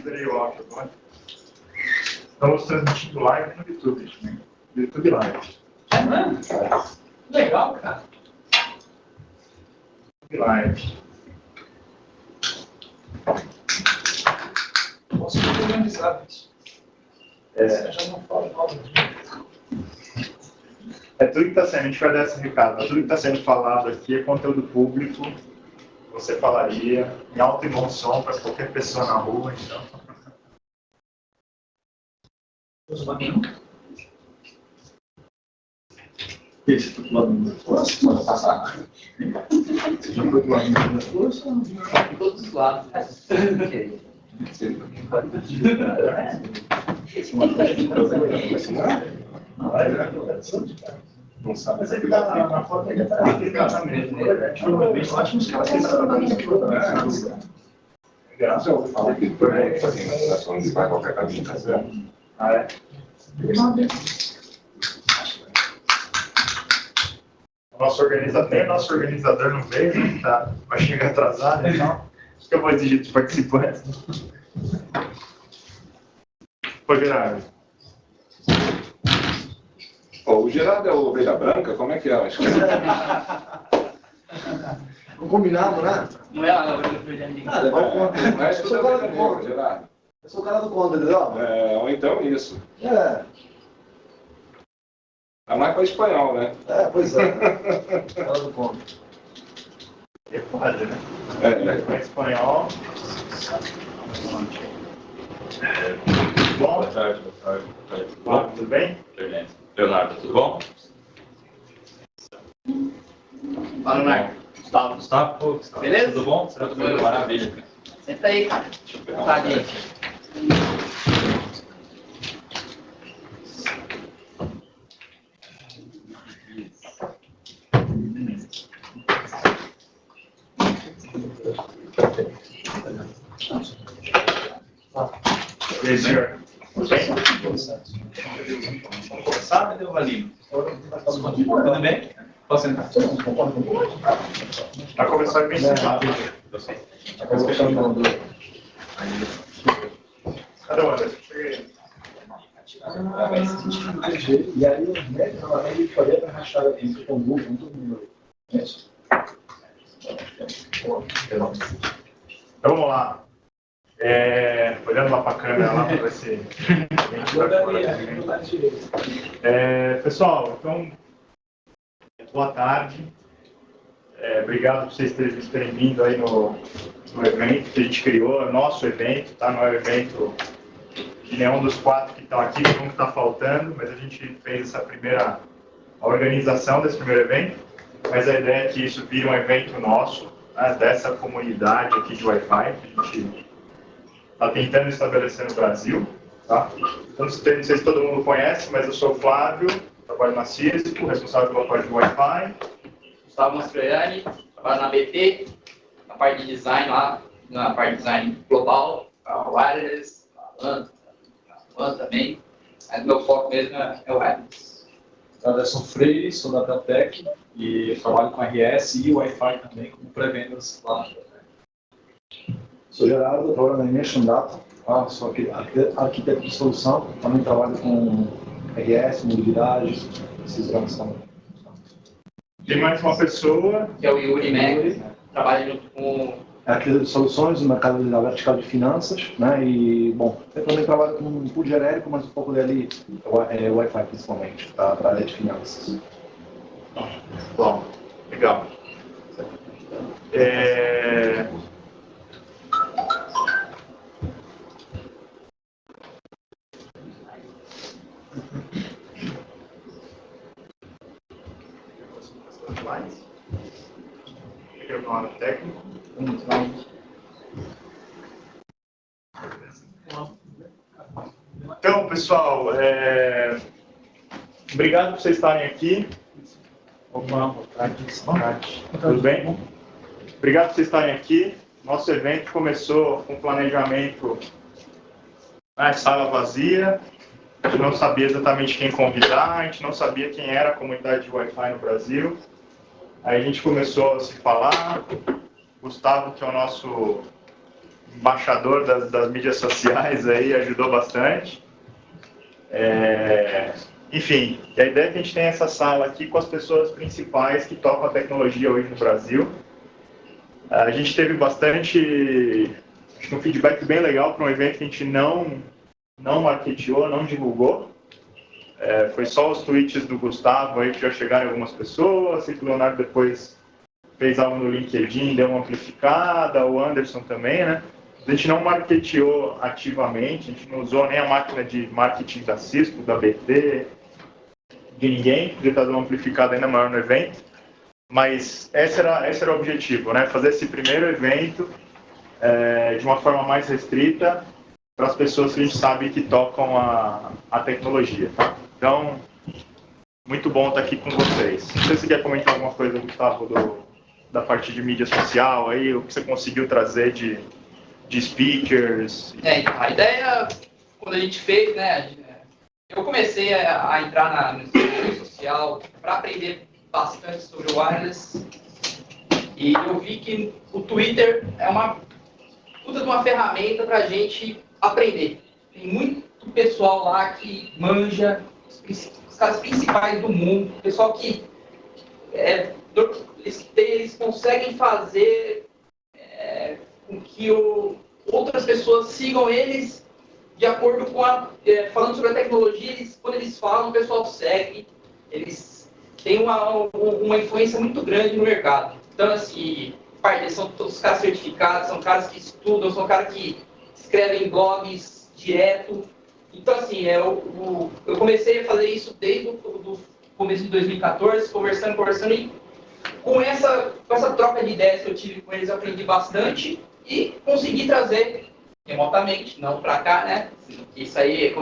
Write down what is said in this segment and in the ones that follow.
liberei o áudio agora. Estamos transmitindo live no YouTube. No YouTube Live. É mesmo? Legal, cara. YouTube Live. Posso organizar isso. Já não falo mal do dia. É tudo que está sendo, a gente vai dar esse recado, tudo que está sendo falado aqui é conteúdo público, você falaria em alto e bom som para qualquer pessoa na rua, então. Usa uma minha. Esse do lado da força, semana passada. Você já foi do lado da força? De todos os lados. Não sabe. Mas ele está na foto, ele está mesmo. Ótimo, os caras têm Graças ao falar que foi fazendo a situação de vai qualquer caminho casando. Ah, é? Nosso organizador não veio, tá? Vai chegar atrasado, então. Acho que eu vou exigir dos participantes. Foi, Gerardo. O Gerardo é o ovelha branca? Como é que é? Acho que Não combinamos, né? Não é a hora do ninguém. Levar o conta. não é isso da ovelha negra, Gerardo. Eu sou o cara do conta, entendeu? Ou então isso. É mais para espanhol, né? Pois é. Cara do conta. É quase, né? Em espanhol. Bom? Boa tarde. Bom, tudo bem? Leonardo, tudo bom? Fala, Leonardo. Gustavo, Beleza? tudo bom? Tudo bem, maravilha. Senta aí, cara. Tá ali. E aí, senhor? Tudo bem? Vamos começar, cadê o Valinho? Tudo bem? Posso entrar? Vai começar bem rápido. Cadê o Anderson? Chega aí. E aí, ele faria para rachar entre o mundo, todo mundo. Então vamos lá. Olhando lá para a câmera lá para ver se. Pessoal, então, boa tarde. Obrigado por vocês terem vindo aí no evento que a gente criou, é nosso evento, tá? Não é o evento de nenhum dos quatro que estão aqui, nenhum que está faltando, mas a gente fez a organização desse primeiro evento, mas a ideia é que isso vire um evento nosso, né, dessa comunidade aqui de Wi-Fi, que a gente está tentando estabelecer no Brasil. Tá? Então, não sei se todo mundo conhece, mas eu sou o Flávio, trabalho na Cisco, responsável pela parte de Wi-Fi. Gustavo Mastroianni, trabalho na BT, na parte de design lá, na parte de design global, a wireless, a LAN também. Mas meu foco mesmo é o wireless. Anderson Freire, sou da Teltec e trabalho com RS e Wi-Fi também, como pré-vendas lá. Sou Gerardo, trabalho na Immersion Data, sou arquiteto de solução, também trabalho com RS, mobilidade, esses grandes também. Tem mais uma pessoa. Que é o Yuri Meg, trabalha junto com... Arquiteto de soluções no mercado da vertical de finanças, né? E, bom, eu também trabalho com um pool genérico, mas um pouco dele é Wi-Fi principalmente, para a área de finanças. Bom, legal. Técnico. Então, pessoal, obrigado por vocês estarem aqui. Opa, tudo bem? Obrigado por vocês estarem aqui. Nosso evento começou com planejamento na sala vazia. A gente não sabia exatamente quem convidar, a gente não sabia quem era a comunidade de Wi-Fi no Brasil. Aí a gente começou a se falar. Gustavo, que é o nosso embaixador das mídias sociais aí, ajudou bastante. Enfim, a ideia é que a gente tem essa sala aqui com as pessoas principais que tocam a tecnologia hoje no Brasil. A gente teve bastante, acho que um feedback bem legal para um evento que a gente não marketeou, não divulgou. Foi só os tweets do Gustavo aí que já chegaram em algumas pessoas, sei que o Leonardo depois fez algo no LinkedIn, deu uma amplificada, o Anderson também, né? A gente não marketeou ativamente, a gente não usou nem a máquina de marketing da Cisco, da BT, de ninguém, podia estar dando uma amplificada ainda maior no evento, mas esse era o objetivo, né? Fazer esse primeiro evento de uma forma mais restrita para as pessoas que a gente sabe que tocam a tecnologia, tá? Então, muito bom estar aqui com vocês. Não sei se você quer comentar alguma coisa, Gustavo, da parte de mídia social, aí, o que você conseguiu trazer de speakers. A ideia, quando a gente fez, né, eu comecei a entrar na mídia social para aprender bastante sobre o wireless, e eu vi que o Twitter é uma puta de uma ferramenta para a gente aprender. Tem muito pessoal lá que manja, os caras principais do mundo, pessoal que eles conseguem fazer com que outras pessoas sigam eles de acordo com falando sobre a tecnologia, quando eles falam, o pessoal segue, eles têm uma influência muito grande no mercado. Então, assim, eles são todos caras certificados, são caras que estudam, são caras que escrevem blogs direto. Então, assim, eu comecei a fazer isso desde o começo de 2014, conversando, e com essa troca de ideias que eu tive com eles, eu aprendi bastante e consegui trazer remotamente, não para cá, né? Isso aí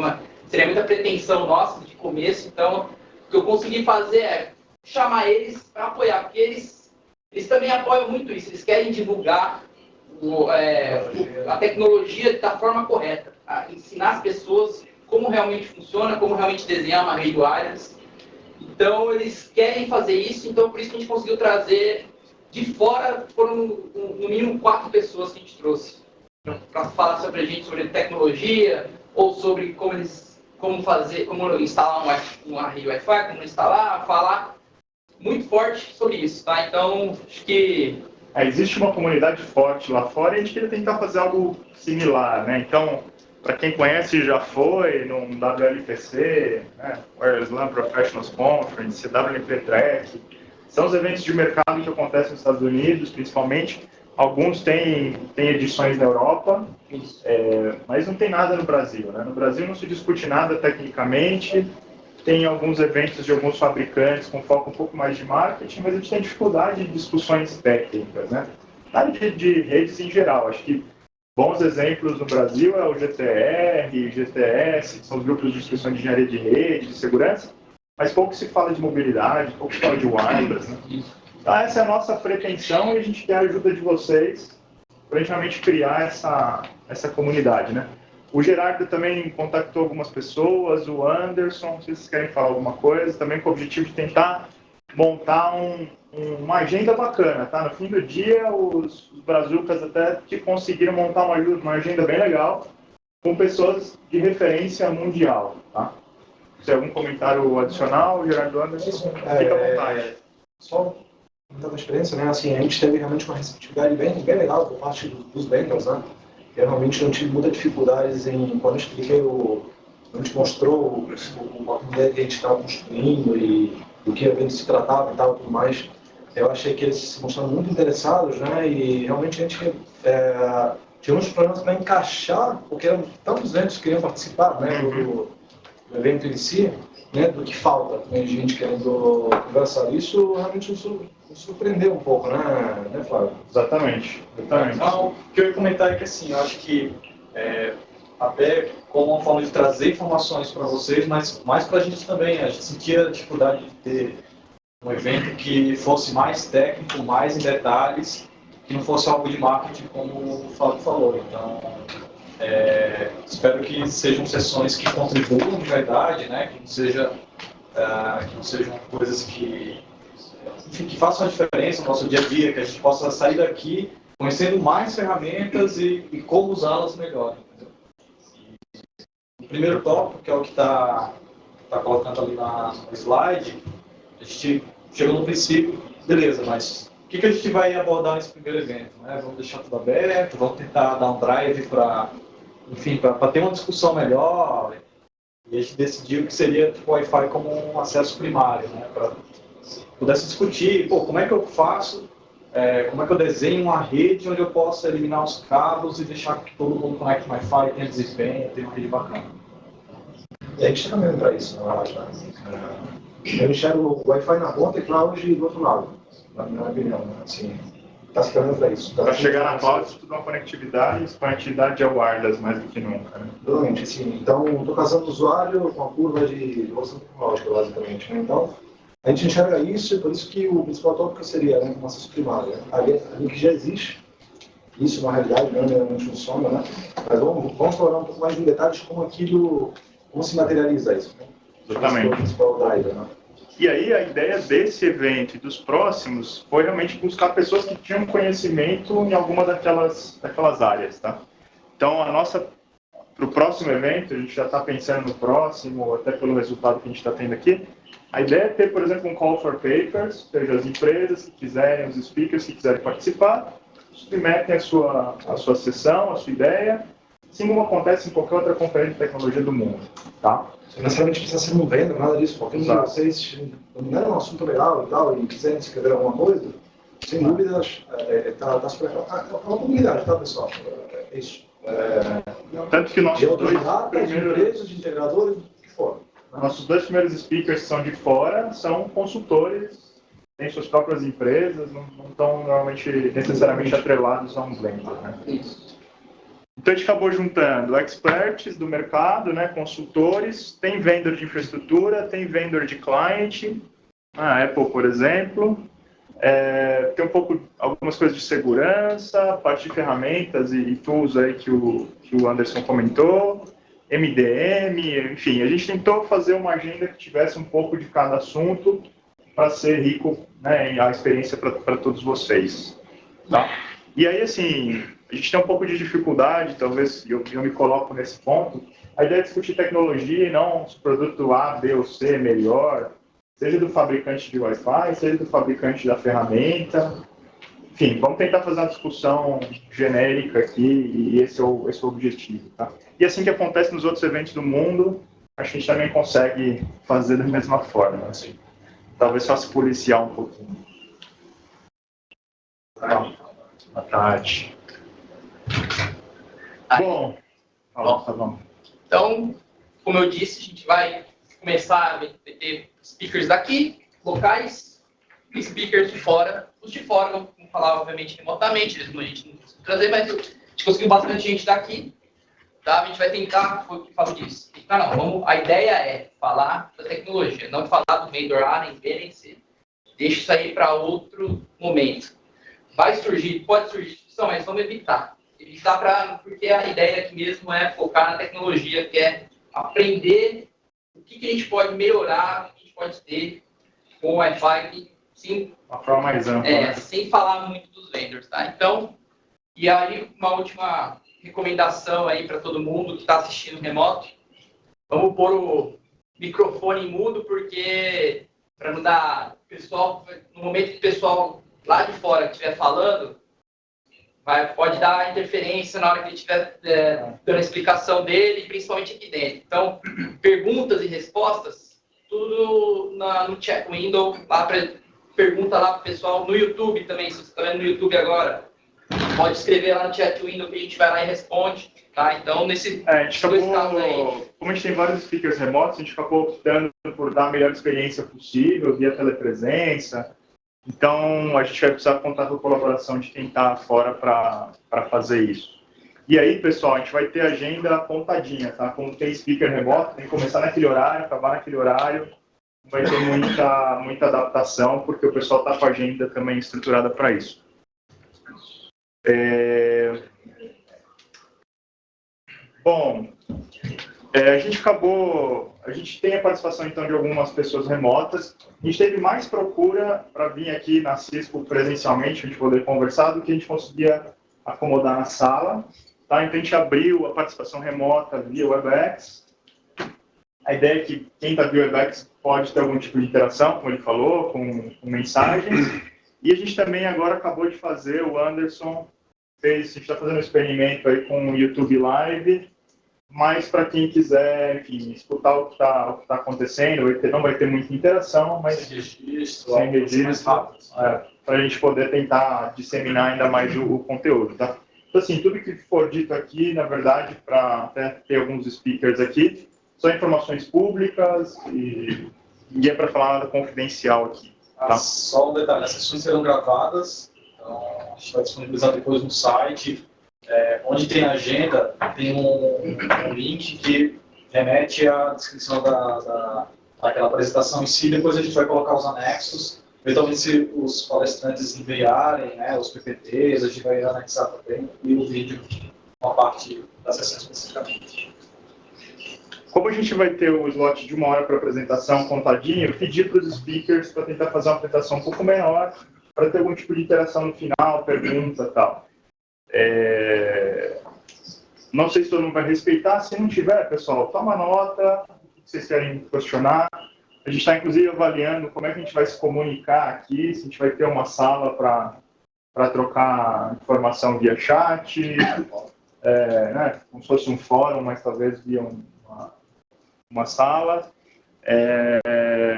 seria muita pretensão nossa de começo, então o que eu consegui fazer é chamar eles para apoiar, porque eles também apoiam muito isso, eles querem divulgar a tecnologia da forma correta, ensinar as pessoas como realmente funciona, como realmente desenhar uma rede wireless. Então, eles querem fazer isso, então por isso que a gente conseguiu trazer de fora, foram no mínimo 4 pessoas que a gente trouxe para falar sobre a gente, sobre tecnologia, ou sobre como instalar uma rede Wi-Fi, como instalar, falar muito forte sobre isso, tá? Então, acho que existe uma comunidade forte lá fora e a gente queria tentar fazer algo similar, né? Então, para quem conhece, já foi no WLPC, né? Wireless LAN Professionals Conference, WLP Track. São os eventos de mercado que acontecem nos Estados Unidos, principalmente. Alguns têm edições na Europa, mas não tem nada no Brasil, né? No Brasil não se discute nada tecnicamente. Tem alguns eventos de alguns fabricantes com foco um pouco mais de marketing, mas a gente tem dificuldade de discussões técnicas, né? Na área de redes em geral, acho que bons exemplos no Brasil é o GTR, GTS, que são os grupos de discussão de engenharia de rede, de segurança, mas pouco se fala de mobilidade, pouco se fala de wireless, né? Então essa é a nossa pretensão e a gente quer a ajuda de vocês para a gente realmente criar essa comunidade, né? O Gerardo também contactou algumas pessoas, o Anderson, não sei se vocês querem falar alguma coisa, também com o objetivo de tentar montar uma agenda bacana, tá? No fim do dia, os brazucas até que conseguiram montar uma agenda bem legal, com pessoas de referência mundial, tá? Se tem algum comentário adicional, Gerardo, Anderson, fica à vontade. Só contando a experiência, né? Assim, a gente teve realmente uma receptividade bem legal por parte dos vendors, né? Eu realmente não tive muita dificuldades quando eu expliquei a gente mostrou a ideia que a gente estava construindo e do que o evento se tratava e tal, tudo mais. Eu achei que eles se mostraram muito interessados, né? E realmente a gente tinha uns problemas para encaixar, porque eram tantos eventos que queriam participar, né? Do evento em si, né? Do que falta, né? Gente querendo conversar. Isso realmente nos surpreendeu um pouco, né, Flávio? Exatamente. Então, o que eu ia comentar é que, assim, eu acho que até como uma forma de trazer informações para vocês, mas mais para a gente também. A gente sentia a dificuldade de ter um evento que fosse mais técnico, mais em detalhes, que não fosse algo de marketing, como o Flávio falou. Então, espero que sejam sessões que contribuam de verdade, né? Que não sejam coisas que façam a diferença no nosso dia a dia, que a gente possa sair daqui conhecendo mais ferramentas e como usá-las melhor. Entendeu? O primeiro tópico, que é o que está colocando ali no slide, a gente chegou no princípio, beleza, mas o que a gente vai abordar nesse primeiro evento? Né? Vamos deixar tudo aberto, vamos tentar dar um drive para ter uma discussão melhor. E a gente decidiu que seria tipo, o Wi-Fi como um acesso primário, né? Para pudesse discutir, como é que eu faço, como é que eu desenho uma rede onde eu possa eliminar os cabos e deixar que todo mundo conecte Wi-Fi, tenha desempenho, tenha uma rede bacana. E a gente está caminhando para isso, na verdade. Eu enxergo o Wi-Fi na ponta e cloud do outro lado, na minha opinião. Né? Assim, está se caminhando para isso. Para chegar na cloud, tudo uma conectividade é wireless mais do que nunca. Né? Exatamente, sim. Então, estou casando o usuário com a curva de evolução tecnológica, basicamente. Né? Então, a gente enxerga isso, e por isso que o principal tópico seria uma acesso primária. Ali que já existe, isso na realidade não funciona, né? Mas vamos explorar um pouco mais em detalhes como se materializa isso. Né? Exatamente. Esse é o principal driver, né? E aí a ideia desse evento e dos próximos foi realmente buscar pessoas que tinham conhecimento em alguma daquelas áreas, tá? Então para o próximo evento, a gente já está pensando no próximo, até pelo resultado que a gente está tendo aqui, a ideia é ter, por exemplo, um call for papers, ou seja, as empresas que quiserem, os speakers que quiserem participar, submetem a sua sessão, a sua ideia, assim como acontece em qualquer outra conferência de tecnologia do mundo, tá? Não necessariamente precisa ser um venda, nada disso. Qualquer um de vocês dominarem um assunto legal e tal, e quiserem escrever alguma coisa, sem dúvidas, está super... É uma comunidade, tá, pessoal? É isso. Tanto que nossos dois de empresas, de integradores, do que for. Né? Nossos dois primeiros speakers que são de fora são consultores, têm suas próprias empresas, não estão normalmente necessariamente atrelados a um vendor. Né? Isso. Então a gente acabou juntando experts do mercado, né, consultores, tem vendor de infraestrutura, tem vendor de client, a Apple, por exemplo, tem algumas coisas de segurança, parte de ferramentas e tools aí que o Anderson comentou, MDM, enfim, a gente tentou fazer uma agenda que tivesse um pouco de cada assunto para ser rico, né, a experiência para todos vocês. Tá? E aí, assim, a gente tem um pouco de dificuldade, talvez eu me coloco nesse ponto. A ideia é discutir tecnologia e não se o produto A, B ou C é melhor, seja do fabricante de Wi-Fi, seja do fabricante da ferramenta. Enfim, vamos tentar fazer uma discussão genérica aqui e esse é o objetivo. Tá? E assim que acontece nos outros eventos do mundo, a gente também consegue fazer da mesma forma. Assim. Talvez só se policiar um pouquinho. Boa tarde. Bom, então, como eu disse, a gente vai começar a ter speakers daqui, locais, e speakers de fora. Os de fora vão falar, obviamente, remotamente, eles a gente não conseguiu trazer, mas a gente conseguiu bastante gente daqui. Tá? A gente vai tentar, foi o que falou disso. A ideia é falar da tecnologia, não falar do vendor A, nem B, nem C. Deixa isso aí para outro momento. Pode surgir discussão, mas vamos evitar. Porque a ideia aqui mesmo é focar na tecnologia, que é aprender o que a gente pode melhorar, o que a gente pode ter com o Wi-Fi, sim, uma forma mais ampla. Sem falar muito dos vendors, tá? Então, e aí uma última recomendação aí para todo mundo que está assistindo remoto, vamos pôr o microfone mudo, porque para não dar pessoal, no momento que o pessoal lá de fora estiver falando, pode dar interferência na hora que ele estiver dando a explicação dele, principalmente aqui dentro. Então, perguntas e respostas, tudo no chat window, pergunta lá para o pessoal, no YouTube também, se você está vendo no YouTube agora, pode escrever lá no chat window que a gente vai lá e responde, tá? Então, a gente acabou, como a gente tem vários speakers remotos, a gente acabou optando por dar a melhor experiência possível, via telepresença. Então, a gente vai precisar contar com a colaboração de quem está fora para fazer isso. E aí, pessoal, a gente vai ter a agenda apontadinha, tá? Como tem speaker remoto, tem que começar naquele horário, acabar naquele horário. Não vai ter muita adaptação, porque o pessoal está com a agenda também estruturada para isso. Bom, A gente tem a participação, então, de algumas pessoas remotas. A gente teve mais procura para vir aqui na Cisco presencialmente, a gente poder conversar, do que a gente conseguia acomodar na sala. Tá? Então, a gente abriu a participação remota via Webex. A ideia é que quem está via Webex pode ter algum tipo de interação, como ele falou, com mensagens. E a gente também agora acabou de fazer, o Anderson a gente está fazendo um experimento aí com o YouTube Live, mas para quem quiser, enfim, escutar o que tá acontecendo, não vai ter muita interação, mas sem registro, para a gente poder tentar disseminar ainda mais o conteúdo, tá? Então, assim, tudo que for dito aqui, na verdade, para até ter alguns speakers aqui, são informações públicas e ninguém é para falar nada confidencial aqui. Tá? Só um detalhe, as sessões serão gravadas, então a gente vai disponibilizar depois no site. Onde tem agenda, tem um link que remete à descrição daquela apresentação em si. Depois a gente vai colocar os anexos. Eventualmente, se os palestrantes enviarem, né, os PPTs, a gente vai anexar também, e o vídeo, uma parte da sessão especificamente. Como a gente vai ter o slot de 1 hora para apresentação contadinho, eu pedi para os speakers para tentar fazer uma apresentação um pouco menor, para ter algum tipo de interação no final, pergunta e tal. Não sei se todo mundo vai respeitar. Se não tiver, pessoal, toma nota, o que vocês querem questionar. A gente está, inclusive, avaliando como é que a gente vai se comunicar aqui, se a gente vai ter uma sala para trocar informação via chat, né, como se fosse um fórum, mas talvez via uma sala.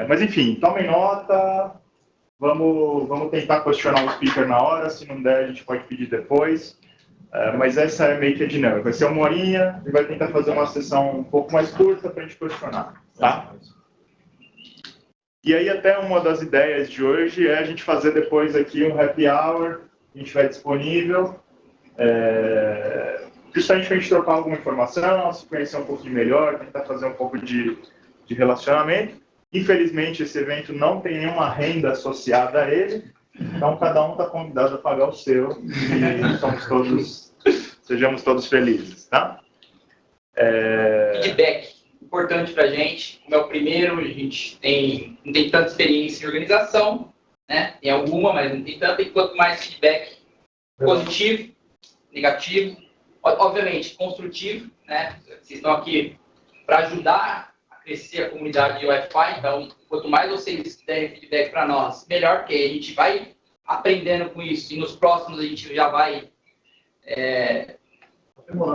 Mas, enfim, tomem nota, vamos tentar questionar o speaker na hora, se não der, a gente pode pedir depois. Mas essa é meio que a dinâmica. Vai ser 1 horinha e vai tentar fazer uma sessão um pouco mais curta para a gente questionar. Tá? E aí, até uma das ideias de hoje é a gente fazer depois aqui um happy hour, a gente vai disponível, justamente para a gente trocar alguma informação, se conhecer um pouquinho melhor, tentar fazer um pouco de relacionamento. Infelizmente, esse evento não tem nenhuma renda associada a ele, então cada um está convidado a pagar o seu e sejamos todos felizes, tá? Feedback, importante para a gente. Como é o primeiro, a gente não tem tanta experiência em organização, né? Tem alguma, mas não tem tanta, e quanto mais feedback positivo, negativo, obviamente construtivo, né? Vocês estão aqui para ajudar a crescer a comunidade de Wi-Fi, então quanto mais vocês derem feedback para nós, melhor, porque a gente vai aprendendo com isso, e nos próximos a gente já vai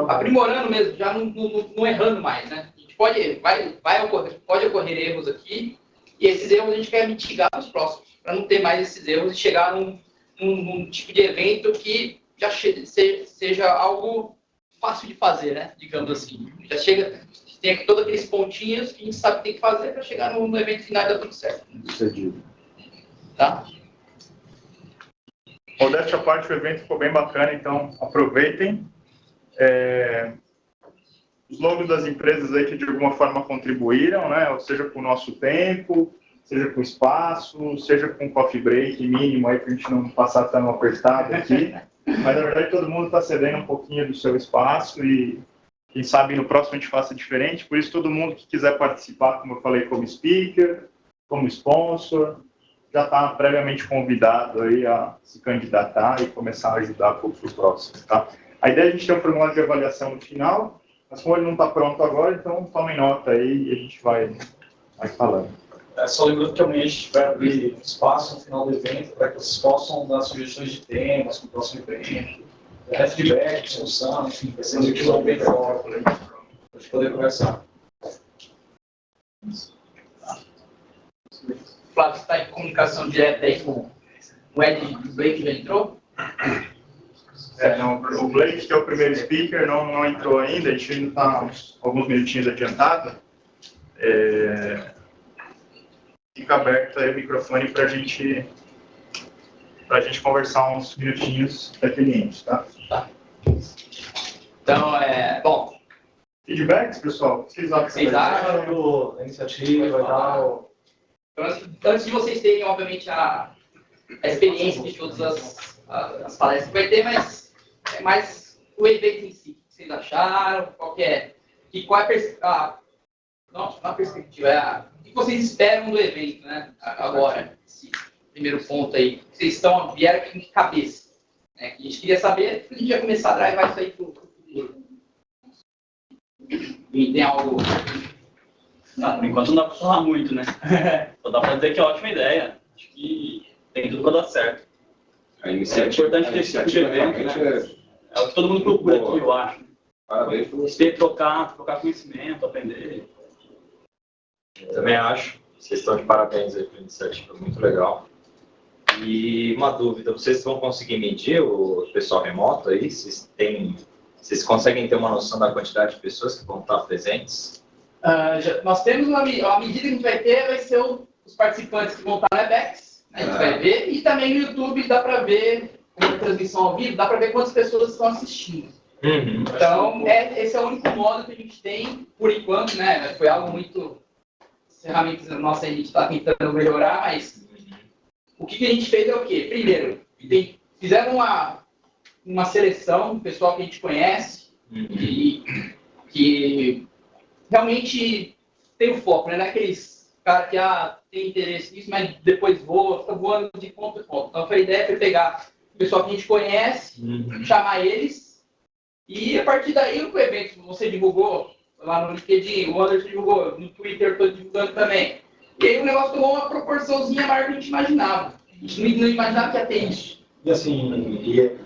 aprimorando mesmo, já não errando mais, né? A gente pode ocorrer erros aqui, e esses erros a gente quer mitigar nos próximos, para não ter mais esses erros e chegar num tipo de evento que já seja algo fácil de fazer, né? Digamos assim. Já chega, tem todos aqueles pontinhos que a gente sabe que tem que fazer para chegar no evento final e dar tudo certo. Sucedido. Tá? Modéstia à parte, o evento ficou bem bacana, então aproveitem. Os logos das empresas aí que de alguma forma contribuíram, né? Ou seja, com o nosso tempo, seja com espaço, seja com coffee break mínimo aí para a gente não passar tão apertado aqui. Mas na verdade todo mundo está cedendo um pouquinho do seu espaço e quem sabe no próximo a gente faça diferente. Por isso todo mundo que quiser participar, como eu falei, como speaker, como sponsor, já está previamente convidado aí a se candidatar e começar a ajudar para o próximo, tá? A ideia é a gente ter um formulário de avaliação no final, mas como ele não está pronto agora, então tomem nota aí e a gente vai falando. Só lembrando que amanhã a gente vai abrir espaço no final do evento para que vocês possam dar sugestões de temas para o próximo evento, feedback, discussão, enfim, vai ser um episódio bem forte para a gente poder conversar. Flávio, você está em comunicação direta aí com o Ed e o Blake, já entrou? Não, o Blake, que é o primeiro speaker, não entrou ainda, a gente ainda está alguns minutinhos adiantado. Fica aberto aí o microfone para a gente conversar uns minutinhos pertinentes, tá? Tá. Então, bom. Feedbacks, pessoal? Vocês acham da iniciativa e tal? Então, antes de vocês terem, obviamente, a experiência de todas as palestras que vai ter, mas é mais o evento em si. O que vocês acharam? Qual que é que qual é não a perspectiva, o que vocês esperam do evento, né? Agora, esse primeiro ponto aí, vocês vieram aqui de cabeça, né? Que a gente queria saber, a gente vai começar a drivar isso aí para o futuro. E tem algo... Por enquanto não dá para falar muito, né? Só dá para dizer que é ótima ideia. Acho que tem tudo para dar certo. É importante ter esse tipo de evento, né? É o que todo mundo procura aqui, eu acho. Parabéns. Ter, trocar conhecimento, aprender. Também acho. Vocês estão de parabéns aí pela iniciativa, muito legal. E uma dúvida, vocês vão conseguir medir o pessoal remoto aí? Vocês conseguem ter uma noção da quantidade de pessoas que vão estar presentes? Nós temos a medida que a gente vai ser os participantes que vão estar na Webex, né? A gente vai ver, e também no YouTube dá para ver, com a transmissão ao vivo, dá para ver quantas pessoas estão assistindo. Uhum. Então, esse é o único modo que a gente tem, por enquanto, né? Foi algo muito... As ferramentas nossas a gente está tentando melhorar, mas o que a gente fez é o quê? Primeiro, fizeram uma seleção do pessoal que a gente conhece, e que realmente tem o foco, né? Naqueles caras que tem interesse nisso, mas depois fica voando de ponto em ponto. Então, a ideia foi pegar o pessoal que a gente conhece, chamar eles, e a partir daí o evento você divulgou lá no LinkedIn, o Anderson divulgou, no Twitter eu estou divulgando também. E aí o negócio tomou uma proporçãozinha maior que a gente imaginava. A gente não imaginava que ia ter isso. E assim,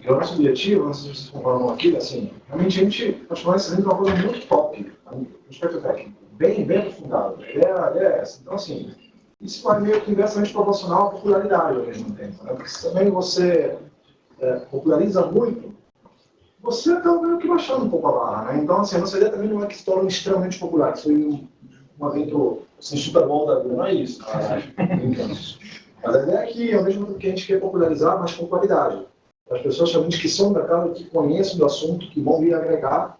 o nosso objetivo, não sei se vocês concordaram aqui, assim, realmente a gente continuar recebendo uma coisa muito top, no aspecto técnico, bem aprofundado. A ideia é essa. Então, assim, isso vai meio que inversamente proporcional à popularidade ao mesmo tempo, né? Porque se também você populariza muito, você acaba meio que baixando um pouco a barra, né? Então, assim, a nossa ideia também não é que se torne extremamente popular, que foi um evento assim, super bom da vida, não é isso. Mas a ideia é que, ao mesmo tempo que a gente quer popularizar, mas com qualidade. As pessoas realmente que são do mercado, que conhecem do assunto, que vão vir agregar.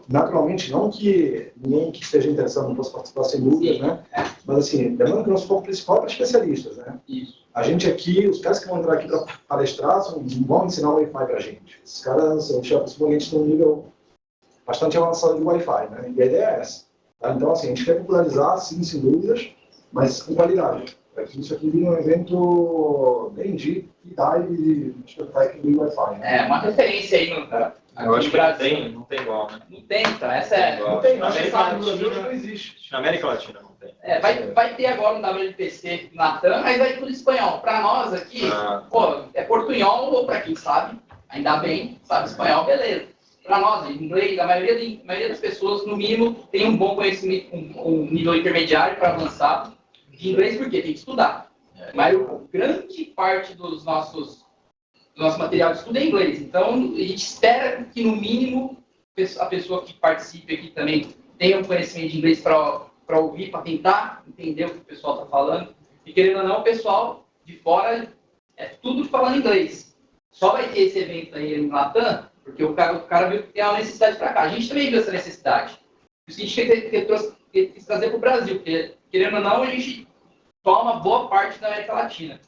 Naturalmente, não que ninguém que esteja interessado não possa participar sem dúvidas, né? Mas, assim, lembrando que o nosso foco principal é para especialistas, né? Isso. A gente aqui, os caras que vão entrar aqui para palestrar, não vão ensinar o Wi-Fi para a gente. Esses caras, a gente já possivelmente tem um nível bastante avançado de Wi-Fi, né? E a ideia é essa. Tá? Então, assim, a gente quer popularizar, sim, sem dúvidas, mas com qualidade. Isso aqui vira um evento bem de dive de técnico do Wi-Fi. Né? Uma referência aí no Eu acho que não tem igual, né? Não tem, então, essa é... Não tem, Na acho que América sabe, no Brasil Latina não existe. Na América Latina não tem. Vai ter agora um WPC Latam, mas vai tudo espanhol. Para nós aqui, é portunhol, ou para quem sabe, ainda bem, sabe espanhol, beleza. Para nós, inglês, a maioria das pessoas, no mínimo, tem um bom conhecimento, um nível intermediário para avançado de inglês, porque tem que estudar. Mas grande parte do nosso material de estudo é inglês. Então, a gente espera que, no mínimo, a pessoa que participe aqui também tenha um conhecimento de inglês para ouvir, para tentar entender o que o pessoal está falando. E, querendo ou não, o pessoal de fora é tudo falando inglês. Só vai ter esse evento aí no Latam, porque o cara viu que tem uma necessidade para cá. A gente também viu essa necessidade. Por isso que a gente quis trazer para o Brasil, porque, querendo ou não, a gente toma boa parte da América Latina.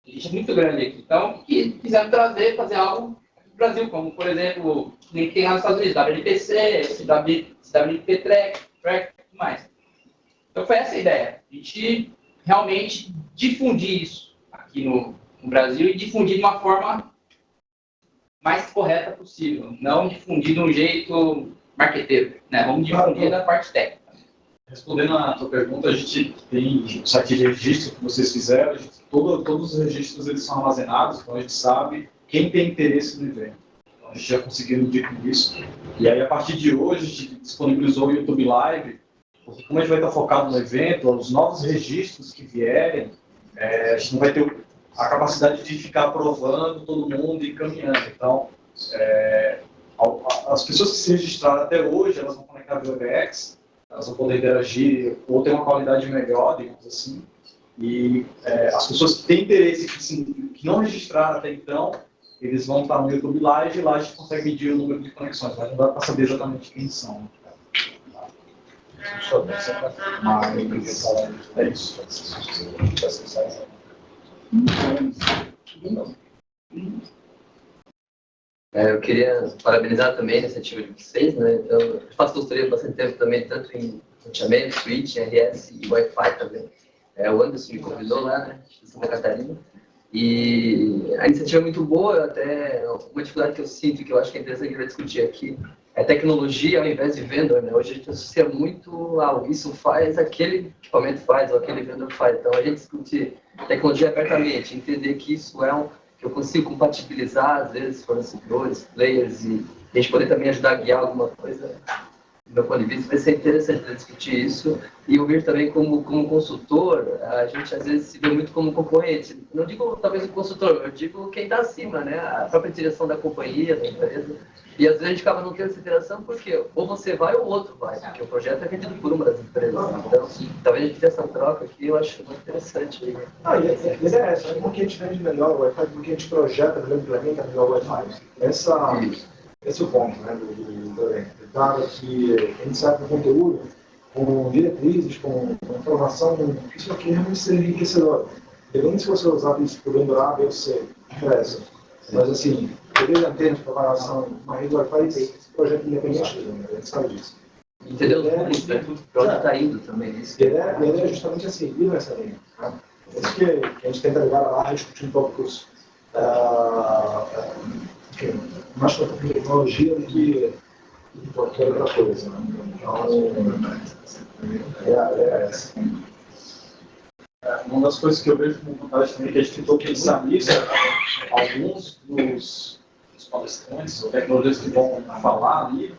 A gente é muito grande aqui. Então, quiseram fazer algo no Brasil, como, por exemplo, nem tem lá nos Estados Unidos, WPC, CWP Track e tudo mais. Então, foi essa a ideia. A gente realmente difundir isso aqui no Brasil e difundir de uma forma mais correta possível. Não difundir de um jeito marqueteiro, né? Vamos difundir da parte técnica. Respondendo à tua pergunta, a gente tem o site de registro que vocês fizeram, todos os registros eles são armazenados, então a gente sabe quem tem interesse no evento. Então, a gente já conseguiu medir com isso. E aí, a partir de hoje, a gente disponibilizou o YouTube Live, porque como a gente vai estar focado no evento, os novos registros que vierem, a gente não vai ter a capacidade de ficar aprovando todo mundo e caminhando. Então, as pessoas que se registraram até hoje, elas vão conectar via Webex, elas vão poder interagir ou ter uma qualidade melhor, digamos assim. E as pessoas que têm interesse, que não registraram até então, eles vão estar no YouTube Live e lá a gente consegue medir o número de conexões, mas não dá para saber exatamente quem são. É isso. Eu queria parabenizar também a iniciativa de vocês, né? Então, eu faço consultoria há bastante tempo também, tanto em roteamento, switch, RS e Wi-Fi também. O Anderson me convidou lá, né, de Santa Catarina. E a iniciativa é muito boa, até uma dificuldade que eu sinto, que eu acho que é interessante que a gente vai discutir aqui, é tecnologia ao invés de vendor, né? Hoje a gente associa muito isso faz, aquele equipamento faz, ou aquele vendor faz. Então a gente discute tecnologia abertamente, entender que isso que eu consigo compatibilizar, às vezes, fornecedores, players, e a gente poder também ajudar a guiar alguma coisa. Do meu ponto de vista, vai ser interessante discutir isso. E eu vejo também como consultor, a gente às vezes se vê muito como concorrente. Não digo talvez o consultor, eu digo quem está acima, né? A própria direção da companhia, da empresa. E às vezes a gente acaba não tendo essa interação porque ou você vai ou o outro vai, porque o projeto é vendido por uma das empresas. Então, talvez a gente tenha essa troca aqui, eu acho muito interessante. E a ideia é essa, porque a gente vende melhor o Wi-Fi, porque a gente projeta, implementa melhor o Wi-Fi. Esse é o ponto, né, do evento. Claro que a gente sabe do conteúdo, com diretrizes, com informação, isso aqui realmente seria enriquecedor. Dependendo se você usar isso por vendo A, B ou C, interessa. Mas assim, eu antenas para variação, uma rede Wi-Fi, esse projeto independente, a gente sabe disso. Entendeu? Para onde está indo também. A ideia é justamente assim, ir nessa linha. Né? Por isso que a gente tenta ligar lá, discutindo tópicos mais para a tecnologia do que qualquer outra coisa. Né? Então, uma das coisas que eu vejo com vontade também, que a gente tentou pensar nisso, alguns dos palestrantes, ou tecnologias que vão falar ali,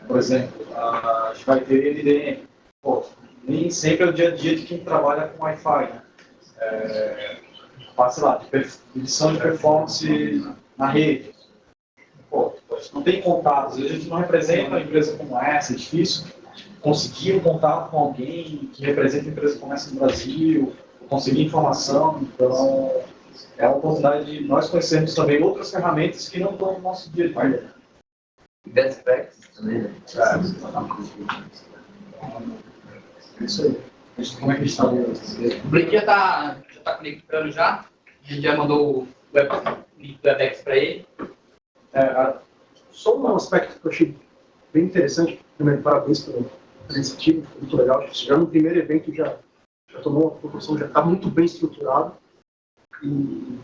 por exemplo, a gente vai ter NDM. Pô, nem sempre é o dia a dia de quem trabalha com Wi-Fi, né? Sei lá, de medição de performance na rede. Pô, a gente não tem contato, às vezes a gente não representa uma empresa como essa, é difícil conseguir um contato com alguém que representa a empresa como essa no Brasil, conseguir informação. Então, é uma oportunidade de nós conhecermos também outras ferramentas que não estão no nosso dia a dia. Best practices também, né? Isso aí. Como é que está? O Blake já está conectando já. A gente já mandou o link do Webex para ele. Só um aspecto que eu achei bem interessante, primeiro, parabéns pela iniciativa, foi muito legal. Já no primeiro evento já tomou uma proporção, já está muito bem estruturado e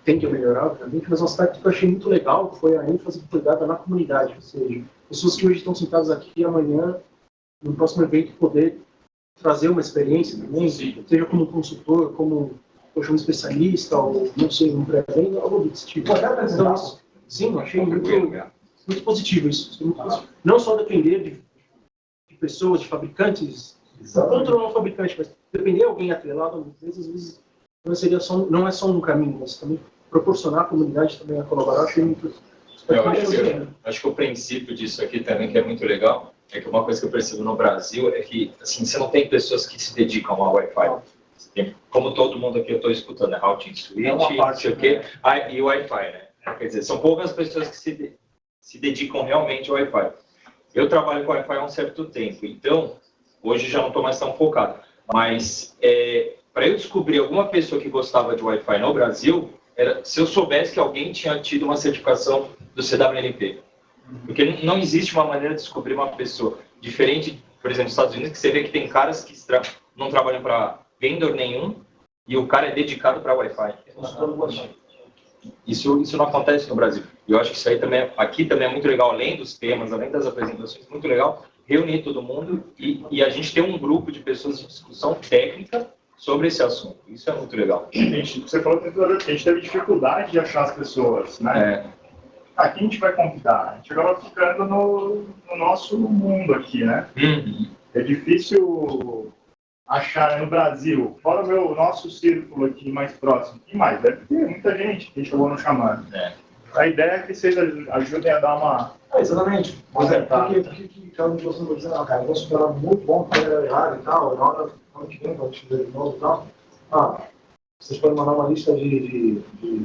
tende a melhorar, obviamente, mas um aspecto que eu achei muito legal foi a ênfase que foi dada na comunidade, ou seja, pessoas que hoje estão sentadas aqui e amanhã, no próximo evento, poder trazer uma experiência também, seja como consultor, como um especialista, ou não sei, um pré-venda, algo desse tipo. Então, sim, eu achei muito positivo isso. Muito positivo. Não só depender de pessoas, de fabricantes, contra o fabricante, mas depender de alguém atrelado a uma empresa, às vezes não é só um caminho, mas também proporcionar a comunidade também a colaborar. Achei muito. Acho que o princípio disso aqui também, que é muito legal, é que uma coisa que eu percebo no Brasil é que assim, você não tem pessoas que se dedicam ao Wi-Fi. Como todo mundo aqui eu estou escutando, routing switch, não sei o quê, e o Wi-Fi, né? Quer dizer, são poucas pessoas que se dedicam realmente ao Wi-Fi. Eu trabalho com Wi-Fi há um certo tempo, então hoje já não estou mais tão focado. Mas para eu descobrir alguma pessoa que gostava de Wi-Fi no Brasil, era se eu soubesse que alguém tinha tido uma certificação do CWNP. Porque não existe uma maneira de descobrir uma pessoa diferente, por exemplo, nos Estados Unidos, que você vê que tem caras que não trabalham para vendor nenhum e o cara é dedicado para Wi-Fi. Isso não acontece no Brasil. E eu acho que isso aí também, aqui também é muito legal, além dos temas, além das apresentações, muito legal reunir todo mundo e a gente ter um grupo de pessoas de discussão técnica sobre esse assunto. Isso é muito legal. Você falou que a gente teve dificuldade de achar as pessoas, né? Aqui a gente vai convidar, a gente acaba ficando no nosso mundo aqui, né? É difícil achar no Brasil, fora o nosso círculo aqui mais próximo. E mais, deve ter muita gente que acabou nos chamando. A ideia é que vocês ajudem a dar uma... exatamente. Mas porque cada um de vocês vai dizer, cara, eu vou superar muito bom, porque era errado e tal, na hora que vem, quando te ver de novo e tal. Vocês podem mandar uma lista de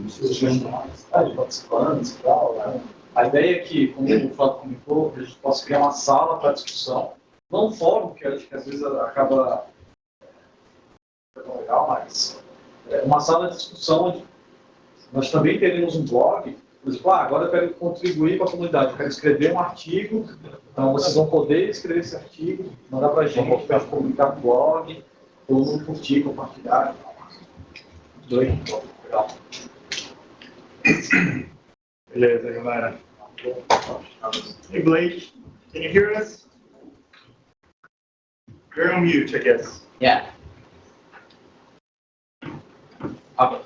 sugestões de participantes e tal. Né? A ideia é que, como o Flávio comentou, a gente possa criar uma sala para discussão, não um fórum, que acho que às vezes acaba não legal, mas uma sala de discussão onde nós também teremos um blog Por exemplo, agora eu quero contribuir com a comunidade, eu quero escrever um artigo, então vocês vão poder escrever esse artigo, mandar para a gente, para publicar no blog, todo mundo curtir, compartilhar. Legal. Beleza, galera. Hey, Blake, can you hear us? You're on mute, I guess. Yeah. Okay.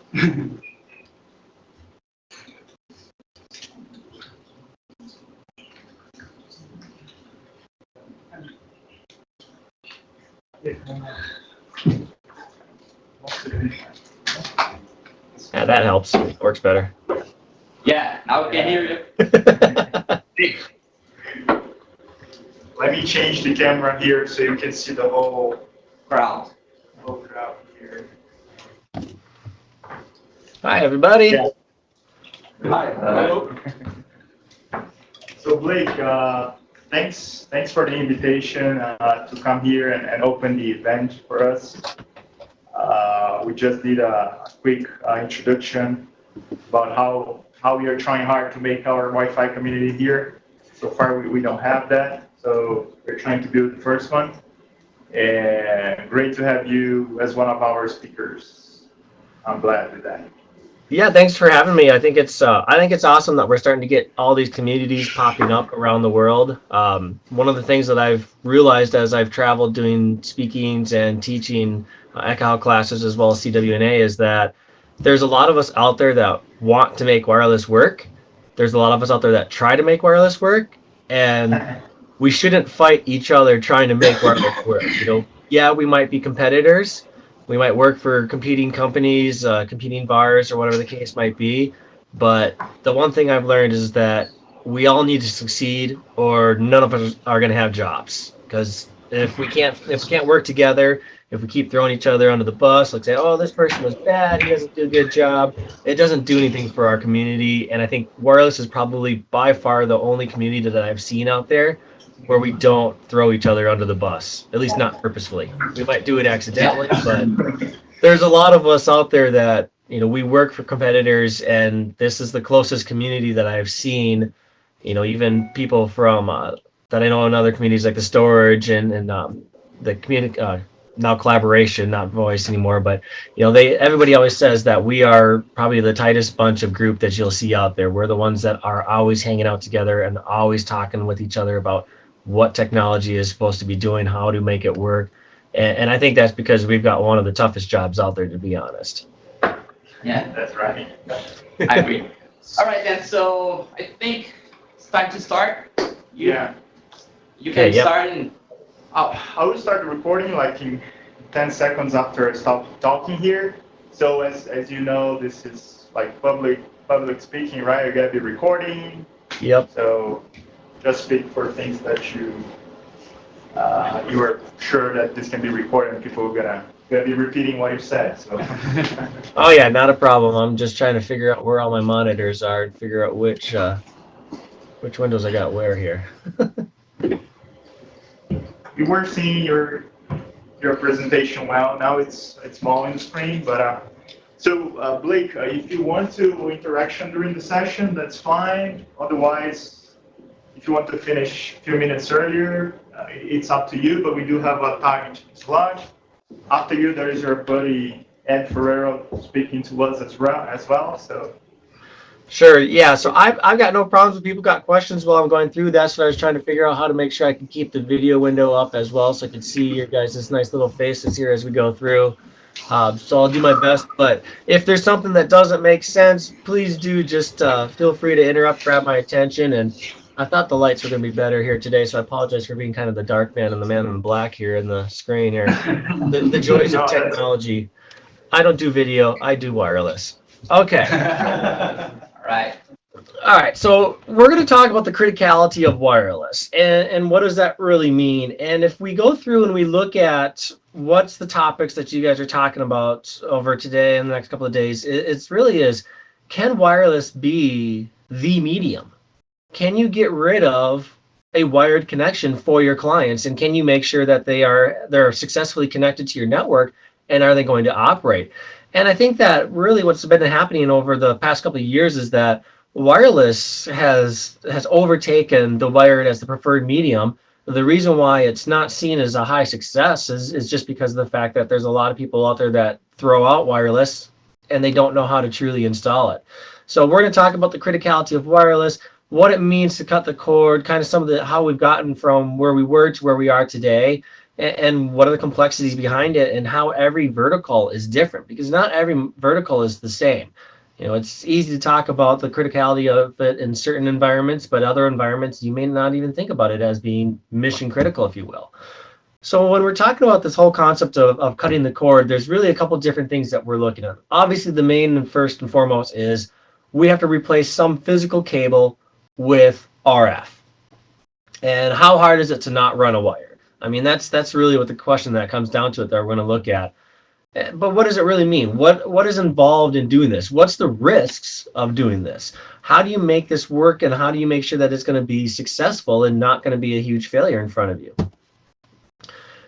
Yeah, that helps. Works better. Yeah, now we can hear you. Let me change the camera here so you can see the whole Crowd. crowd here. Hi, everybody. Yeah. Hi. Hello. So Blake, thanks for the invitation to come here and open the event for us. We just did a quick introduction about how we are trying hard to make our Wi-Fi community here. So far, we don't have that, so we're trying to build the first one. And great to have you as one of our speakers. I'm glad with that. Yeah, thanks for having me. I think it's awesome that we're starting to get all these communities popping up around the world. One of the things that I've realized as I've traveled doing speakings and teaching ECHO classes as well as CWNA is that there's a lot of us out there that want to make wireless work. There's a lot of us out there that try to make wireless work, and we shouldn't fight each other trying to make wireless work. You know, yeah, we might be competitors. We might work for competing companies, competing bars, or whatever the case might be. But the one thing I've learned is that we all need to succeed, or none of us are going to have jobs. Because if we can't work together, if we keep throwing each other under the bus, like say, oh, this person was bad, he doesn't do a good job, it doesn't do anything for our community. And I think wireless is probably by far the only community that I've seen out there where we don't throw each other under the bus, at least not purposefully. We might do it accidentally, but there's a lot of us out there that, you know, we work for competitors, and this is the closest community that I've seen. You know, even people from that I know in other communities like the storage and the community now collaboration, not voice anymore, but you know, everybody always says that we are probably the tightest bunch of group that you'll see out there. We're the ones that are always hanging out together and always talking with each other about what technology is supposed to be doing, how to make it work. And I think that's because we've got one of the toughest jobs out there, to be honest. Yeah, That's right. I agree. All right, then. So I think it's time to start. Yeah. You can Okay, yep. start and. I will start the recording like in 10 seconds after I stop talking here. So as you know, this is like public speaking, right? You're gonna be recording. Yep. So just speak for things that you are sure that this can be recorded and people are gonna be repeating what you said. So. Oh yeah, not a problem. I'm just trying to figure out where all my monitors are and figure out which windows I got where here. We were seeing your presentation well. Now it's small in the screen, but so Blake, if you want to interaction during the session, that's fine. Otherwise, if you want to finish a few minutes earlier, it's up to you. But we do have a timed slot. After you, there is your buddy Ed Ferrero speaking to us as well. So. Sure, yeah, so I've got no problems with people got questions while I'm going through. That's what I was trying to figure out, how to make sure I can keep the video window up as well so I can see your guys' nice little faces here as we go through. So I'll do my best, but if there's something that doesn't make sense, please do just feel free to interrupt, grab my attention. And I thought the lights were going to be better here today, so I apologize for being kind of the dark man and the man in the black here in the screen here. The joys of technology. I don't do video, I do wireless. Okay. Right. All right, so we're going to talk about the criticality of wireless and what does that really mean. And if we go through and we look at what's the topics that you guys are talking about over today and the next couple of days, it's really is, can wireless be the medium? Can you get rid of a wired connection for your clients, and can you make sure that they're successfully connected to your network, and are they going to operate? And I think that really what's been happening over the past couple of years is that wireless has overtaken the wired as the preferred medium. The reason why it's not seen as a high success is just because of the fact that there's a lot of people out there that throw out wireless and they don't know how to truly install it. So we're going to talk about the criticality of wireless, what it means to cut the cord, kind of some of the how we've gotten from where we were to where we are today, and what are the complexities behind it, and how every vertical is different, because not every vertical is the same. It's easy to talk about the criticality of it in certain environments, but other environments you may not even think about it as being mission critical, if you will. So when we're talking about this whole concept of cutting the cord, there's really a couple different things that we're looking at. Obviously, the main and first and foremost is we have to replace some physical cable with RF. And how hard is it to not run a wire? I mean, that's really what the question that comes down to it that we're going to look at. But what does it really mean? What is involved in doing this? What's the risks of doing this? How do you make this work, and how do you make sure that it's going to be successful and not going to be a huge failure in front of you?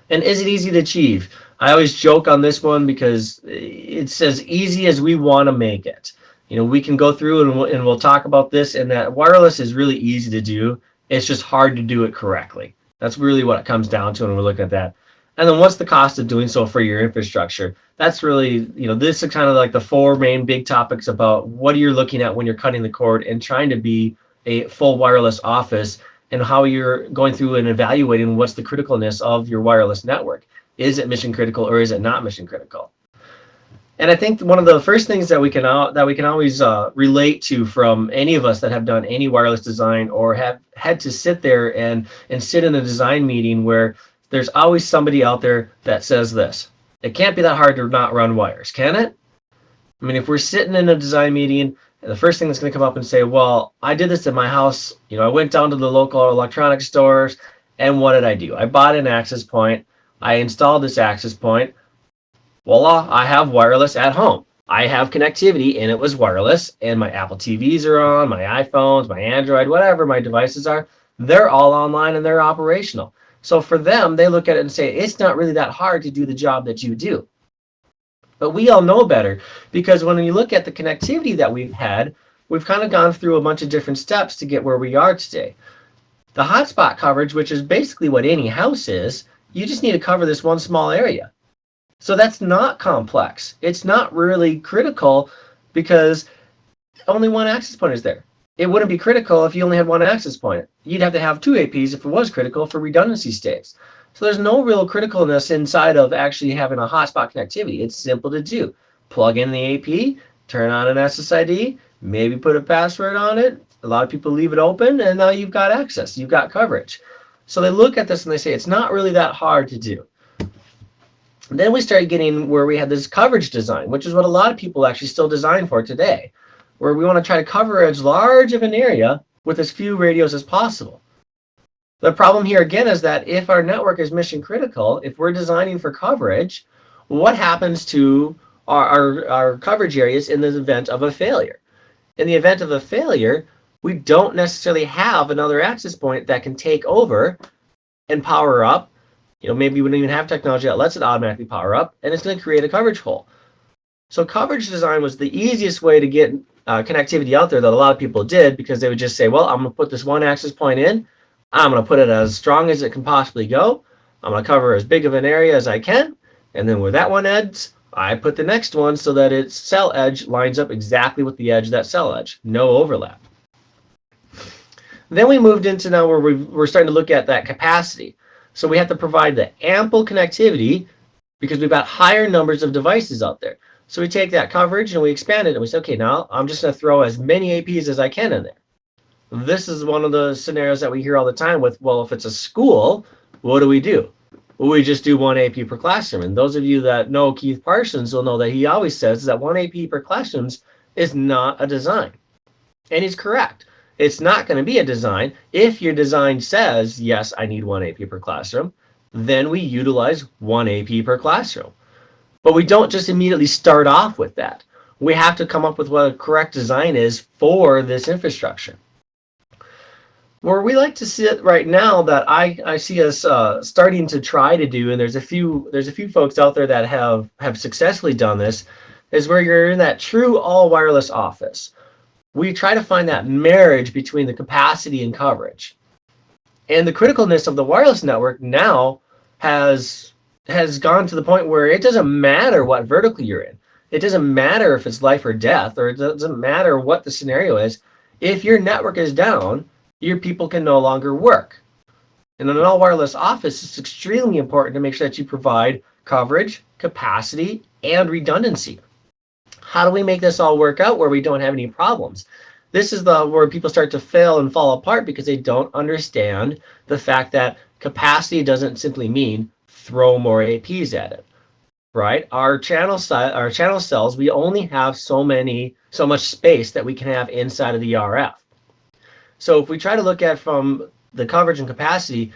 And is it easy to achieve? I always joke on this one because it's as easy as we want to make it. We can go through and we'll talk about this, and that wireless is really easy to do. It's just hard to do it correctly. That's really what it comes down to when we're looking at that. And then what's the cost of doing so for your infrastructure? That's really, this is kind of like the four main big topics about what you're looking at when you're cutting the cord and trying to be a full wireless office, and how you're going through and evaluating what's the criticalness of your wireless network. Is it mission critical or is it not mission critical? And I think one of the first things that we can always relate to from any of us that have done any wireless design or have had to sit there and sit in a design meeting, where there's always somebody out there that says this: it can't be that hard to not run wires, can it? I mean, if we're sitting in a design meeting, the first thing that's going to come up and say, well, I did this in my house. I went down to the local electronics stores, and what did I do? I bought an access point. I installed this access point. Voila, I have wireless at home. I have connectivity, and it was wireless, and my Apple TVs are on, my iPhones, my Android, whatever my devices are, they're all online and they're operational. So for them, they look at it and say, it's not really that hard to do the job that you do. But we all know better, because when you look at the connectivity that we've had, we've kind of gone through a bunch of different steps to get where we are today. The hotspot coverage, which is basically what any house is, you just need to cover this one small area. So that's not complex. It's not really critical, because only one access point is there. It wouldn't be critical if you only had one access point. You'd have to have two APs if it was critical for redundancy sakes. So there's no real criticalness inside of actually having a hotspot connectivity. It's simple to do. Plug in the AP, turn on an SSID, maybe put a password on it. A lot of people leave it open, and now you've got access. You've got coverage. So they look at this and they say, it's not really that hard to do. And then we started getting where we had this coverage design, which is what a lot of people actually still design for today, where we want to try to cover as large of an area with as few radios as possible. The problem here again is that if our network is mission critical, if we're designing for coverage, what happens to our coverage areas in the event of a failure? In the event of a failure, we don't necessarily have another access point that can take over and power up. Maybe we don't even have technology that lets it automatically power up, and it's going to create a coverage hole. So coverage design was the easiest way to get connectivity out there that a lot of people did, because they would just say, well, I'm going to put this one access point in. I'm going to put it as strong as it can possibly go. I'm going to cover as big of an area as I can. And then where that one ends, I put the next one so that its cell edge lines up exactly with the edge of that cell edge. No overlap. Then we moved into now where we're starting to look at that capacity. So we have to provide the ample connectivity because we've got higher numbers of devices out there. So we take that coverage and we expand it, and we say, okay, now I'm just going to throw as many APs as I can in there. This is one of the scenarios that we hear all the time with, well, if it's a school, what do? Well, we just do one AP per classroom. And those of you that know Keith Parsons will know that he always says that one AP per classroom is not a design. And he's correct. It's not going to be a design. If your design says, yes, I need one AP per classroom, then we utilize one AP per classroom. But we don't just immediately start off with that. We have to come up with what a correct design is for this infrastructure. Where we like to sit right now that I see us starting to try to do, and there's a few folks out there that have successfully done this, is where you're in that true all wireless office. we try to find that marriage between the capacity and coverage. And the criticalness of the wireless network now has gone to the point where it doesn't matter what vertical you're in. It doesn't matter if it's life or death, or it doesn't matter what the scenario is. If your network is down, your people can no longer work. And in an all-wireless office, it's extremely important to make sure that you provide coverage, capacity, and redundancy. How do we make this all work out where we don't have any problems? This is where people start to fail and fall apart because they don't understand the fact that capacity doesn't simply mean throw more APs at it, right? Our channel cells, we only have so much space that we can have inside of the RF. So if we try to look at from the coverage and capacity,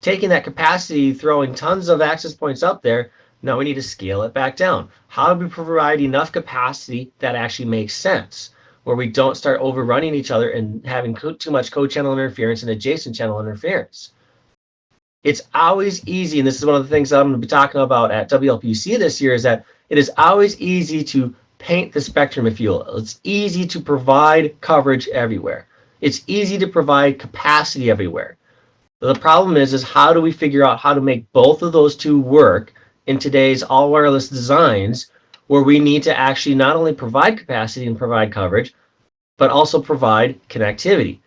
taking that capacity, throwing tons of access points up there, now we need to scale it back down. How do we provide enough capacity that actually makes sense, where we don't start overrunning each other and having too much co-channel interference and adjacent channel interference? It's always easy, and this is one of the things that I'm going to be talking about at WLPC this year, is that it is always easy to paint the spectrum, if you will. It's easy to provide coverage everywhere. It's easy to provide capacity everywhere. The problem is how do we figure out how to make both of those two work in today's all wireless designs, where we need to actually not only provide capacity and provide coverage, but also provide connectivity.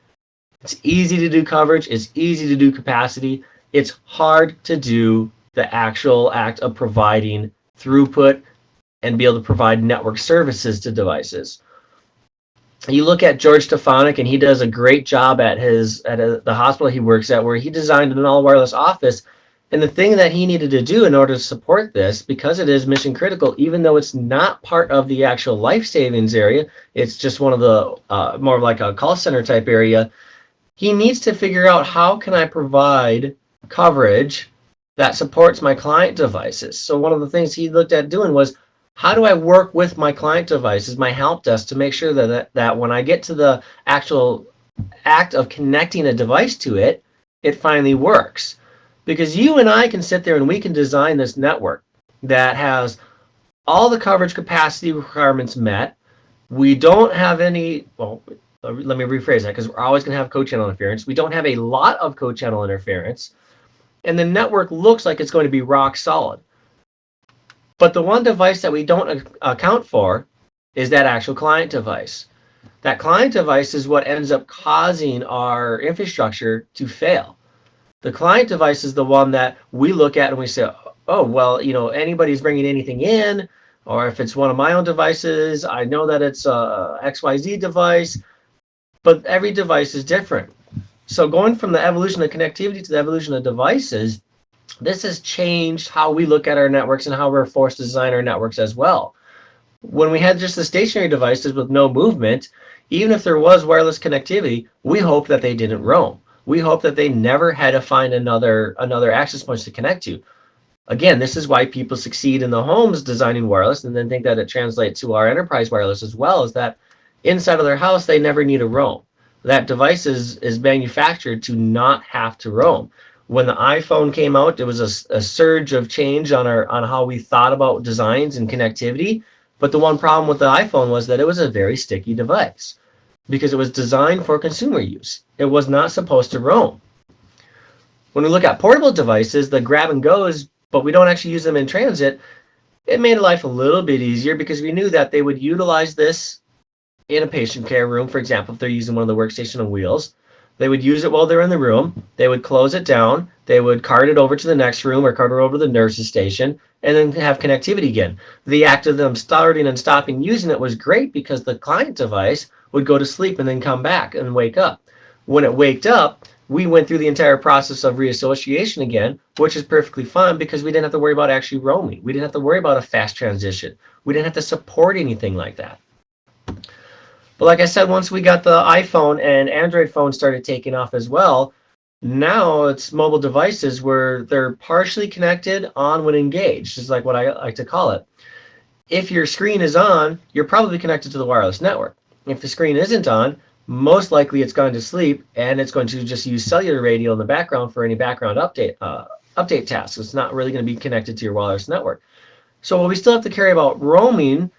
It's easy to do coverage, it's easy to do capacity. It's hard to do the actual act of providing throughput and be able to provide network services to devices. You look at George Stefanik, and he does a great job at the hospital he works at, where he designed an all wireless office. And the thing that he needed to do in order to support this, because it is mission critical, even though it's not part of the actual life savings area, it's just one of the more like a call center type area. He needs to figure out, how can I provide coverage that supports my client devices? So one of the things he looked at doing was, how do I work with my client devices, my help desk, to make sure that when I get to the actual act of connecting a device to it, it finally works? Because you and I can sit there and we can design this network that has all the coverage capacity requirements met. We don't have any, well, let me rephrase that, because we're always going to have co-channel interference. We don't have a lot of co-channel interference. And the network looks like it's going to be rock solid. But the one device that we don't account for is that actual client device. That client device is what ends up causing our infrastructure to fail. The client device is the one that we look at and we say, oh, well, anybody's bringing anything in, or if it's one of my own devices, I know that it's a XYZ device, but every device is different. So going from the evolution of connectivity to the evolution of devices, this has changed how we look at our networks and how we're forced to design our networks as well. When we had just the stationary devices with no movement, even if there was wireless connectivity, we hope that they didn't roam. We hope that they never had to find another access points to connect to. Again, this is why people succeed in the homes designing wireless, and then think that it translates to our enterprise wireless as well, is that inside of their house, they never need to roam. That device is manufactured to not have to roam. When the iPhone came out, there was a surge of change on how we thought about designs and connectivity. But the one problem with the iPhone was that it was a very sticky device, because it was designed for consumer use. It was not supposed to roam. When we look at portable devices, the grab and goes, but we don't actually use them in transit, it made life a little bit easier, because we knew that they would utilize this in a patient care room. For example, if they're using one of the workstation on wheels, they would use it while they're in the room, they would close it down, they would cart it over to the next room or cart it over to the nurse's station, and then have connectivity again. The act of them starting and stopping using it was great, because the client device would go to sleep and then come back and wake up. When it waked up, we went through the entire process of reassociation again, which is perfectly fine, because we didn't have to worry about actually roaming. We didn't have to worry about a fast transition. We didn't have to support anything like that. But like I said, once we got the iPhone and Android phones started taking off as well, now it's mobile devices where they're partially connected on when engaged, is like what I like to call it. If your screen is on, you're probably connected to the wireless network. If the screen isn't on, most likely it's gone to sleep, and it's going to just use cellular radio in the background for any background update tasks. It's not really going to be connected to your wireless network. So while we still have to care about roaming,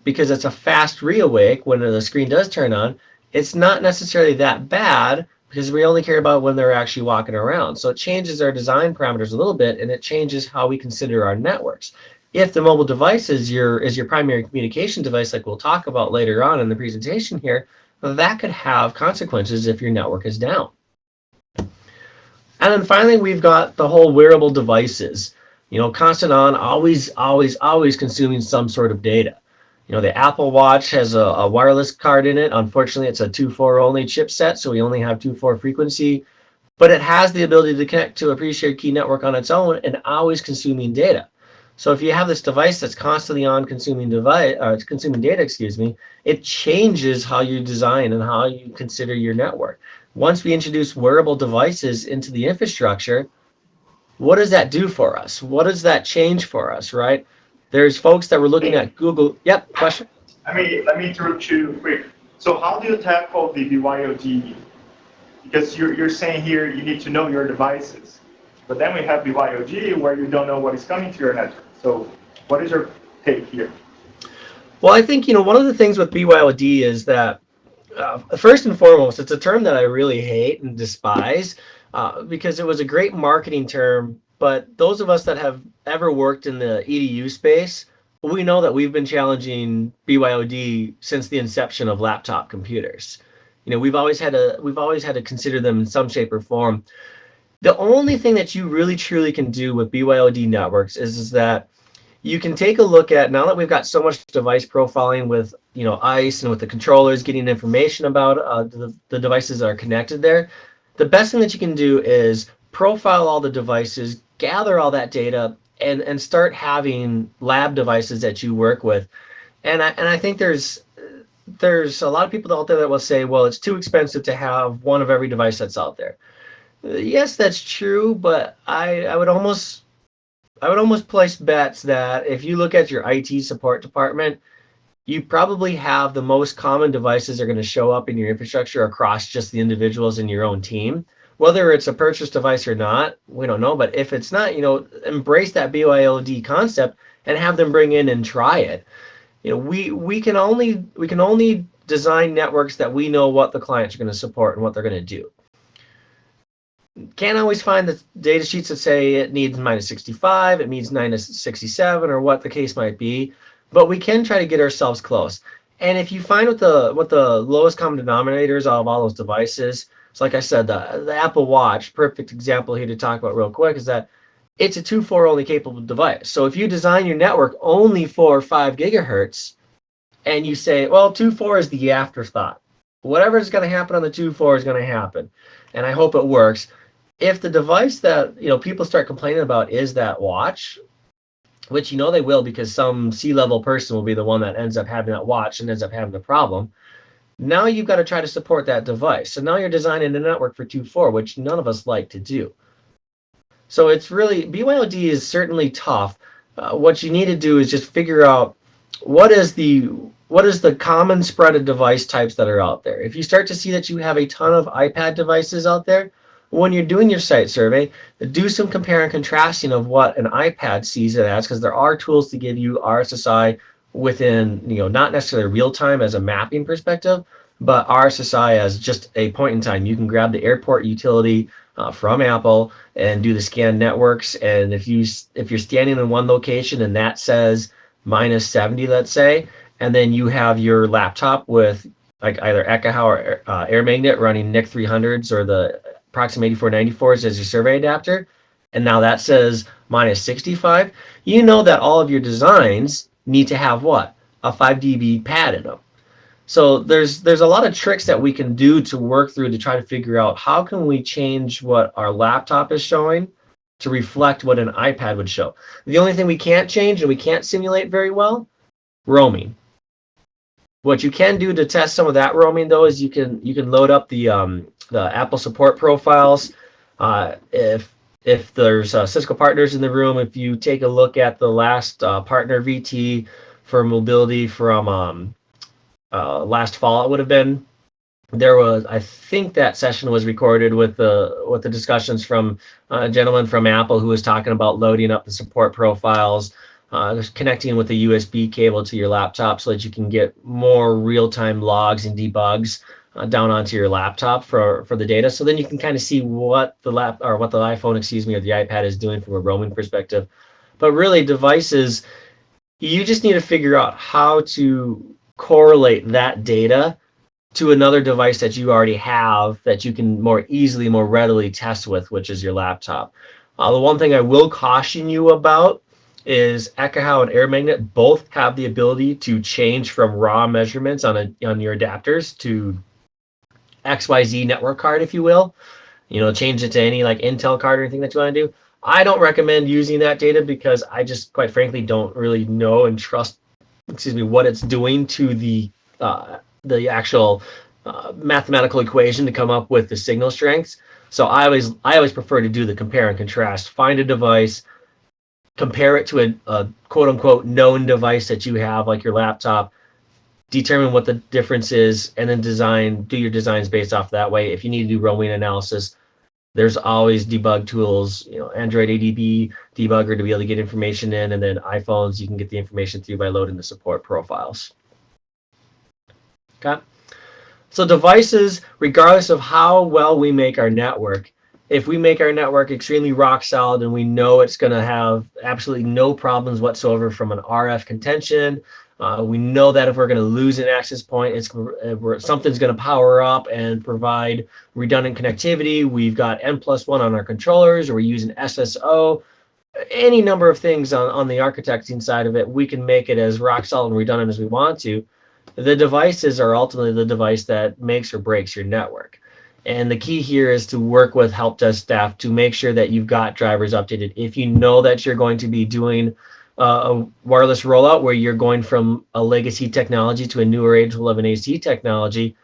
because it's a fast reawake when the screen does turn on, it's not necessarily that bad because we only care about when they're actually walking around. So it changes our design parameters a little bit, and it changes how we consider our networks. If the mobile device is your primary communication device, like we'll talk about later on in the presentation here, that could have consequences if your network is down. And then finally, we've got the whole wearable devices. You know, constant on, always consuming some sort of data. You know, the Apple Watch has a wireless card in it. Unfortunately, it's a 2.4 only chipset, so we only have 2.4 frequency. But it has the ability to connect to a pre-shared key network on its own and always consuming data. So if you have this device that's constantly on consuming data, excuse me, it changes how you design and how you consider your network. Once we introduce wearable devices into the infrastructure, what does that do for us? What does that change for us, right? There's folks that were looking at Google. Yep, question? Let me interrupt you quick. So how do you tackle the BYOD? Because you're saying here you need to know your devices. But then we have BYOD where you don't know what is coming to your network. So what is your take here? Well, I think, you know, one of the things with BYOD is that first and foremost, it's a term that I really hate and despise because it was a great marketing term. But those of us that have ever worked in the EDU space, we know that we've been challenging BYOD since the inception of laptop computers. You know, we've always had to consider them in some shape or form. The only thing that you really truly can do with BYOD networks is that you can take a look at, now that we've got so much device profiling with, you know, ICE and with the controllers getting information about the devices that are connected there, the best thing that you can do is profile all the devices, gather all that data, and start having lab devices that you work with. And I think there's a lot of people out there that will say, well, it's too expensive to have one of every device that's out there. Yes, that's true, but I would almost place bets that if you look at your IT support department, you probably have the most common devices are going to show up in your infrastructure across just the individuals in your own team. Whether it's a purchased device or not, we don't know. But if it's not, you know, embrace that BYOD concept and have them bring in and try it. You know, we can only design networks that we know what the clients are going to support and what they're going to do. Can't always find the data sheets that say it needs -65, it needs -67, or what the case might be, but we can try to get ourselves close. And if you find what the lowest common denominators of all those devices, so like I said, the Apple Watch, perfect example here to talk about real quick, is that it's a 2.4 only capable device. So if you design your network only for 5 gigahertz, and you say, well, 2.4 is the afterthought. Whatever is going to happen on the 2.4 is going to happen, and I hope it works. If the device that, you know, people start complaining about is that watch, which you know they will because some C-level person will be the one that ends up having that watch and ends up having the problem, now you've got to try to support that device. So now you're designing a network for 2.4, which none of us like to do. So it's really, BYOD is certainly tough. What you need to do is just figure out what is the common spread of device types that are out there. If you start to see that you have a ton of iPad devices out there, when you're doing your site survey, do some compare and contrasting of what an iPad sees it as, because there are tools to give you RSSI within, you know, not necessarily real time as a mapping perspective, but RSSI as just a point in time. You can grab the airport utility from Apple and do the scan networks, and if you're standing in one location and that says -70, let's say, and then you have your laptop with like either Ekahau or Air Magnet running NIC 300s or the Proxim 8494s as your survey adapter, and now that says -65, you know that all of your designs need to have what? A 5 dB pad in them. So there's a lot of tricks that we can do to work through to try to figure out how can we change what our laptop is showing to reflect what an iPad would show. The only thing we can't change and we can't simulate very well, roaming. What you can do to test some of that roaming though is you can load up the Apple support profiles. If there's Cisco partners in the room, if you take a look at the last partner VT for mobility from last fall, it would have been, there was, I think that session was recorded with the discussions from a gentleman from Apple who was talking about loading up the support profiles connecting with a USB cable to your laptop so that you can get more real-time logs and debugs down onto your laptop for the data. So then you can kind of see what the iPhone, excuse me, or the iPad is doing from a roaming perspective. But really, devices, you just need to figure out how to correlate that data to another device that you already have that you can more easily, more readily test with, which is your laptop. The one thing I will caution you about is Ekahau and Air Magnet both have the ability to change from raw measurements on your adapters to XYZ network card, if you will. Change it to any like Intel card or anything that you want to do. I don't recommend using that data because I just, quite frankly, don't really know and trust, what it's doing to the actual mathematical equation to come up with the signal strengths. So I always prefer to do the compare and contrast. Find a device, compare it to a quote unquote known device that you have, like your laptop, determine what the difference is, and then do your designs based off that way. If you need to do roaming analysis, there's always debug tools, Android ADB debugger to be able to get information in, and then iPhones, you can get the information through by loading the support profiles. Okay. So devices, regardless of how well we make our network, if we make our network extremely rock solid and we know it's going to have absolutely no problems whatsoever from an RF contention, we know that if we're going to lose an access point, something's going to power up and provide redundant connectivity. We've got N+1 on our controllers, or we're using SSO. Any number of things on the architecting side of it, we can make it as rock solid and redundant as we want to. The devices are ultimately the device that makes or breaks your network. And the key here is to work with help desk staff to make sure that you've got drivers updated. If you know that you're going to be doing a wireless rollout where you're going from a legacy technology to a newer age 11 AC technology,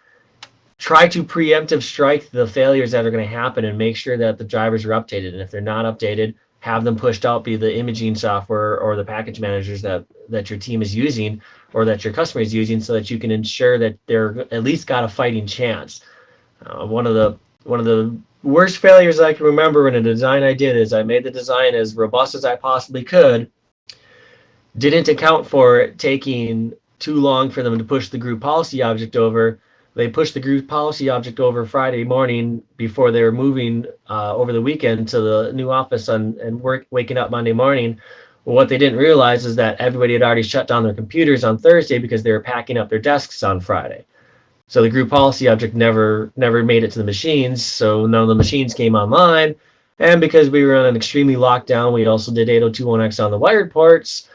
try to preemptive strike the failures that are going to happen and make sure that the drivers are updated. And if they're not updated, have them pushed out via the imaging software or the package managers that your team is using or that your customer is using, so that you can ensure that they're at least got a fighting chance. One of the worst failures I can remember in a design I did is I made the design as robust as I possibly could, didn't account for it taking too long for them to push the group policy object over. They pushed the group policy object over Friday morning before they were moving over the weekend to the new office and waking up Monday morning. Well, what they didn't realize is that everybody had already shut down their computers on Thursday because they were packing up their desks on Friday. So the group policy object never made it to the machines, so none of the machines came online. And because we were on an extremely lockdown, we also did 802.1x on the wired ports.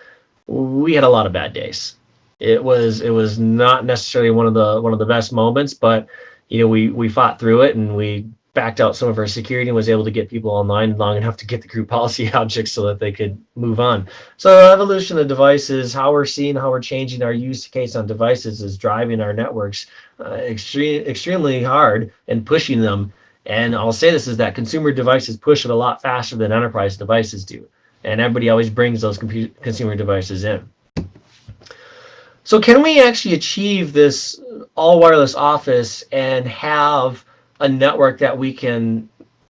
We had a lot of bad days. It was not necessarily one of the best moments, but we fought through it and we backed out some of our security and was able to get people online long enough to get the group policy objects so that they could move on. So evolution of devices, how we're changing our use case on devices is driving our networks extremely hard and pushing them. And I'll say this is that consumer devices push it a lot faster than enterprise devices do. And everybody always brings those consumer devices in. So can we actually achieve this all wireless office and have a network that we can,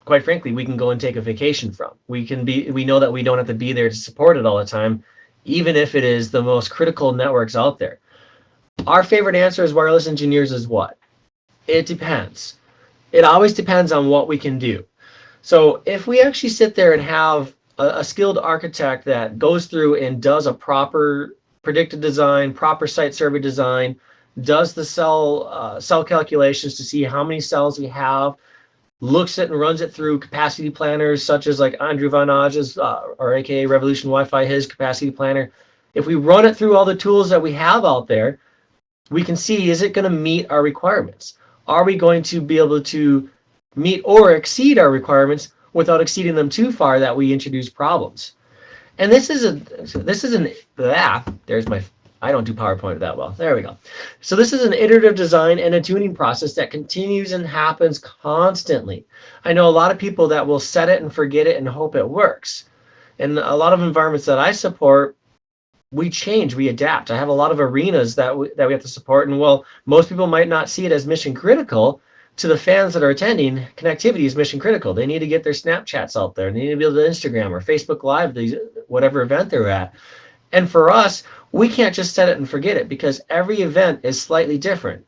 quite frankly, we can go and take a vacation from? We know that we don't have to be there to support it all the time, even if it is the most critical networks out there. Our favorite answer as wireless engineers is what? It depends. It always depends on what we can do. So if we actually sit there and have a skilled architect that goes through and does a proper predicted design, proper site survey design, does the cell calculations to see how many cells we have, looks at and runs it through capacity planners such as like Andrew Van Aj's, or aka Revolution Wi-Fi, his capacity planner. If we run it through all the tools that we have out there, we can see, is it going to meet our requirements? Are we going to be able to meet or exceed our requirements without exceeding them too far that we introduce problems? And I don't do PowerPoint that well. There we go. So this is an iterative design and a tuning process that continues and happens constantly. I know a lot of people that will set it and forget it and hope it works. And a lot of environments that I support, we change, we adapt. I have a lot of arenas that we have to support. And while most people might not see it as mission critical, to the fans that are attending, connectivity is mission critical. They need to get their Snapchats out there. They need to be able to Instagram or Facebook Live, whatever event they're at. And for us, we can't just set it and forget it because every event is slightly different.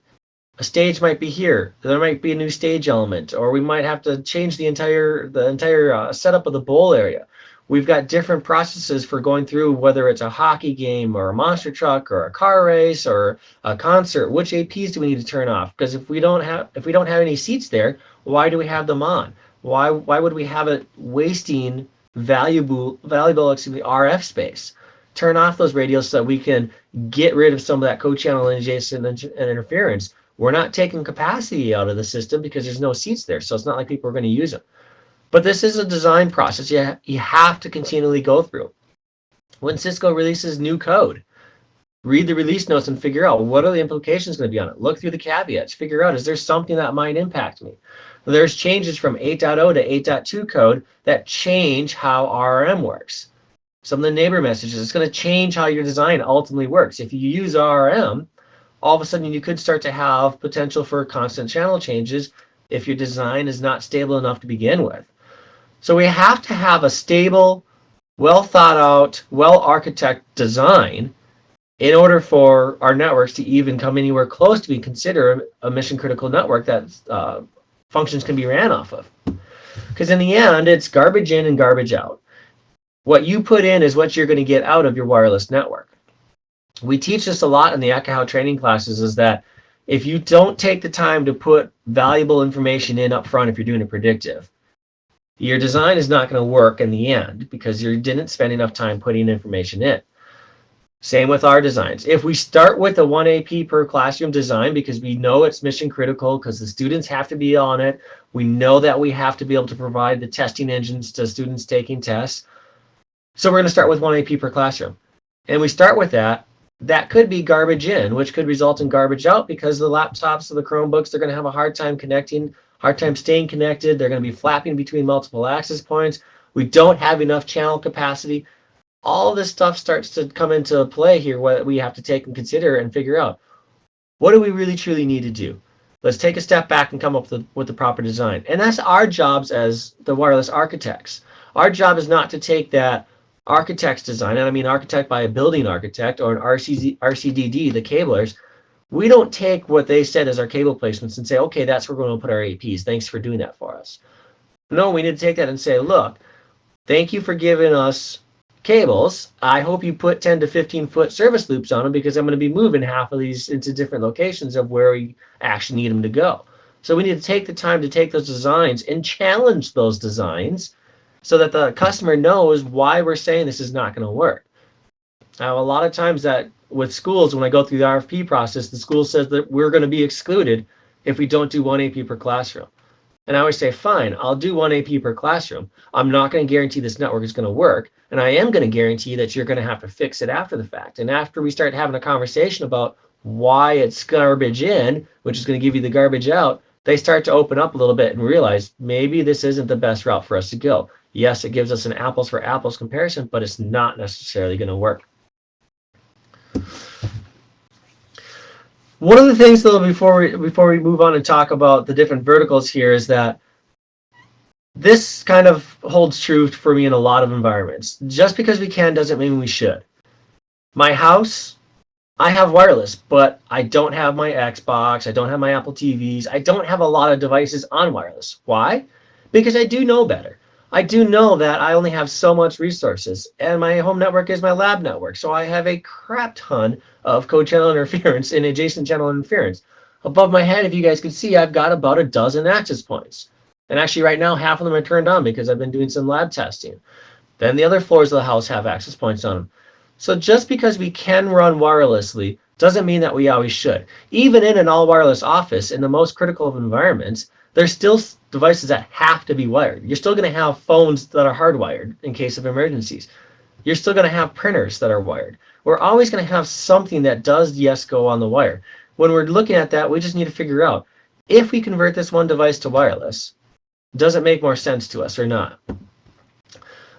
A stage might be here, there might be a new stage element, or we might have to change the entire setup of the bowl area. We've got different processes for going through whether it's a hockey game or a monster truck or a car race or a concert. Which APs do we need to turn off? Because if we don't have any seats there, why do we have them on? Why would we have it wasting valuable RF space? Turn off those radios so that we can get rid of some of that co-channel adjacent and interference. We're not taking capacity out of the system because there's no seats there, so it's not like people are going to use them. But this is a design process you have to continually go through. When Cisco releases new code, read the release notes and figure out what are the implications going to be on it. Look through the caveats. Figure out, is there something that might impact me? There's changes from 8.0 to 8.2 code that change how RRM works. Some of the neighbor messages, it's going to change how your design ultimately works. If you use RRM, all of a sudden you could start to have potential for constant channel changes if your design is not stable enough to begin with. So we have to have a stable, well thought out, well architected design in order for our networks to even come anywhere close to being considered a mission critical network that functions can be ran off of. Because in the end, it's garbage in and garbage out. What you put in is what you're going to get out of your wireless network. We teach this a lot in the Ekahau training classes, is that if you don't take the time to put valuable information in up front, if you're doing a predictive, your design is not going to work in the end because you didn't spend enough time putting information in. Same with our designs. If we start with a 1 AP per classroom design because we know it's mission critical because the students have to be on it, we know that we have to be able to provide the testing engines to students taking tests. So we're going to start with 1 AP per classroom. And we start with that. That could be garbage in, which could result in garbage out because the laptops or the Chromebooks, they're going to have a hard time connecting, hard time staying connected. They're going to be flapping between multiple access points. We don't have enough channel capacity. All this stuff starts to come into play here, what we have to take and consider and figure out. What do we really truly need to do? Let's take a step back and come up with the proper design. And that's our jobs as the wireless architects. Our job is not to take that architect's design, and I mean architect by a building architect or an RCDD, the cablers. We don't take what they said as our cable placements and say, okay, that's where we're going to put our APs. Thanks for doing that for us. No, we need to take that and say, look, thank you for giving us cables. I hope you put 10 to 15 foot service loops on them because I'm going to be moving half of these into different locations of where we actually need them to go. So we need to take the time to take those designs and challenge those designs so that the customer knows why we're saying this is not going to work. Now, a lot of times that with schools, when I go through the RFP process, the school says that we're going to be excluded if we don't do 1 AP per classroom. And I always say, fine, I'll do 1 AP per classroom. I'm not going to guarantee this network is going to work. And I am going to guarantee that you're going to have to fix it after the fact. And after we start having a conversation about why it's garbage in, which is going to give you the garbage out, they start to open up a little bit and realize maybe this isn't the best route for us to go. Yes, it gives us an apples for apples comparison, but it's not necessarily going to work. One of the things, though, before we move on and talk about the different verticals here is that this kind of holds true for me in a lot of environments. Just because we can doesn't mean we should. My house, I have wireless, but I don't have my Xbox, I don't have my Apple TVs, I don't have a lot of devices on wireless. Why? Because I do know better. I do know that I only have so much resources, and my home network is my lab network, so I have a crap ton of co-channel interference and adjacent channel interference. Above my head, if you guys can see, I've got about a dozen access points. And actually right now, half of them are turned on because I've been doing some lab testing. Then the other floors of the house have access points on them. So just because we can run wirelessly doesn't mean that we always should. Even in an all-wireless office, in the most critical of environments, there's still devices that have to be wired. You're still going to have phones that are hardwired in case of emergencies. You're still going to have printers that are wired. We're always going to have something that does, yes, go on the wire. When we're looking at that, we just need to figure out if we convert this one device to wireless, does it make more sense to us or not?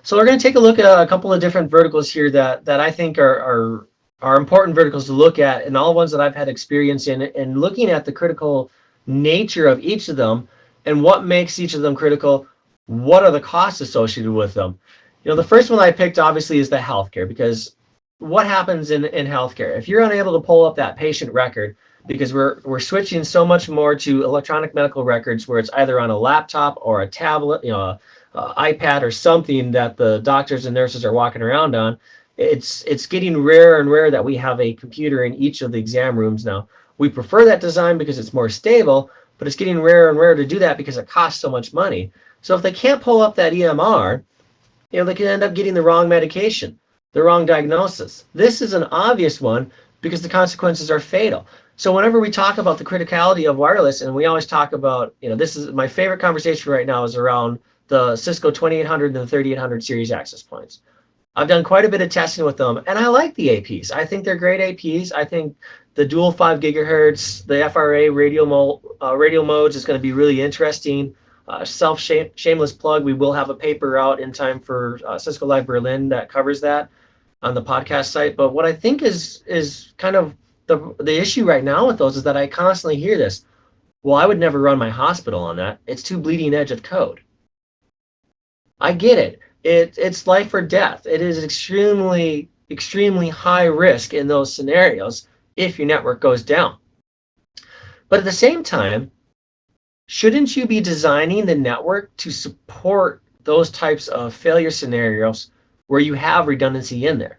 So we're going to take a look at a couple of different verticals here that I think are important verticals to look at, and all ones that I've had experience in, and looking at the critical nature of each of them and what makes each of them critical, what are the costs associated with them. You know, the first one I picked obviously is the healthcare, because what happens in healthcare. If you're unable to pull up that patient record, because we're switching so much more to electronic medical records where it's either on a laptop or a tablet, a iPad or something that the doctors and nurses are walking around on, it's getting rarer and rarer that we have a computer in each of the exam rooms now. We prefer that design because it's more stable, but it's getting rarer and rarer to do that because it costs so much money. So if they can't pull up that EMR, they can end up getting the wrong medication, the wrong diagnosis. This is an obvious one because the consequences are fatal. So whenever we talk about the criticality of wireless, and we always talk about, this is my favorite conversation right now is around the Cisco 2800 and the 3800 series access points. I've done quite a bit of testing with them, and I like the APs. I think they're great APs. I think the dual 5 gigahertz, the FRA radio modes is going to be really interesting. Shameless plug, we will have a paper out in time for Cisco Live Berlin that covers that on the podcast site. But what I think is kind of the issue right now with those is that I constantly hear this. Well, I would never run my hospital on that. It's too bleeding edge of code. I get it. It's life or death. It is extremely, extremely high risk in those scenarios if your network goes down. But at the same time, shouldn't you be designing the network to support those types of failure scenarios where you have redundancy in there?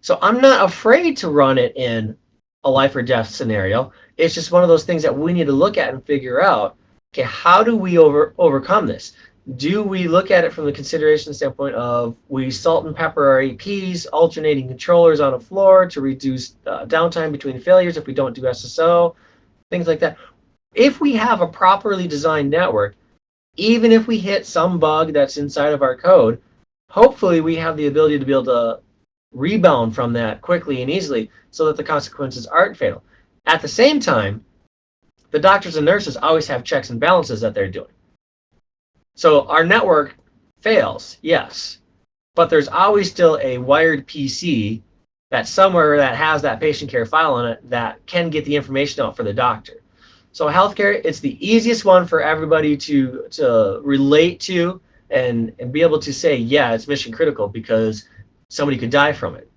So I'm not afraid to run it in a life or death scenario. It's just one of those things that we need to look at and figure out, okay, how do we overcome this? Do we look at it from the consideration standpoint of we salt and pepper our APs, alternating controllers on a floor to reduce downtime between failures if we don't do SSO, things like that? If we have a properly designed network, even if we hit some bug that's inside of our code, hopefully we have the ability to be able to rebound from that quickly and easily so that the consequences aren't fatal. At the same time, the doctors and nurses always have checks and balances that they're doing. So our network fails, yes, but there's always still a wired PC that's somewhere that has that patient care file on it that can get the information out for the doctor. So healthcare, it's the easiest one for everybody to relate to and be able to say, yeah, it's mission critical because somebody could die from it.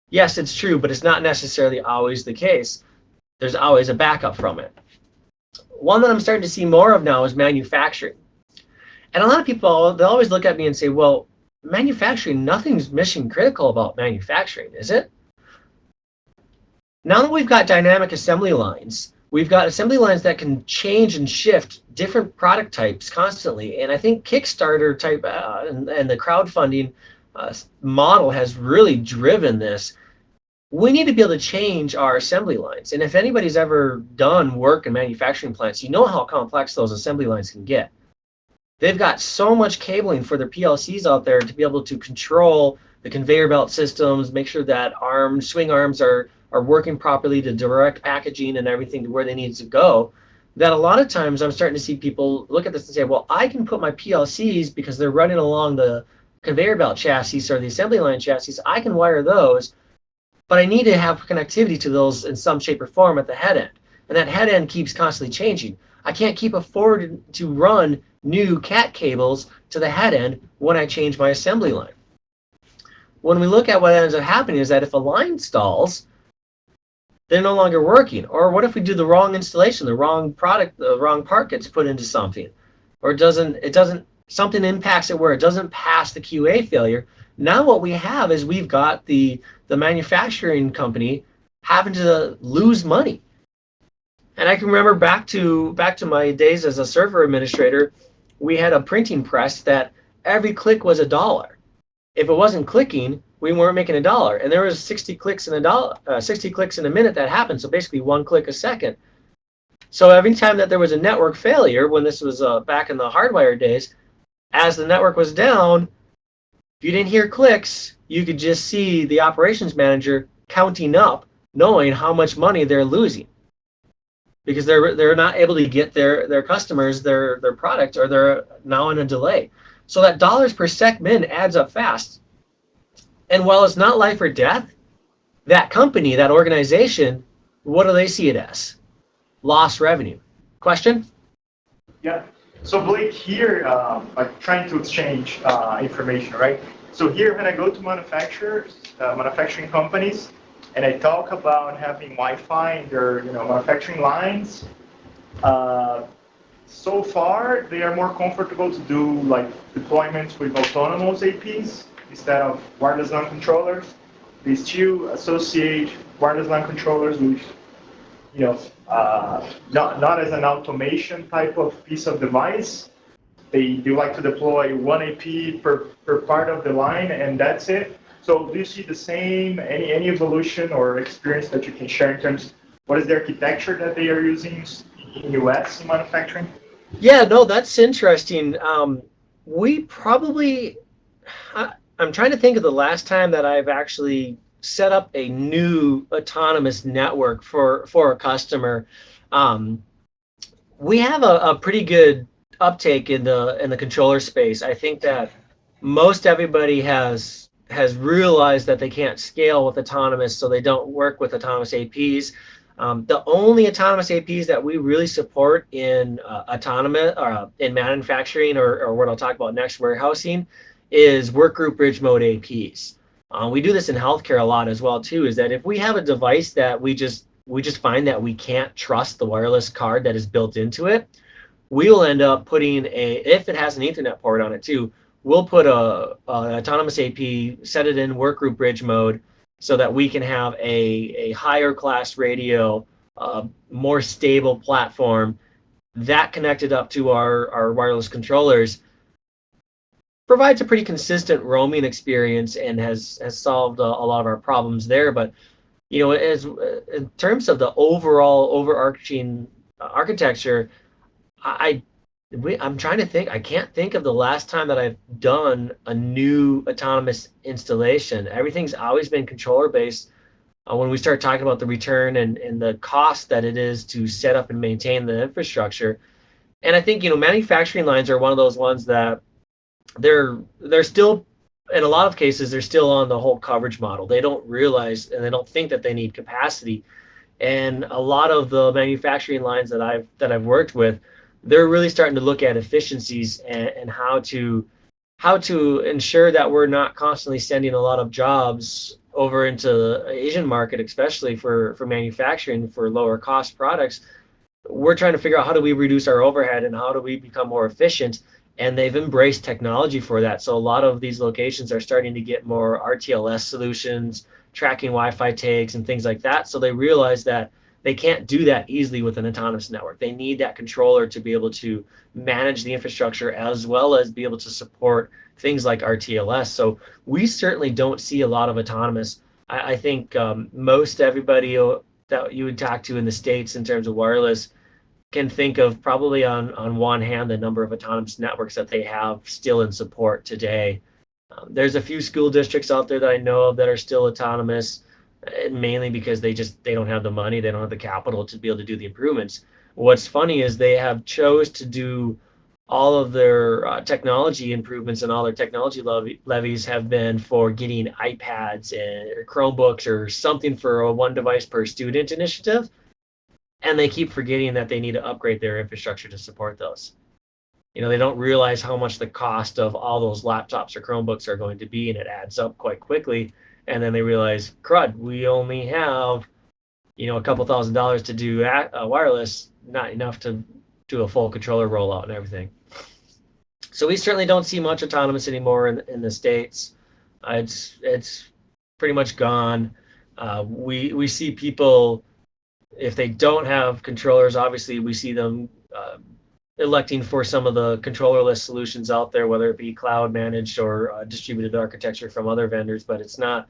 Yes, it's true, but it's not necessarily always the case. There's always a backup from it. One that I'm starting to see more of now is manufacturing. And a lot of people, they'll always look at me and say, well, manufacturing, nothing's mission critical about manufacturing, is it? Now that we've got dynamic assembly lines, we've got assembly lines that can change and shift different product types constantly. And I think Kickstarter type and the crowdfunding model has really driven this. We need to be able to change our assembly lines. And if anybody's ever done work in manufacturing plants, you know how complex those assembly lines can get. They've got so much cabling for their PLCs out there to be able to control the conveyor belt systems, make sure that swing arms are working properly to direct packaging and everything to where they need to go, that a lot of times I'm starting to see people look at this and say, well, I can put my PLCs, because they're running along the conveyor belt chassis or the assembly line chassis, I can wire those, but I need to have connectivity to those in some shape or form at the head end. And that head end keeps constantly changing. I can't keep affording to run new CAT cables to the head end when I change my assembly line. When we look at what ends up happening is that if a line stalls, they're no longer working. Or what if we do the wrong installation, the wrong product, the wrong part gets put into something, or something impacts it where it doesn't pass the QA failure. Now what we have is we've got the manufacturing company having to lose money. And I can remember back to my days as a server administrator, we had a printing press that every click was $1. If it wasn't clicking, we weren't making $1, and there was 60 clicks in a minute that happened. So basically 1 click a second. So every time that there was a network failure, when this was back in the hardwire days, as the network was down, if you didn't hear clicks, you could just see the operations manager counting up, knowing how much money they're losing, because they're not able to get their customers their product, or they're now in a delay. So that dollars per sec min adds up fast. And while it's not life or death, that company, that organization, what do they see it as? Lost revenue. Question? Yeah. So Blake, here, like trying to exchange information, right? So here, when I go to manufacturing companies, and I talk about having Wi-Fi in their manufacturing lines, so far they are more comfortable to do like deployments with autonomous APs instead of wireless LAN controllers. They still associate wireless LAN controllers with not as an automation type of piece of device. They do like to deploy one AP per part of the line, and that's it. So do you see the same, any evolution or experience that you can share in terms of what is the architecture that they are using in US in manufacturing? Yeah, no, that's interesting. We probably, I'm trying to think of the last time that I've actually set up a new autonomous network for a customer. We have a pretty good uptake in the controller space. I think that most everybody has realized that they can't scale with autonomous, so they don't work with autonomous APs. The only autonomous APs that we really support in autonomous in manufacturing or what I'll talk about next, warehousing, is workgroup bridge mode APs. We do this in healthcare a lot as well too. Is that if we have a device that we just find that we can't trust the wireless card that is built into it, we'll end up putting if it has an Ethernet port on it too, we'll put an autonomous AP, set it in workgroup bridge mode, so that we can have a higher class radio, more stable platform that connected up to our wireless controllers provides a pretty consistent roaming experience and has solved a lot of our problems there. But as in terms of the overall overarching architecture, I'm trying to think. I can't think of the last time that I've done a new autonomous installation. Everything's always been controller based. When we start talking about the return and the cost that it is to set up and maintain the infrastructure, and I think manufacturing lines are one of those ones that they're still, in a lot of cases, they're still on the whole coverage model. They don't realize and they don't think that they need capacity. And a lot of the manufacturing lines that I've worked with, they're really starting to look at efficiencies and how to ensure that we're not constantly sending a lot of jobs over into the Asian market, especially for manufacturing for lower cost products. We're trying to figure out how do we reduce our overhead and how do we become more efficient. And they've embraced technology for that. So a lot of these locations are starting to get more RTLS solutions, tracking Wi-Fi tags and things like that. So they realize that they can't do that easily with an autonomous network. They need that controller to be able to manage the infrastructure as well as be able to support things like RTLS. So we certainly don't see a lot of autonomous. I think most everybody that you would talk to in the States in terms of wireless can think of probably on one hand the number of autonomous networks that they have still in support today. There's a few school districts out there that I know of that are still autonomous, mainly because they don't have the money, they don't have the capital to be able to do the improvements. What's funny is they have chose to do all of their technology improvements, and all their technology levies have been for getting iPads and Chromebooks or something for a one device per student initiative. And they keep forgetting that they need to upgrade their infrastructure to support those. They don't realize how much the cost of all those laptops or Chromebooks are going to be, and it adds up quite quickly. And then they realize, crud, we only have, a couple $1,000s to do wireless, not enough to do a full controller rollout and everything. So we certainly don't see much autonomous anymore in the States. It's pretty much gone. We see people, if they don't have controllers, obviously we see them electing for some of the controllerless solutions out there, whether it be cloud managed or distributed architecture from other vendors, but it's not,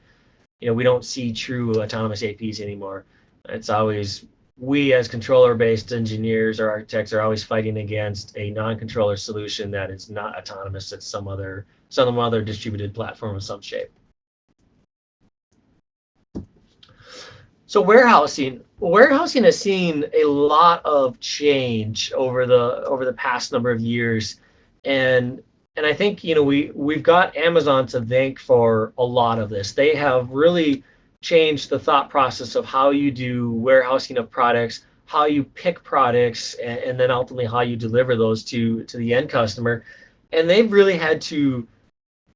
we don't see true autonomous APs anymore. It's always, we as controller-based engineers or architects are always fighting against a non-controller solution that is not autonomous. It's some other distributed platform of some shape. So warehousing has seen a lot of change over the past number of years, and I think we've got Amazon to thank for a lot of this. They have really changed the thought process of how you do warehousing of products, how you pick products, and then ultimately how you deliver those to the end customer. And they've really had to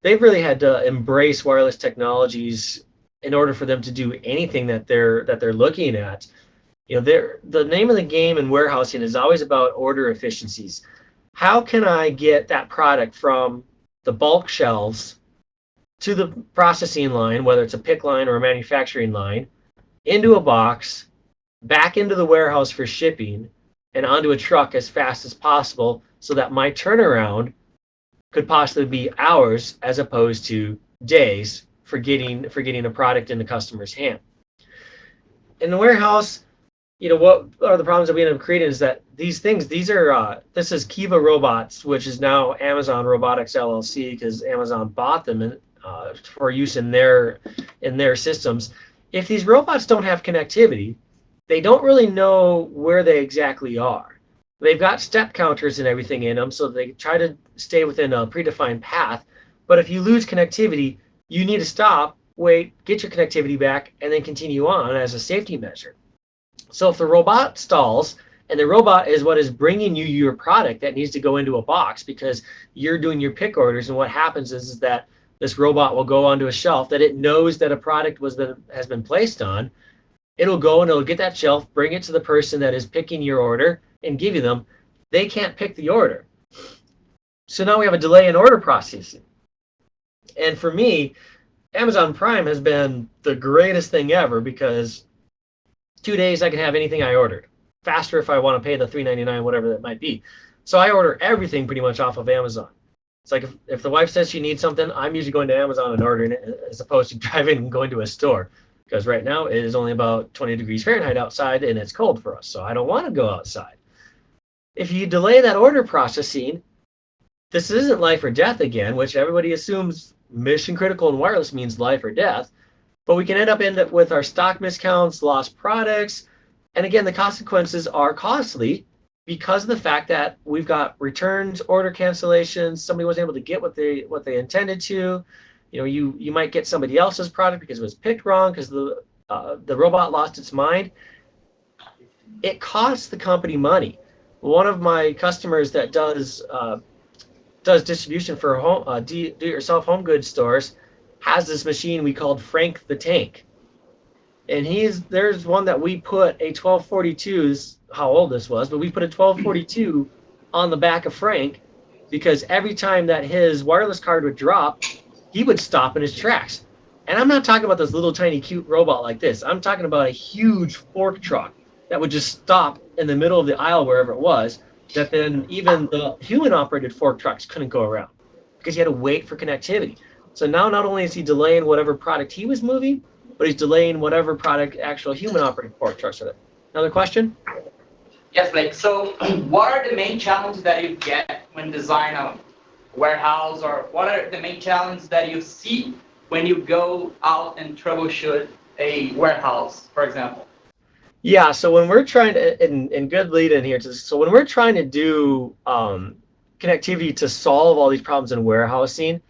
they've really had to embrace wireless technologies in order for them to do anything that they're looking at. You know, the name of the game in warehousing is always about order efficiencies. How can I get that product from the bulk shelves to the processing line, whether it's a pick line or a manufacturing line, into a box, back into the warehouse for shipping, and onto a truck as fast as possible, so that my turnaround could possibly be hours as opposed to days for getting a product in the customer's hand. In the warehouse, you know, what are the problems that we end up creating is that this is Kiva Robots, which is now Amazon Robotics LLC, because Amazon bought them for use in their systems. If these robots don't have connectivity, they don't really know where they exactly are. They've got step counters and everything in them, so they try to stay within a predefined path. But if you lose connectivity, you need to stop, wait, get your connectivity back, and then continue on as a safety measure. So if the robot stalls, and the robot is what is bringing you your product that needs to go into a box because you're doing your pick orders, and what happens is that this robot will go onto a shelf that it knows that a product has been placed on. It'll go and it'll get that shelf, bring it to the person that is picking your order, and give you them. They can't pick the order. So now we have a delay in order processing. And for me, Amazon Prime has been the greatest thing ever, because 2 days I can have anything I ordered. Faster if I want to pay the $3.99, whatever that might be. So I order everything pretty much off of Amazon. It's like if the wife says she needs something, I'm usually going to Amazon and ordering it, as opposed to driving and going to a store. Because right now it is only about 20 degrees Fahrenheit outside and it's cold for us, so I don't want to go outside. If you delay that order processing, this isn't life or death again, which everybody assumes mission critical and wireless means life or death. But we can end up with our stock miscounts, lost products, and again, the consequences are costly because of the fact that we've got returns, order cancellations, somebody wasn't able to get what they intended to. You know, you might get somebody else's product because it was picked wrong, because the robot lost its mind. It costs the company money. One of my customers that does distribution for do-it-yourself home goods stores has this machine we called Frank the Tank. And there's one that we put a 1242, how old this was, but we put a 1242 on the back of Frank, because every time that his wireless card would drop, he would stop in his tracks. And I'm not talking about this little tiny cute robot like this. I'm talking about a huge fork truck that would just stop in the middle of the aisle wherever it was, that then even the human-operated fork trucks couldn't go around because he had to wait for connectivity. So now not only is he delaying whatever product he was moving, but he's delaying whatever product actual human-operated fork trucks are there. Another question? Yes, Blake. So what are the main challenges that you get when designing a warehouse, or what are the main challenges that you see when you go out and troubleshoot a warehouse, for example? Yeah, so when we're trying to, and good lead in here, so when we're trying to do connectivity to solve all these problems in warehousing,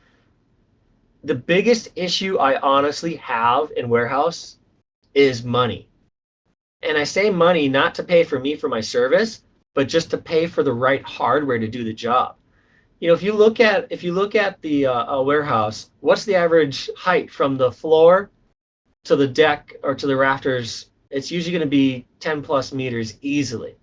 the biggest issue I honestly have in warehouse is money. And I say money not to pay for me for my service, but just to pay for the right hardware to do the job. You know, if you look at the warehouse, what's the average height from the floor to the deck or to the rafters? It's usually going to be 10 plus meters easily.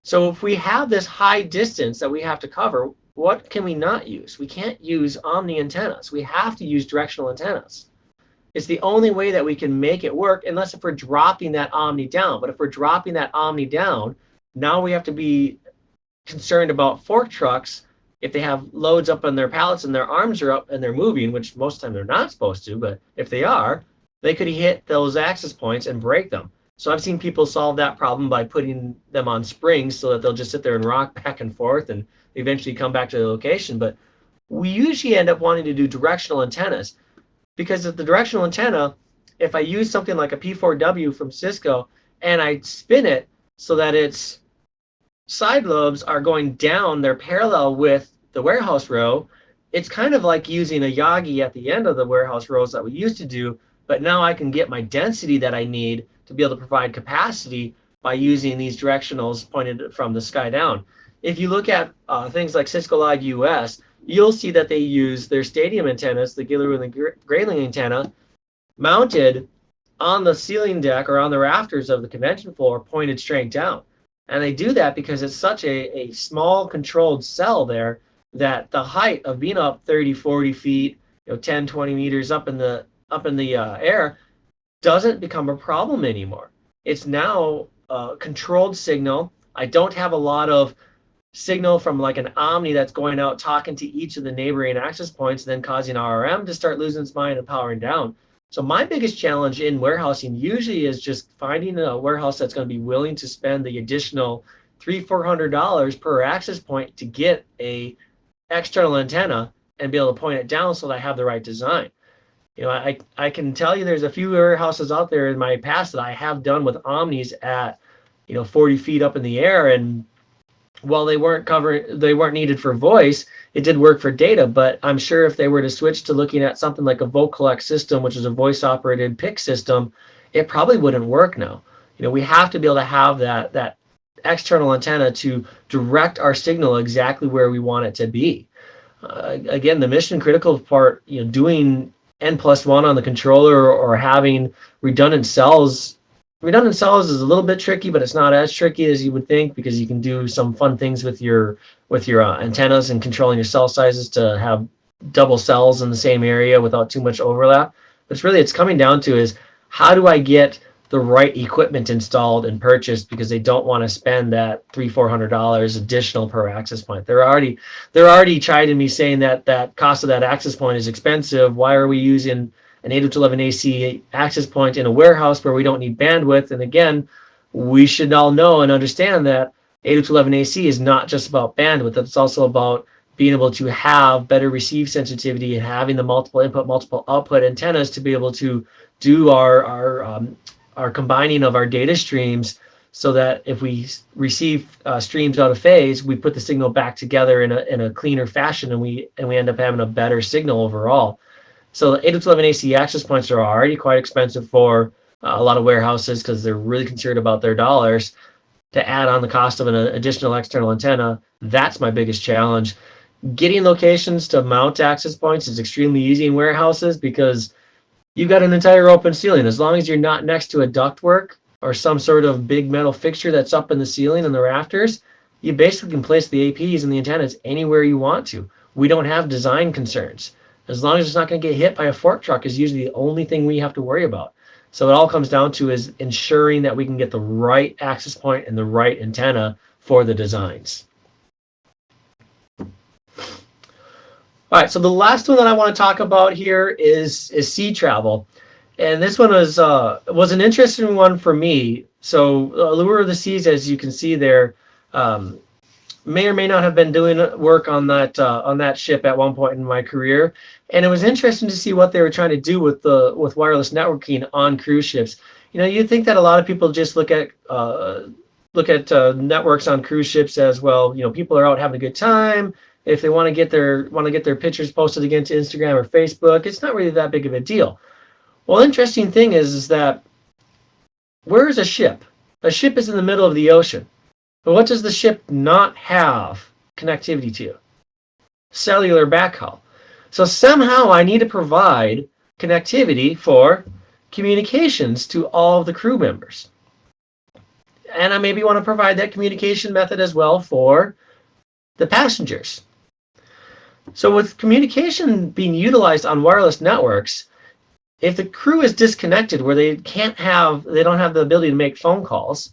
So if we have this high distance that we have to cover, what can we not use? We can't use omni antennas. We have to use directional antennas. It's the only way that we can make it work, unless if we're dropping that omni down. But if we're dropping that omni down, now we have to be concerned about fork trucks. If they have loads up on their pallets and their arms are up and they're moving, which most of the time they're not supposed to, but if they are, they could hit those access points and break them. So I've seen people solve that problem by putting them on springs so that they'll just sit there and rock back and forth and eventually come back to the location. But we usually end up wanting to do directional antennas, because of the directional antenna, if I use something like a P4W from Cisco and I spin it so that its side lobes are going down, they're parallel with the warehouse row, it's kind of like using a Yagi at the end of the warehouse rows that we used to do, but now I can get my density that I need to be able to provide capacity by using these directionals pointed from the sky down. If you look at things like Cisco Live US, you'll see that they use their stadium antennas, the Gilroy and the Grayling antenna, mounted on the ceiling deck or on the rafters of the convention floor, pointed straight down. And they do that because it's such a small controlled cell there that the height of being up 30, 40 feet, 10, 20 meters up in the air doesn't become a problem anymore. It's now a controlled signal. I don't have a lot of signal from like an Omni that's going out talking to each of the neighboring access points and then causing RRM to start losing its mind and powering down. So my biggest challenge in warehousing usually is just finding a warehouse that's going to be willing to spend the additional $300-400 per access point to get a external antenna and be able to point it down so that I have the right design. I can tell you there's a few warehouses out there in my past that I have done with Omnis at 40 feet up in the air, and while they weren't needed for voice, it did work for data. But I'm sure if they were to switch to looking at something like a VoCollect system, which is a voice operated PIC system, it probably wouldn't work now. We have to be able to have that external antenna to direct our signal exactly where we want it to be. Again, the mission critical part, doing N+1 on the controller or having redundant cells. Redundant cells is a little bit tricky, but it's not as tricky as you would think, because you can do some fun things with your antennas and controlling your cell sizes to have double cells in the same area without too much overlap. But it's coming down to is, how do I get the right equipment installed and purchased, because they don't want to spend that $300-400 additional per access point. They're already chiding me saying that cost of that access point is expensive. Why are we using an 802.11ac access point in a warehouse where we don't need bandwidth? And again, we should all know and understand that 802.11ac is not just about bandwidth. It's also about being able to have better receive sensitivity and having the multiple input, multiple output antennas to be able to do our combining of our data streams, so that if we receive streams out of phase, we put the signal back together in a cleaner fashion, and we end up having a better signal overall. So the 802.11ac access points are already quite expensive for a lot of warehouses, because they're really concerned about their dollars. To add on the cost of an additional external antenna, that's my biggest challenge. Getting locations to mount access points is extremely easy in warehouses, because you've got an entire open ceiling. As long as you're not next to a ductwork or some sort of big metal fixture that's up in the ceiling and the rafters, you basically can place the APs and the antennas anywhere you want to. We don't have design concerns. As long as it's not going to get hit by a fork truck is usually the only thing we have to worry about. So it all comes down to is ensuring that we can get the right access point and the right antenna for the designs. All right, so the last one that I want to talk about here is sea travel. And this one was an interesting one for me. So Allure of the Seas, as you can see there, may or may not have been doing work on that ship at one point in my career. And it was interesting to see what they were trying to do with wireless networking on cruise ships. You'd think that a lot of people just look at networks on cruise ships as, well, people are out having a good time. If they want to get their pictures posted again to Instagram or Facebook, it's not really that big of a deal. Well, interesting thing is that, where is a ship? A ship is in the middle of the ocean. But what does the ship not have connectivity to? Cellular backhaul. So somehow I need to provide connectivity for communications to all of the crew members. And I maybe want to provide that communication method as well for the passengers. So with communication being utilized on wireless networks, if the crew is disconnected where they don't have the ability to make phone calls,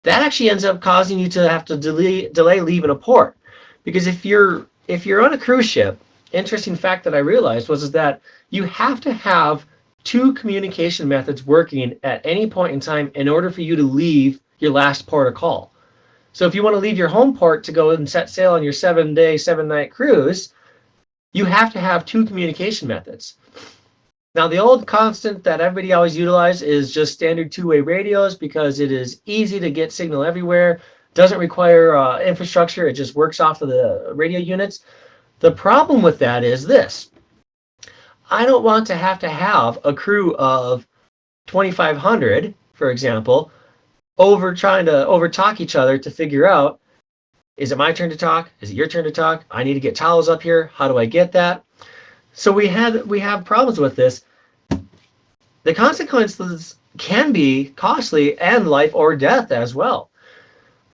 that actually ends up causing you to have to delay leaving a port. Because if you're on a cruise ship, interesting fact that I realized was that you have to have two communication methods working at any point in time in order for you to leave your last port of call. So if you want to leave your home port to go and set sail on your 7-day, 7-night cruise, you have to have two communication methods. Now, the old constant that everybody always utilizes is just standard two-way radios, because it is easy to get signal everywhere, doesn't require infrastructure, it just works off of the radio units. The problem with that is this: I don't want to have a crew of 2,500, for example, trying to overtalk each other to figure out Is it my turn to talk? Is it your turn to talk? I need to get towels up here. How do I get that? So we have problems with this. The consequences can be costly and life or death as well.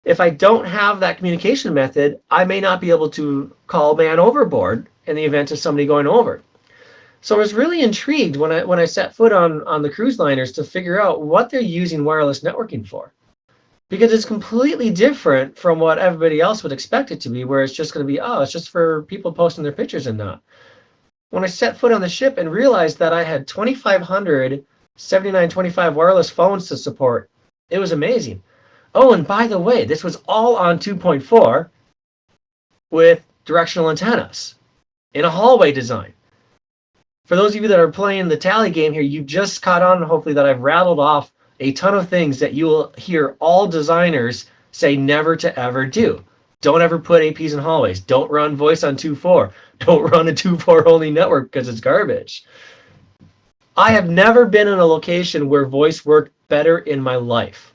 If I don't have that communication method, I may not be able to call man overboard in the event of somebody going over. So I was really intrigued when I set foot on the cruise liners to figure out what they're using wireless networking for. Because it's completely different from what everybody else would expect it to be, where it's just going to be, oh, it's just for people posting their pictures and not. When I set foot on the ship and realized that I had 2,500 7925 wireless phones to support, it was amazing. Oh, and by the way, this was all on 2.4 with directional antennas in a hallway design. For those of you that are playing the tally game here, you've just caught on, hopefully, that I've rattled off a ton of things that you will hear all designers say never to ever do. Don't ever put APs in hallways. Don't run voice on 2.4. Don't run a 2.4 only network because it's garbage. I have never been in a location where voice worked better in my life.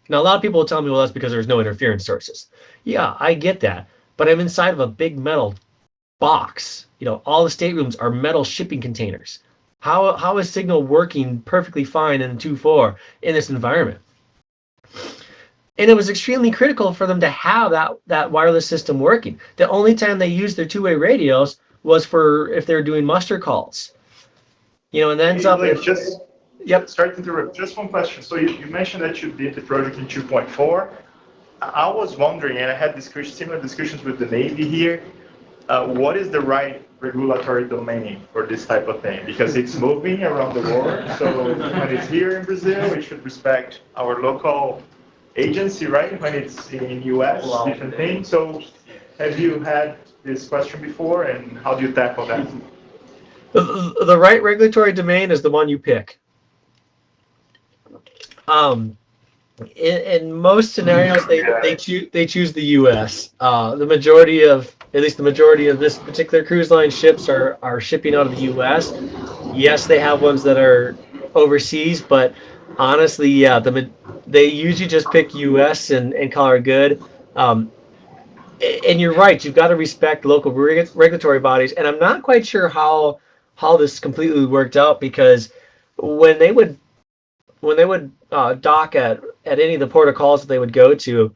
Now, a lot of people will tell me, well, that's because there's no interference sources. Yeah, I get that. But I'm inside of a big metal box. You know, all the staterooms are metal shipping containers. How is signal working perfectly fine in 2.4 in this environment? And it was extremely critical for them to have that wireless system working. The only time they used their two-way radios was for if they're doing muster calls. You know, and then Sorry to interrupt. Just one question. So you mentioned that you did the project in 2.4. I was wondering, and I had similar discussions with the Navy here, what is the right regulatory domain for this type of thing? Because it's moving around the world. So when it's here in Brazil, we should respect our local agency, right? When it's in US, different thing. So have you had this question before, and how do you tackle that? The right regulatory domain is the one you pick. In most scenarios, they choose the U.S. The majority of this particular cruise line ships are shipping out of the U.S. Yes, they have ones that are overseas, but honestly, yeah, they usually just pick U.S. and call it good. And you're right, you've got to respect local regulatory bodies, and I'm not quite sure how this completely worked out, because when they would dock at any of the port of calls that they would go to,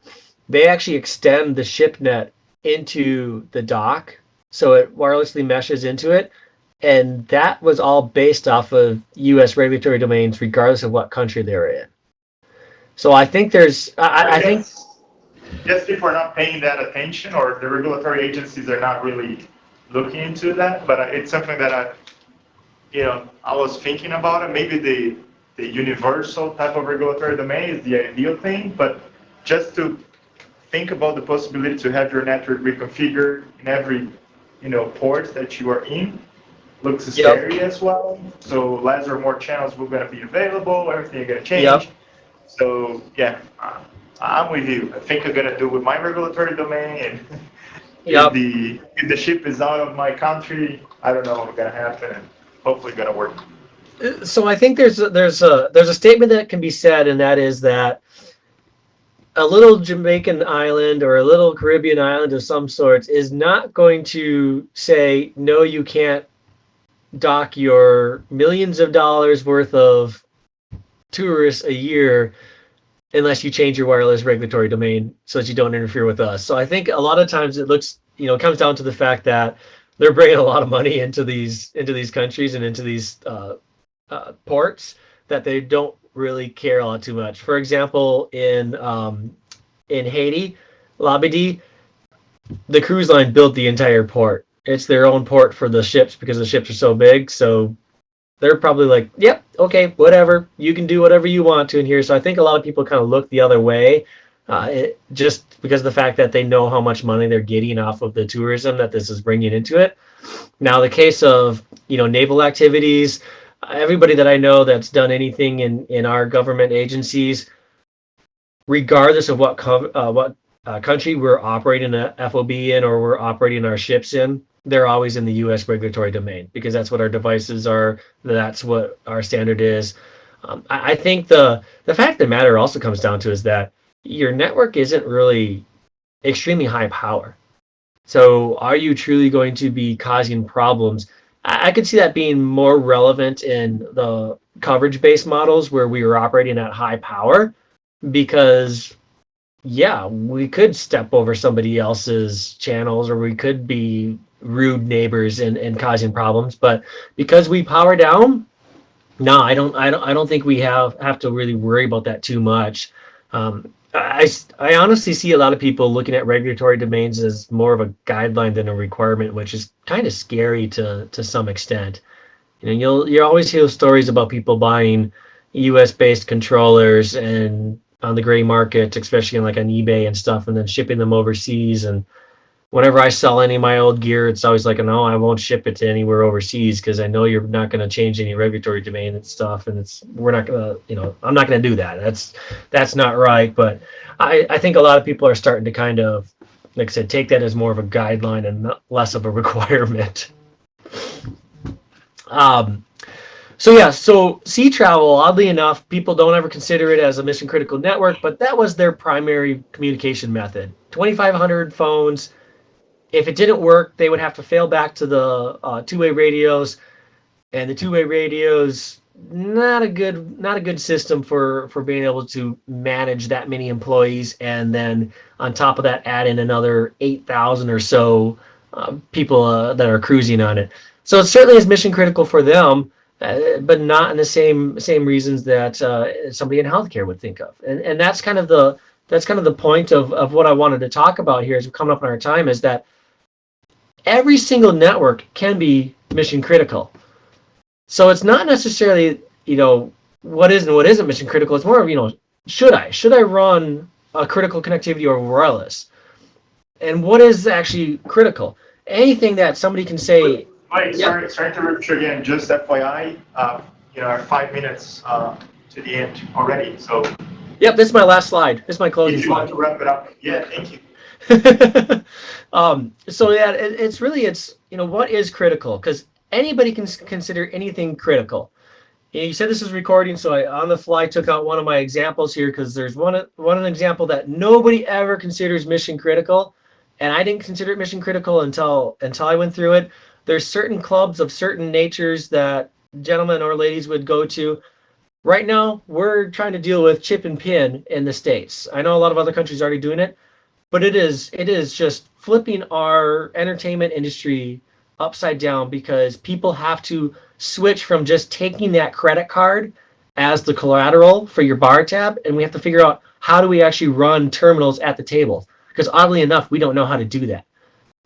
they actually extend the ship net into the dock so it wirelessly meshes into it, and that was all based off of U.S. regulatory domains regardless of what country they were in. So I think I think yes, people are not paying that attention, or the regulatory agencies are not really looking into that, but it's something that I was thinking about it. Maybe the universal type of regulatory domain is the ideal thing, but just to think about the possibility to have your network reconfigured in every port that you are in looks scary as well. So less or more channels will going to be available, everything is going to change. Yep. So yeah, I'm with you. I think I'm going to do with my regulatory domain, and if the ship is out of my country, I don't know what's going to happen, and hopefully going to work. So I think there's a statement that can be said, and that is that a little Jamaican island or a little Caribbean island of some sorts is not going to say, no, you can't dock your millions of dollars worth of tourists a year unless you change your wireless regulatory domain so that you don't interfere with us. So I think a lot of times it comes down to the fact that they're bringing a lot of money into these countries and into these ports that they don't really care a lot too much. For example, in Haiti, Labadie, the cruise line built the entire port. It's their own port for the ships because the ships are so big. So they're probably like, yep, okay, whatever. You can do whatever you want to in here. So I think a lot of people kind of look the other way, just because of the fact that they know how much money they're getting off of the tourism that this is bringing into it. Now, the case of naval activities, everybody that I know that's done anything in our government agencies, regardless of what country we're operating a FOB in or we're operating our ships in, they're always in the U.S. regulatory domain because that's what our devices are. That's what our standard is. I think the fact of the matter also comes down to is that your network isn't really extremely high power. So are you truly going to be causing problems? I could see that being more relevant in the coverage-based models where we were operating at high power, because yeah, we could step over somebody else's channels, or we could be rude neighbors and causing problems. But because we power down, no, I don't think we have to really worry about that too much. I honestly see a lot of people looking at regulatory domains as more of a guideline than a requirement, which is kind of scary to some extent. You know, you always hear stories about people buying U.S. based controllers and on the gray market, especially like on eBay and stuff, and then shipping them overseas. And whenever I sell any of my old gear, it's always like, no, I won't ship it to anywhere overseas because I know you're not going to change any regulatory domain and stuff, and we're not going to, I'm not going to do that. That's not right. But I think a lot of people are starting to kind of, like I said, take that as more of a guideline and less of a requirement. So sea travel, oddly enough, people don't ever consider it as a mission critical network, but that was their primary communication method. 2,500 phones. If it didn't work, they would have to fail back to the two-way radios, and the two-way radios, not a good system for being able to manage that many employees, and then on top of that, add in another 8,000 or so people that are cruising on it. So it certainly is mission critical for them, but not in the same reasons that somebody in healthcare would think of. And that's kind of the point of what I wanted to talk about here as we're coming up on our time, is that every single network can be mission critical. So it's not necessarily, what is and what isn't mission critical. It's more of, should I run a critical connectivity over wireless? And what is actually critical? Anything that somebody can say. Mike, sorry to interrupt you again. Just FYI, our 5 minutes to the end already. So. Yep, this is my last slide. This is my closing slide. If you want to wrap it up, yeah, thank you. So yeah, it's what is critical, because anybody can consider anything critical. You said this is recording, so I on the fly took out one of my examples here, because there's one example that nobody ever considers mission critical, and I didn't consider it mission critical until I went through it. There's certain clubs of certain natures that gentlemen or ladies would go to. Right now, we're trying to deal with chip and pin in the States. I know a lot of other countries are already doing it, but it is just flipping our entertainment industry upside down, because people have to switch from just taking that credit card as the collateral for your bar tab, and we have to figure out how do we actually run terminals at the table, because oddly enough, we don't know how to do that.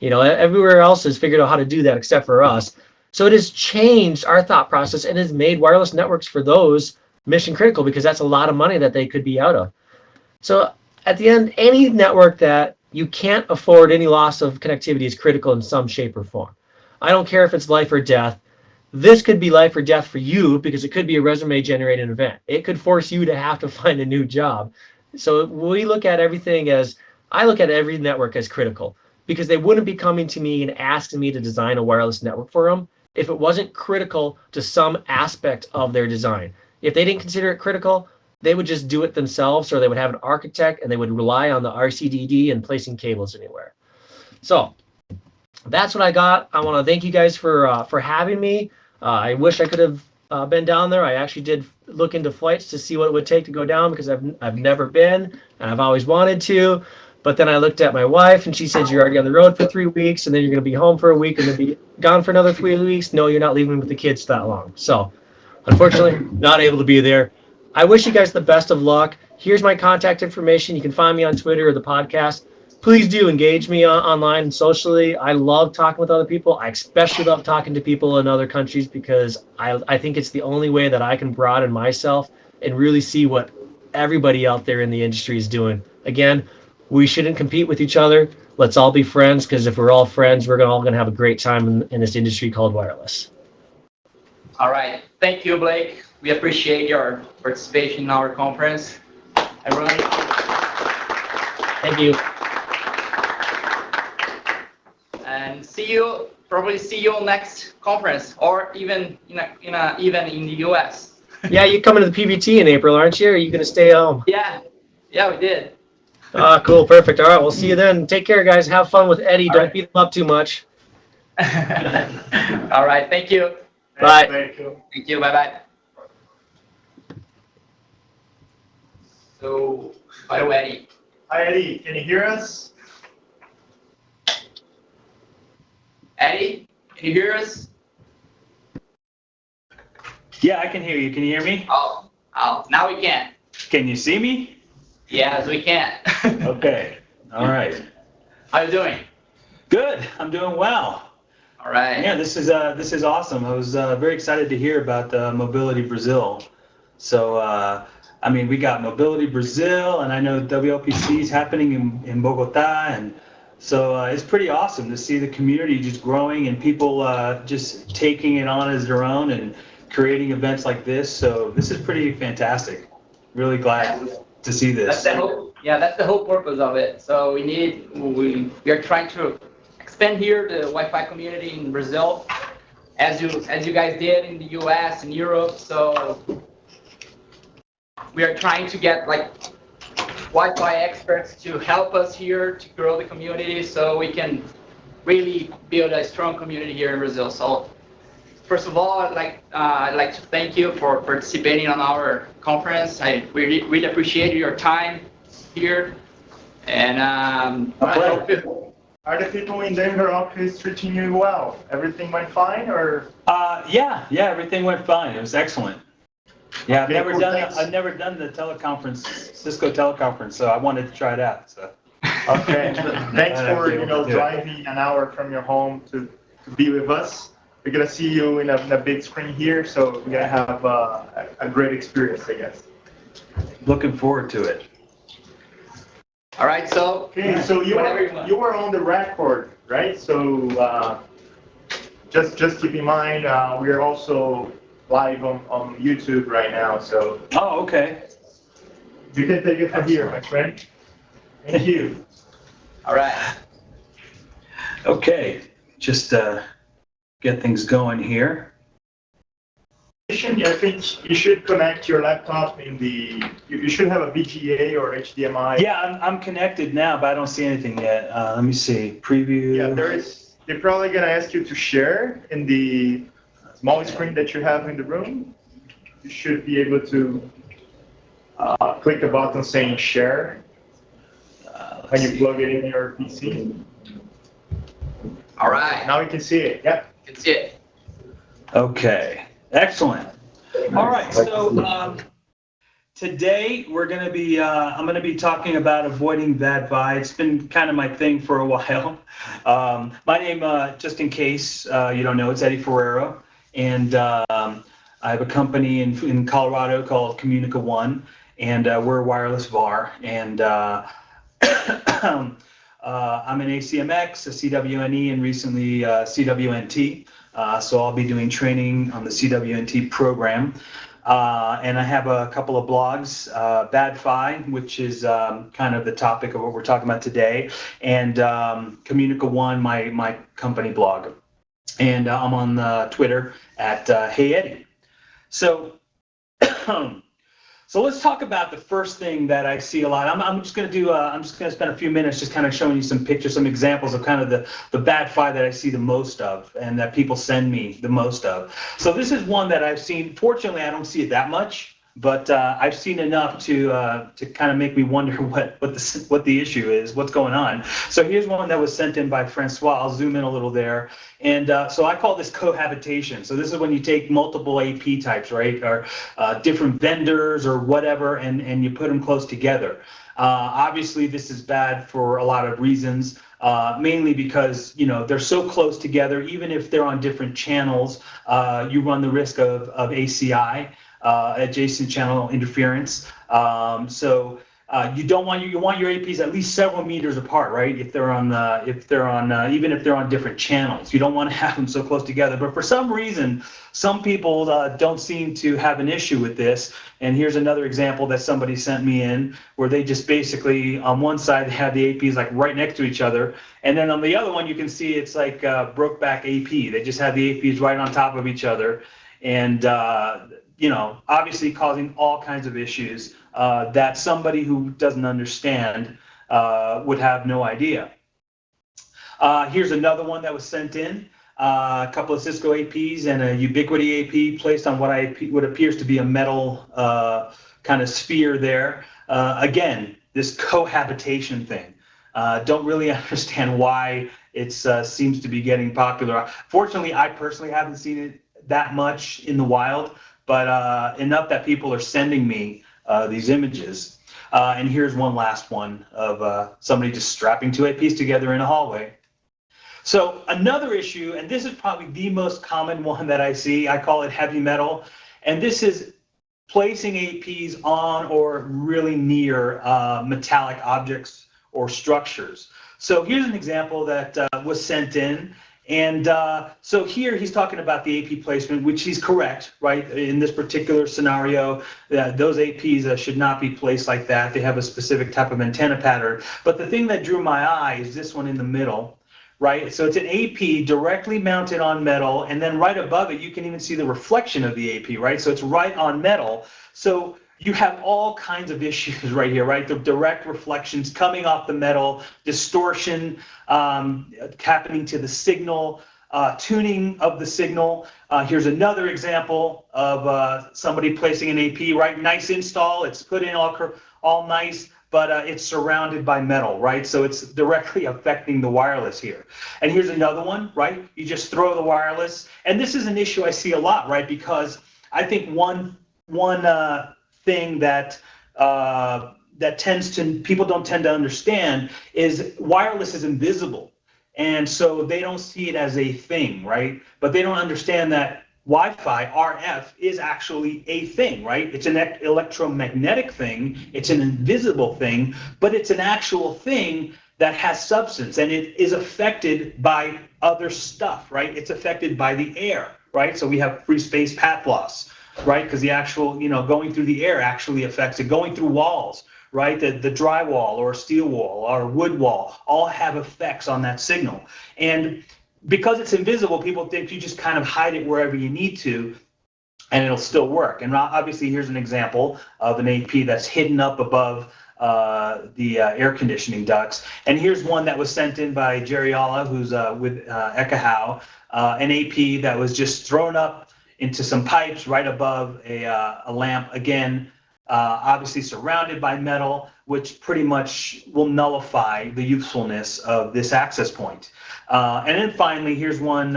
Everywhere else has figured out how to do that except for us. So it has changed our thought process and has made wireless networks for those mission critical, because that's a lot of money that they could be out of. So at the end, any network that you can't afford any loss of connectivity is critical in some shape or form. I don't care if it's life or death. This could be life or death for you, because it could be a resume generating event. It could force you to have to find a new job. So we look at everything I look at every network as critical, because they wouldn't be coming to me and asking me to design a wireless network for them if it wasn't critical to some aspect of their design. If they didn't consider it critical, they would just do it themselves, or they would have an architect and they would rely on the RCDD and placing cables anywhere. So that's what I got. I want to thank you guys for having me. I wish I could have been down there. I actually did look into flights to see what it would take to go down, because I've never been and I've always wanted to. But then I looked at my wife and she said, you're already on the road for 3 weeks, and then you're going to be home for a week and then be gone for another 3 weeks. No, you're not leaving with the kids that long. So unfortunately, not able to be there. I wish you guys the best of luck. Here's my contact information. You can find me on Twitter or the podcast. Please do engage me online and socially. I love talking with other people. I especially love talking to people in other countries, because I think it's the only way that I can broaden myself and really see what everybody out there in the industry is doing. Again, we shouldn't compete with each other. Let's all be friends, because if we're all friends, we're all going to have a great time in this industry called wireless. All right. Thank you, Blake. We appreciate your participation in our conference. Everyone. Thank you. And probably see you next conference, or even even in the US. Yeah, you're coming to the PVT in April, aren't you? Or are you going to stay home? Yeah, we did. Cool, perfect. All right, we'll see you then. Take care, guys. Have fun with Eddie. Don't beat him up too much. All right, thank you. Bye. Thank you. Thank you, bye-bye. So, hello, Eddie. Hi, Eddie. Can you hear us? Eddie, can you hear us? Yeah, I can hear you. Can you hear me? Oh, now we can. Can you see me? Yes, we can. Okay. All right. How you doing? Good. I'm doing well. All right. Yeah, this is awesome. I was very excited to hear about Mobility Brazil. So, I mean, we got Mobility Brazil, and I know WLPC is happening in Bogota, and so it's pretty awesome to see the community just growing and people just taking it on as their own and creating events like this. So this is pretty fantastic. Really glad to see this. That's the whole purpose of it. So we are trying to expand here the Wi-Fi community in Brazil, as you guys did in the US and Europe. So we are trying to get like Wi-Fi experts to help us here to grow the community, so we can really build a strong community here in Brazil. So first of all, I'd like to thank you for participating on our conference. We really appreciate your time here, and Are the people in Denver office treating you well? Everything went fine, or? Yeah, everything went fine. It was excellent. Yeah, Okay, cool, thanks. I've never done the teleconference, Cisco teleconference, so I wanted to try it out. So. Okay, thanks for do it. driving an hour from your home to be with us. We're gonna see you in a big screen here, so we're gonna have a great experience, I guess. Looking forward to it. all right. So Okay, so you whenever want. were on the record, right? So just keep in mind we are also live on YouTube right now, so Oh, okay. you can take it from here, my friend. Thank you. All right. Okay, just get things going here. I think you should connect your laptop in the. You should have a VGA or HDMI. Yeah, I'm connected now, but I don't see anything yet. Let me see. Preview. Yeah, there is. They're probably gonna ask you to share in the small screen that you have in the room. You should be able to click the button saying share when you plug it in your PC. All right. Now you can see it. Yep. You can see it. Okay, excellent. All right, so today we're going to be, I'm going to be talking about avoiding bad vibes. It's been kind of my thing for a while. My name, just in case you don't know, it's Eddie Ferrero, and I have a company in Colorado called Communica One, and we're a wireless VAR, and I'm an ACMX, a CWNE, and recently CWNT. So I'll be doing training on the CWNT program. And I have a couple of blogs, BadFi, which is kind of the topic of what we're talking about today, and Communica One, my company blog. And I'm on Twitter at Hey Eddie. So, so let's talk about the first thing that I see a lot. I'm just going to do. I'm just going to spend a few minutes just kind of showing you some pictures, some examples of kind of the bad fi that I see the most of, and that people send me the most of. So this is one that I've seen. Fortunately, I don't see it that much, but I've seen enough to kind of make me wonder what the issue is, what's going on. So here's one that was sent in by Francois. I'll zoom in a little there. And so I call this cohabitation. So this is when you take multiple AP types, right, or different vendors or whatever, and you put them close together. Obviously, this is bad for a lot of reasons, mainly because, you know, they're so close together. Even if they're on different channels, you run the risk of ACI, adjacent channel interference. You don't want you want your APs at least several meters apart, right? If they're on even if they're on different channels, you don't want to have them so close together. But for some reason, some people don't seem to have an issue with this. And here's another example that somebody sent me in, where they just basically on one side they have the APs like right next to each other, and then on the other one you can see it's like Brokeback AP. They just have the APs right on top of each other, and you know, obviously causing all kinds of issues that somebody who doesn't understand would have no idea. Here's another one that was sent in. A couple of Cisco APs and a Ubiquiti AP placed on what appears to be a metal kind of sphere there. Again, this cohabitation thing. Don't really understand why it seems to be getting popular. Fortunately, I personally haven't seen it that much in the wild, but enough that people are sending me these images. And here's one last one of somebody just strapping two APs together in a hallway. So another issue, and this is probably the most common one that I see, I call it heavy metal, and this is placing APs on or really near metallic objects or structures. So here's an example that was sent in, and so here he's talking about the AP placement, which he's correct, right? In this particular scenario, those APs should not be placed like that. They have a specific type of antenna pattern. But the thing that drew my eye is this one in the middle. Right, so it's an AP directly mounted on metal, and then right above it, you can even see the reflection of the AP, right? So it's right on metal. So you have all kinds of issues right here, right? The direct reflections coming off the metal, distortion happening to the signal, tuning of the signal. Here's another example of somebody placing an AP, right? Nice install, it's put in all nice, but it's surrounded by metal, right? So it's directly affecting the wireless here. And here's another one, right? You just throw the wireless. And this is an issue I see a lot, right? Because I think one thing that people don't tend to understand is wireless is invisible. And so they don't see it as a thing, right? But they don't understand that Wi-Fi, RF, is actually a thing, right? It's an electromagnetic thing, it's an invisible thing, but it's an actual thing that has substance, and it is affected by other stuff, right? It's affected by the air, right? So we have free space path loss, right? Because the actual, going through the air actually affects it. Going through walls, right? The drywall or steel wall or wood wall all have effects on that signal. And because it's invisible, people think you just kind of hide it wherever you need to, and it'll still work. And obviously, here's an example of an AP that's hidden up above the air conditioning ducts. And here's one that was sent in by Jerry Alla, who's with Ekahau, an AP that was just thrown up into some pipes right above a lamp. Again, obviously surrounded by metal, which pretty much will nullify the usefulness of this access point. And then finally, here's one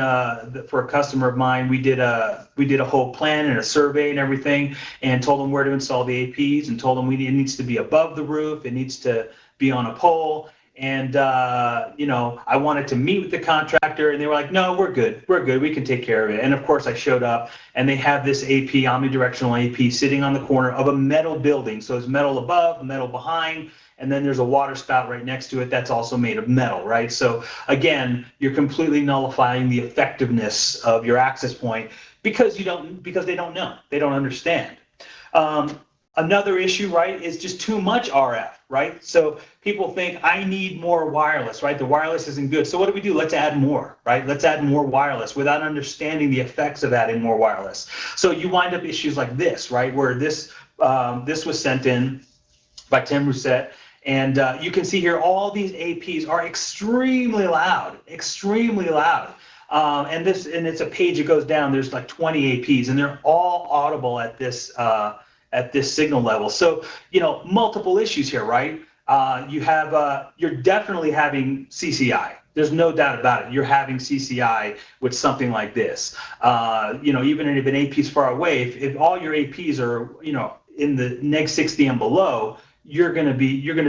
for a customer of mine. We did a whole plan and a survey and everything, and told them where to install the APs, and told them it needs to be above the roof, it needs to be on a pole. And I wanted to meet with the contractor, and they were like, "No, we're good, we can take care of it." And of course, I showed up, and they have this AP, omnidirectional AP, sitting on the corner of a metal building. So it's metal above, metal behind, and then there's a water spout right next to it that's also made of metal, right? So again, you're completely nullifying the effectiveness of your access point because they don't know, they don't understand. Another issue, right, is just too much RF, right? So people think I need more wireless, right? The wireless isn't good. So what do? Let's add more, right? Let's add more wireless without understanding the effects of adding more wireless. So you wind up issues like this, right, where this was sent in by Tim Rousset. And you can see here all these APs are extremely loud, extremely loud. And it's a page that goes down. There's like 20 APs, and they're all audible at this signal level. So multiple issues here, right? You're definitely having CCI. There's no doubt about it. You're having CCI with something like this. Even if an AP is far away, if all your APs are in the neg 60 and below, you're going to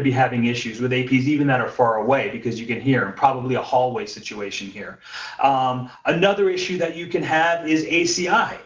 be having issues with APs even that are far away, because you can hear them. Probably a hallway situation here. Another issue that you can have is ACI.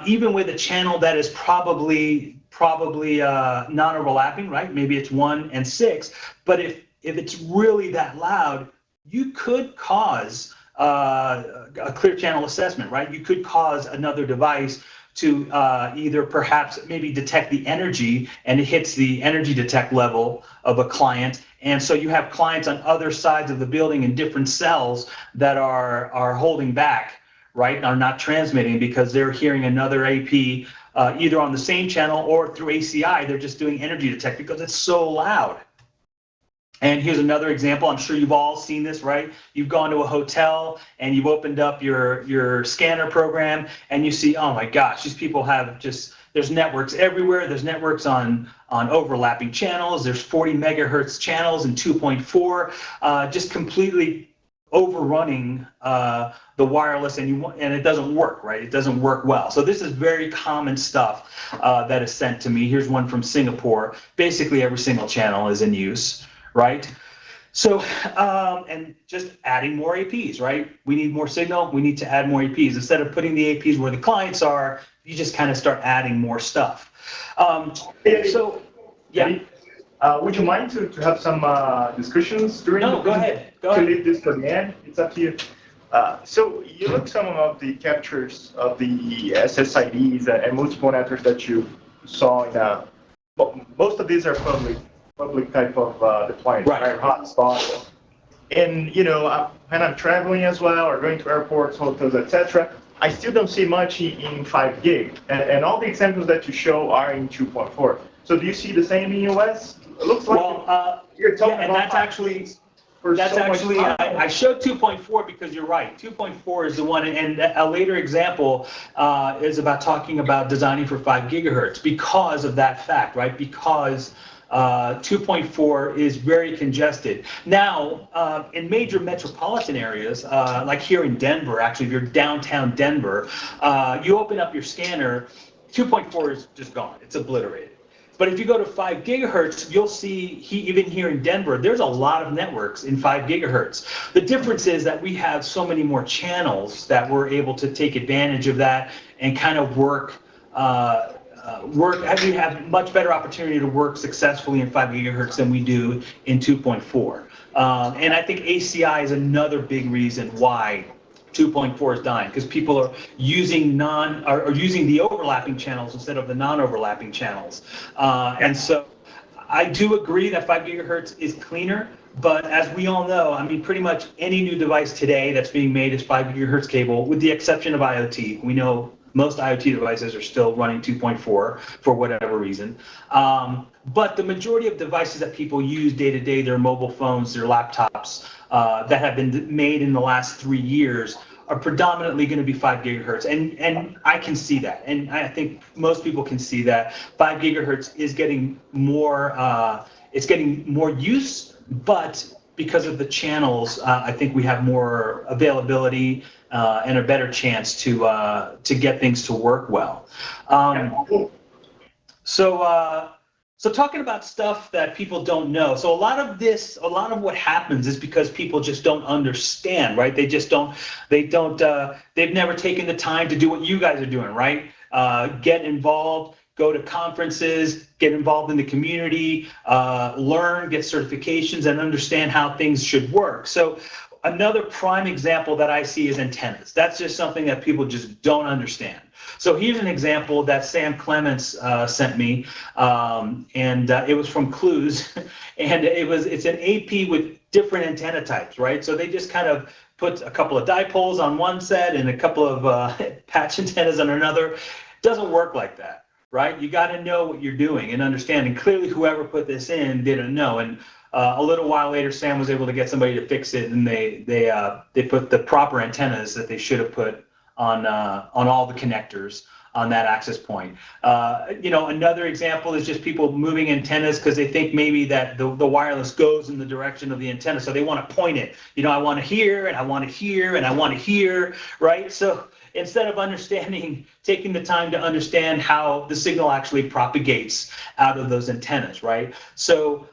Even with a channel that is probably non-overlapping, right? Maybe it's 1 and 6, but if it's really that loud, you could cause a clear channel assessment, right? You could cause another device to either perhaps maybe detect the energy, and it hits the energy detect level of a client. And so you have clients on other sides of the building in different cells that are holding back, right, are not transmitting because they're hearing another AP either on the same channel or through ACI. They're just doing energy detect because it's so loud. And here's another example. I'm sure you've all seen this, right? You've gone to a hotel and you've opened up your scanner program and you see, oh my gosh, these people have just, there's networks everywhere. There's networks on overlapping channels. There's 40 megahertz channels and 2.4, just completely overrunning the wireless, and it doesn't work, right? It doesn't work well. So this is very common stuff that is sent to me. Here's one from Singapore. Basically, every single channel is in use, right? So, and just adding more APs, right? We need more signal. We need to add more APs. Instead of putting the APs where the clients are, you just kind of start adding more stuff. So, yeah. Would you mind to have some discussions during? No, go ahead. Go ahead. To leave this for the end, it's up to you. So you look some of the captures of the SSIDs and multiple networks that you saw in. Most of these are public type of deployments, right? Hotspots. And when I'm traveling as well, or going to airports, hotels, etc., I still don't see much in 5 gig. And all the examples that you show are in 2.4. So do you see the same in US? It looks like you're talking about. And that's actually. I showed 2.4 because you're right. 2.4 is the one, and a later example is about talking about designing for 5 gigahertz because of that fact, right? Because 2.4 is very congested. Now, in major metropolitan areas, like here in Denver, actually, if you're downtown Denver, you open up your scanner, 2.4 is just gone. It's obliterated. But if you go to 5 gigahertz, you'll see, even here in Denver, there's a lot of networks in 5 gigahertz. The difference is that we have so many more channels that we're able to take advantage of that and kind of we have much better opportunity to work successfully in 5 gigahertz than we do in 2.4. And I think ACI is another big reason why 2.4 is dying, because people are using using the overlapping channels instead of the non-overlapping channels. And so I do agree that 5 gigahertz is cleaner, but as we all know, I mean, pretty much any new device today that's being made is 5 gigahertz cable, with the exception of IoT. We know most IoT devices are still running 2.4 for whatever reason. But the majority of devices that people use day to day, their mobile phones, their laptops, that have been made in the last 3 years are predominantly going to be 5 gigahertz. And I can see that. And I think most people can see that 5 gigahertz is getting more, it's getting more use, but because of the channels, I think we have more availability and a better chance to get things to work well. So talking about stuff that people don't know. So a lot of what happens is because people just don't understand, right? They've never taken the time to do what you guys are doing, right? Get involved, go to conferences, get involved in the community, learn, get certifications, and understand how things should work. So another prime example that I see is antennas. That's just something that people just don't understand. So here's an example that Sam Clements sent me, and it was from Clues, and it's an AP with different antenna types, right? So they just kind of put a couple of dipoles on one set and a couple of patch antennas on another. It doesn't work like that, right? You got to know what you're doing and understand. And clearly, whoever put this in didn't know. And a little while later, Sam was able to get somebody to fix it, and they put the proper antennas that they should have put on all the connectors on that access point. Another example is just people moving antennas because they think maybe that the wireless goes in the direction of the antenna, so they want to point it. I want to hear, and I want to hear, and I want to hear, right? So instead of taking the time to understand how the signal actually propagates out of those antennas, right? So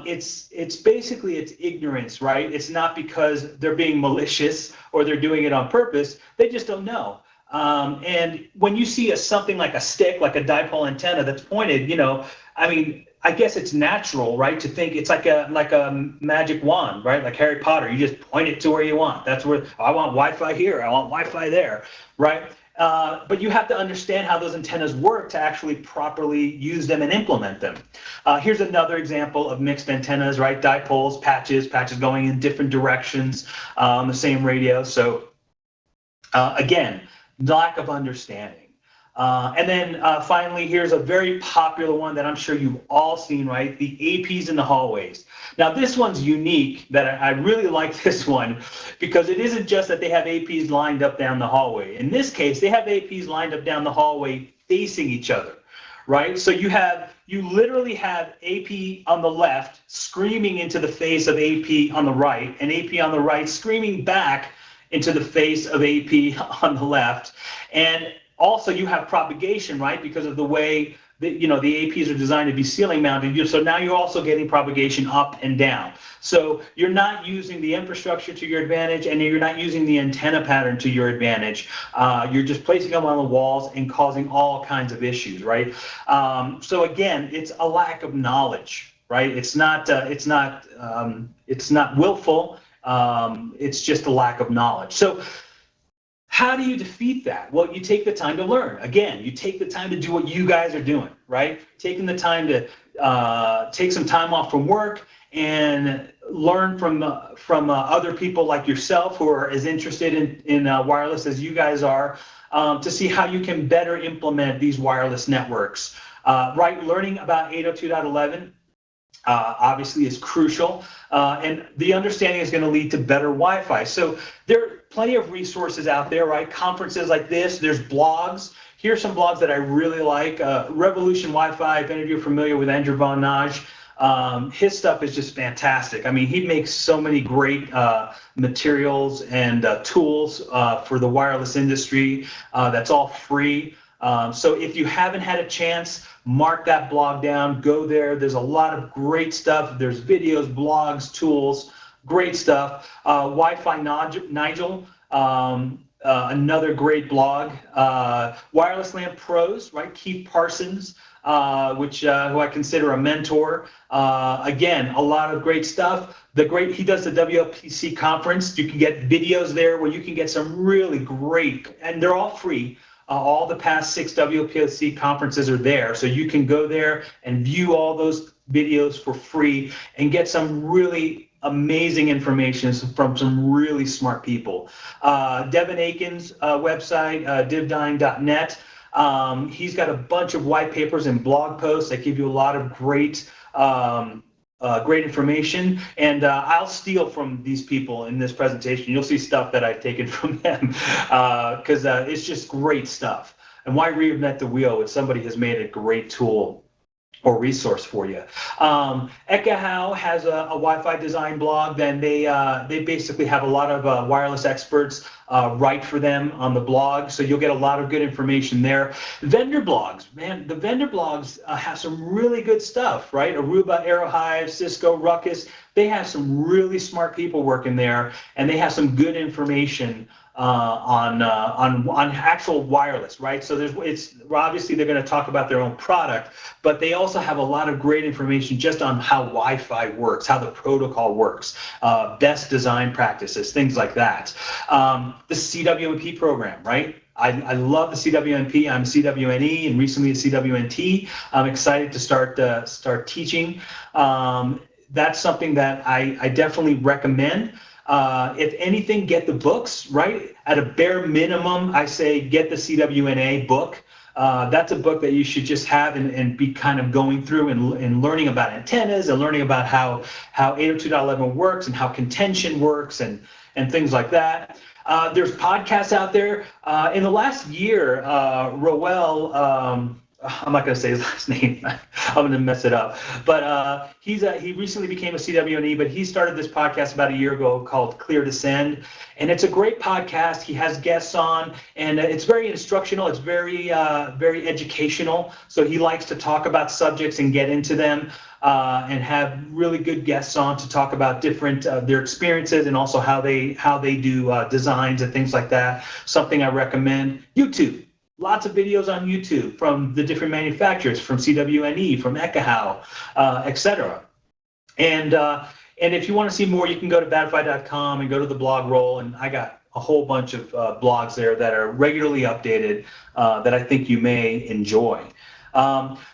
it's basically ignorance, right? It's not because they're being malicious or they're doing it on purpose. They just don't know. And when you see something like a stick, like a dipole antenna that's pointed, I guess it's natural, right, to think it's like a magic wand, right? Like Harry Potter, you just point it to where you want. That's where I want Wi-Fi here, I want Wi-Fi there, right? But you have to understand how those antennas work to actually properly use them and implement them. Here's another example of mixed antennas, right? Dipoles, patches going in different directions on the same radio. So again, lack of understanding. And then finally, here's a very popular one that I'm sure you've all seen, right? The APs in the hallways. Now, this one's unique that I really like this one because it isn't just that they have APs lined up down the hallway. In this case, they have APs lined up down the hallway facing each other, right? So you literally have AP on the left screaming into the face of AP on the right, and AP on the right screaming back into the face of AP on the left. And also you have propagation, right? Because of the way that, the APs are designed to be ceiling mounted. So now you're also getting propagation up and down. So you're not using the infrastructure to your advantage, and you're not using the antenna pattern to your advantage. You're just placing them on the walls and causing all kinds of issues, right? So again, it's a lack of knowledge, right? It's not willful. It's just a lack of knowledge. So how do you defeat that? Well, you take the time to learn. Again, you take the time to do what you guys are doing, right? Taking the time to take some time off from work and learn from other people like yourself who are as interested in wireless as you guys are, to see how you can better implement these wireless networks. Right, learning about 802.11 obviously is crucial, and the understanding is going to lead to better Wi-Fi. So there are plenty of resources out there, right? Conferences like this, there's blogs. Here's some blogs that I really like. Revolution Wi-Fi, if any of you are familiar with Andrew Von Naj, his stuff is just fantastic. I mean, he makes so many great materials and tools for the wireless industry. That's all free. So if you haven't had a chance, mark that blog down, go there. There's a lot of great stuff. There's videos, blogs, tools, great stuff. Wi-Fi Nigel, another great blog. Wireless LAN Pros, right? Keith Parsons, who I consider a mentor. Again, a lot of great stuff. He does the WPC conference. You can get videos there where you can get some really great, and they're all free. All the past 6 WPC conferences are there, so you can go there and view all those videos for free and get some really amazing information from some really smart people. Devin Aiken's website, divdine.net, he's got a bunch of white papers and blog posts that give you a lot of great information, and I'll steal from these people in this presentation. You'll see stuff that I've taken from them because it's just great stuff. And why reinvent the wheel when somebody has made a great tool or resource for you? Ekahau has a Wi-Fi design blog. Then they basically have a lot of wireless experts write for them on the blog, so you'll get a lot of good information there. Vendor blogs, man, the vendor blogs have some really good stuff, right? Aruba, Aerohive, Cisco, Ruckus, they have some really smart people working there, and they have some good information on actual wireless, right? So obviously they're going to talk about their own product, but they also have a lot of great information just on how Wi-Fi works, how the protocol works, best design practices, things like that. The CWNP program, right? I love the CWNP. I'm CWNE and recently a CWNT. I'm excited to start teaching. That's something that I definitely recommend. If anything, get the books, right? At a bare minimum, I say get the CWNA book. That's a book that you should just have and be kind of going through and learning about antennas and learning about how 802.11 works and how contention works and things like that. There's podcasts out there. In the last year, Roel, I'm not going to say his last name. I'm going to mess it up. But he recently became a CWNE, but he started this podcast about a year ago called Clear to Send. And it's a great podcast. He has guests on, and it's very instructional. It's very educational. So he likes to talk about subjects and get into them and have really good guests on to talk about different their experiences and also how they do designs and things like that. Something I recommend. YouTube. Lots of videos on YouTube from the different manufacturers, from CWNE, from Ekahau, etc. And if you want to see more, you can go to badfi.com and go to the blog roll, and I got a whole bunch of blogs there that are regularly updated that I think you may enjoy.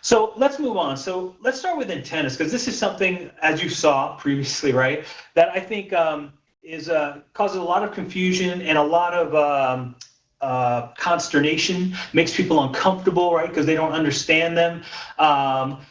So let's move on. So let's start with antennas, because this is something, as you saw previously, right, that I think causes a lot of confusion and a lot of consternation, makes people uncomfortable, right? Because they don't understand them.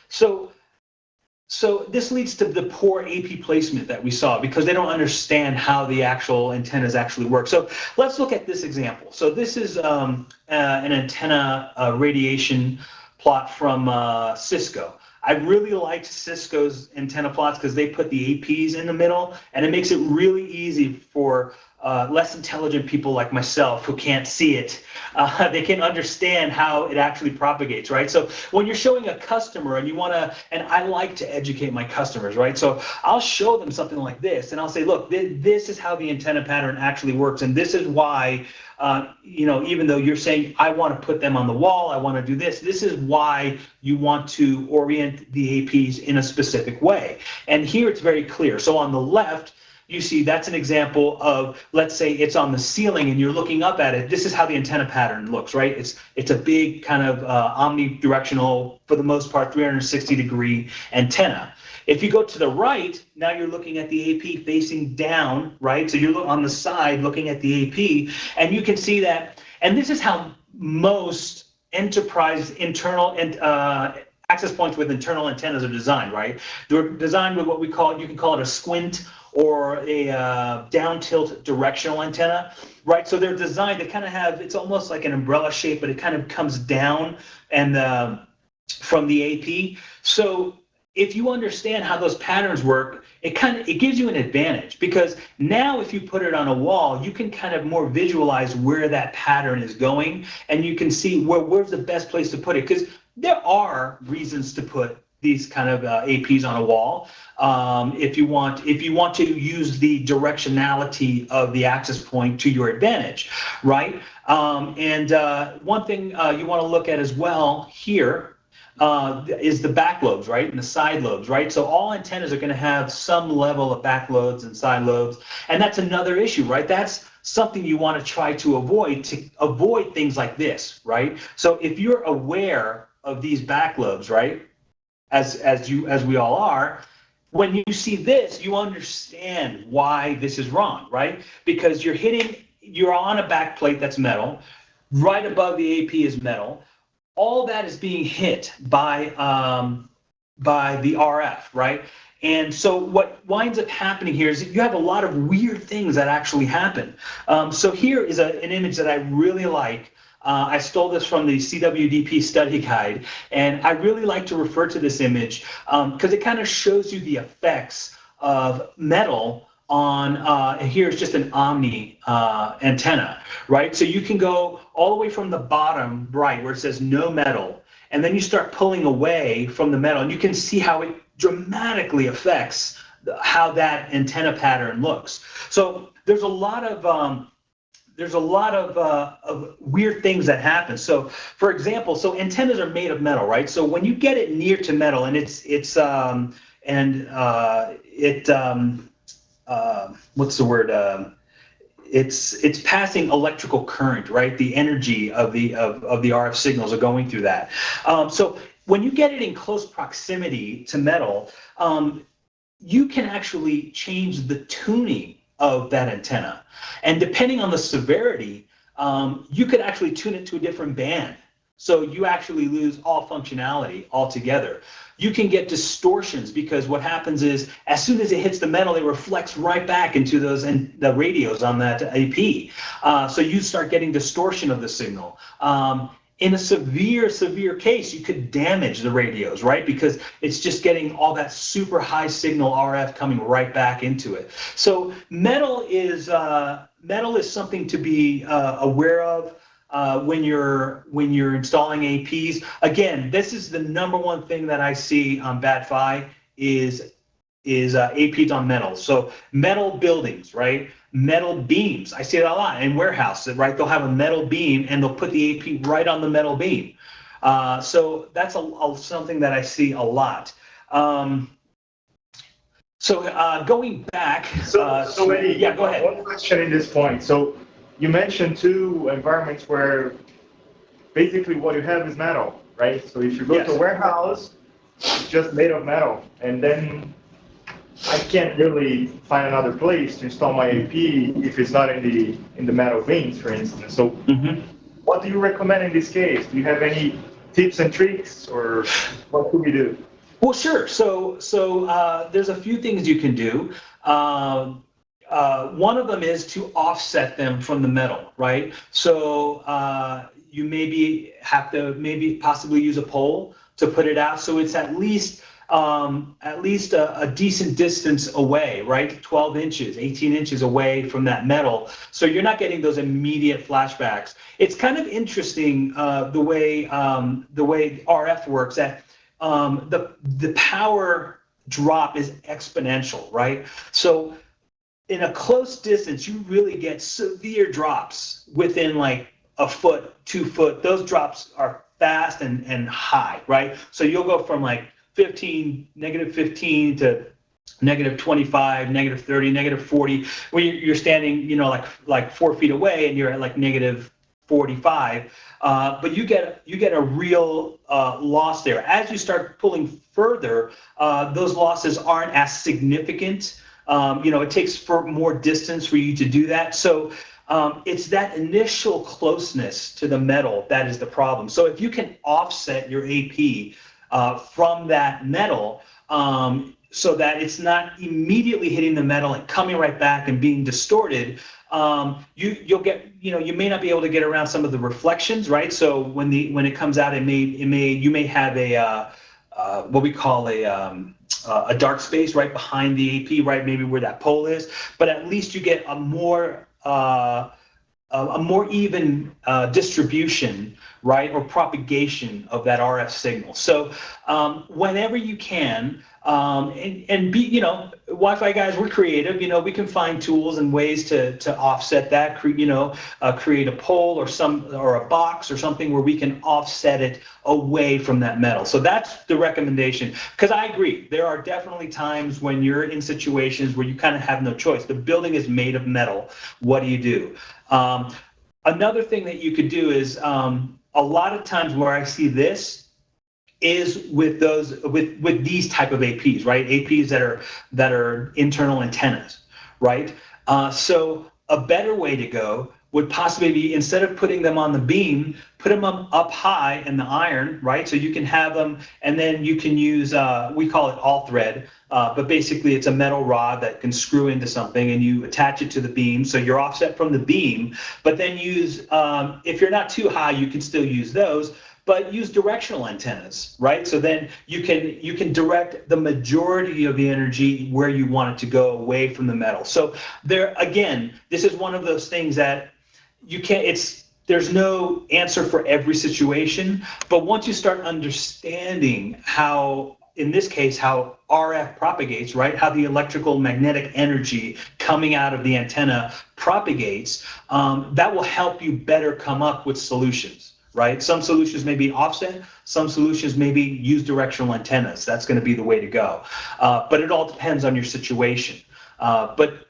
So this leads to the poor AP placement that we saw because they don't understand how the actual antennas actually work. So let's look at this example. So this is an antenna radiation plot from Cisco. I really liked Cisco's antenna plots because they put the APs in the middle, and it makes it really easy for less intelligent people like myself who can't see it. They can understand how it actually propagates, right? So when you're showing a customer and you want to, and I like to educate my customers, right? So I'll show them something like this, and I'll say, look, this is how the antenna pattern actually works, and this is why, you know, even though you're saying I want to put them on the wall, I want to do this, this is why you want to orient the APs in a specific way. And here it's very clear. So on the left, you see that's an example of, let's say it's on the ceiling and you're looking up at it. This is how the antenna pattern looks, right? It's a big kind of omnidirectional, for the most part, 360-degree antenna. If you go to the right, now you're looking at the AP facing down, right? So you're on the side looking at the AP, and you can see that, and this is how most enterprise internal and access points with internal antennas are designed, right? They're designed with what we call, you can call it a squint or a down tilt directional antenna, right? So they're designed to kind of have, it's almost like an umbrella shape, but it kind of comes down and from the AP. So if you understand how those patterns work, it gives you an advantage, because now if you put it on a wall, you can kind of more visualize where that pattern is going, and you can see where's the best place to put it, because there are reasons to put these kind of APs on a wall. If you want to use the directionality of the access point to your advantage, right? One thing you want to look at as well here is the back lobes, right, and the side lobes, right? So all antennas are going to have some level of back lobes and side lobes, and that's another issue, right? That's something you want to try to avoid things like this, right? So if you're aware of these back lobes, right, as we all are, when you see this, you understand why this is wrong, right? Because you're on a back plate that's metal, right above the AP is metal. All that is being hit by the RF, right? And so what winds up happening here is you have a lot of weird things that actually happen. So here is an image that I really like. I stole this from the CWDP study guide, and I really like to refer to this image because it kind of shows you the effects of metal on, and here's just an omni antenna, right? So you can go all the way from the bottom right where it says no metal, and then you start pulling away from the metal, and you can see how it dramatically affects how that antenna pattern looks. So there's a lot of weird things that happen. So, for example, so antennas are made of metal, right? So when you get it near to metal, and what's the word? It's passing electrical current, right? The energy of the RF signals are going through that. So when you get it in close proximity to metal, you can actually change the tuning of that antenna. And depending on the severity, you could actually tune it to a different band. So you actually lose all functionality altogether. You can get distortions because what happens is as soon as it hits the metal, it reflects right back into those and the radios on that AP. So you start getting distortion of the signal. In a severe case, you could damage the radios, right? Because it's just getting all that super high signal RF coming right back into it. So metal is something to be aware of when you're installing APs. Again, this is the #1 thing that I see on Bad Fi is APs on metal. So metal buildings, right? Metal beams. I see it a lot in warehouses, right? They'll have a metal beam and they'll put the AP right on the metal beam. So that's something that I see a lot. Going back. Eddie, yeah, go ahead. One question in this point. So you mentioned 2 environments where basically what you have is metal, right? So if you go to a warehouse, it's just made of metal, and then I can't really find another place to install my AP if it's not in the metal beams, for instance. So what do you recommend in this case? Do you have any tips and tricks, or what could we do? Well, sure. So there's a few things you can do. One of them is to offset them from the metal, right? So you maybe have to possibly use a pole to put it out, so it's at least a decent distance away, right? 12 inches, 18 inches away from that metal, so you're not getting those immediate flashbacks. It's kind of interesting the way RF works. That the power drop is exponential, right? So in a close distance, you really get severe drops within like a foot, 2 foot. Those drops are fast and high, right? So you'll go from like negative 15 to negative 25, negative 30, negative 40, where you're standing, you know, like 4 feet away, and you're at like negative 45. But you get a real loss there. As you start pulling further, those losses aren't as significant. You know, it takes for more distance for you to do that. So it's that initial closeness to the metal that is the problem. So if you can offset your AP from that metal, so that it's not immediately hitting the metal and coming right back and being distorted, you'll get, you know, you may not be able to get around some of the reflections, right? So when it comes out, you may have a what we call a dark space right behind the AP, right, maybe where that pole is, but at least you get a more even distribution, right, or propagation of that RF signal. So whenever you can, and be, you know, Wi-Fi guys, we're creative. You know, we can find tools and ways to offset that. Create a pole or a box or something where we can offset it away from that metal. So that's the recommendation. Because I agree, there are definitely times when you're in situations where you kind of have no choice. The building is made of metal. What do you do? Another thing that you could do is a lot of times where I see this is with these type of APs, right? APs that are internal antennas, right? So a better way to go would possibly be, instead of putting them on the beam, put them up high in the iron, right? So you can have them, and then you can use, we call it all thread, but basically it's a metal rod that can screw into something, and you attach it to the beam, so you're offset from the beam. But then use, if you're not too high, you can still use those, but use directional antennas, right? So then you can direct the majority of the energy where you want it to go, away from the metal. So there, again, this is one of those things that you can't, there's no answer for every situation, but once you start understanding how, in this case, how RF propagates, right? How the electrical magnetic energy coming out of the antenna propagates, that will help you better come up with solutions. Right? Some solutions may be offset, some solutions maybe use directional antennas. That's going to be the way to go. But it all depends on your situation. But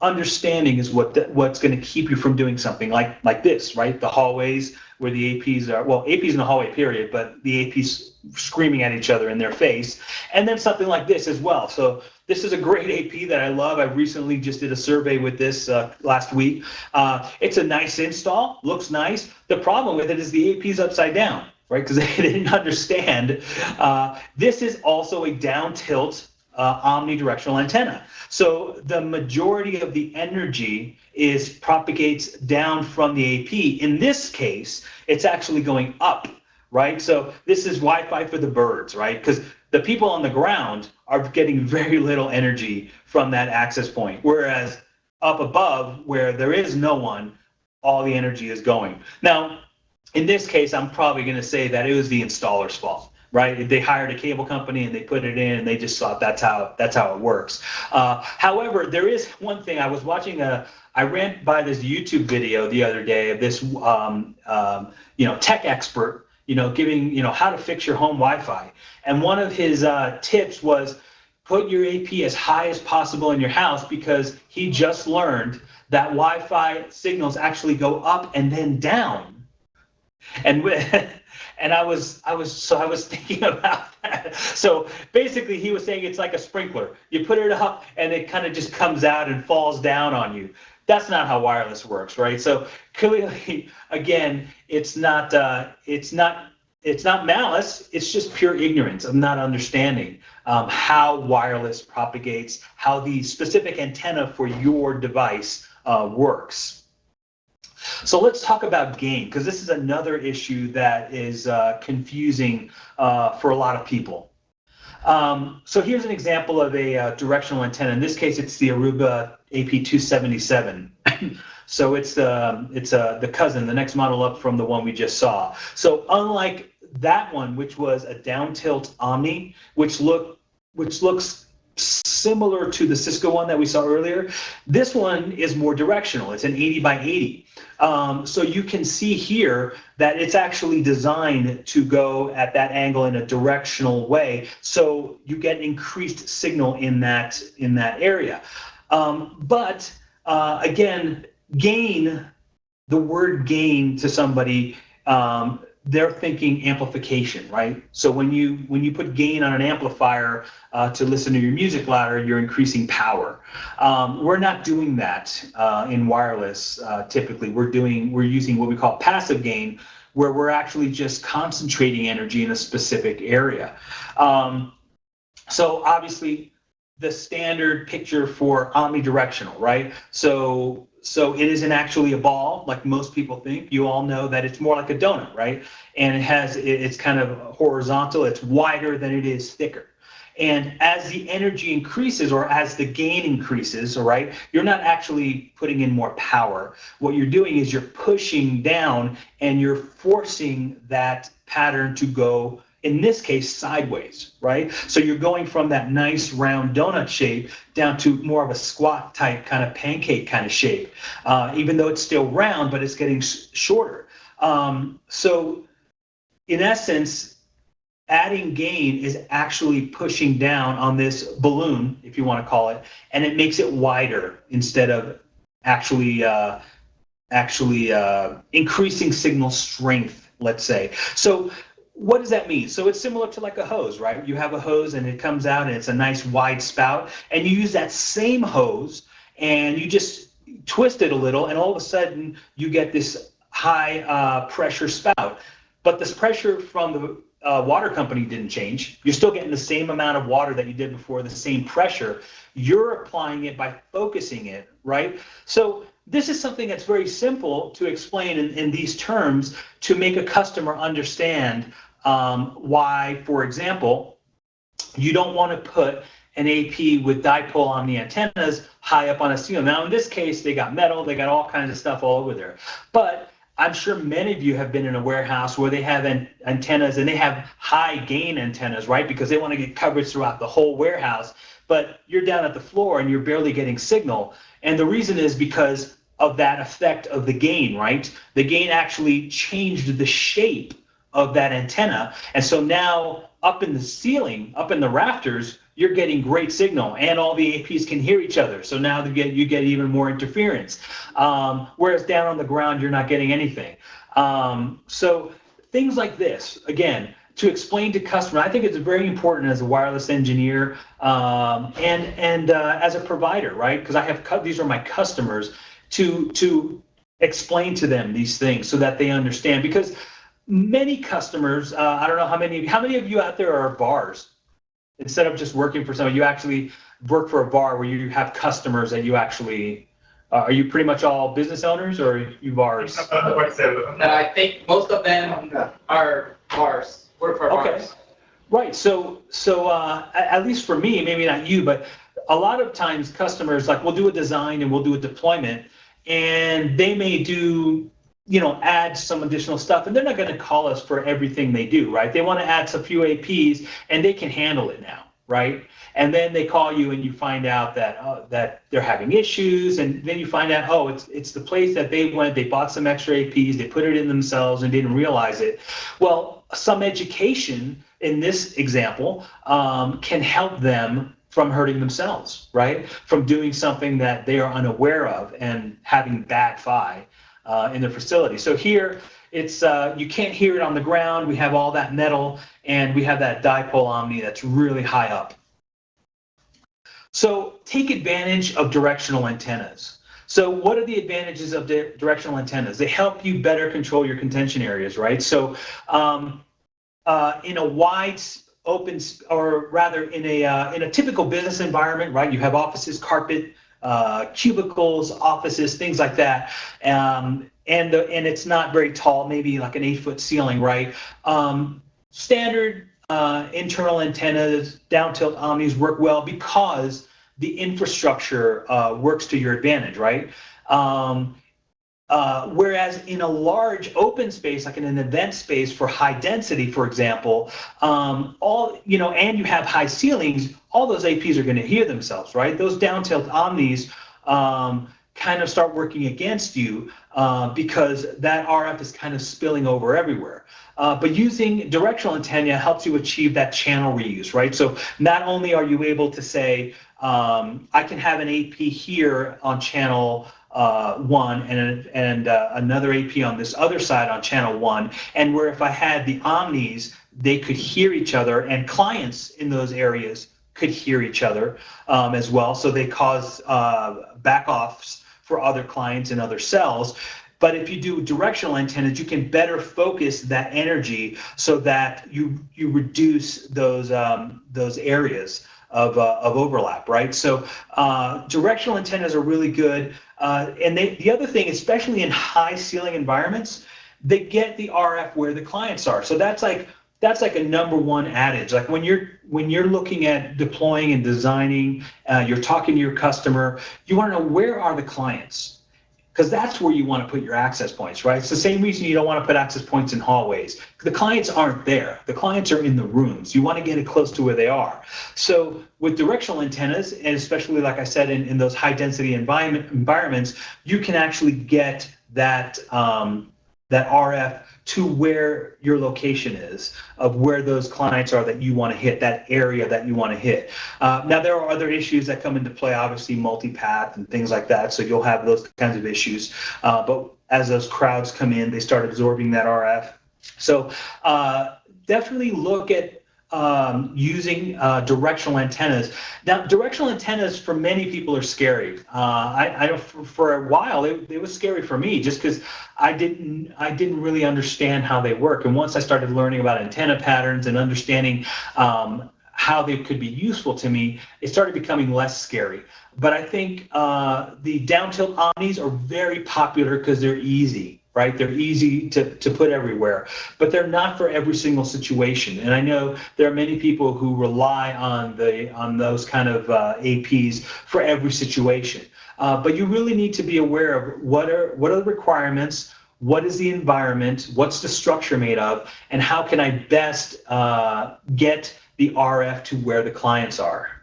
understanding is what's going to keep you from doing something like this, right? The hallways where the APs are, well, APs in the hallway, period, but the APs screaming at each other in their face. And then something like this as well. So this is a great AP that I love. I recently just did a survey with this last week. It's a nice install, looks nice. The problem with it is the AP's upside down, right? Because they didn't understand. This is also a down tilt omnidirectional antenna. So the majority of the energy propagates down from the AP. In this case, it's actually going up, right? So this is Wi-Fi for the birds, right? Because the people on the ground are getting very little energy from that access point, whereas up above, where there is no one, all the energy is going. Now, in this case, I'm probably going to say that it was the installer's fault, right? They hired a cable company and they put it in, and they just thought that's how it works. However, there is one thing. I was watching I ran by this YouTube video the other day of this tech expert, giving how to fix your home Wi-Fi, and one of his tips was put your AP as high as possible in your house, because he just learned that Wi-Fi signals actually go up and then down. And I was thinking about that. So basically he was saying it's like a sprinkler. You put it up and it kind of just comes out and falls down on you. That's not how wireless works, right? So clearly, again, it's not malice. It's just pure ignorance of not understanding how wireless propagates, how the specific antenna for your device works. So let's talk about gain, because this is another issue that is confusing for a lot of people. So here's an example of a directional antenna. In this case, it's the Aruba AP277. So it's the cousin, the next model up from the one we just saw. So unlike that one, which was a down tilt Omni, which looks similar to the Cisco one that we saw earlier, this one is more directional. It's an 80 by 80. So you can see here that it's actually designed to go at that angle in a directional way, so you get increased signal in that area. But again, gain, the word gain to somebody, they're thinking amplification, right? So when you put gain on an amplifier to listen to your music louder, you're increasing power. We're not doing that in wireless. Typically, we're using what we call passive gain, where we're actually just concentrating energy in a specific area. So obviously, the standard picture for omnidirectional, right? So it isn't actually a ball like most people think. You all know that it's more like a donut, right? And it's kind of horizontal. It's wider than it is thicker. And as the energy increases, or as the gain increases, all right, you're not actually putting in more power. What you're doing is you're pushing down and you're forcing that pattern to go, in this case, sideways, right? So you're going from that nice round donut shape down to more of a squat type kind of pancake kind of shape, even though it's still round, but it's getting shorter. So in essence, adding gain is actually pushing down on this balloon, if you want to call it, and it makes it wider instead of actually increasing signal strength, let's say. So what does that mean? So it's similar to like a hose, right? You have a hose and it comes out and it's a nice wide spout, and you use that same hose and you just twist it a little, and all of a sudden you get this high pressure spout. But this pressure from the water company didn't change. You're still getting the same amount of water that you did before, the same pressure. You're applying it by focusing it, right? So this is something that's very simple to explain in these terms to make a customer understand why, for example, you don't want to put an AP with dipole on the antennas high up on a ceiling. Now, in this case, they got metal, they got all kinds of stuff all over there. But I'm sure many of you have been in a warehouse where they have antennas, and they have high gain antennas, right? Because they want to get coverage throughout the whole warehouse. But you're down at the floor and you're barely getting signal. And the reason is because of that effect of the gain, right? The gain actually changed the shape of that antenna. And so now up in the ceiling, up in the rafters, you're getting great signal, and all the APs can hear each other. So now you get even more interference. Whereas down on the ground, you're not getting anything. So things like this, again, to explain to customers, I think it's very important as a wireless engineer and as a provider, right? Because these are my customers, to explain to them these things so that they understand. Because many customers, I don't know how many of you out there are bars. Instead of just working for someone, you actually work for a bar where you have customers that you actually, are you pretty much all business owners, or are you bars? I think most of them are bars, work for bars. Okay, right, so at least for me, maybe not you, but a lot of times customers, like, we'll do a design and we'll do a deployment, and they may do, add some additional stuff, and they're not going to call us for everything they do, right? They want to add some few APs, and they can handle it now, right? And then they call you, and you find out that that they're having issues, and then you find out, oh, it's the place that they went, they bought some extra APs, they put it in themselves and didn't realize it. Well, some education in this example can help them from hurting themselves, right? From doing something that they are unaware of and having bad PHY in their facility. So here, it's you can't hear it on the ground. We have all that metal, and we have that dipole omni that's really high up. So take advantage of directional antennas. So what are the advantages of directional antennas? They help you better control your contention areas, right? So in a wide open, or rather in a typical business environment, right? You have offices, carpet, cubicles, offices, things like that, and it's not very tall, maybe like an 8-foot ceiling, right? Standard internal antennas, down tilt omnis work well because the infrastructure works to your advantage, right? Whereas in a large open space, like in an event space for high density, for example, and you have high ceilings, all those APs are going to hear themselves, right? Those down tilt omnis kind of start working against you because that RF is kind of spilling over everywhere. But using directional antenna helps you achieve that channel reuse, right? So not only are you able to say, I can have an AP here on channel 1 and another AP on this other side on channel 1, and where if I had the omnis, they could hear each other, and clients in those areas could hear each other as well. So they cause back-offs for other clients in other cells. But if you do directional antennas, you can better focus that energy so that you reduce those areas of overlap, right? So directional antennas are really good. And the other thing, especially in high ceiling environments, they get the RF where the clients are. So that's like a #1 adage. Like when you're looking at deploying and designing, you're talking to your customer, you want to know where are the clients, because that's where you want to put your access points, right? It's the same reason you don't want to put access points in hallways. The clients aren't there. The clients are in the rooms. You want to get it close to where they are. So with directional antennas, and especially like I said, in those high density environments, you can actually get that RF to where your location is, of where those clients are that you want to hit, that area that you want to hit. Now, there are other issues that come into play, obviously multipath and things like that, so you'll have those kinds of issues. But as those crowds come in, they start absorbing that RF. So definitely look at using directional antennas. Now, directional antennas for many people are scary. I know for a while it was scary for me, just because I didn't really understand how they work. And once I started learning about antenna patterns and understanding how they could be useful to me, it started becoming less scary. But I think the down tilt omnis are very popular because they're easy. Right, they're easy to put everywhere, but they're not for every single situation. And I know there are many people who rely on those kind of APs for every situation. But you really need to be aware of what are the requirements, what is the environment, what's the structure made of, and how can I best get the RF to where the clients are.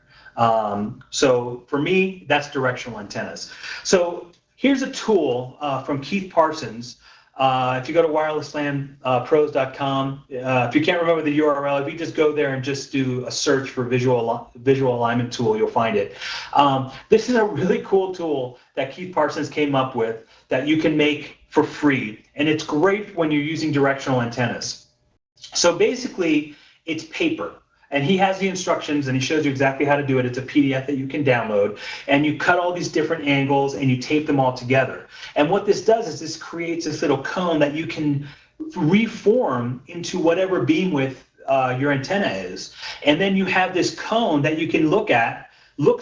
So for me, that's directional antennas. So here's a tool from Keith Parsons. If you go to wirelesslandpros.com, if you can't remember the URL, if you just go there and just do a search for visual alignment tool, you'll find it. This is a really cool tool that Keith Parsons came up with that you can make for free, and it's great when you're using directional antennas. So basically, it's paper. And he has the instructions, and he shows you exactly how to do it. It's a PDF that you can download, and you cut all these different angles and you tape them all together. And what this does is this creates this little cone that you can reform into whatever beam width your antenna is. And then you have this cone that you can look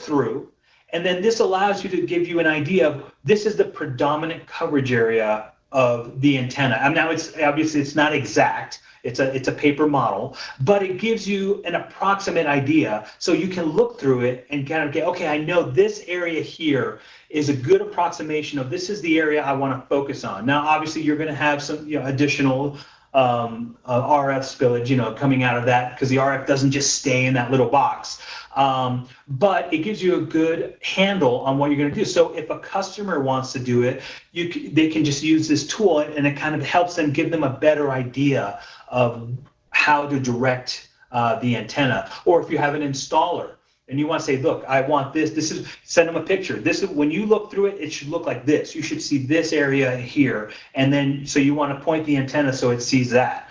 through, and then this allows you to give you an idea of this is the predominant coverage area of the antenna. And now it's obviously it's not exact. It's a paper model, but it gives you an approximate idea, so you can look through it and kind of get, okay, I know this area here is a good approximation of this is the area I want to focus on. Now, obviously, you're going to have some additional RF spillage, coming out of that, because the RF doesn't just stay in that little box. But it gives you a good handle on what you're going to do. So if a customer wants to do it, they can just use this tool, and it kind of helps them, give them a better idea of how to direct the antenna. Or if you have an installer, and you want to say, look, I want this. This is, send them a picture. This is, when you look through it, it should look like this. You should see this area here. And then, so you want to point the antenna so it sees that.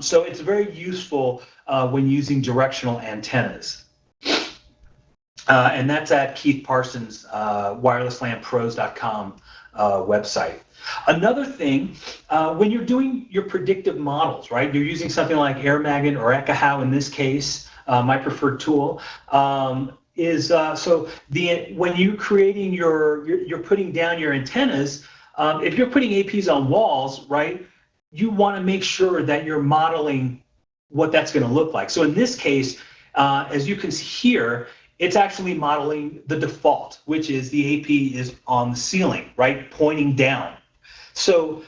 So it's very useful when using directional antennas. And that's at Keith Parsons' wirelesslandpros.com website. Another thing, when you're doing your predictive models, right, you're using something like AirMagnet or Ekahau in this case, my preferred tool, so when you're creating you're putting down your antennas, if you're putting APs on walls, right, you want to make sure that you're modeling what that's going to look like. So in this case, as you can see here, it's actually modeling the default, which is the AP is on the ceiling, right, pointing down. So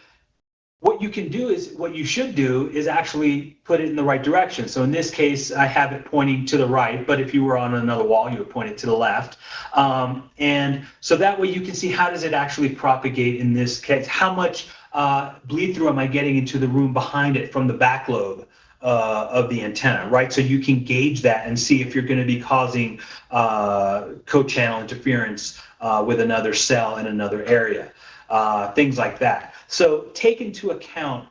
what you can do is, what you should do is actually put it in the right direction. So in this case, I have it pointing to the right, but if you were on another wall, you would point it to the left. And so that way you can see how does it actually propagate in this case, how much bleed through am I getting into the room behind it from the back lobe of the antenna, right? So you can gauge that and see if you're going to be causing co-channel interference with another cell in another area, things like that. So take into account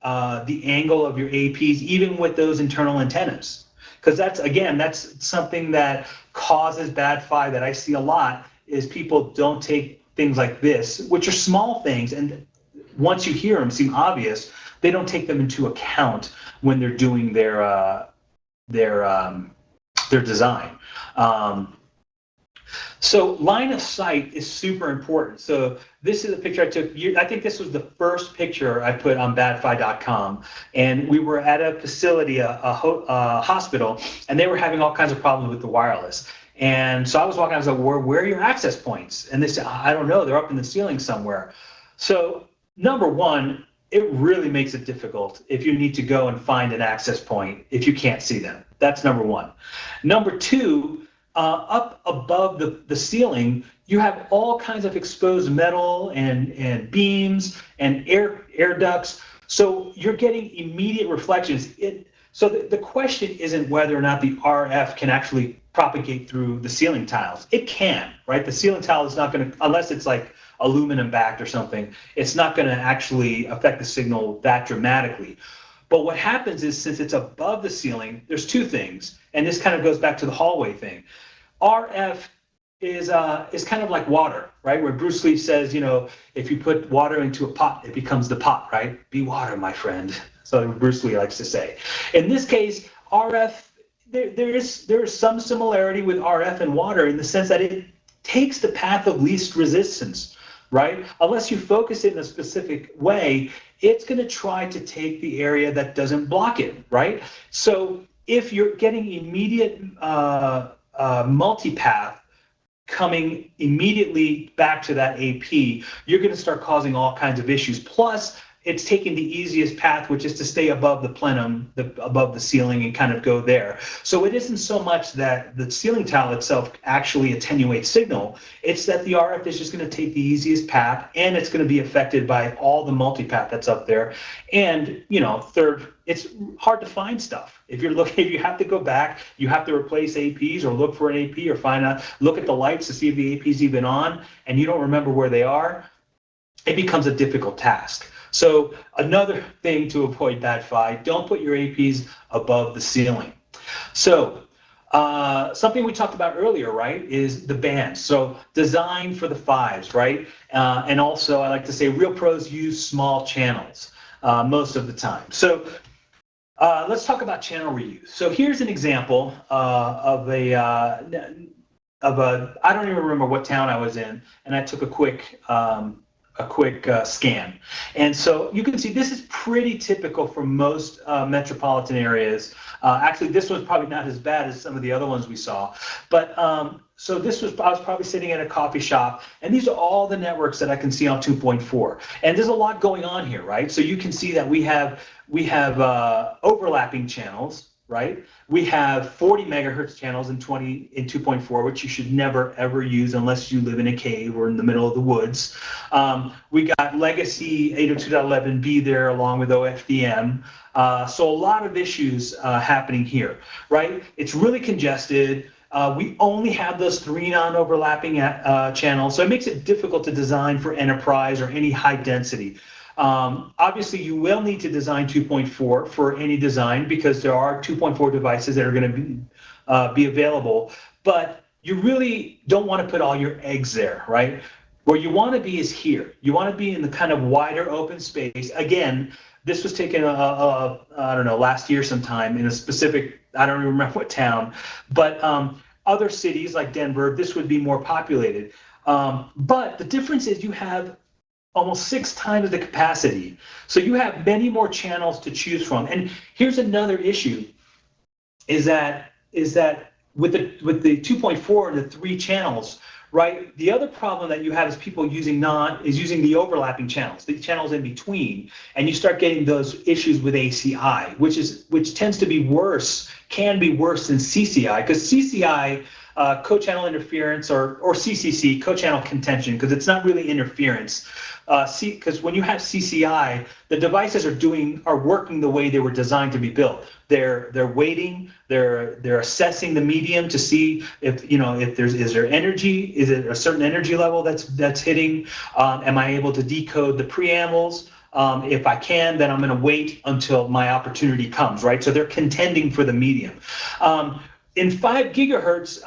the angle of your APs, even with those internal antennas, because that's, again, that's something that causes bad phi that I see a lot, is people don't take things like this, which are small things, and once you hear them seem obvious, they don't take them into account when they're doing their design. So line of sight is super important. So this is a picture I took. I think this was the first picture I put on badfi.com, and we were at a facility, a hospital, and they were having all kinds of problems with the wireless. And so I was walking, I was like, where are your access points? And they said, I don't know, they're up in the ceiling somewhere. So number one, it really makes it difficult if you need to go and find an access point if you can't see them. That's number one. Number two, up above the ceiling, you have all kinds of exposed metal and beams and air ducts. So you're getting immediate reflections. So the question isn't whether or not the RF can actually propagate through the ceiling tiles. It can, right? The ceiling tile is not going to, unless it's like aluminum backed or something, it's not going to actually affect the signal that dramatically. But what happens is, since it's above the ceiling, there's two things, and this kind of goes back to the hallway thing. RF is kind of like water, right? Where Bruce Lee says, you know, if you put water into a pot, it becomes the pot, right? Be water, my friend. So Bruce Lee likes to say. In this case, RF, there is some similarity with RF and water in the sense that it takes the path of least resistance, right? Unless you focus it in a specific way, it's going to try to take the area that doesn't block it, right? So if you're getting immediate multipath coming immediately back to that AP, you're going to start causing all kinds of issues. Plus, it's taking the easiest path, which is to stay above the plenum, above the ceiling, and kind of go there. So it isn't so much that the ceiling tile itself actually attenuates signal, it's that the RF is just going to take the easiest path, and it's going to be affected by all the multipath that's up there. And, you know, third, it's hard to find stuff. If you're looking, if you have to go back, you have to replace APs or look for an AP or look at the lights to see if the AP's even on, and you don't remember where they are, it becomes a difficult task. So another thing to avoid bad phi, don't put your APs above the ceiling. So something we talked about earlier, right, is the bands. So design for the fives, right? And also, I like to say, real pros use small channels most of the time. So let's talk about channel reuse. So here's an example of I don't even remember what town I was in, and I took a quick scan. And so you can see this is pretty typical for most metropolitan areas. Actually, this was probably not as bad as some of the other ones we saw. But so I was probably sitting at a coffee shop, and these are all the networks that I can see on 2.4. And there's a lot going on here, right? So you can see that we have overlapping channels, right? We have 40 megahertz channels in 2.4, which you should never ever use unless you live in a cave or in the middle of the woods. We got legacy 802.11b there along with OFDM. So a lot of issues happening here, right? It's really congested. We only have those 3 non-overlapping channels, so it makes it difficult to design for enterprise or any high density. Obviously, you will need to design 2.4 for any design because there are 2.4 devices that are going to be available, but you really don't want to put all your eggs there, right? Where you want to be is here. You want to be in the kind of wider open space. Again, this was taken, I don't know, last year sometime in a specific, I don't even remember what town, but other cities like Denver, this would be more populated. But the difference is you have almost 6 times the capacity. So you have many more channels to choose from. And here's another issue, is that with the 2.4 and the 3 channels, right? The other problem that you have is people using the overlapping channels, the channels in between, and you start getting those issues with ACI, which tends to be worse, can be worse than CCI, because CCI, co-channel interference, or CCC, co-channel contention, because it's not really interference. Because when you have CCI, the devices are working the way they were designed to be built. They're waiting, they're assessing the medium to see if is there energy, is it a certain energy level that's hitting, am I able to decode the preambles? If I can, then I'm going to wait until my opportunity comes, right? So they're contending for the medium. In 5 gigahertz,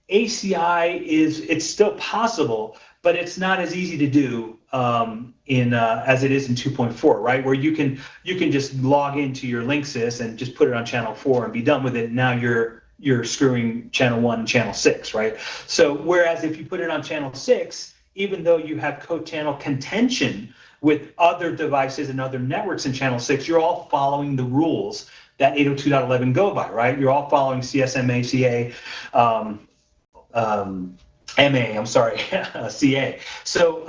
ACI it's still possible, but it's not as easy to do as it is in 2.4, right? Where you can just log into your Linksys and just put it on channel 4 and be done with it. Now you're screwing channel 1 and channel 6, right? So whereas if you put it on channel 6, even though you have co-channel contention with other devices and other networks in channel 6, you're all following the rules that 802.11 go by, right? You're all following CSMA, CA, MA, I'm sorry, CA. So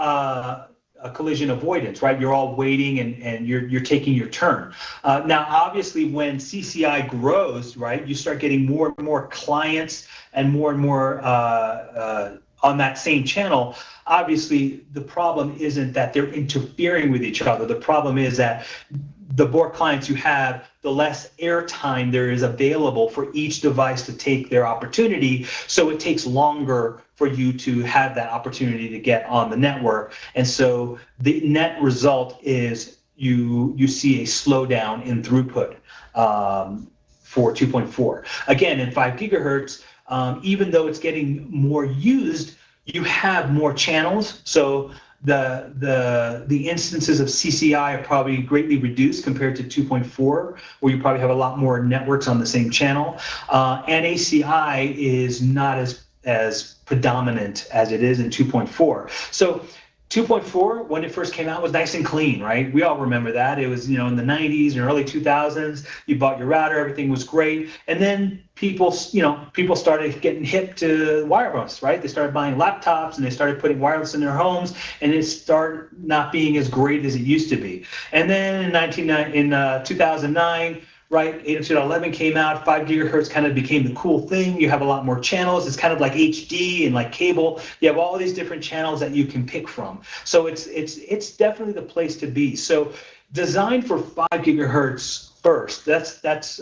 a collision avoidance, right? You're all waiting and you're taking your turn. Now, obviously, when CCI grows, right, you start getting more and more clients and more on that same channel. Obviously, the problem isn't that they're interfering with each other. The problem is that the more clients you have, the less airtime there is available for each device to take their opportunity. So it takes longer for you to have that opportunity to get on the network. And so the net result is you see a slowdown in throughput for 2.4. Again, in 5 gigahertz, even though it's getting more used, you have more channels. So the instances of CCI are probably greatly reduced compared to 2.4, where you probably have a lot more networks on the same channel. And ACI is not as predominant as it is in 2.4. So 2.4, when it first came out, was nice and clean, right? We all remember that. It was, in the 90s and early 2000s. You bought your router, everything was great. And then people started getting hip to wireless, right? They started buying laptops and they started putting wireless in their homes, and it started not being as great as it used to be. And then in 2009, right, 802.11 came out, 5 gigahertz kind of became the cool thing. You have a lot more channels. It's kind of like HD and like cable. You have all these different channels that you can pick from. So it's definitely the place to be. So design for 5 gigahertz first. That's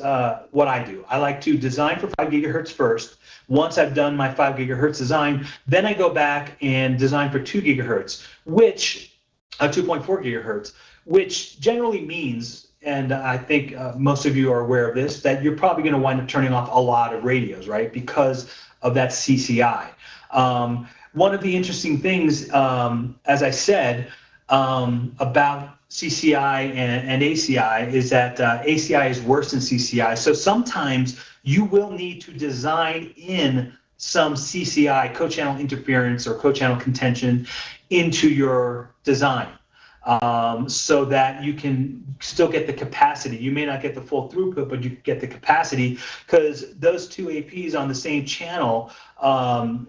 what I do. I like to design for 5 gigahertz first. Once I've done my 5 gigahertz design, then I go back and design for 2 gigahertz, which 2.4 gigahertz, which generally means, and I think most of you are aware of this, that you're probably going to wind up turning off a lot of radios, right, because of that CCI. One of the interesting things, as I said, about CCI and ACI is that ACI is worse than CCI. So sometimes you will need to design in some CCI, co-channel interference or co-channel contention, into your design. So that you can still get the capacity. You may not get the full throughput, but you get the capacity, because those two APs on the same channel, all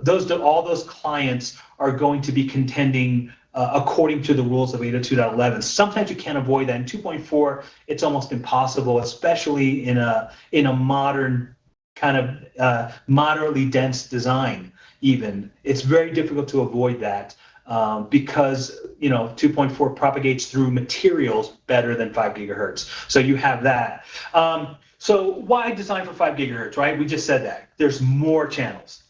those clients are going to be contending according to the rules of 802.11. Sometimes you can't avoid that. In 2.4, it's almost impossible, especially in a modern kind of moderately dense design. Even it's very difficult to avoid that. Because 2.4 propagates through materials better than 5 gigahertz. So you have that. So why design for 5 gigahertz, right? We just said that. There's more channels.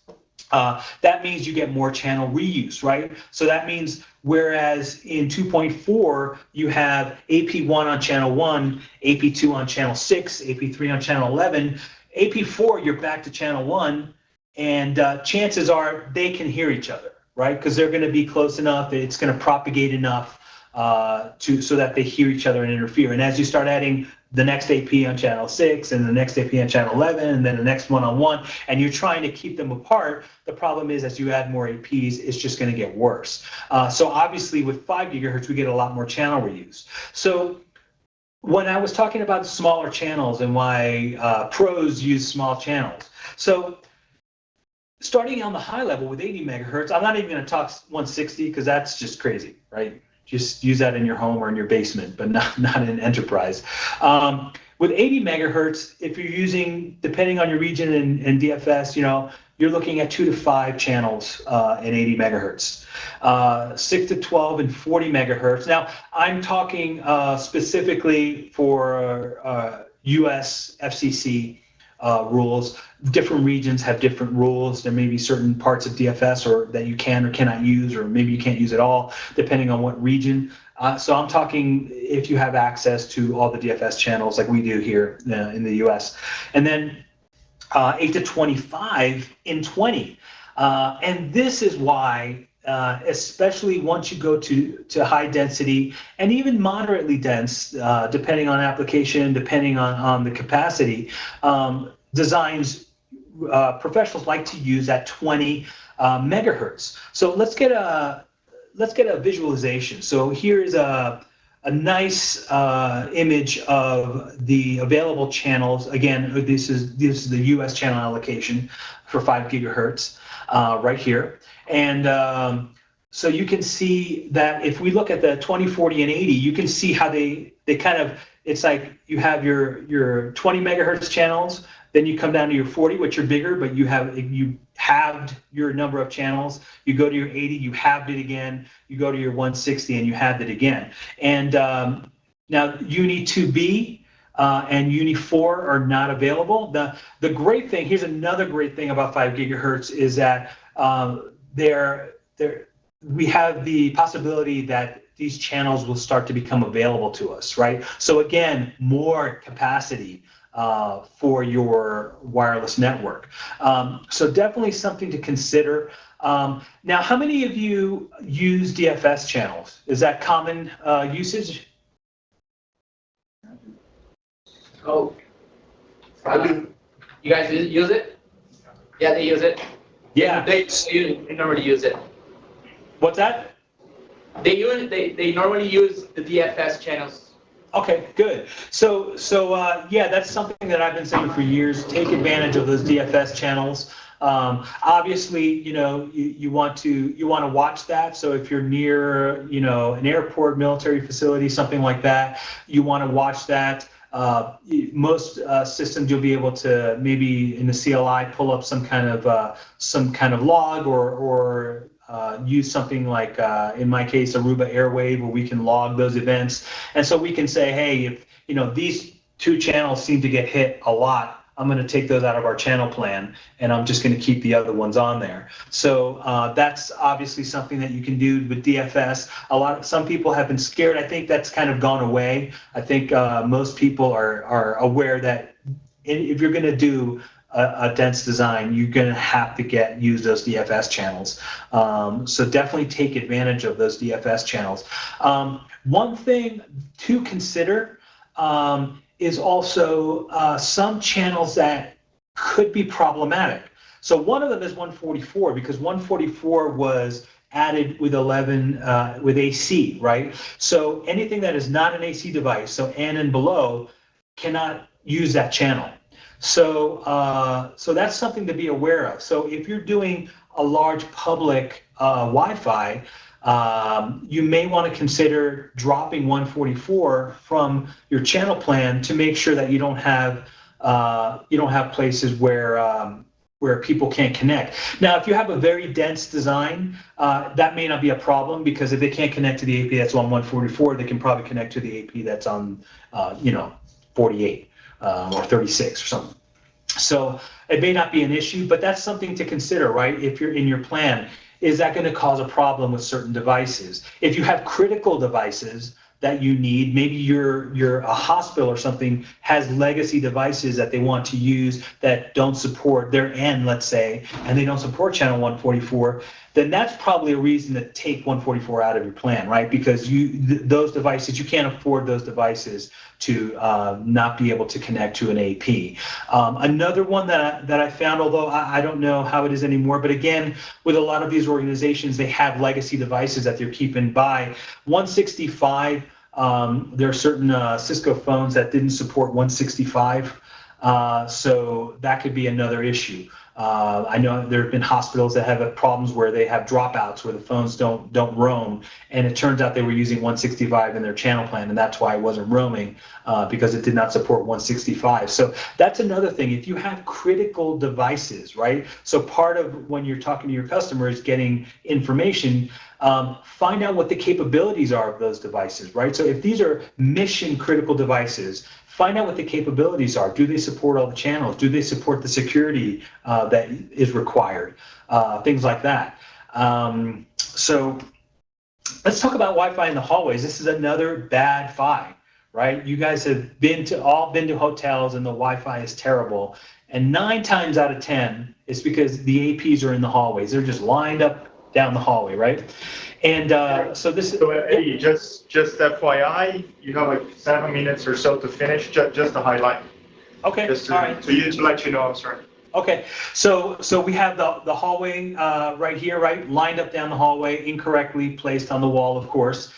That means you get more channel reuse, right? So that means whereas in 2.4, you have AP1 on channel 1, AP2 on channel 6, AP3 on channel 11, AP4, you're back to channel 1, and chances are they can hear each other, right? Because they're going to be close enough, it's going to propagate enough so that they hear each other and interfere. And as you start adding the next AP on channel 6 and the next AP on channel 11 and then the next one on 1, and you're trying to keep them apart, the problem is as you add more APs, it's just going to get worse. So obviously with 5 gigahertz, we get a lot more channel reuse. So when I was talking about smaller channels and why pros use small channels, so starting on the high level with 80 megahertz, I'm not even going to talk 160 because that's just crazy, right? Just use that in your home or in your basement, but not in enterprise. With 80 megahertz, if you're using, depending on your region and DFS, you're looking at 2 to 5 channels in 80 megahertz, 6 to 12 and 40 megahertz. Now, I'm talking specifically for US FCC rules. Different regions have different rules. There may be certain parts of DFS or that you can or cannot use, or maybe you can't use at all, depending on what region. So I'm talking if you have access to all the DFS channels like we do here in the US. And then 8 to 25 in 20. And this is why, especially once you go to high density and even moderately dense, depending on application, depending on the capacity, professionals like to use at 20 megahertz. So let's get a visualization. So here's a nice image of the available channels. Again, this is the US channel allocation for 5 gigahertz right here. And so you can see that if we look at the 20, 40, and 80, you can see how they kind of, it's like you have your 20 megahertz channels, then you come down to your 40, which are bigger, but you halved your number of channels. You go to your 80, you halved it again. You go to your 160, and you halved it again. And now Uni 2B and Uni 4 are not available. The great thing, here's another great thing about 5 gigahertz is that we have the possibility that these channels will start to become available to us, right? So again, more capacity for your wireless network. So definitely something to consider. Now, how many of you use DFS channels? Is that common usage? Oh, you guys use it? Yeah, they use it. Yeah. They normally use it. What's that? They normally use the DFS channels. Okay, good. So yeah, that's something that I've been saying for years. Take advantage of those DFS channels. Obviously, you want to watch that. So if you're near, an airport, military facility, something like that, you want to watch that. Most systems you'll be able to maybe in the CLI pull up some kind of log or use something like, in my case, Aruba Airwave, where we can log those events. And so we can say, hey, if these 2 channels seem to get hit a lot, I'm going to take those out of our channel plan, and I'm just going to keep the other ones on there. So that's obviously something that you can do with DFS. Some people have been scared. I think that's kind of gone away. I think most people are aware that if you're going to do a dense design, you're going to have to use those DFS channels. So definitely take advantage of those DFS channels. One thing to consider is also some channels that could be problematic. So one of them is 144, because 144 was added with 11 with AC, right? So anything that is not an AC device, so N and below, cannot use that channel. So so that's something to be aware of. So if you're doing a large public Wi-Fi, you may want to consider dropping 144 from your channel plan to make sure that you don't have places where people can't connect. Now, if you have a very dense design, that may not be a problem, because if they can't connect to the AP that's on 144, they can probably connect to the AP that's on 48. or 36 or something. So it may not be an issue, but that's something to consider, right? If you're in your plan, is that going to cause a problem with certain devices? If you have critical devices that you need, maybe you're a hospital or something has legacy devices that they want to use that don't support their end, let's say, and they don't support channel 144, then that's probably a reason to take 144 out of your plan, right? Because those devices, you can't afford those devices to not be able to connect to an AP. Another one that I found, although I don't know how it is anymore, but again, with a lot of these organizations, they have legacy devices that they're keeping by. 165, there are certain Cisco phones that didn't support 165, so that could be another issue. I know there have been hospitals that have problems where they have dropouts where the phones don't roam, and it turns out they were using 165 in their channel plan, and that's why it wasn't roaming, because it did not support 165. So that's another thing. If you have critical devices, right? So part of when you're talking to your customers, getting information, find out what the capabilities are of those devices, right? So if these are mission critical devices, find out what the capabilities are. Do they support all the channels? Do they support the security that is required? Things like that. So let's talk about Wi-Fi in the hallways. This is another bad Fi, right? You guys have all been to hotels and the Wi-Fi is terrible. And 9 times out of 10, it's because the APs are in the hallways. They're just lined up down the hallway, right? And so this is... So Eddie, just FYI, you have like 7 minutes or so to finish, just to highlight. Okay, Just to, all right. to let you know, I'm sorry. Okay, so we have the hallway right here, right? Lined up down the hallway, incorrectly placed on the wall, of course.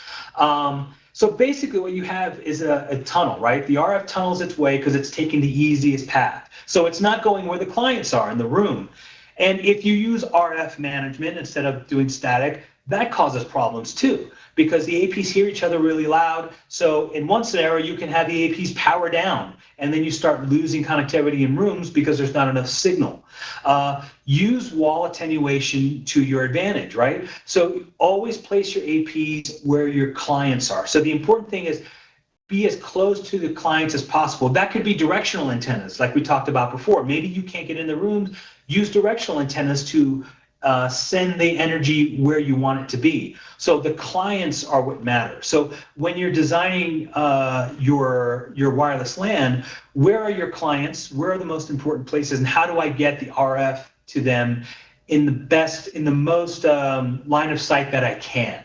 So basically what you have is a tunnel, right? The RF tunnels its way because it's taking the easiest path. So it's not going where the clients are in the room. And if you use RF management instead of doing static, that causes problems too, because the APs hear each other really loud. So in one scenario, you can have the APs power down, and then you start losing connectivity in rooms because there's not enough signal. Use wall attenuation to your advantage, right? So always place your APs where your clients are. So the important thing is be as close to the clients as possible. That could be directional antennas, like we talked about before. Maybe you can't get in the rooms. Use directional antennas to send the energy where you want it to be. So the clients are what matter. So when you're designing your wireless LAN, where are your clients? Where are the most important places? And how do I get the RF to them in the most line of sight that I can?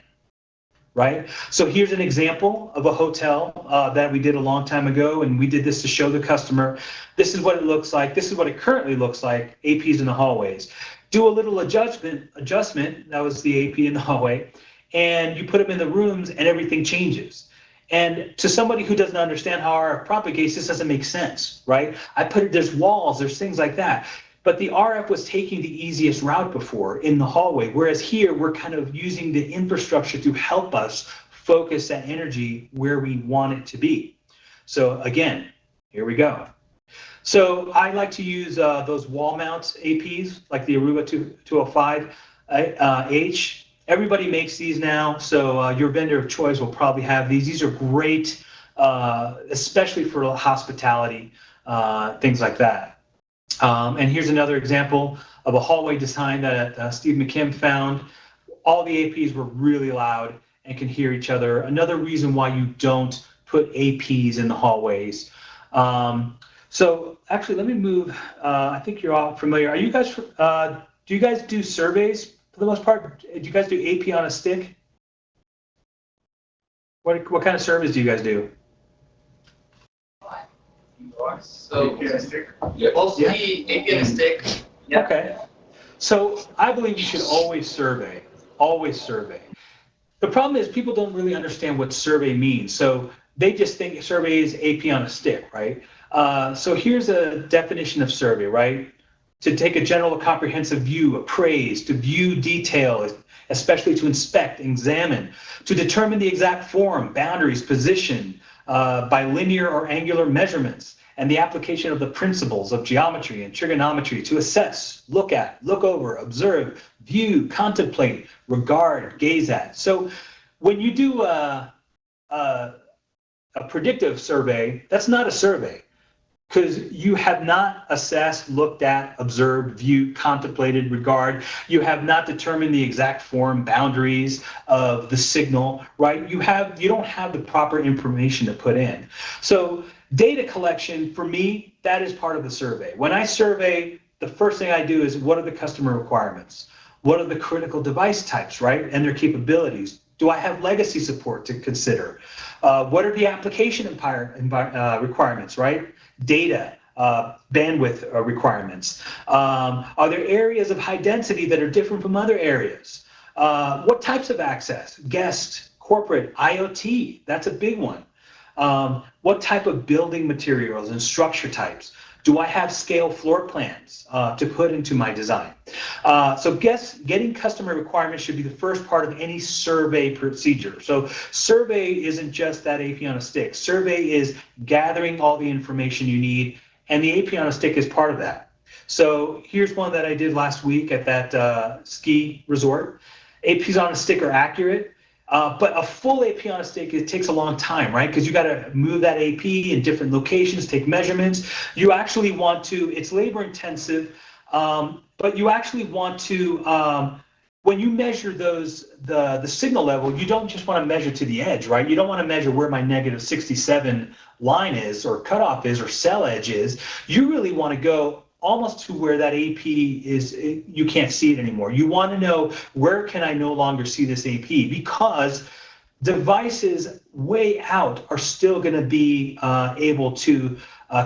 Right? So here's an example of a hotel that we did a long time ago, and we did this to show the customer. This is what it looks like. This is what it currently looks like, APs in the hallways. Do a little adjustment, that was the AP in the hallway, and you put them in the rooms and everything changes. And to somebody who doesn't understand how RF propagates, this doesn't make sense, right? There's walls, there's things like that. But the RF was taking the easiest route before in the hallway, whereas here we're kind of using the infrastructure to help us focus that energy where we want it to be. So again, here we go. So I like to use those wall mount APs, like the Aruba 205H. Everybody makes these now, so your vendor of choice will probably have these. These are great, especially for hospitality, things like that. And here's another example of a hallway design that Steve McKim found. All the APs were really loud and can hear each other. Another reason why you don't put APs in the hallways. So actually, let me move. I think you're all familiar. Are you guys? Do you guys do surveys for the most part? Do you guys do AP on a stick? What kind of surveys do you guys do? So mostly AP and a stick. Yeah. Okay. So I believe you should always survey. Always survey. The problem is people don't really understand what survey means. So they just think survey is AP on a stick, right? So here's a definition of survey, right? To take a general comprehensive view, appraise, to view detail, especially to inspect, examine, to determine the exact form, boundaries, position, by linear or angular measurements, and the application of the principles of geometry and trigonometry to assess, look at, look over, observe, view, contemplate, regard, gaze at. So when you do a predictive survey, that's not a survey. because you have not assessed, looked at, observed, viewed, contemplated, regard. You have not determined the exact form boundaries of the signal, right? You don't have the proper information to put in. So data collection, for me, that is part of the survey. When I survey, the first thing I do is, what are the customer requirements? What are the critical device types, right? And their capabilities. Do I have legacy support to consider? What are the application requirements, right? Data, bandwidth requirements. Are there areas of high density that are different from other areas? What types of access? Guest, corporate, IoT, that's a big one. What type of building materials and structure types? Do I have scale floor plans to put into my design? So getting customer requirements should be the first part of any survey procedure. So survey isn't just that AP on a stick. Survey is gathering all the information you need, and the AP on a stick is part of that. So here's one that I did last week at that ski resort. APs on a stick are accurate. But a full AP on a stick, it takes a long time, right? Because you got to move that AP in different locations, take measurements. You actually want to, it's labor intensive, but you actually want to, when you measure the signal level, you don't just want to measure to the edge, right? You don't want to measure where my -67 line is or cutoff is or cell edge is. You really want to go almost to where that AP is, you can't see it anymore. You want to know, where can I no longer see this AP? Because devices way out are still going to be able to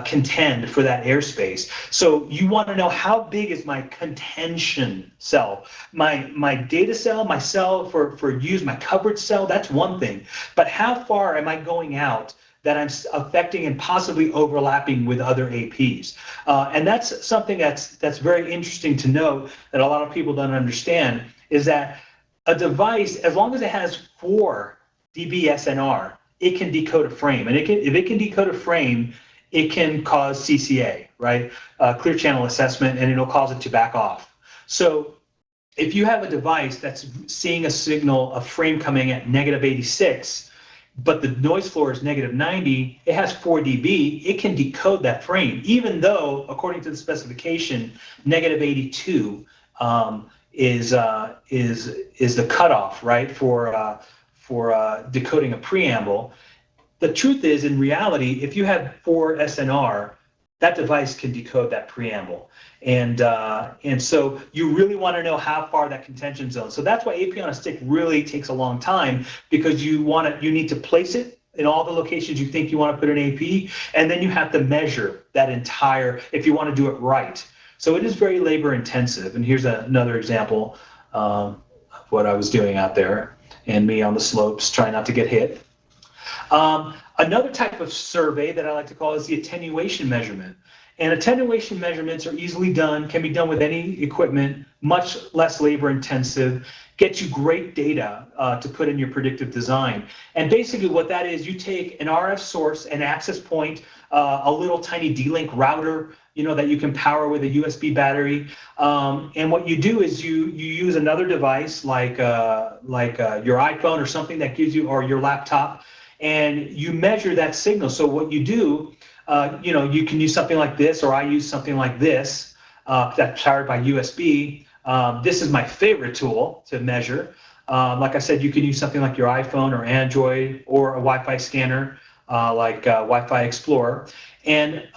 contend for that airspace. So you want to know, how big is my contention cell? My data cell, my cell for use, my coverage cell, that's one thing. But how far am I going out that I'm affecting and possibly overlapping with other APs? And that's something that's very interesting to know, that a lot of people don't understand, is that a device, as long as it has 4 dB SNR, it can decode a frame. And if it can decode a frame, it can cause CCA, right? Clear channel assessment, and it'll cause it to back off. So if you have a device that's seeing a signal, a frame coming at -86, but the noise floor is -90, it has 4 dB, it can decode that frame, even though, according to the specification, -82 is the cutoff, right, for decoding a preamble. The truth is, in reality, if you have 4 SNR, that device can decode that preamble. And so you really want to know how far that contention zone. So that's why AP on a stick really takes a long time, because you need to place it in all the locations you think you want to put an AP, and then you have to measure that entire, if you want to do it right. So it is very labor intensive. And here's another example of what I was doing out there, and me on the slopes trying not to get hit. Another type of survey that I like to call is the attenuation measurement. And attenuation measurements are easily done, can be done with any equipment, much less labor intensive, get you great data to put in your predictive design. And basically what that is, you take an RF source, an access point, a little tiny D-Link router, that you can power with a USB battery. And what you do is you use another device like your iPhone or something that gives you, or your laptop, and you measure that signal. So what you do, you can use something like this, or I use something like this that's powered by USB. This is my favorite tool to measure. Like I said, you can use something like your iPhone or Android, or a Wi-Fi scanner like Wi-Fi Explorer. And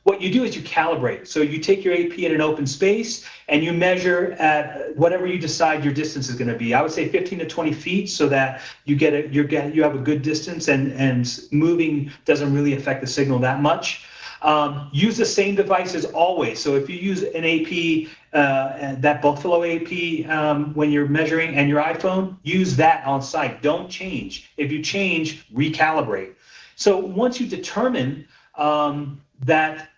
what you do is you calibrate. So you take your AP in an open space and you measure at whatever you decide your distance is going to be. I would say 15 to 20 feet, so that you have a good distance, and moving doesn't really affect the signal that much. Use the same devices always. So if you use an AP, that Buffalo AP when you're measuring, and your iPhone, use that on site. Don't change. If you change, recalibrate. So once you determine that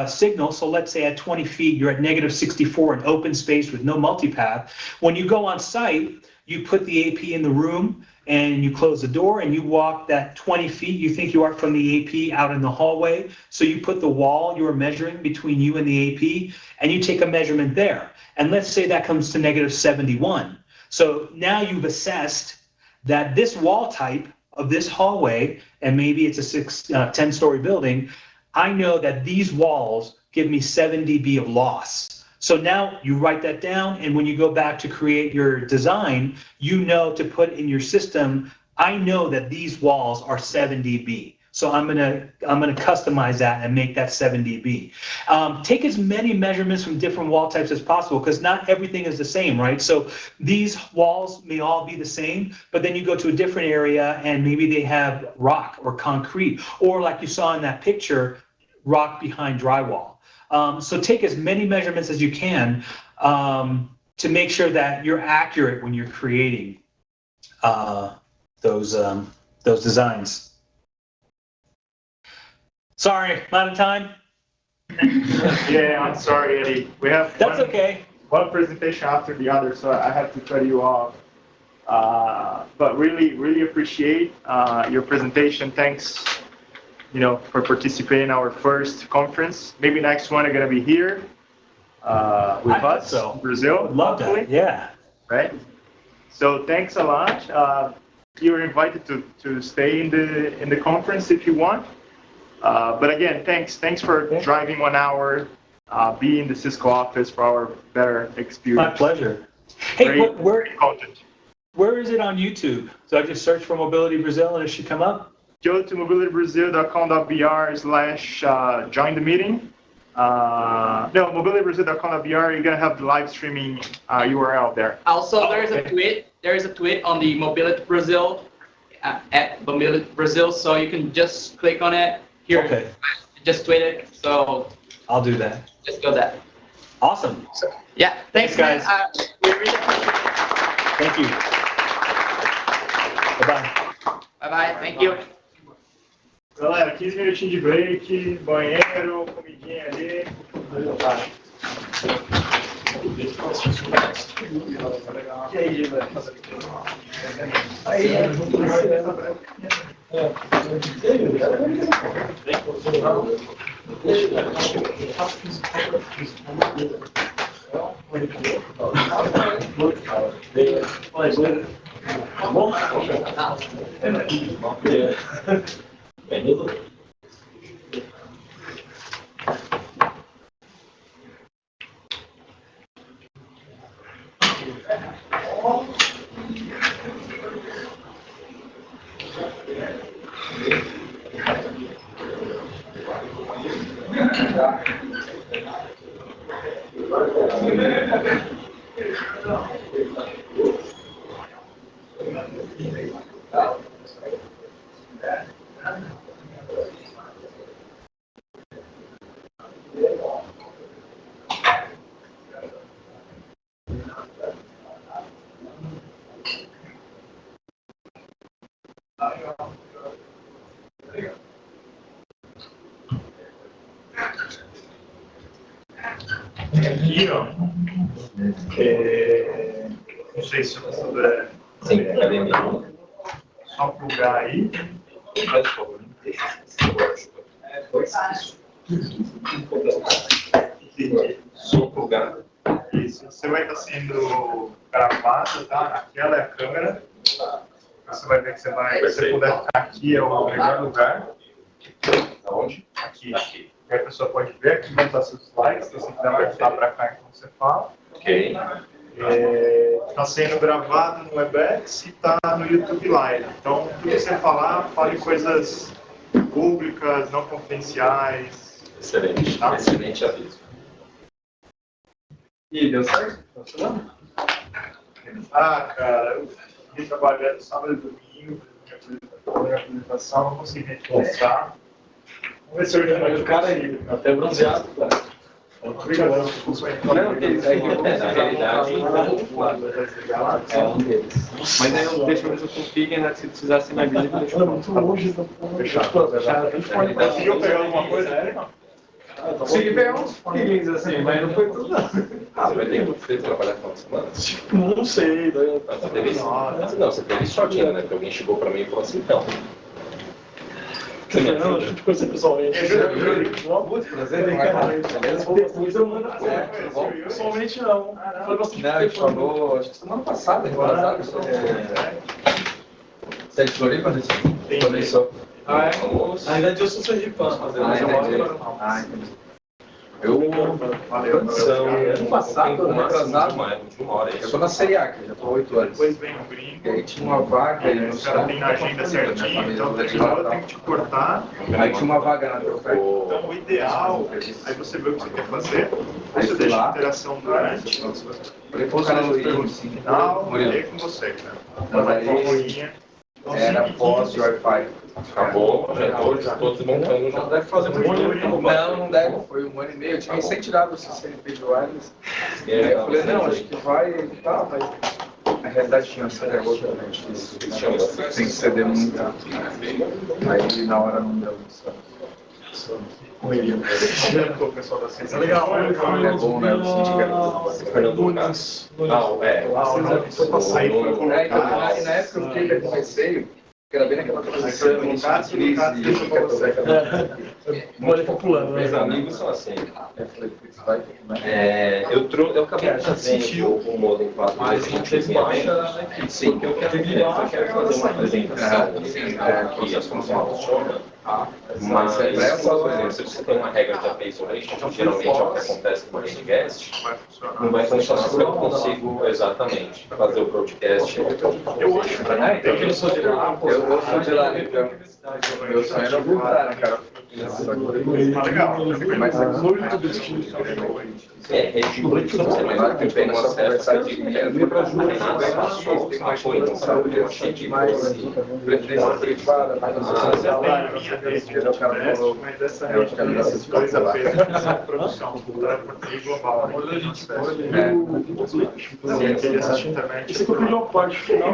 signal, so let's say at 20 feet, you're at -64 in open space with no multipath. When you go on site, you put the AP in the room, and you close the door, and you walk that 20 feet you think you are from the AP out in the hallway. So you put the wall you are measuring between you and the AP, and you take a measurement there. And let's say that comes to -71. So now you've assessed that this wall type of this hallway, and maybe it's a 10-story building, I know that these walls give me 7 dB of loss. So now you write that down, and when you go back to create your design, you know to put in your system, I know that these walls are 7 dB. So I'm gonna customize that and make that 7 dB. Take as many measurements from different wall types as possible, because not everything is the same, right? So these walls may all be the same, but then you go to a different area and maybe they have rock or concrete, or like you saw in that picture, rock behind drywall. So take as many measurements as you can to make sure that you're accurate when you're creating those designs. Sorry, I'm out of time. Yeah, I'm sorry, Eddie. We have That's okay. One presentation after the other, so I have to cut you off. But really appreciate your presentation. Thanks, for participating in our first conference. Maybe next one are gonna be here with us, so. in Brazil. Would love hopefully. that. Yeah. Right. So thanks a lot. You're invited to stay in the conference if you want. But again, thanks for driving 1 hour, be in the Cisco office for our better experience. My pleasure. Hey, Great content. Where is it on YouTube? So I just search for Mobility Brazil and it should come up? Go to mobilitybrazil.com.br/join the meeting. No, mobilitybrazil.com.br, you're gonna have the live streaming URL there. Also, there is a tweet on the Mobility Brazil at Mobility Brazil, so you can just click on it here. Okay. Just tweet it. So I'll do that. just go that. Awesome. So, yeah. Thanks, Thanks, man. We really appreciate it. Thank you. Bye-bye. Bye bye. Thank you. Galera, 15 minutinhos de break, banheiro, comidinha ali. Aqui, ó, não sei se você puder. Sim, academia. Só plugar aí. Só plugar. Isso. Você vai estar sendo gravado, tá? Aquela é a câmera. Você vai ver que se você puder ficar aqui é o melhor lugar. Aonde? Aqui. E a pessoa pode ver aqui vão estar seus slides, se você quiser voltar para cá enquanto você fala. Ok. Está sendo gravado no Webex e está no YouTube Live. Então, tudo que você falar, fale coisas públicas, não confidenciais. Excelente. Tá? Excelente aviso. E deu certo? Tá funcionando? Cara, eu fiquei trabalhando sábado e domingo, minha apresentação, não consegui mostrar. Vamos ver se eu Olha o cara aí, até bronzeado, cara. Obrigado. Não, aqueles aí que Na realidade, é um deles. Mas aí eu deixo ver se eu consigo, né? Se precisasse na vida, eu deixo muito longe. Fechado. Conseguiu pegar alguma coisa? Consegui pegar uns feelings assim, mas não foi tudo não. você vai ter que trabalhar com semana? Não sei, daí Você teve, não, você teve sorte, né? Porque alguém chegou pra mim e falou assim, então. não, a gente conhece pessoalmente. Muito prazer, depois eu mando pessoalmente não. Foi bastante tempo. A gente falou, acho que semana passada, retrasada. Você é de Floripa, né? Começou. Ainda é de eu sou sergipano, mas eu moro. Ano passado, ano atrasado, eu tô na Série A, que já tô há 8 anos. Depois vem o gringo. E aí tinha uma vaga aí no Os caras têm a agenda certinha, então tem que te cortar. Aí tinha uma vaga na oferta. Então o ideal, aí você vê o que você quer fazer, ou você deixa a interação durante, ou Falei pro você cara deixa as no perguntas no final, e aí com você, cara. Mas Vai com a aí folhinha. era pós de Wi-Fi. Acabou, já tô desmontando já. Não deve fazer muito tempo. Não deve, foi 1 ano e meio. Eu tinha recém tirado o CCNP de wireless. Aí eu falei, não, acho que vai e tal, mas a realidade financeira é outra, né? Tem que ceder muito. Aí na hora não deu certo. O pessoal da ciência. É legal, É bom, né? Eu senti que era Fernando Lucas. Foi passar aí, foi E colocar. na época eu fiquei com receio, porque era bem naquela transição, início de crise, e Olha pro pulando, Meus amigos são assim. eu falei, putz, vai. Eu acabei trazendo o modem 4 mas não fez baixa, sim, que eu quero fazer uma apresentação aqui, as funcionam. Mas, se você tem uma regra de update isolation, que geralmente é o que acontece com o podcast, não vai funcionar porque eu não consigo exatamente fazer o broadcast. Eu acho que Eu sou de lá, então. Meu sonho era voltar, né, cara? legal. Mas é muito É difícil você não tem um acesso a preferência privada, mas Mas essa rede de coisa fez a produção cultural português global. Sim, queria assistir internet. Isso que eu pedi uma parte final.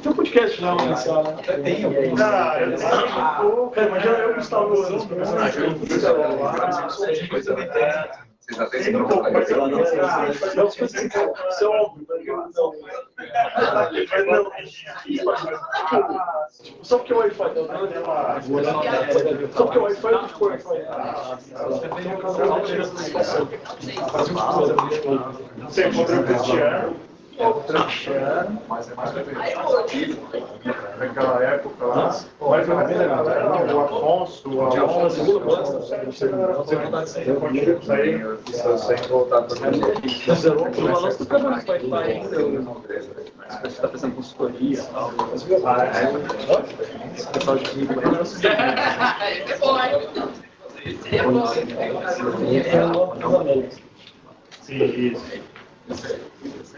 Tem um podcast não, cara, mas já eu Gustavo vocês até se não só porque o Wi-Fi só porque o Wi-Fi é tipo Wi-Fi. Você encontrou o Cristiano. mas é mais Naquela época lá, mas a galera, o Afonso, o Alonso, sem voltar para O balanço do trabalho do Wi-Fi ainda. Você está fazendo consultoria e tal. Esse pessoal de vídeo. sim, isso.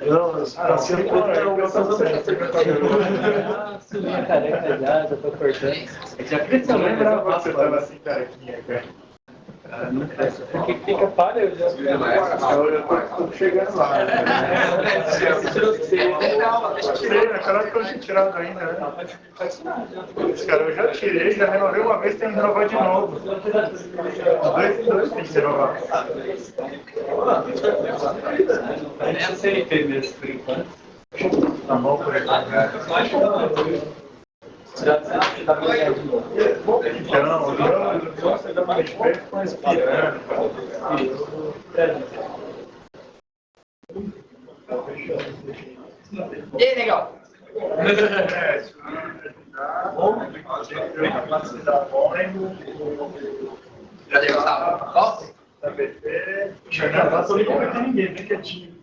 Não, está sendo o meu casamento. Minha careca já tô cortando. Já Eu cresceu, não né? lembrava que você estava assim, carequinha, cara. Porque fica para, eu já Eu tô chegando lá. Tirei, naquela época eu tinha tirado ainda, né? Esse cara eu já tirei, já renovei uma vez, tem que renovar de novo. Dois tem que renovar. Essa CNP mesmo, por enquanto. Tá bom por aqui. Então, eu gosto da mais perto, mas pirando. E aí, legal? Cadê o Gustavo? Ó. Da BP, não tô nem comentando ninguém, bem quietinho.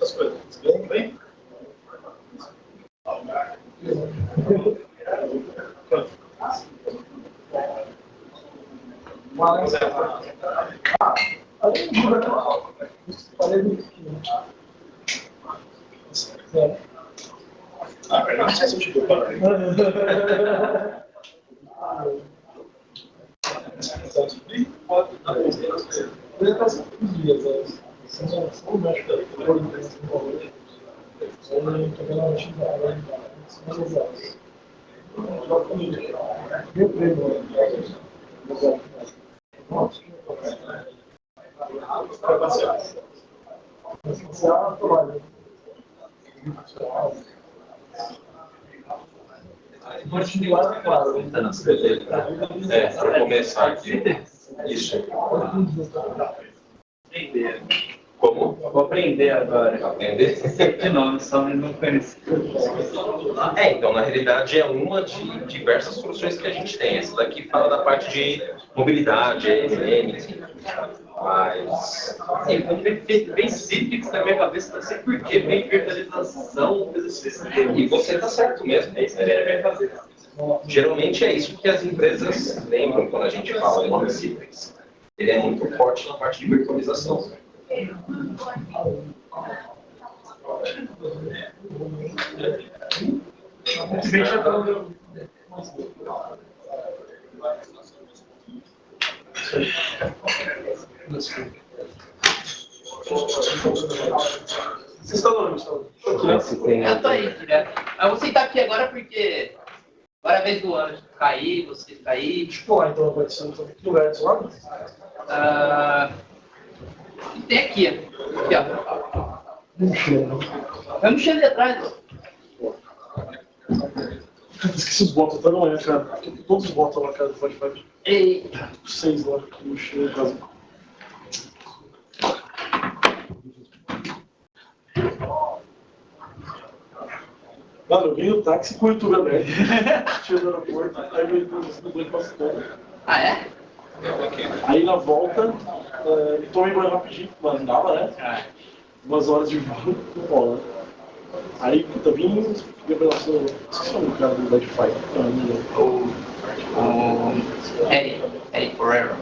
As coisas. Bem, bem. Não sei se eu te dou de lado, claro. Para começar aqui. Isso. Como? Vou aprender agora. Aprender? De nome, só não conheço. Então, na realidade, é uma de diversas soluções que a gente tem. Essa daqui fala da parte de mobilidade, enfim. Mas. Sim, bem simples na minha cabeça, não sei porquê, bem virtualização, coisa assim. E você está certo mesmo. É isso que eu queria fazer. Geralmente é isso que as empresas lembram quando a gente fala em nome simples. Ele é muito forte na parte de virtualização. Vocês estão onde? Eu tô aí, direto. Eu vou sentar aqui agora porque agora é a vez do ano. Cair, você cair. Tipo, então pode ser em que lugar desse lado? Tem aqui, ó. Aqui, ó. Vai mexer ali atrás, ó. Esqueci os votos até amanhã, cara. Todos os votos lá, cara, vai. Ei. 6 lá, no Chile, quase. Mano, eu vim no táxi com o YouTube aberto. Tinha no aeroporto, aí eu veio no banho passando. Ah, é? Aí na volta, tomei banho rapidinho, mas não dava, né? 2 horas de voo, 1 hora. Aí, puta, vim revelação. Esqueci o nome do cara do Wi-Fi. Hey, forever.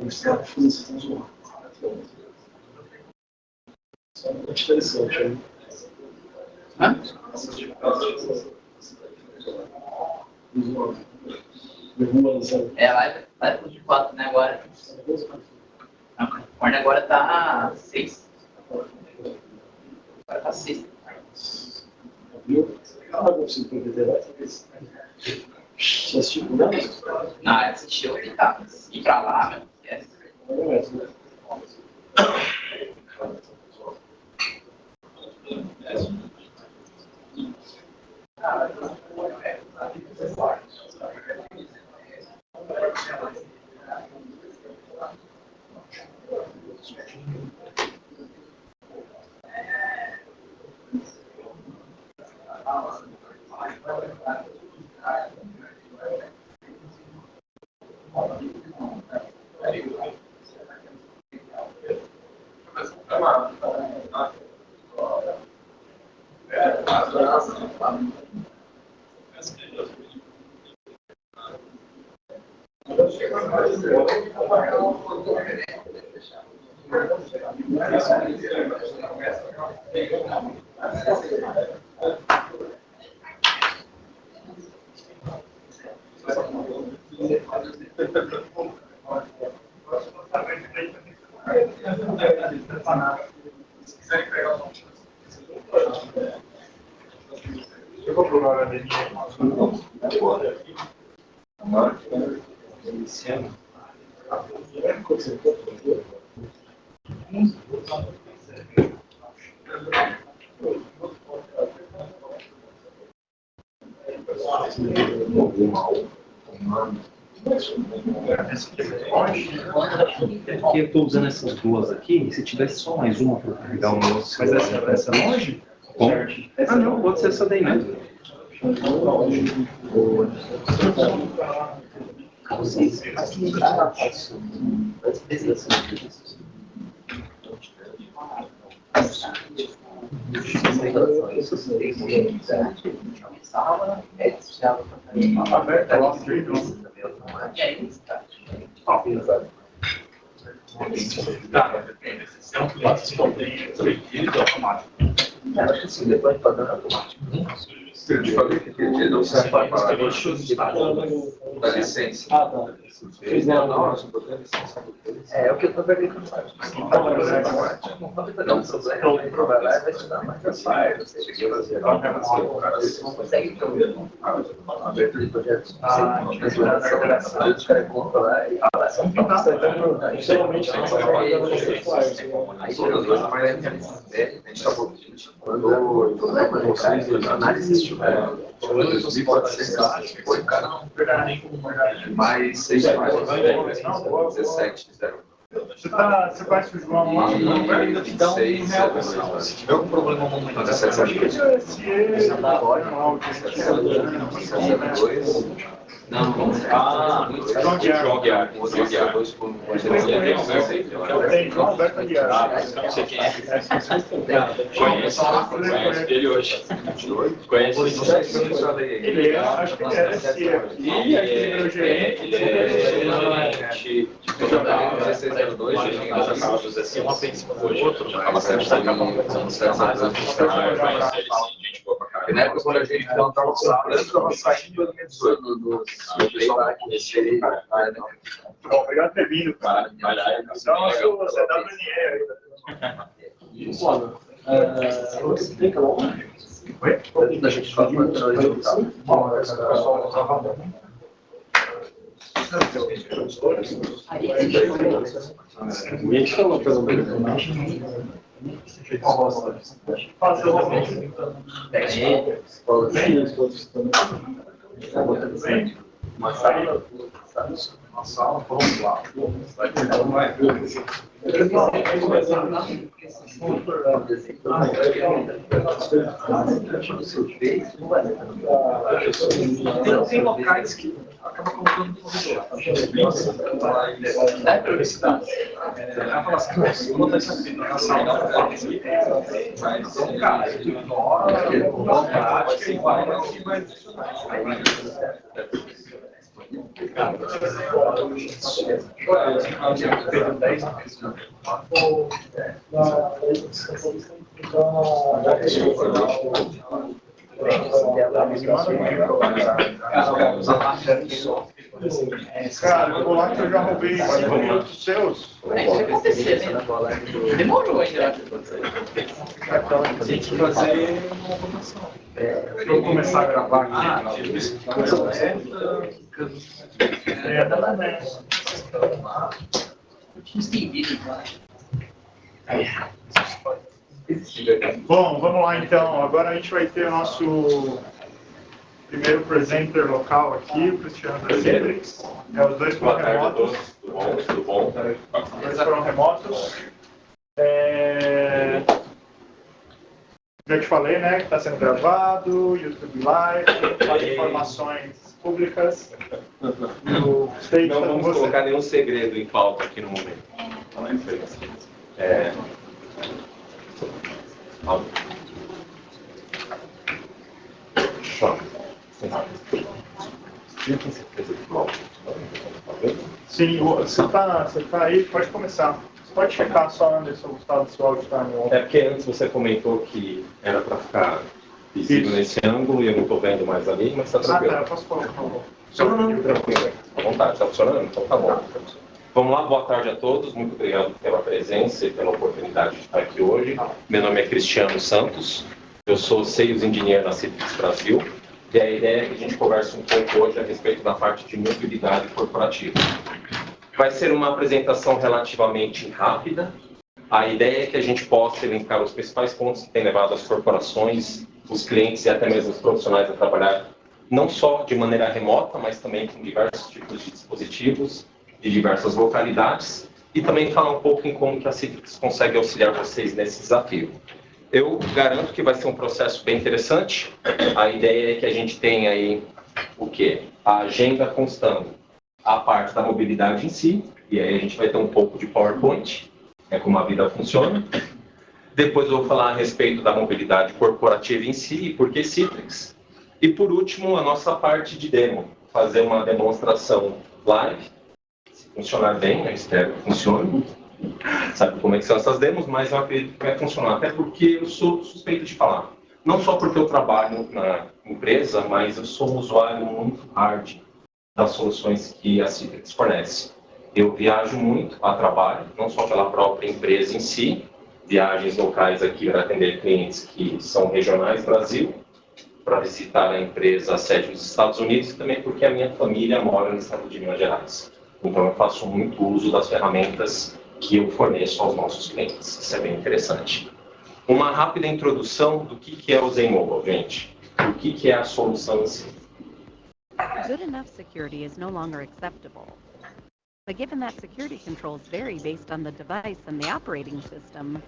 Os caras estão zoando. Isso é muito interessante, hein? Hã? É, vai pro de 4, né, agora. Não, o Califórnia agora tá 6. Agora tá 6. Viu? Não vai conseguir prometer, vai. Você assistiu o programa? Não, assistiu e tá. Ir pra lá, meu. Esquece. Não é, né? Eu vou provar a minha. Iniciando. Aqui eu estou usando essas duas aqui, e se tivesse só mais uma para carregar o meu. Mas essa é longe? Bom. Ah não, pode ser essa daí mesmo. E aí, cara? É um pode responder proibido automático. Acho que assim, depois de padrão automático. Eu te falei que ele não serve para parar da licença. Ah, tá. Fiz Não, não. É o que eu tô verificando. Não tem problema, vai te dar mais trabalho. Não consegue ter uma abertura de projetos sem configuração, os caras compram lá e são Geralmente, tem essa trabalhando no flyers. aí geralmente vai a gente tá quando vocês análise pode ser foi cara mais 6 mais 17 0. Você conhece o João lá? Então, se tiver algum problema momentâneo, Não, João Guiar. Tem João Alberto Aguiar. Não sei quem é. Conheço ele hoje. Conheço Ele é, acho que ele é SE. Ele é gerente de toda a 1602, gente, nós já falamos assim, uma pensa hoje, já fala sempre da capa, Na época, quando a gente montava o plano, estava saindo do lá que esse Bom, obrigado por ter vindo, cara. Então, você dá pra dinheiro. Da gente fala quanto Uma sala, vamos lá. tem locais que acabam colocando no corredor. é publicidade. Ela fala assim, vou botar isso aqui na sala. Mas, cara, Cara, eu vou lá que eu já roubei 5 minutos seus. É isso que acontecer, né? Demorou ainda. tem que fazer uma votação. Deixa eu começar a gravar aqui. Bom, vamos lá então. Agora a gente vai ter o nosso primeiro presenter local aqui, o Cristiano da Citrix. Os dois foram remotos. Tudo bom? Os dois foram remotos. Já te falei, né, que está sendo gravado, YouTube Live, as informações públicas. O stage Não tá com vamos você. colocar nenhum segredo em pauta aqui no momento. Sim, você tá aí, pode começar. Você pode checar só, Anderson, Gustavo, se o áudio está no... É porque antes você comentou que era para ficar visível nesse ângulo e eu não estou vendo mais ali, mas está tranquilo. eu posso colocar, por favor. Não, tranquilo. À vontade, está funcionando? Então tá bom. Vamos lá, boa tarde a todos. Muito obrigado pela presença e pela oportunidade de estar aqui hoje. Meu nome é Cristiano Santos, eu sou Sales Engineer na Citrix Brasil. E a ideia é que a gente converse um pouco hoje a respeito da parte de mobilidade corporativa. Vai ser uma apresentação relativamente rápida. A ideia é que a gente possa elencar os principais pontos que têm levado as corporações, os clientes e até mesmo os profissionais a trabalhar não só de maneira remota, mas também com diversos tipos de dispositivos, de diversas localidades, e também falar um pouco em como que a Citrix consegue auxiliar vocês nesse desafio. Eu garanto que vai ser um processo bem interessante. A ideia é que a gente tenha aí o quê? A agenda constando a parte da mobilidade em si, e aí a gente vai ter um pouco de PowerPoint, é como a vida funciona. Depois eu vou falar a respeito da mobilidade corporativa em si, e por que Citrix. E por último, a nossa parte de demo, fazer uma demonstração live, se funcionar bem, eu espero que funcione. sabe como é que são essas demos, mas eu acredito que vai funcionar, até porque eu sou suspeito de falar. Não só porque eu trabalho na empresa, mas eu sou um usuário muito hard das soluções que a Citrix fornece. Eu viajo muito a trabalho, não só pela própria empresa em si, viagens locais aqui para atender clientes que são regionais do Brasil, para visitar a empresa a sede nos Estados Unidos e também porque a minha família mora no estado de Minas Gerais. Então eu faço muito uso das ferramentas que eu forneço aos nossos clientes. Isso é bem interessante. Uma rápida introdução do que é o ZenMobile, gente. O que é a solução em si. Good enough security is no longer acceptable. But given that security controls vary based on the device and the operating system,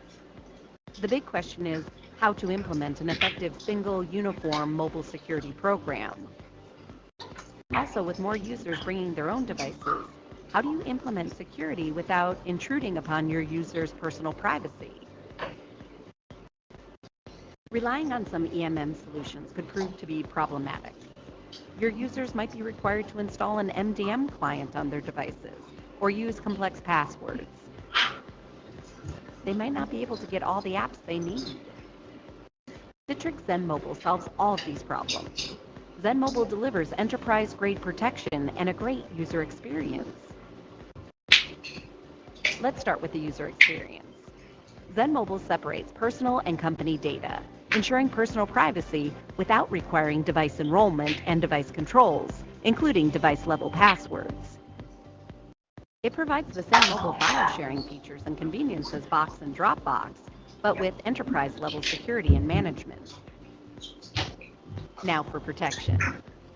the big question is how to implement an effective single uniform mobile security program. Also, with more users bringing their own devices, how do you implement security without intruding upon your users' personal privacy? Relying on some EMM solutions could prove to be problematic. Your users might be required to install an MDM client on their devices or use complex passwords. They might not be able to get all the apps they need. Citrix ZenMobile solves all of these problems. ZenMobile delivers enterprise-grade protection and a great user experience. Let's start with the user experience. ZenMobile separates personal and company data, ensuring personal privacy without requiring device enrollment and device controls, including device-level passwords. It provides the same mobile file sharing features and convenience as Box and Dropbox, but with enterprise-level security and management. Now for protection.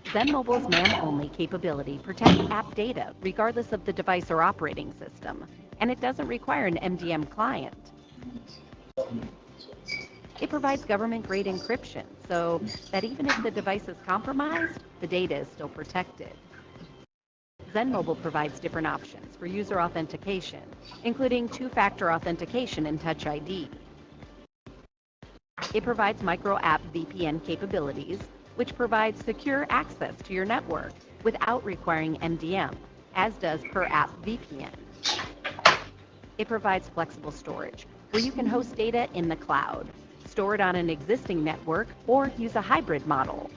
ZenMobile's MAM-only capability protects app data regardless of the device or operating system, and it doesn't require an MDM client. It provides government-grade encryption, so that even if the device is compromised, the data is still protected. ZenMobile provides different options for user authentication, including two-factor authentication and Touch ID. It provides micro-app VPN capabilities, which provides secure access to your network without requiring MDM, as does per-app VPN. It provides flexible storage, where you can host data in the cloud, store it on an existing network, or use a hybrid model.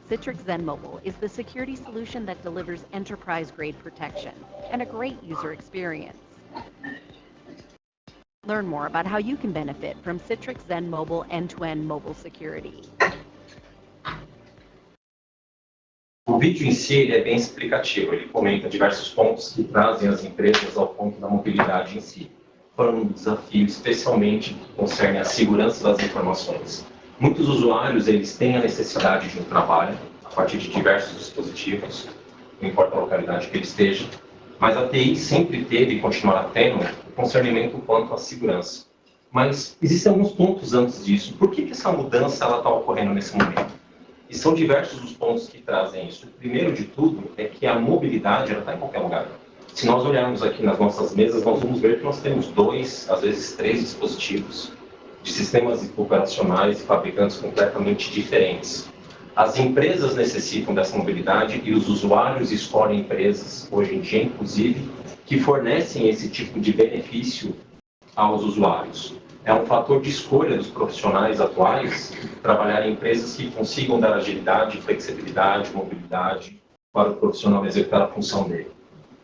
Citrix ZenMobile is the security solution that delivers enterprise-grade protection and a great user experience. Learn more about how you can benefit from Citrix ZenMobile end-to-end mobile security. O vídeo em si ele é bem explicativo, ele comenta diversos pontos que trazem as empresas ao ponto da mobilidade em si, falando do desafio especialmente que concerne a segurança das informações. Muitos usuários eles têm a necessidade de um trabalho a partir de diversos dispositivos, não importa a localidade que ele esteja, mas a TI sempre teve e continuará tendo o concernimento quanto à segurança. Mas existem alguns pontos antes disso. Por que essa mudança está ocorrendo nesse momento? E são diversos os pontos que trazem isso. O primeiro de tudo é que a mobilidade está em qualquer lugar. Se nós olharmos aqui nas nossas mesas, nós vamos ver que nós temos 2, às vezes 3 dispositivos de sistemas operacionais e fabricantes completamente diferentes. As empresas necessitam dessa mobilidade e os usuários escolhem empresas, hoje em dia inclusive, que fornecem esse tipo de benefício aos usuários. É um fator de escolha dos profissionais atuais trabalhar em empresas que consigam dar agilidade, flexibilidade, mobilidade para o profissional executar a função dele.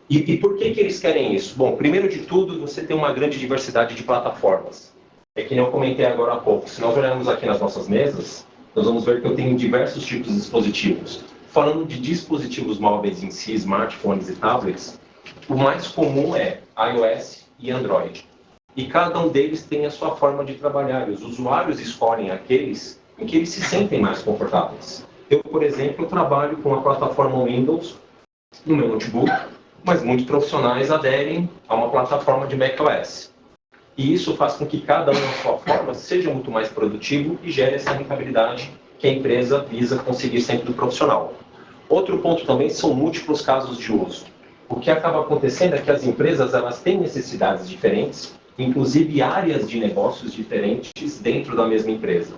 E por que eles querem isso? Bom, primeiro de tudo, você tem uma grande diversidade de plataformas. É que nem eu comentei agora há pouco. Se nós olharmos aqui nas nossas mesas, nós vamos ver que eu tenho diversos tipos de dispositivos. Falando de dispositivos móveis em si, smartphones e tablets, o mais comum é iOS e Android. E cada um deles tem a sua forma de trabalhar. E os usuários escolhem aqueles em que eles se sentem mais confortáveis. Eu, por exemplo, trabalho com a plataforma Windows no meu notebook, mas muitos profissionais aderem a uma plataforma de macOS. E isso faz com que cada um, na sua forma, seja muito mais produtivo e gere essa rentabilidade que a empresa visa conseguir sempre do profissional. Outro ponto também são múltiplos casos de uso. O que acaba acontecendo é que as empresas elas têm necessidades diferentes, inclusive áreas de negócios diferentes dentro da mesma empresa.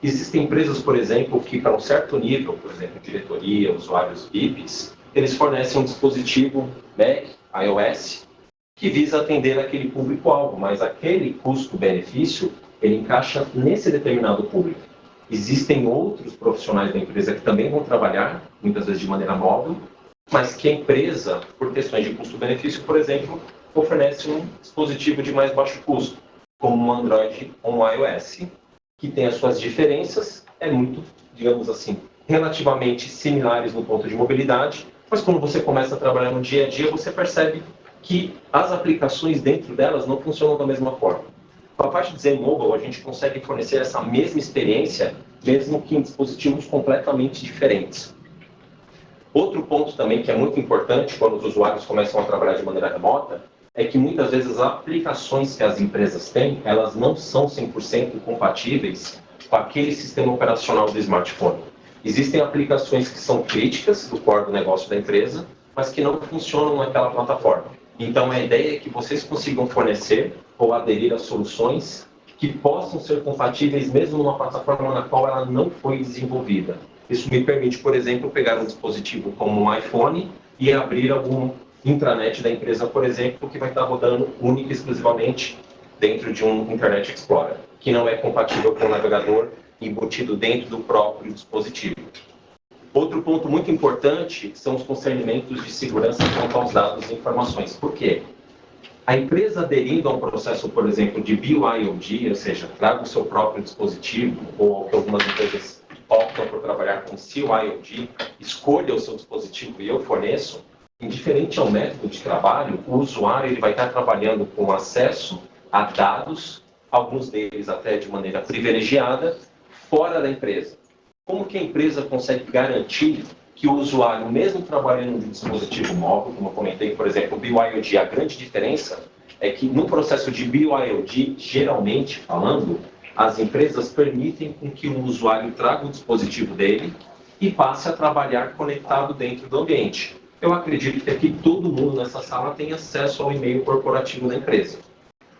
Existem empresas, por exemplo, que para um certo nível, por exemplo, diretoria, usuários VIPs, eles fornecem um dispositivo Mac, iOS, que visa atender aquele público-alvo, mas aquele custo-benefício, ele encaixa nesse determinado público. Existem outros profissionais da empresa que também vão trabalhar, muitas vezes de maneira móvel, mas que a empresa, por questões de custo-benefício, por exemplo, oferece um dispositivo de mais baixo custo, como um Android ou um iOS, que tem as suas diferenças, é muito, digamos assim, relativamente similares no ponto de mobilidade, mas quando você começa a trabalhar no dia a dia, você percebe que as aplicações dentro delas não funcionam da mesma forma. Com a parte de Zen Mobile, a gente consegue fornecer essa mesma experiência, mesmo que em dispositivos completamente diferentes. Outro ponto também que é muito importante quando os usuários começam a trabalhar de maneira remota, é que muitas vezes as aplicações que as empresas têm, elas não são 100% compatíveis com aquele sistema operacional do smartphone. Existem aplicações que são críticas do core do negócio da empresa, mas que não funcionam naquela plataforma. Então a ideia é que vocês consigam fornecer ou aderir a soluções que possam ser compatíveis mesmo numa plataforma na qual ela não foi desenvolvida. Isso me permite, por exemplo, pegar um dispositivo como um iPhone e abrir algum intranet da empresa, por exemplo, que vai estar rodando única e exclusivamente dentro de um Internet Explorer, que não é compatível com o navegador embutido dentro do próprio dispositivo. Outro ponto muito importante são os concernimentos de segurança quanto aos dados e informações. Por quê? A empresa aderindo a um processo, por exemplo, de BYOD, ou seja, traga o seu próprio dispositivo, ou que algumas empresas optam por trabalhar com CYOD, escolha o seu dispositivo e eu forneço, indiferente ao método de trabalho, o usuário ele vai estar trabalhando com acesso a dados, alguns deles até de maneira privilegiada, fora da empresa. Como que a empresa consegue garantir que o usuário, mesmo trabalhando em um dispositivo móvel, como eu comentei, por exemplo, o BYOD, a grande diferença é que no processo de BYOD, geralmente falando, as empresas permitem com que o usuário traga o dispositivo dele e passe a trabalhar conectado dentro do ambiente. Eu acredito que aqui todo mundo nessa sala tem acesso ao e-mail corporativo da empresa.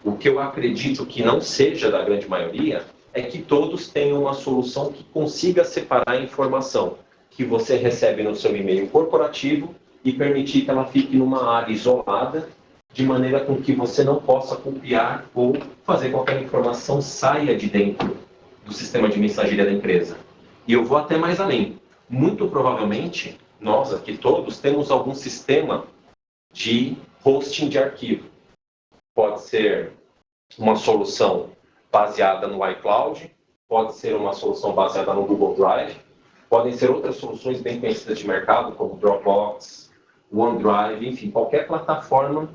O que eu acredito que não seja da grande maioria é que todos tenham uma solução que consiga separar a informação que você recebe no seu e-mail corporativo e permitir que ela fique numa área isolada, de maneira com que você não possa copiar ou fazer qualquer informação saia de dentro do sistema de mensageria da empresa. E eu vou até mais além. Muito provavelmente, nós aqui todos temos algum sistema de hosting de arquivo. Pode ser uma solução baseada no iCloud, pode ser uma solução baseada no Google Drive, podem ser outras soluções bem conhecidas de mercado, como Dropbox, OneDrive, enfim, qualquer plataforma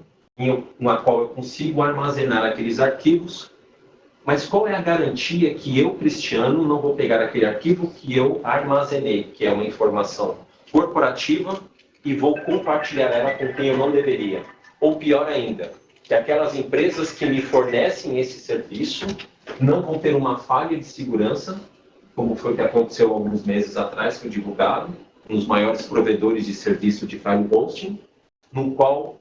na qual eu consigo armazenar aqueles arquivos, mas qual é a garantia que eu, Cristiano, não vou pegar aquele arquivo que eu armazenei, que é uma informação corporativa, e vou compartilhar ela com quem eu não deveria? Ou pior ainda, que aquelas empresas que me fornecem esse serviço não vão ter uma falha de segurança, como foi o que aconteceu alguns meses atrás, foi divulgado, um dos maiores provedores de serviço de file hosting, no qual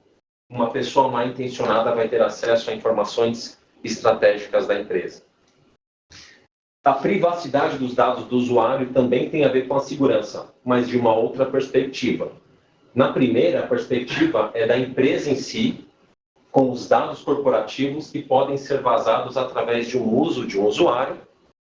uma pessoa mal intencionada vai ter acesso a informações estratégicas da empresa. A privacidade dos dados do usuário também tem a ver com a segurança, mas de uma outra perspectiva. Na primeira, a perspectiva é da empresa em si, com os dados corporativos que podem ser vazados através de um uso de um usuário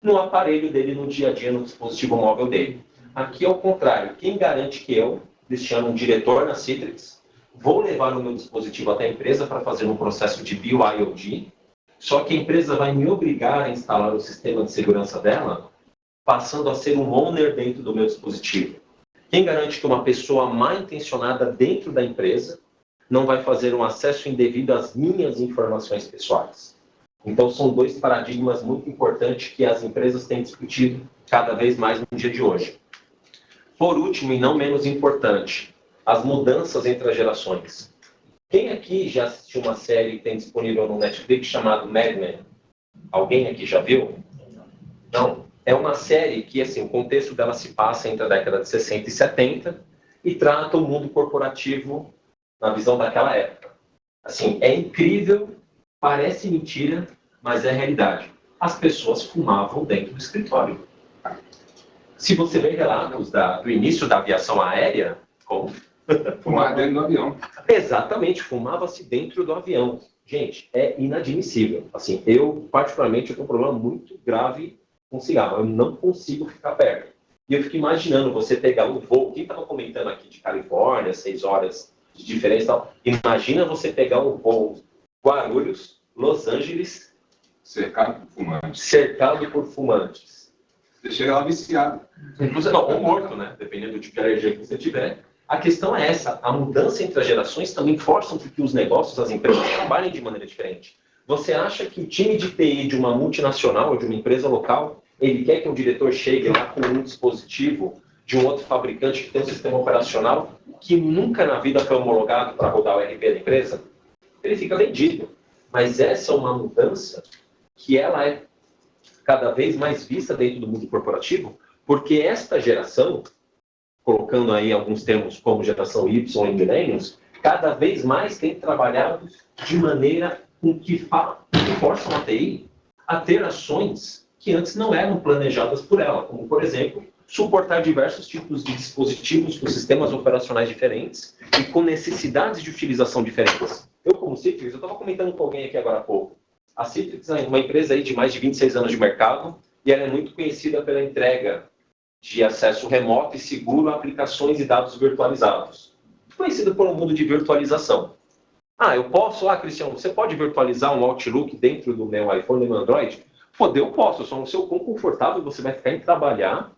no aparelho dele no dia a dia, no dispositivo móvel dele. Aqui, ao contrário, quem garante que eu, Cristiano, um diretor na Citrix, vou levar o meu dispositivo até a empresa para fazer um processo de BYOD, só que a empresa vai me obrigar a instalar o sistema de segurança dela, passando a ser um owner dentro do meu dispositivo. Quem garante que uma pessoa mal intencionada dentro da empresa não vai fazer um acesso indevido às minhas informações pessoais? Então, são dois paradigmas muito importantes que as empresas têm discutido cada vez mais no dia de hoje. Por último, e não menos importante, as mudanças entre as gerações. Quem aqui já assistiu uma série que tem disponível no Netflix chamada Mad Men? Alguém aqui já viu? Não. É uma série que, assim, o contexto dela se passa entre a década de 60 e 70 e trata o mundo corporativo na visão daquela época. Assim, é incrível, parece mentira, mas é realidade. As pessoas fumavam dentro do escritório. Se você vê relatos do início da aviação aérea, como Fumar dentro do avião. Exatamente, fumava-se dentro do avião. Gente, é inadmissível. Assim, eu, particularmente, eu tenho um problema muito grave com cigarro. Eu não consigo ficar perto. E eu fico imaginando você pegar um voo, quem estava comentando aqui de Califórnia, 6 horas de diferença e tal, imagina você pegar um voo Guarulhos, Los Angeles, cercado por fumantes. Cercado por fumantes. Você chega lá viciado. Inclusive, não, ou morto, né? Dependendo do tipo de alergia que você tiver. A questão é essa, a mudança entre as gerações também força que os negócios, as empresas trabalhem de maneira diferente. Você acha que o time de TI de uma multinacional ou de uma empresa local, ele quer que um diretor chegue lá com um dispositivo de um outro fabricante que tem um sistema operacional que nunca na vida foi homologado para rodar o RP da empresa? Ele fica vendido. Mas essa é uma mudança que ela é cada vez mais vista dentro do mundo corporativo, porque esta geração, colocando aí alguns termos como geração Y e millennials, cada vez mais tem trabalhado de maneira com que forçam a TI a ter ações que antes não eram planejadas por ela, como, por exemplo, suportar diversos tipos de dispositivos com sistemas operacionais diferentes e com necessidades de utilização diferentes. Eu, como Citrix, eu estava comentando com alguém aqui agora há pouco. A Citrix é uma empresa aí de mais de 26 anos de mercado e ela é muito conhecida pela entrega de acesso remoto e seguro a aplicações e dados virtualizados. Conhecido por um mundo de virtualização. Eu posso? Cristiano, você pode virtualizar um Outlook dentro do meu iPhone e do meu Android? Eu posso, só não sei o quão confortável você vai ficar em trabalhar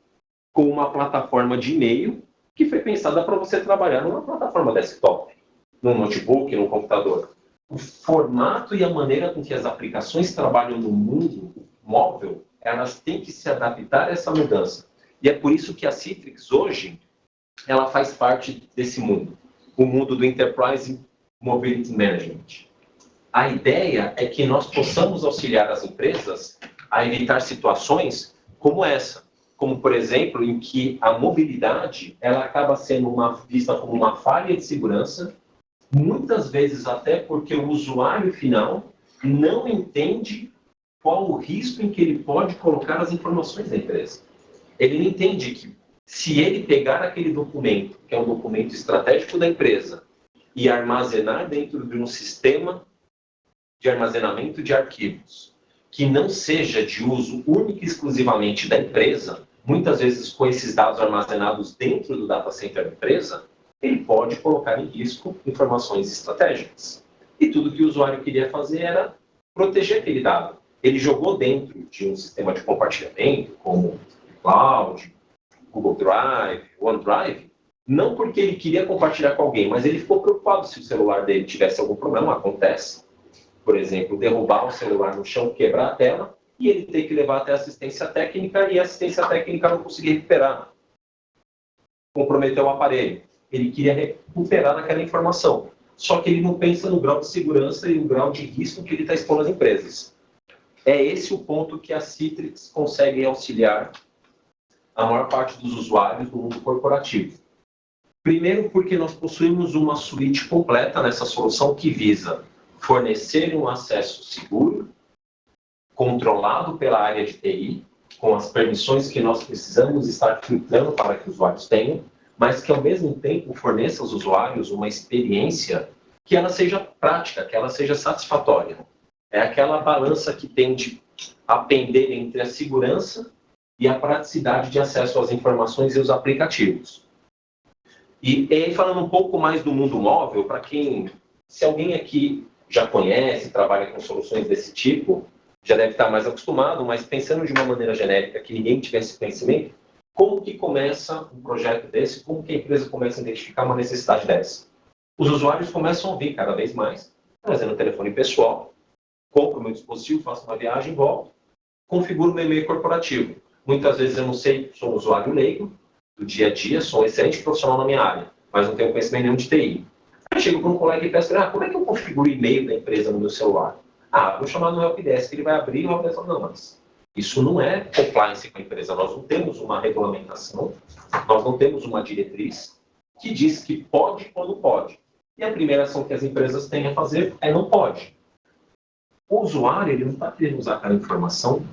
com uma plataforma de e-mail que foi pensada para você trabalhar numa plataforma desktop, num notebook, num computador. O formato e a maneira com que as aplicações trabalham no mundo móvel, elas têm que se adaptar a essa mudança. E é por isso que a Citrix hoje, ela faz parte desse mundo, o mundo do Enterprise Mobility Management. A ideia é que nós possamos auxiliar as empresas a evitar situações como essa, como, por exemplo, em que a mobilidade ela acaba sendo vista como uma falha de segurança, muitas vezes até porque o usuário final não entende qual o risco em que ele pode colocar as informações da empresa. Ele não entende que se ele pegar aquele documento, que é um documento estratégico da empresa, e armazenar dentro de um sistema de armazenamento de arquivos, que não seja de uso único e exclusivamente da empresa, muitas vezes com esses dados armazenados dentro do data center da empresa, ele pode colocar em risco informações estratégicas. E tudo que o usuário queria fazer era proteger aquele dado. Ele jogou dentro de um sistema de compartilhamento, como Cloud, Google Drive, OneDrive, não porque ele queria compartilhar com alguém, mas ele ficou preocupado se o celular dele tivesse algum problema, acontece. Por exemplo, derrubar o celular no chão, quebrar a tela, e ele ter que levar até assistência técnica, e a assistência técnica não conseguir recuperar. Comprometeu o aparelho. Ele queria recuperar aquela informação. Só que ele não pensa no grau de segurança e no grau de risco que ele está expondo às empresas. É esse o ponto que a Citrix consegue auxiliar a maior parte dos usuários do mundo corporativo. Primeiro, porque nós possuímos uma suíte completa nessa solução que visa fornecer um acesso seguro, controlado pela área de TI, com as permissões que nós precisamos estar filtrando para que os usuários tenham, mas que, ao mesmo tempo, forneça aos usuários uma experiência que ela seja prática, que ela seja satisfatória. É aquela balança que tende a pender entre a segurança e a praticidade de acesso às informações e os aplicativos. E aí, falando um pouco mais do mundo móvel, para quem, se alguém aqui já conhece, trabalha com soluções desse tipo, já deve estar mais acostumado, mas pensando de uma maneira genérica, que ninguém tivesse conhecimento, como que começa um projeto desse, como que a empresa começa a identificar uma necessidade dessa? Os usuários começam a ouvir cada vez mais, trazendo o telefone pessoal, compro o meu dispositivo, faço uma viagem, volto, configuro o meu e-mail corporativo. Muitas vezes eu não sei, sou um usuário leigo, do dia a dia, sou um excelente profissional na minha área, mas não tenho conhecimento nenhum de TI. Aí chego para um colega e peço, como é que eu configuro o e-mail da empresa no meu celular? Vou chamar no helpdesk, ele vai abrir e o helpdesk fala, não, mas isso não é compliance com a empresa, nós não temos uma regulamentação, nós não temos uma diretriz que diz que pode quando pode. E a primeira ação que as empresas têm a fazer é não pode. O usuário, ele não está querendo usar aquela informação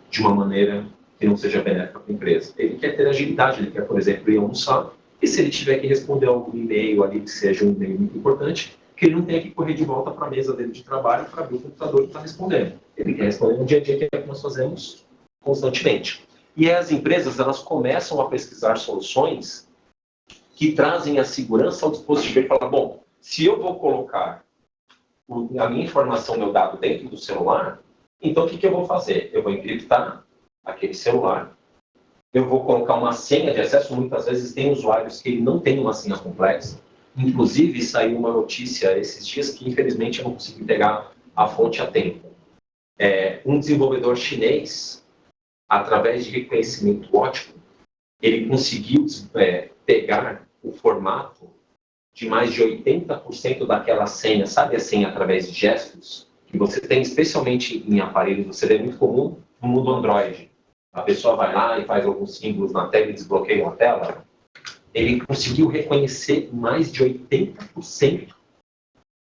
de uma maneira que não seja benéfica para a empresa. Ele quer ter agilidade, ele quer, por exemplo, ir almoçar E se ele tiver que responder algum e-mail ali, que seja um e-mail muito importante, que ele não tenha que correr de volta para a mesa dele de trabalho para abrir o computador e estar respondendo. Ele quer responder no dia a dia, que é o que nós fazemos constantemente. E as empresas, elas começam a pesquisar soluções que trazem a segurança ao dispositivo. Ele fala, bom, se eu vou colocar a minha informação, meu dado dentro do celular, então o que eu vou fazer? Eu vou encriptar aquele celular, eu vou colocar uma senha de acesso. Muitas vezes tem usuários que não têm uma senha complexa. Inclusive, saiu uma notícia esses dias que, infelizmente, eu não consegui pegar a fonte a tempo. Um desenvolvedor chinês, através de reconhecimento óptico, ele conseguiu pegar o formato de mais de 80% daquela senha, sabe a senha através de gestos, que você tem especialmente em aparelhos, você vê muito comum no mundo Android. A pessoa vai lá e faz alguns símbolos na tela e desbloqueia uma tela. Ele conseguiu reconhecer mais de 80%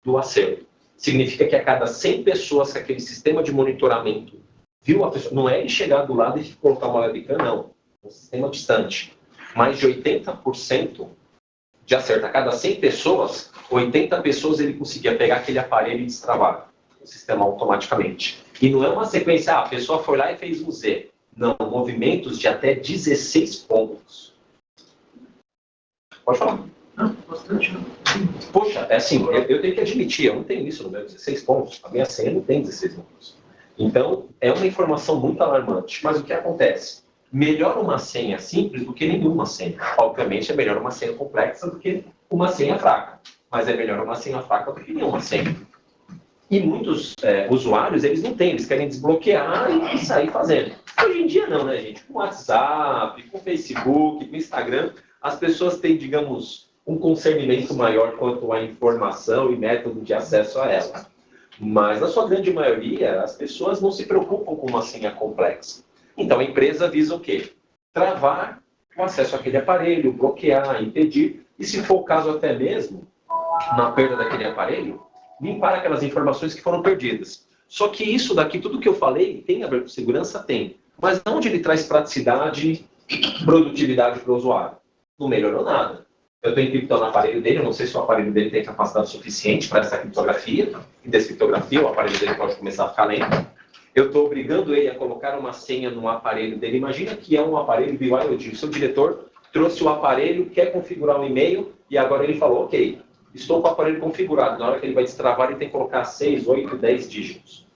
do acerto. Significa que a cada 100 pessoas que aquele sistema de monitoramento viu a pessoa, não é ele chegar do lado e colocar uma webcam, não. Um sistema distante. Mais de 80% de acerto. A cada 100 pessoas, 80 pessoas ele conseguia pegar aquele aparelho e destravar o sistema automaticamente. E não é uma sequência, a pessoa foi lá e fez um Z. Não, movimentos de até 16 pontos. Pode falar. Não, bastante. Poxa, é assim, eu tenho que admitir, eu não tenho isso no meu 16 pontos. A minha senha não tem 16 pontos. Então, é uma informação muito alarmante. Mas o que acontece? Melhor uma senha simples do que nenhuma senha. Obviamente, é melhor uma senha complexa do que uma senha fraca. Mas é melhor uma senha fraca do que nenhuma senha. E muitos usuários, eles não têm, eles querem desbloquear e sair fazendo. Hoje em dia não, né, gente? Com WhatsApp, com Facebook, com Instagram, as pessoas têm, digamos, um concernimento maior quanto à informação e método de acesso a ela. Mas, na sua grande maioria, as pessoas não se preocupam com uma senha complexa. Então, a empresa visa o quê? Travar o acesso àquele aparelho, bloquear, impedir, e se for o caso até mesmo, na perda daquele aparelho, limpar aquelas informações que foram perdidas. Só que isso daqui, tudo que eu falei, tem a ver com segurança? Tem. Mas onde ele traz praticidade e produtividade para o usuário? Não melhorou nada. Eu estou encriptando o aparelho dele, eu não sei se o aparelho dele tem capacidade suficiente para essa criptografia e descriptografia, o aparelho dele pode começar a ficar lento. Eu estou obrigando ele a colocar uma senha no aparelho dele. Imagina que é um aparelho BYOD. O seu diretor trouxe o aparelho, quer configurar um e-mail e agora ele falou, ok, estou com o aparelho configurado. Na hora que ele vai destravar, ele tem que colocar 6, 8, 10 dígitos.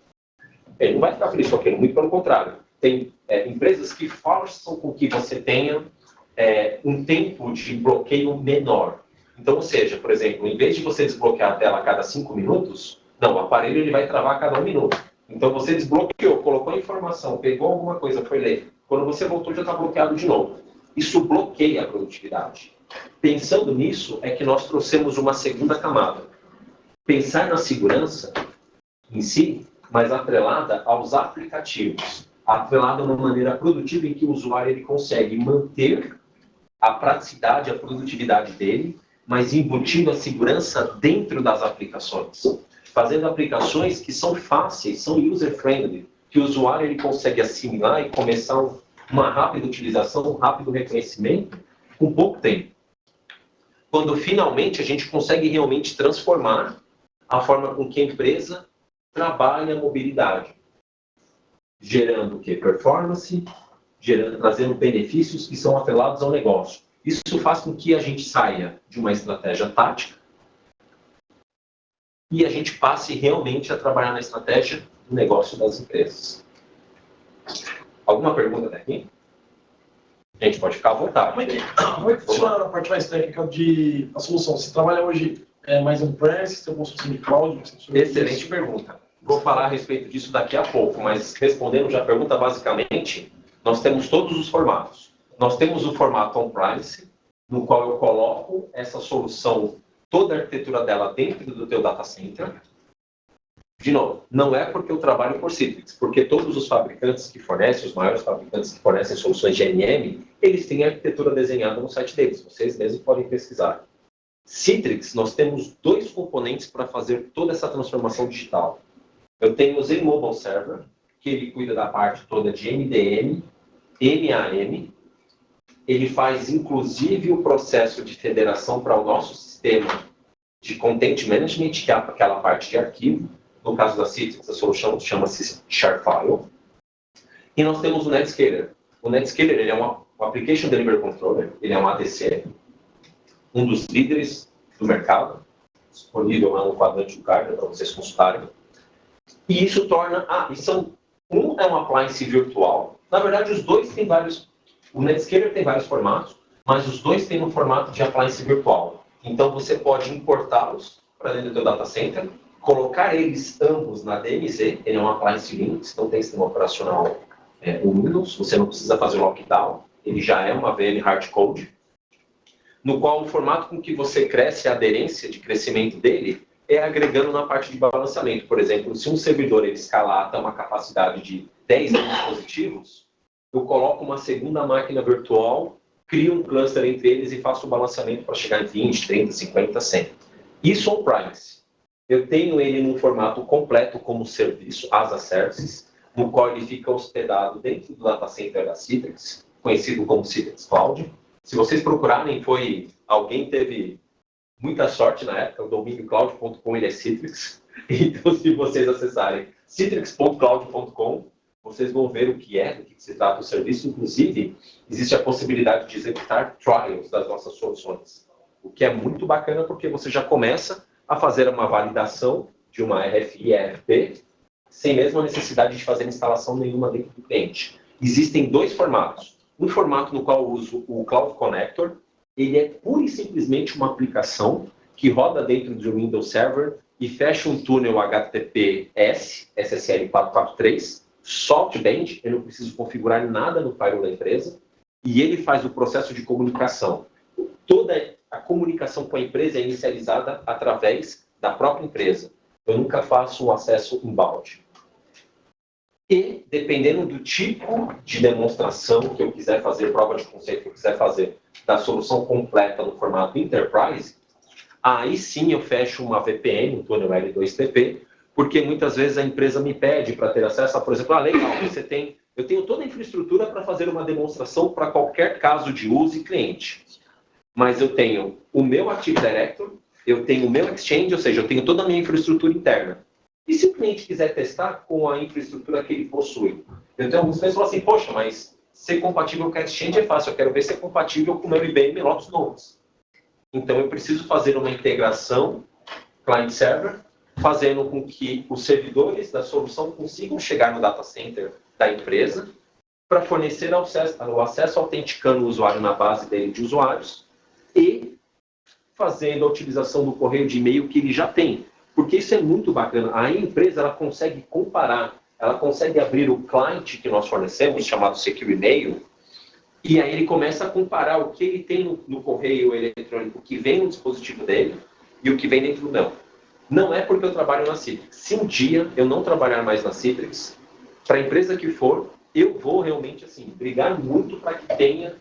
Ele não vai ficar feliz com aquilo, muito pelo contrário. Tem empresas que forçam com que você tenha um tempo de bloqueio menor. Então, ou seja, por exemplo, em vez de você desbloquear a tela a cada 5 minutos, não, o aparelho ele vai travar a cada 1 minuto. Então, você desbloqueou, colocou a informação, pegou alguma coisa, foi ler. Quando você voltou, já está bloqueado de novo. Isso bloqueia a produtividade. Pensando nisso, é que nós trouxemos uma segunda camada. Pensar na segurança em si, mas atrelada aos aplicativos. Atrelada de uma maneira produtiva em que o usuário ele consegue manter a praticidade, a produtividade dele, mas embutindo a segurança dentro das aplicações. Fazendo aplicações que são fáceis, são user-friendly, que o usuário ele consegue assimilar e começar uma rápida utilização, um rápido reconhecimento, com pouco tempo. Quando finalmente a gente consegue realmente transformar a forma com que a empresa trabalha a mobilidade. Gerando o quê? Performance, trazendo benefícios que são atrelados ao negócio. Isso faz com que a gente saia de uma estratégia tática e a gente passe realmente a trabalhar na estratégia do negócio das empresas. Alguma pergunta até aqui? A gente pode ficar à vontade. Como é que funciona a parte mais técnica da solução? Você trabalha hoje mais on-premise, tem alguma solução de cloud? Excelente pergunta. Vou falar a respeito disso daqui a pouco, mas respondendo já a pergunta basicamente, nós temos todos os formatos. Nós temos o formato on-premise, no qual eu coloco essa solução, toda a arquitetura dela dentro do teu data center. De novo, não é porque eu trabalho por Citrix, porque todos os fabricantes que fornecem, os maiores fabricantes que fornecem soluções de NM, eles têm a arquitetura desenhada no site deles. Vocês mesmos podem pesquisar. Citrix, nós temos 2 componentes para fazer toda essa transformação digital. Eu tenho o Z-Mobile Server, que ele cuida da parte toda de MDM, MAM, ele faz inclusive o processo de federação para o nosso sistema de Content Management, que é aquela parte de arquivo. No caso da Citrix, a solução chama-se ShareFile. E nós temos o Netscaler. O Netscaler ele é um Application Delivery Controller, ele é um ADC, um dos líderes do mercado, disponível lá no quadrante do Gartner para vocês consultarem. E isso torna... um é um appliance virtual. Na verdade, os dois têm vários... O Netscaler tem vários formatos, mas os dois têm um formato de appliance virtual. Então, você pode importá-los para dentro do seu data center, colocar eles ambos na DMZ, ele é um appliance Linux, não tem sistema operacional Windows, você não precisa fazer lockdown, ele já é uma VM hardcode, no qual o formato com que você cresce, a aderência de crescimento dele, é agregando na parte de balanceamento. Por exemplo, se um servidor ele escalar até uma capacidade de 10 mil dispositivos, eu coloco uma segunda máquina virtual, crio um cluster entre eles e faço o balanceamento para chegar em 20, 30, 50, 100. Isso on-premise. Eu tenho ele num formato completo como serviço, as a services, no qual ele fica hospedado dentro do data center da Citrix, conhecido como Citrix Cloud. Se vocês procurarem, alguém teve muita sorte na época, o domínio cloud.com ele é Citrix. Então, se vocês acessarem citrix.cloud.com, vocês vão ver o que é, do que se trata o serviço. Inclusive, existe a possibilidade de executar trials das nossas soluções, o que é muito bacana porque você já começa a fazer uma validação de uma RFI e RFP, sem mesmo a necessidade de fazer instalação nenhuma dentro do cliente. Existem dois formatos. Um formato no qual eu uso o Cloud Connector, ele é pura e simplesmente uma aplicação que roda dentro do Windows Server e fecha um túnel HTTPS, SSL 443, softband, eu não preciso configurar nada no firewall da empresa, e ele faz o processo de comunicação. Toda a comunicação com a empresa é inicializada através da própria empresa. Eu nunca faço um acesso inbound. E, dependendo do tipo de demonstração que eu quiser fazer, prova de conceito que eu quiser fazer, da solução completa no formato Enterprise, aí sim eu fecho uma VPN, um túnel L2TP, porque muitas vezes a empresa me pede para ter acesso a, por exemplo, legal, eu tenho toda a infraestrutura para fazer uma demonstração para qualquer caso de uso e cliente. Mas eu tenho o meu Active Directory, eu tenho o meu Exchange, ou seja, eu tenho toda a minha infraestrutura interna. E se o cliente quiser testar com a infraestrutura que ele possui? Eu tenho alguns clientes que falam assim, poxa, mas ser compatível com a Exchange é fácil, eu quero ver se é compatível com o meu IBM Lotus Notes. Então eu preciso fazer uma integração client-server, fazendo com que os servidores da solução consigam chegar no data center da empresa para fornecer o acesso autenticando o usuário na base dele de usuários e fazendo a utilização do correio de e-mail que ele já tem. Porque isso é muito bacana. A empresa ela consegue comparar, ela consegue abrir o client que nós fornecemos, chamado Secure Email, e aí ele começa a comparar o que ele tem no correio eletrônico que vem no dispositivo dele e o que vem dentro do meu. Não é porque eu trabalho na Citrix. Se um dia eu não trabalhar mais na Citrix, para a empresa que for, eu vou realmente assim brigar muito para que tenha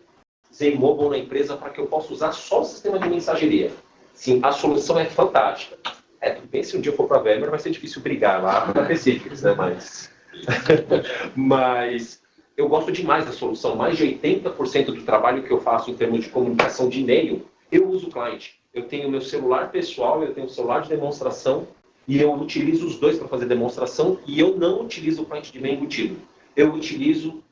Zmobile na empresa para que eu possa usar só o sistema de mensageria. Sim, a solução é fantástica. Tudo bem, se um dia eu for para a VMware, vai ser difícil brigar lá para a Citrix, né? Mas eu gosto demais da solução. Mais de 80% do trabalho que eu faço em termos de comunicação de e-mail, eu uso o cliente. Eu tenho o meu celular pessoal, eu tenho o celular de demonstração, e eu utilizo os dois para fazer demonstração, e eu não utilizo o cliente de e-mail embutido. Eu utilizo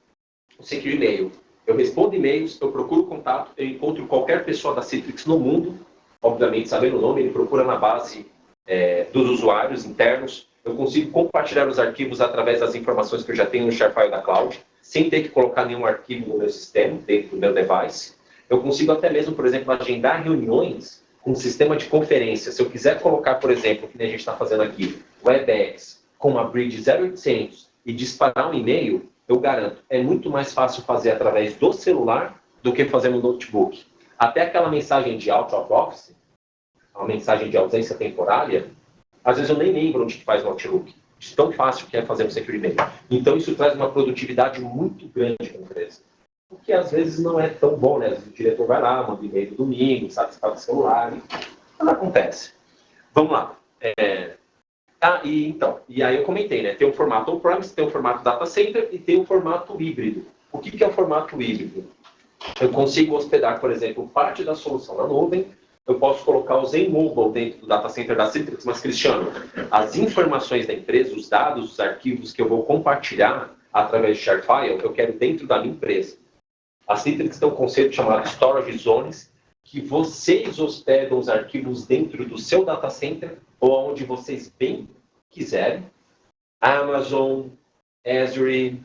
o Secure Email. Eu respondo e-mails, eu procuro contato, eu encontro qualquer pessoa da Citrix no mundo, obviamente sabendo o nome, ele procura na base dos usuários internos, eu consigo compartilhar os arquivos através das informações que eu já tenho no ShareFile da Cloud, sem ter que colocar nenhum arquivo no meu sistema, dentro do meu device. Eu consigo até mesmo, por exemplo, agendar reuniões com um sistema de conferência. Se eu quiser colocar, por exemplo, o que a gente está fazendo aqui, WebEx, com uma bridge 0800 e disparar um e-mail, eu garanto, é muito mais fácil fazer através do celular do que fazer no notebook. Até aquela mensagem de out of office, uma mensagem de ausência temporária, às vezes eu nem lembro onde que faz no Outlook. De tão fácil que é fazer no Secure Email. Então isso traz uma produtividade muito grande para a empresa. O que às vezes não é tão bom, né? Às vezes o diretor vai lá, manda e-mail no domingo, sabe se está no celular. Mas acontece. Vamos lá. E aí eu comentei, né? Tem um formato on-premise, tem um formato data center e tem um formato híbrido. O que é o formato híbrido? Eu consigo hospedar, por exemplo, parte da solução na nuvem, eu posso colocar o Zen Mobile dentro do data center da Citrix, mas, Cristiano, as informações da empresa, os dados, os arquivos que eu vou compartilhar através de ShareFile, eu quero dentro da minha empresa. A Citrix tem um conceito chamado Storage Zones, que vocês hospedam os arquivos dentro do seu data center ou onde vocês bem quiserem. Amazon, Azure,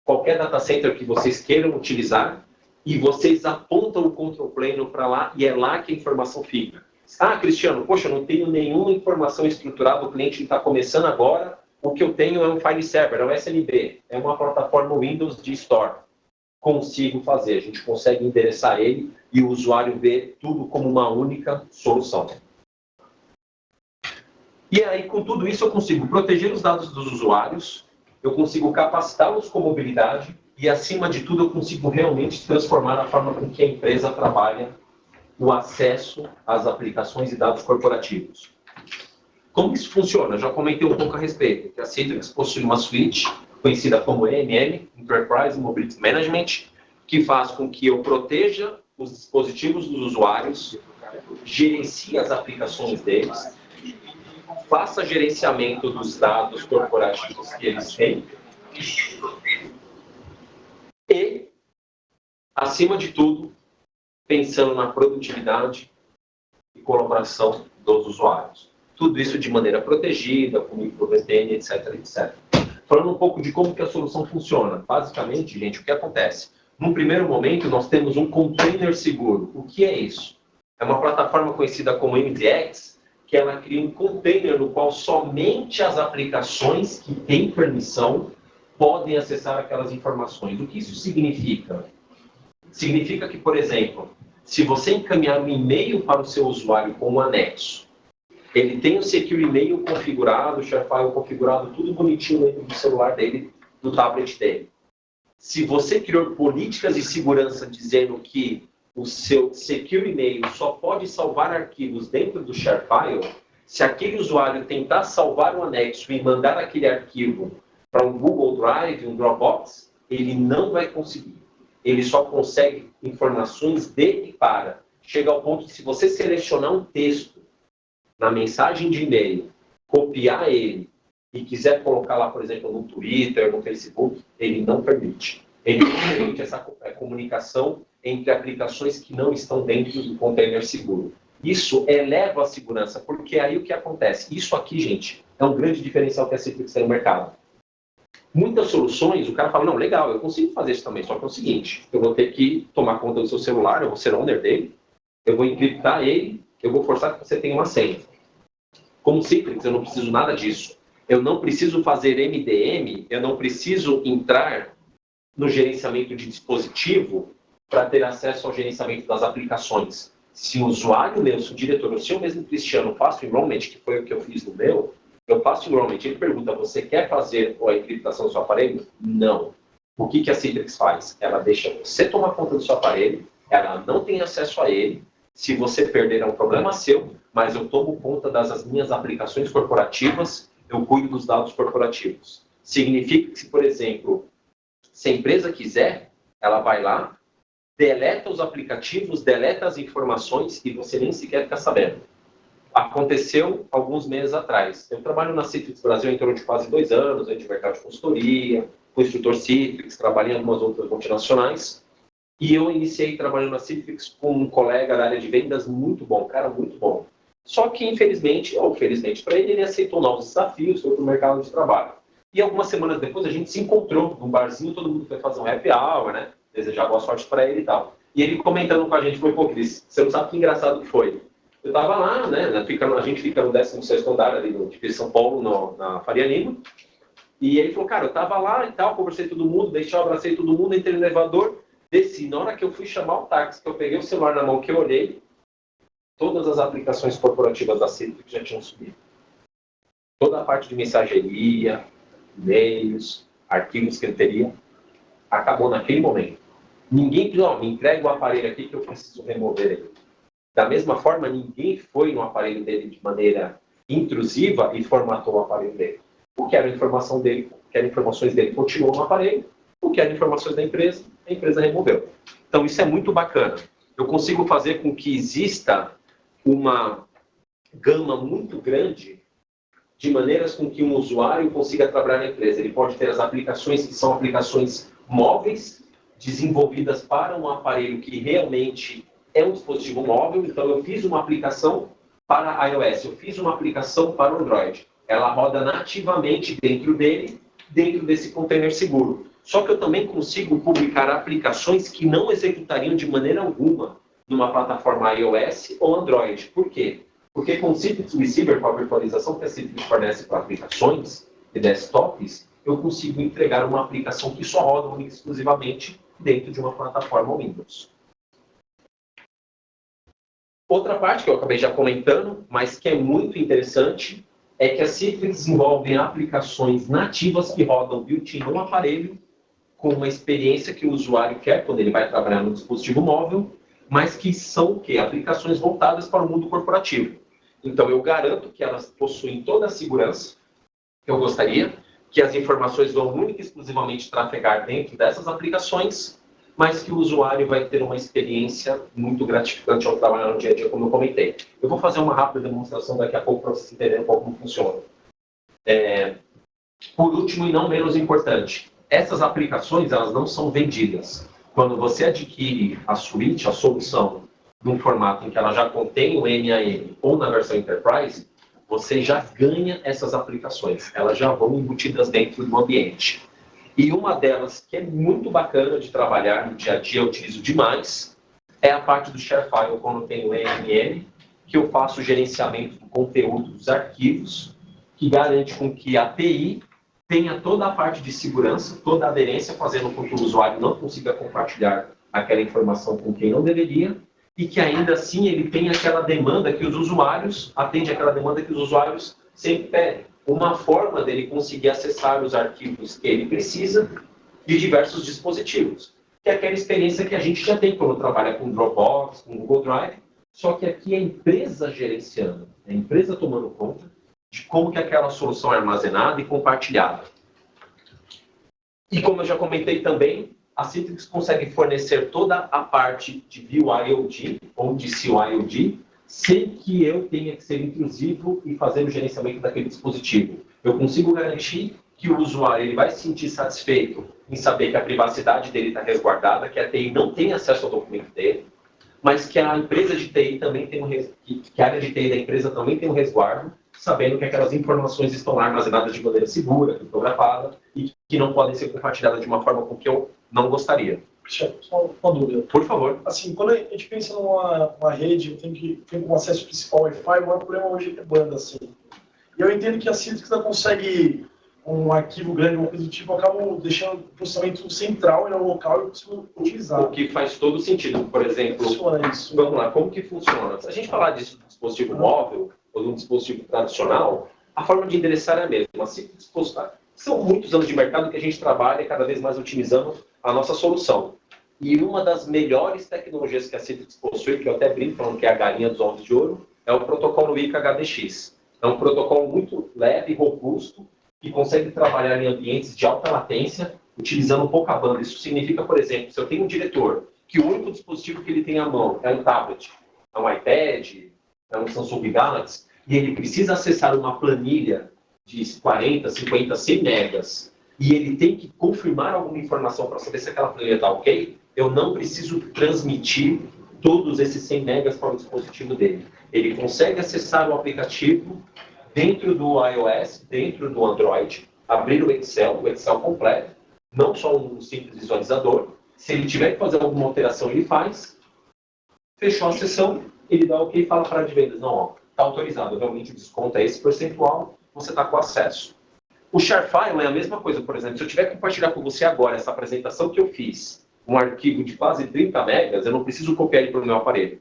qualquer data center que vocês queiram utilizar, e vocês apontam o control plane para lá e é lá que a informação fica. Ah, Cristiano, poxa, eu não tenho nenhuma informação estruturada, o cliente está começando agora, o que eu tenho é um file server, é um SMB, é uma plataforma Windows de Store. Consigo fazer, a gente consegue endereçar ele e o usuário vê tudo como uma única solução. E aí, com tudo isso, eu consigo proteger os dados dos usuários, eu consigo capacitá-los com mobilidade e, acima de tudo, eu consigo realmente transformar a forma com que a empresa trabalha o acesso às aplicações e dados corporativos. Como isso funciona? Eu já comentei um pouco a respeito, que a Citrix possui uma suite conhecida como EMM, Enterprise Mobility Management, que faz com que eu proteja os dispositivos dos usuários, gerencie as aplicações deles, faça gerenciamento dos dados corporativos que eles têm e, acima de tudo, pensando na produtividade e colaboração dos usuários. Tudo isso de maneira protegida, com micro-VPN, etc, etc. Falando um pouco de como que a solução funciona. Basicamente, gente, o que acontece? Num primeiro momento, nós temos um container seguro. O que é isso? É uma plataforma conhecida como MDX, que ela cria um container no qual somente as aplicações que têm permissão podem acessar aquelas informações. O que isso significa? Significa que, por exemplo, se você encaminhar um e-mail para o seu usuário com um anexo, ele tem o Secure Email configurado, o ShareFile configurado, tudo bonitinho dentro do celular dele, do tablet dele. Se você criou políticas de segurança dizendo que o seu Secure Email só pode salvar arquivos dentro do ShareFile, se aquele usuário tentar salvar um anexo e mandar aquele arquivo para um Google Drive, um Dropbox, ele não vai conseguir. Ele só consegue informações de e para. Chega ao ponto que, se você selecionar um texto na mensagem de e-mail, copiar ele e quiser colocar lá, por exemplo, no Twitter, no Facebook, ele não permite. Ele não permite essa comunicação entre aplicações que não estão dentro do container seguro. Isso eleva a segurança, porque aí o que acontece? Isso aqui, gente, é um grande diferencial que a Citrix tem no mercado. Muitas soluções, o cara fala, não, legal, eu consigo fazer isso também, só que é o seguinte, eu vou ter que tomar conta do seu celular, eu vou ser owner dele, eu vou encriptar ele, eu vou forçar que você tenha uma senha. Como Citrix, eu não preciso nada disso. Eu não preciso fazer MDM, eu não preciso entrar no gerenciamento de dispositivo para ter acesso ao gerenciamento das aplicações. Se o usuário meu, se o diretor, ou se eu mesmo, Cristiano, faço enrollment, que foi o que eu fiz no meu, eu faço enrollment, ele pergunta, você quer fazer a encriptação do seu aparelho? Não. O que a Citrix faz? Ela deixa você tomar conta do seu aparelho, ela não tem acesso a ele, se você perder é um problema seu, mas eu tomo conta das minhas aplicações corporativas, eu cuido dos dados corporativos. Significa que, se, por exemplo, se a empresa quiser, ela vai lá, deleta os aplicativos, deleta as informações e você nem sequer fica sabendo. Aconteceu alguns meses atrás. Eu trabalho na Citrix Brasil em torno de quase 2 anos, de mercado de consultoria, com o instrutor Citrix, trabalhei em algumas outras multinacionais. E eu iniciei trabalhando na Citrix com um colega da área de vendas muito bom, cara muito bom. Só que, infelizmente, ou felizmente para ele, ele aceitou novos desafios, foi para o mercado de trabalho. E algumas semanas depois a gente se encontrou num barzinho, todo mundo foi fazer um happy hour, né? Desejar boa sorte para ele e tal. E ele comentando com a gente, falou, pô, Cris, você não sabe que engraçado que foi. Eu estava lá, né? A gente fica no 16º andar ali de São Paulo, na Faria Lima. E ele falou, cara, eu estava lá e tal, conversei com todo mundo, deixei, abracei todo mundo, entrei no elevador, desci. Na hora que eu fui chamar o táxi, que eu peguei o celular na mão, que eu olhei, todas as aplicações corporativas da Citrix já tinham subido. Toda a parte de mensageria, e-mails, arquivos que ele teria, acabou naquele momento. Ninguém pediu, me entrega o aparelho aqui que eu preciso remover ele. Da mesma forma, ninguém foi no aparelho dele de maneira intrusiva e formatou o aparelho dele. O que era informação dele, o que eram informações dele continuou no aparelho, o que eram informações da empresa, a empresa removeu. Então, isso é muito bacana. Eu consigo fazer com que exista uma gama muito grande de maneiras com que um usuário consiga trabalhar na empresa. Ele pode ter as aplicações que são aplicações móveis, desenvolvidas para um aparelho que realmente é um dispositivo móvel. Então, eu fiz uma aplicação para iOS, eu fiz uma aplicação para Android. Ela roda nativamente dentro dele, dentro desse container seguro. Só que eu também consigo publicar aplicações que não executariam de maneira alguma numa plataforma iOS ou Android. Por quê? Porque com o Citrix Receiver, com a virtualização que a Citrix fornece para aplicações e desktops, eu consigo entregar uma aplicação que só roda exclusivamente dentro de uma plataforma Windows. Outra parte que eu acabei já comentando, mas que é muito interessante, é que a Citrix desenvolve aplicações nativas que rodam built-in no aparelho, com uma experiência que o usuário quer quando ele vai trabalhar no dispositivo móvel, mas que são o quê? Aplicações voltadas para o mundo corporativo. Então, eu garanto que elas possuem toda a segurança que eu gostaria, que as informações vão única e exclusivamente trafegar dentro dessas aplicações, mas que o usuário vai ter uma experiência muito gratificante ao trabalhar no dia a dia, como eu comentei. Eu vou fazer uma rápida demonstração daqui a pouco para vocês entenderem um pouco como funciona. Por último e não menos importante, essas aplicações elas não são vendidas. Quando você adquire a suíte, a solução, num formato em que ela já contém o MAM ou na versão Enterprise, você já ganha essas aplicações. Elas já vão embutidas dentro do ambiente. E uma delas que é muito bacana de trabalhar no dia a dia, eu utilizo demais, é a parte do ShareFile, quando tem o MMM, que eu faço o gerenciamento do conteúdo dos arquivos, que garante com que a TI tenha toda a parte de segurança, toda a aderência, fazendo com que o usuário não consiga compartilhar aquela informação com quem não deveria, e que ainda assim ele tenha aquela demanda que os usuários, atende aquela demanda que os usuários sempre pedem. Uma forma dele conseguir acessar os arquivos que ele precisa de diversos dispositivos. Que é aquela experiência que a gente já tem quando trabalha com Dropbox, com Google Drive, só que aqui é a empresa gerenciando, é a empresa tomando conta de como que aquela solução é armazenada e compartilhada. E como eu já comentei também, a Citrix consegue fornecer toda a parte de BYOD, ou de CYOD, sem que eu tenha que ser intrusivo e fazer o gerenciamento daquele dispositivo. Eu consigo garantir que o usuário ele vai se sentir satisfeito em saber que a privacidade dele está resguardada, que a TI não tem acesso ao documento dele, mas que a empresa de TI também tem que a área de TI da empresa também tem um resguardo, sabendo que aquelas informações estão lá armazenadas de maneira segura, criptografada, e que não podem ser compartilhadas de uma forma com que eu não gostaria. Só uma dúvida. Por favor. Assim, quando a gente pensa numa rede, tem um acesso principal Wi-Fi, o maior problema hoje é banda, assim. E eu entendo que a Citrix não consegue um arquivo grande, uma coisa do tipo, acabam deixando o processamento central e no local e consigo utilizar. O que faz todo sentido. Por exemplo, vamos lá, como que funciona? Se a gente falar disso de um dispositivo móvel ou de um dispositivo tradicional, a forma de endereçar é a mesma. A Citrix são muitos anos de mercado que a gente trabalha cada vez mais otimizando a nossa solução. E uma das melhores tecnologias que a Citrix possui, que eu até brinco falando que é a galinha dos ovos de ouro, é o protocolo ICA HDX. É um protocolo muito leve e robusto, que consegue trabalhar em ambientes de alta latência, utilizando pouca banda. Isso significa, por exemplo, se eu tenho um diretor que o único dispositivo que ele tem à mão é um tablet, é um iPad, é um Samsung Galaxy, e ele precisa acessar uma planilha de 40, 50, 100 megas, e ele tem que confirmar alguma informação para saber se aquela planilha está ok, eu não preciso transmitir todos esses 100 megas para o dispositivo dele. Ele consegue acessar o aplicativo dentro do iOS, dentro do Android, abrir o Excel completo, não só um simples visualizador. Se ele tiver que fazer alguma alteração, ele faz. Fechou a sessão, ele dá ok e fala para a área de vendas, não, está autorizado, realmente o desconto é esse percentual, você está com acesso. O ShareFile é a mesma coisa, por exemplo, se eu tiver que compartilhar com você agora essa apresentação que eu fiz, um arquivo de quase 30 megas, eu não preciso copiar ele para o meu aparelho.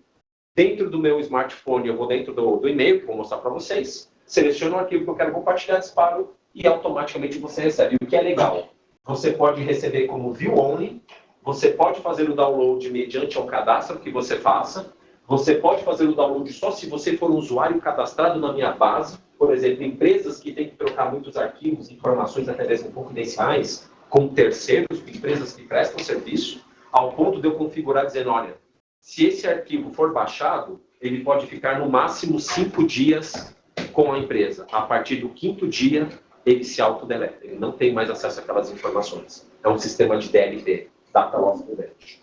Dentro do meu smartphone, eu vou dentro do e-mail, que eu vou mostrar para vocês, seleciono o arquivo que eu quero compartilhar, disparo e automaticamente você recebe. O que é legal, você pode receber como view only, você pode fazer o download mediante ao cadastro que você faça, você pode fazer o download só se você for um usuário cadastrado na minha base, por exemplo, empresas que têm que trocar muitos arquivos, informações até mesmo confidenciais, com terceiros, empresas que prestam serviço, ao ponto de eu configurar dizendo, olha, se esse arquivo for baixado, ele pode ficar no máximo 5 dias com a empresa. A partir do 5º dia, ele se autodeleta. Ele não tem mais acesso àquelas informações. É um sistema de DLP, Data Loss Prevention.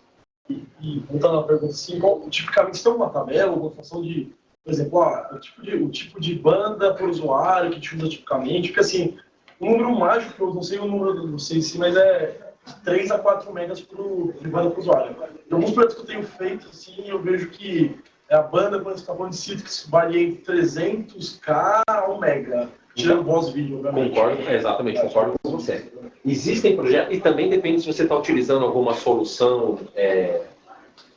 E voltando à pergunta assim, tipicamente tem uma tabela, uma função de, por exemplo, o tipo de banda por usuário que a gente usa tipicamente, porque assim, o número mágico, eu não sei o número, não sei se, mas é de 3 a 4 megas de banda por usuário. Em alguns projetos que eu tenho feito, assim, eu vejo que a banda, quando você está falando de Citrix, varia entre 300K a 1 mega, tirando voz e vídeo, obviamente. Concordo, exatamente, concordo com você. Existem projetos, e também depende se você está utilizando alguma solução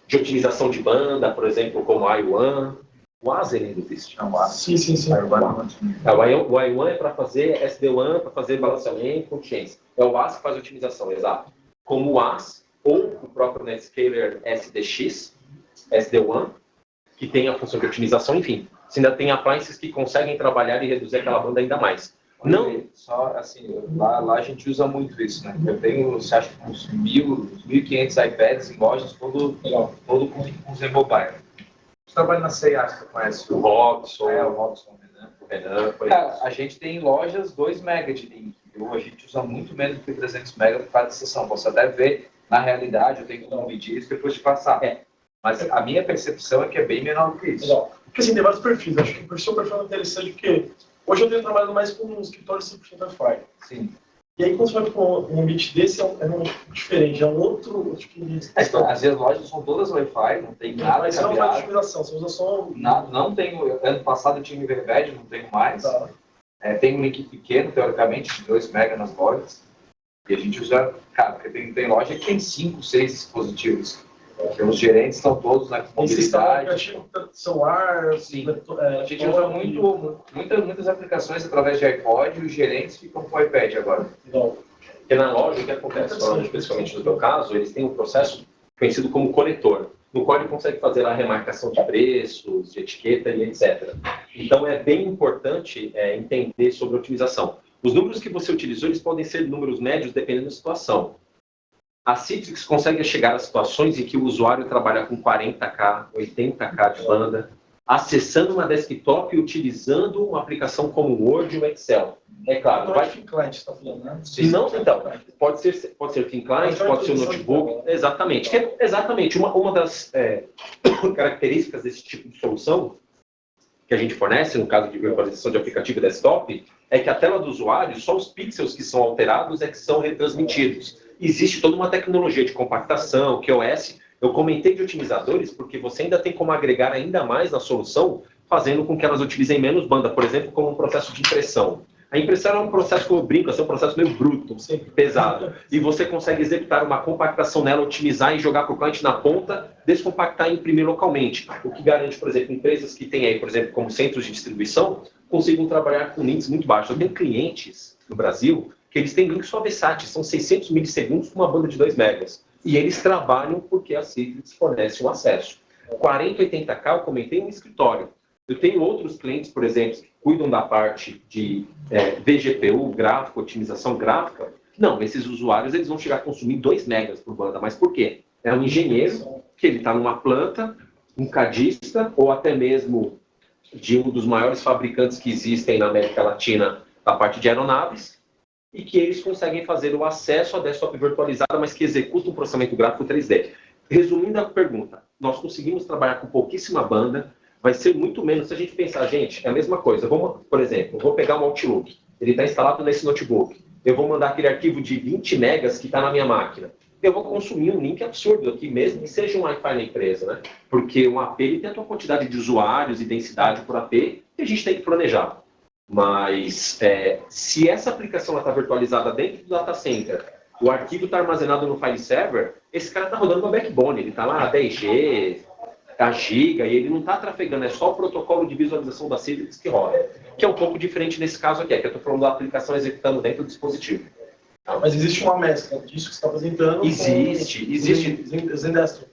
de otimização de banda, por exemplo, como a i1. O AS ainda existe. Sim. O i1 é para fazer SD-WAN, para fazer balanceamento, consciência. É o AS que faz a otimização, exato. Como o AS, ou o próprio NetScaler SDX, SD-WAN, que tem a função de otimização, enfim. Você ainda tem appliances que conseguem trabalhar e reduzir aquela banda ainda mais. Não. Só assim, lá a gente usa muito isso, né? Eu tenho, acho que uns 1.500 iPads em lojas, todo com Z Mobile. Você trabalha na C&A, você conhece o Robson, o Robson, o Renan. Cara, a gente tem em lojas 2 MB de link. A gente usa muito menos do que 300 MB por cada sessão. Você até vê, na realidade, eu tenho que medir isso depois de passar. Mas a minha percepção é que é bem menor do que isso. Legal. Porque assim, tem vários perfis. Acho que o seu perfil é interessante porque hoje eu tenho trabalhado mais com um escritório 100% Wi-Fi. Sim. E aí, quando você vai para um ambiente desse, é um diferente, é um outro tipo de... As minhas lojas são todas Wi-Fi, não tem nada mas cabeado. não faz otimização, você usa só... Não tenho, ano passado eu tinha Riverbed, não tenho mais. Tá. Tem um link pequeno, teoricamente, de 2 MB nas lojas. E a gente usa, cara, porque tem loja que tem 5, 6 dispositivos. Porque os gerentes estão todos na mobilidade. Celular, sim. A gente usa muitas aplicações através de iPod e os gerentes ficam com o iPad agora. Não. Porque na loja, o que acontece? Falando especificamente no meu caso, eles têm um processo conhecido como conector, no qual ele consegue fazer a remarcação de preços, de etiqueta e etc. Então é bem importante entender sobre a otimização. Os números que você utilizou, eles podem ser números médios dependendo da situação. A Citrix consegue chegar a situações em que o usuário trabalha com 40K, 80K de banda, acessando uma desktop e utilizando uma aplicação como o Word ou Excel. É claro, não vai... é thin client, está falando, né? Se não, então, pode ser thin client, pode ser um notebook, exatamente. Exatamente, uma das características desse tipo de solução que a gente fornece, no caso de virtualização de aplicativo desktop, é que a tela do usuário, só os pixels que são alterados é que são retransmitidos. Existe toda uma tecnologia de compactação, QoS. Eu comentei de otimizadores porque você ainda tem como agregar ainda mais na solução, fazendo com que elas utilizem menos banda, por exemplo, como um processo de impressão. A impressão é um processo, como eu brinco, é um processo meio bruto, sempre pesado. E você consegue executar uma compactação nela, otimizar e jogar para o cliente na ponta, descompactar e imprimir localmente. O que garante, por exemplo, empresas que têm aí, por exemplo, como centros de distribuição, consigam trabalhar com links muito baixos. Eu tenho clientes no Brasil que eles têm links só VSAT, são 600 milissegundos com uma banda de 2 megas. E eles trabalham porque a Citrix fornece um acesso. 40, 80K, eu comentei no escritório. Eu tenho outros clientes, por exemplo, que cuidam da parte de VGPU, gráfico, otimização gráfica. Não, esses usuários eles vão chegar a consumir 2 megas por banda. Mas por quê? É um engenheiro que ele está numa planta, um cadista, ou até mesmo de um dos maiores fabricantes que existem na América Latina, da parte de aeronaves, e que eles conseguem fazer o acesso à desktop virtualizada, mas que executa um processamento gráfico 3D. Resumindo a pergunta, nós conseguimos trabalhar com pouquíssima banda, vai ser muito menos. Se a gente pensar, gente, é a mesma coisa. Por exemplo, vou pegar um Outlook, ele está instalado nesse notebook. Eu vou mandar aquele arquivo de 20 megas que está na minha máquina. Eu vou consumir um link absurdo aqui, mesmo que seja um Wi-Fi na empresa, né? Porque um AP ele tem a sua quantidade de usuários e densidade por AP, e a gente tem que planejar. Mas se essa aplicação está virtualizada dentro do data center, o arquivo está armazenado no file server, esse cara está rodando uma backbone, ele está lá a 10G, a giga, e ele não está trafegando, é só o protocolo de visualização da Citrix que roda. Que é um pouco diferente nesse caso aqui, que eu estou falando da aplicação executando dentro do dispositivo. Mas existe uma mescla disso que você está apresentando? Existe. Zendesktop.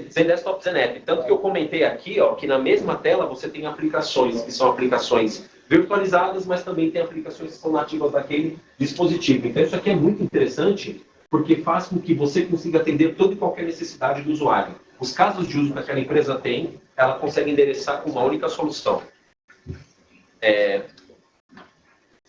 Zendesktop, Zenep. Tanto que eu comentei aqui, ó, que na mesma tela você tem aplicações que são aplicações virtualizadas, mas também tem aplicações que são nativas daquele dispositivo. Então isso aqui é muito interessante, porque faz com que você consiga atender toda e qualquer necessidade do usuário. Os casos de uso que aquela empresa tem, ela consegue endereçar com uma única solução.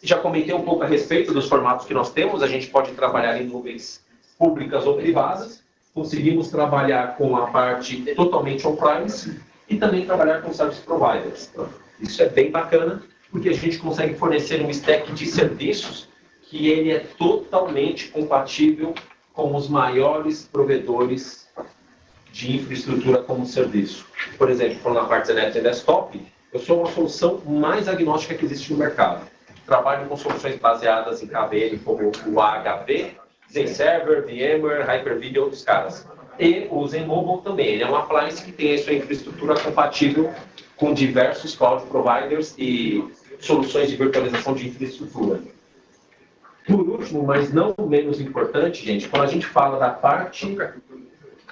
Já comentei um pouco a respeito dos formatos que nós temos. A gente pode trabalhar em nuvens públicas ou privadas. Conseguimos trabalhar com a parte totalmente on-premise e também trabalhar com service providers. Isso é bem bacana, porque a gente consegue fornecer um stack de serviços que ele é totalmente compatível com os maiores provedores de infraestrutura como serviço. Por exemplo, falando na parte de net e desktop, eu sou uma solução mais agnóstica que existe no mercado. Trabalho com soluções baseadas em KVM, como o AHV, Zenserver, VMware, Hyper-V e outros caras. E o Zenmobile também. Ele é um appliance que tem a sua infraestrutura compatível com diversos cloud providers e soluções de virtualização de infraestrutura. Por último, mas não menos importante, gente, quando a gente fala da parte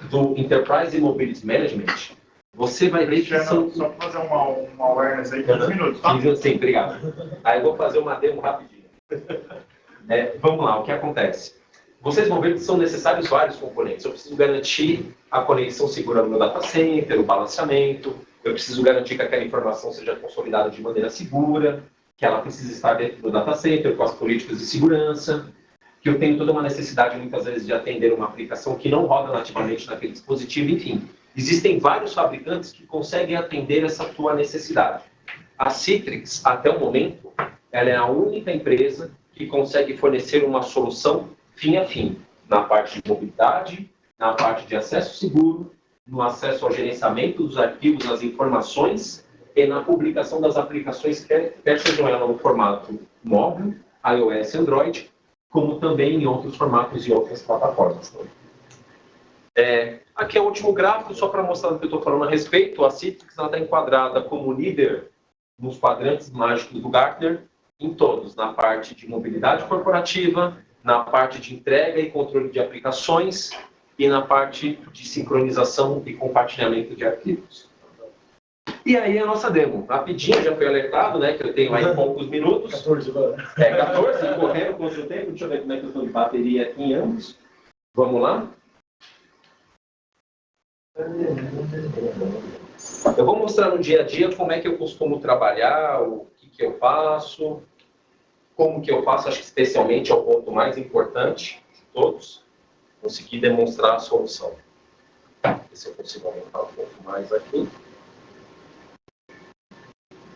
do Enterprise Mobility Management, você vai ver que são... Só para fazer uma awareness aí, 15 minutos, tá? Sim, obrigado. Aí eu vou fazer uma demo rapidinho. Vamos lá, o que acontece? Vocês vão ver que são necessários vários componentes. Eu preciso garantir a conexão segura no meu data center, o balanceamento, eu preciso garantir que aquela informação seja consolidada de maneira segura, que ela precisa estar dentro do data center, com as políticas de segurança, que eu tenho toda uma necessidade, muitas vezes, de atender uma aplicação que não roda nativamente naquele dispositivo, enfim. Existem vários fabricantes que conseguem atender essa tua necessidade. A Citrix, até o momento, ela é a única empresa que consegue fornecer uma solução fim a fim, na parte de mobilidade, na parte de acesso seguro, no acesso ao gerenciamento dos arquivos, das informações e na publicação das aplicações, quer sejam elas no formato móvel, iOS e Android, como também em outros formatos e outras plataformas. Aqui é o último gráfico, só para mostrar o que eu estou falando a respeito. A Citrix está enquadrada como líder nos quadrantes mágicos do Gartner, em todos, na parte de mobilidade corporativa, na parte de entrega e controle de aplicações e na parte de sincronização e compartilhamento de arquivos. E aí a nossa demo. Rapidinho, já foi alertado, né, que eu tenho aí poucos minutos. 14 agora. 14, correndo quanto tempo? Deixa eu ver como é que eu estou de bateria aqui em ambos. Vamos lá? Eu vou mostrar no dia a dia como é que eu costumo trabalhar, o que eu faço, como que eu faço, acho que especialmente é o ponto mais importante de todos, conseguir demonstrar a solução. Ver se eu consigo aumentar um pouco mais aqui.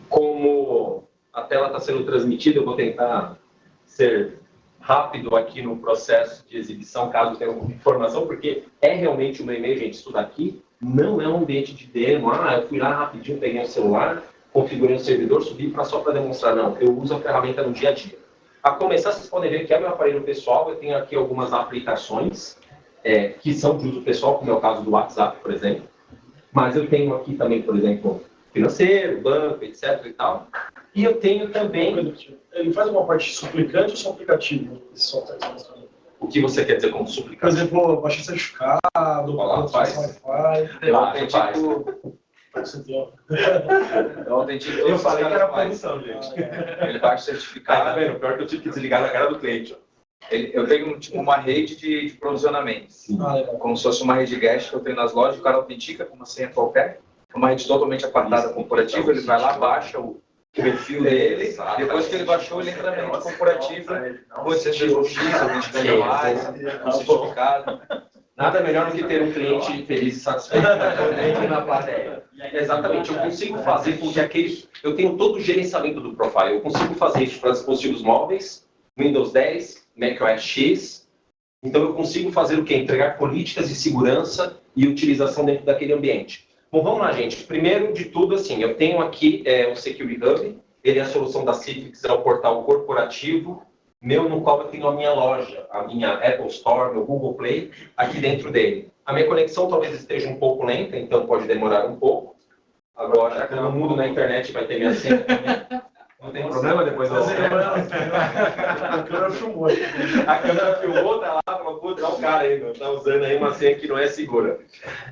Como a tela está sendo transmitida, eu vou tentar ser rápido aqui no processo de exibição, caso tenha alguma informação, porque é realmente uma e-mail, gente, isso daqui não é um ambiente de demo, eu fui lá rapidinho, peguei o celular, configurei o servidor, subi só para demonstrar, não, eu uso a ferramenta no dia a dia. A começar, vocês podem ver que é meu aparelho pessoal, eu tenho aqui algumas aplicações que são de uso pessoal, como é o caso do WhatsApp, por exemplo, mas eu tenho aqui também, por exemplo, financeiro, banco, etc. e tal. E eu tenho também... Ele faz uma parte suplicante ou só aplicativo? O que você quer dizer como suplicante? Por exemplo, baixar certificado, faz Wi-Fi. Eu falei que era produção, gente. Ele baixa o certificado. Tá vendo? Pior que eu tive que desligar na cara do cliente. Eu tenho tipo, uma rede de provisionamento. Como se fosse uma rede guest que eu tenho nas lojas, o cara autentica com uma senha qualquer. Uma rede totalmente apartada corporativa, ele vai lá, baixa o perfil dele, depois que ele baixou, ele entra na rede corporativa, pode ser X, autenticando mais, certificado. Nada melhor do que ter um cliente feliz e satisfeito na plateia. Exatamente, eu consigo fazer com que eu tenho todo o gerenciamento do profile, eu consigo fazer isso para dispositivos móveis, Windows 10, macOS X, então eu consigo fazer o quê? Entregar políticas de segurança e utilização dentro daquele ambiente. Bom, vamos lá, gente. Primeiro de tudo, assim, eu tenho aqui o Security Hub, ele é a solução da Citrix, é o portal corporativo, no qual eu tenho a minha loja, a minha Apple Store, meu Google Play, aqui dentro dele. A minha conexão talvez esteja um pouco lenta, então pode demorar um pouco. Agora, já que eu não mudo na internet, vai ter minha senha também. Não tem problema, depois eu... A câmera filmou. A câmera filmou, tá lá, falou, putz, olha o cara aí, tá usando aí uma senha que não é segura.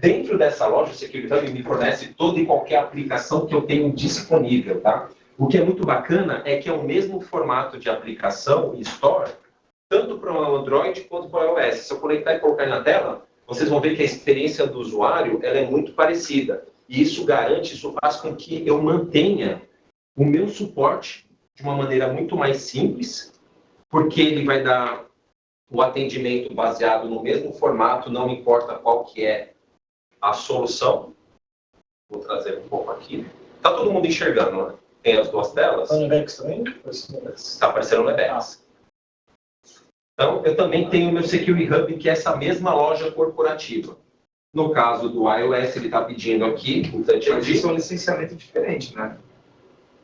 Dentro dessa loja, o Security Hub me fornece toda e qualquer aplicação que eu tenho disponível, tá? O que é muito bacana é que é o mesmo formato de aplicação e store, tanto para o Android quanto para o iOS. Se eu conectar e colocar na tela, vocês vão ver que a experiência do usuário ela é muito parecida. E isso garante, isso faz com que eu mantenha o meu suporte de uma maneira muito mais simples, porque ele vai dar o atendimento baseado no mesmo formato, não importa qual que é a solução. Vou trazer um pouco aqui. Está todo mundo enxergando, né? Tem as duas telas. Está no Webex também? Está aparecendo no Webex. Então, eu também tenho o meu Security Hub, que é essa mesma loja corporativa. No caso do iOS, ele está pedindo aqui o Touch ID. Mas isso é um licenciamento diferente, né?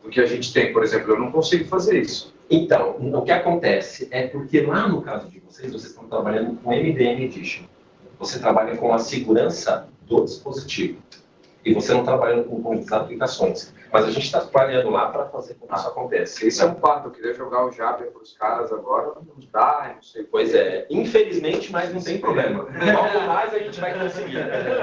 Do que a gente tem, por exemplo, eu não consigo fazer isso. Então, o que acontece é porque lá no caso de vocês estão trabalhando com MDM Edition. Você trabalha com a segurança do dispositivo. E você não trabalha com muitas aplicações. Mas a gente está trabalhando lá para fazer com que isso aconteça. Esse é um fato. Eu queria jogar o Java para os caras agora, não dá, não sei. Pois é, infelizmente, mas não tem problema. Logo mais a gente vai conseguir.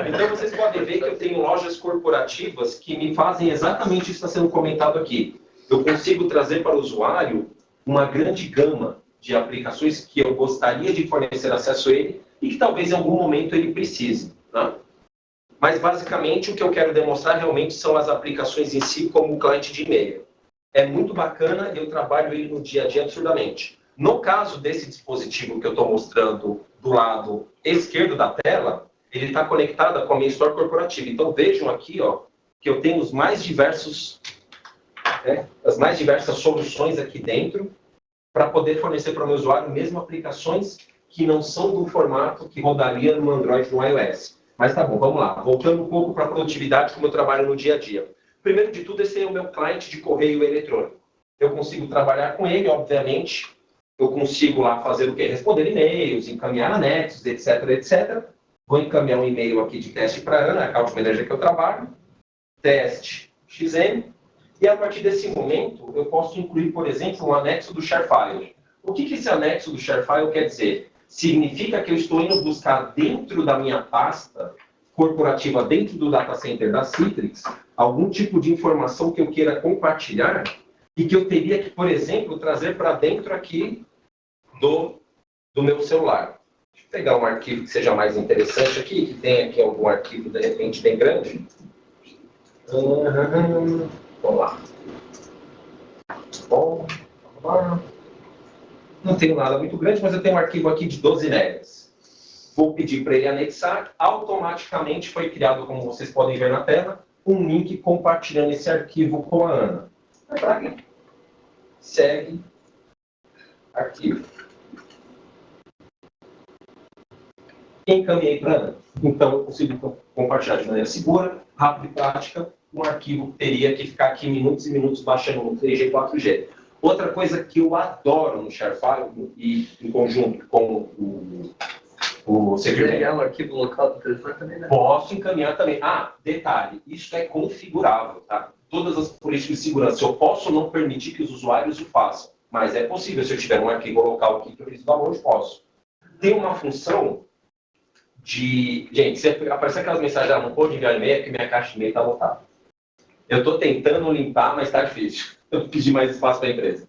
Então vocês podem ver que eu tenho lojas corporativas que me fazem exatamente isso que está sendo comentado aqui. Eu consigo trazer para o usuário uma grande gama de aplicações que eu gostaria de fornecer acesso a ele e que talvez em algum momento ele precise. Né? Mas, basicamente, o que eu quero demonstrar realmente são as aplicações em si, como o cliente de e-mail. É muito bacana, eu trabalho ele no dia a dia absurdamente. No caso desse dispositivo que eu estou mostrando do lado esquerdo da tela, ele está conectado com a minha Store corporativa. Então, vejam aqui ó, que eu tenho as mais diversas soluções aqui dentro para poder fornecer para o meu usuário mesmo aplicações que não são do formato que rodaria no Android e no iOS. Mas tá bom, vamos lá. Voltando um pouco para a produtividade, como eu trabalho no dia a dia. Primeiro de tudo, esse é o meu cliente de correio eletrônico. Eu consigo trabalhar com ele, obviamente. Eu consigo lá fazer o quê? Responder e-mails, encaminhar anexos, etc, etc. Vou encaminhar um e-mail aqui de teste para a Ana, a account manager que eu trabalho. Teste XM. E a partir desse momento, eu posso incluir, por exemplo, um anexo do ShareFile. O que esse anexo do ShareFile quer dizer? Significa que eu estou indo buscar dentro da minha pasta corporativa, dentro do data center da Citrix, algum tipo de informação que eu queira compartilhar e que eu teria que, por exemplo, trazer para dentro aqui do meu celular. Deixa eu pegar um arquivo que seja mais interessante aqui, que tem aqui algum arquivo, de repente, bem grande. Vamos lá. Bom, vamos lá. Não tenho nada muito grande, mas eu tenho um arquivo aqui de 12 megas. Vou pedir para ele anexar. Automaticamente foi criado, como vocês podem ver na tela, um link compartilhando esse arquivo com a Ana. Vai para aqui. Segue. Arquivo. Encaminhei para a Ana. Então, eu consigo compartilhar de maneira segura, rápida e prática. Um arquivo teria que ficar aqui minutos e minutos baixando no 3G, 4G. Outra coisa que eu adoro no ShareFile e em conjunto com o Security. Pegar um arquivo local do telefone também, né? Posso encaminhar também. Ah, detalhe, isso é configurável, tá? Todas as políticas de segurança, eu posso não permitir que os usuários o façam, mas é possível, se eu tiver um arquivo local aqui que eu fiz o download, posso. Tem uma função de... Gente, se aparecer aquelas mensagens, não pode enviar e-mail, é porque minha caixa de e-mail está lotada. Eu estou tentando limpar, mas está difícil. Eu pedi mais espaço para a empresa.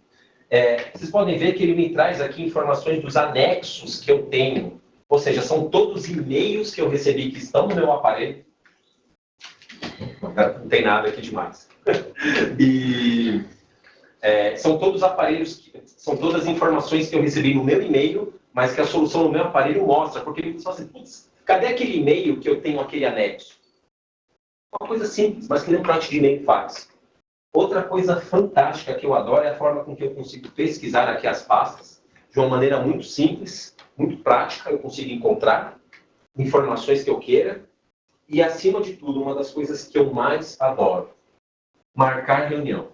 Vocês podem ver que ele me traz aqui informações dos anexos que eu tenho. Ou seja, são todos e-mails que eu recebi que estão no meu aparelho. Não tem nada aqui demais. E são todos aparelhos, são todas as informações que eu recebi no meu e-mail, mas que a solução no meu aparelho mostra. Porque ele fala assim, putz, cadê aquele e-mail que eu tenho aquele anexo? Uma coisa simples, mas que nem um cliente de e-mail faz. Outra coisa fantástica que eu adoro é a forma com que eu consigo pesquisar aqui as pastas de uma maneira muito simples, muito prática. Eu consigo encontrar informações que eu queira e, acima de tudo, uma das coisas que eu mais adoro, marcar reunião.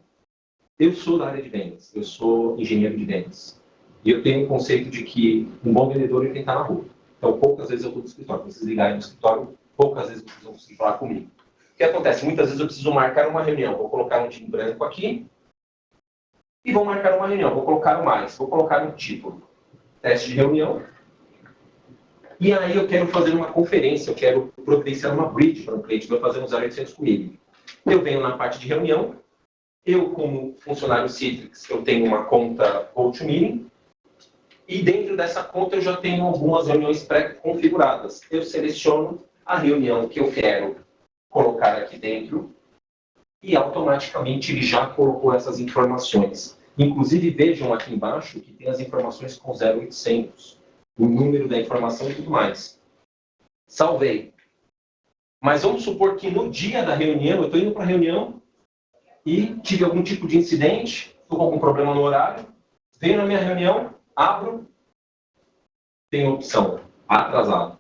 Eu sou da área de vendas, eu sou engenheiro de vendas. E eu tenho um conceito de que um bom vendedor ele tem que estar na rua. Então, poucas vezes eu estou no escritório. Vocês ligarem no escritório, poucas vezes vocês vão conseguir falar comigo. O que acontece? Muitas vezes eu preciso marcar uma reunião. Vou colocar um time branco aqui e vou marcar uma reunião. Vou colocar um mais. Vou colocar um título. Teste de reunião. E aí eu quero fazer uma conferência. Eu quero providenciar uma bridge para um cliente que vai fazer um 0800 comigo. Eu venho na parte de reunião. Eu, como funcionário Citrix, eu tenho uma conta GoToMeeting. E dentro dessa conta eu já tenho algumas reuniões pré-configuradas. Eu seleciono a reunião que eu quero colocar aqui dentro e automaticamente ele já colocou essas informações. Inclusive, vejam aqui embaixo que tem as informações com 0800, o número da informação e tudo mais. Salvei. Mas vamos supor que no dia da reunião, eu estou indo para a reunião e tive algum tipo de incidente, estou com algum problema no horário, venho na minha reunião, abro, tem a opção atrasado.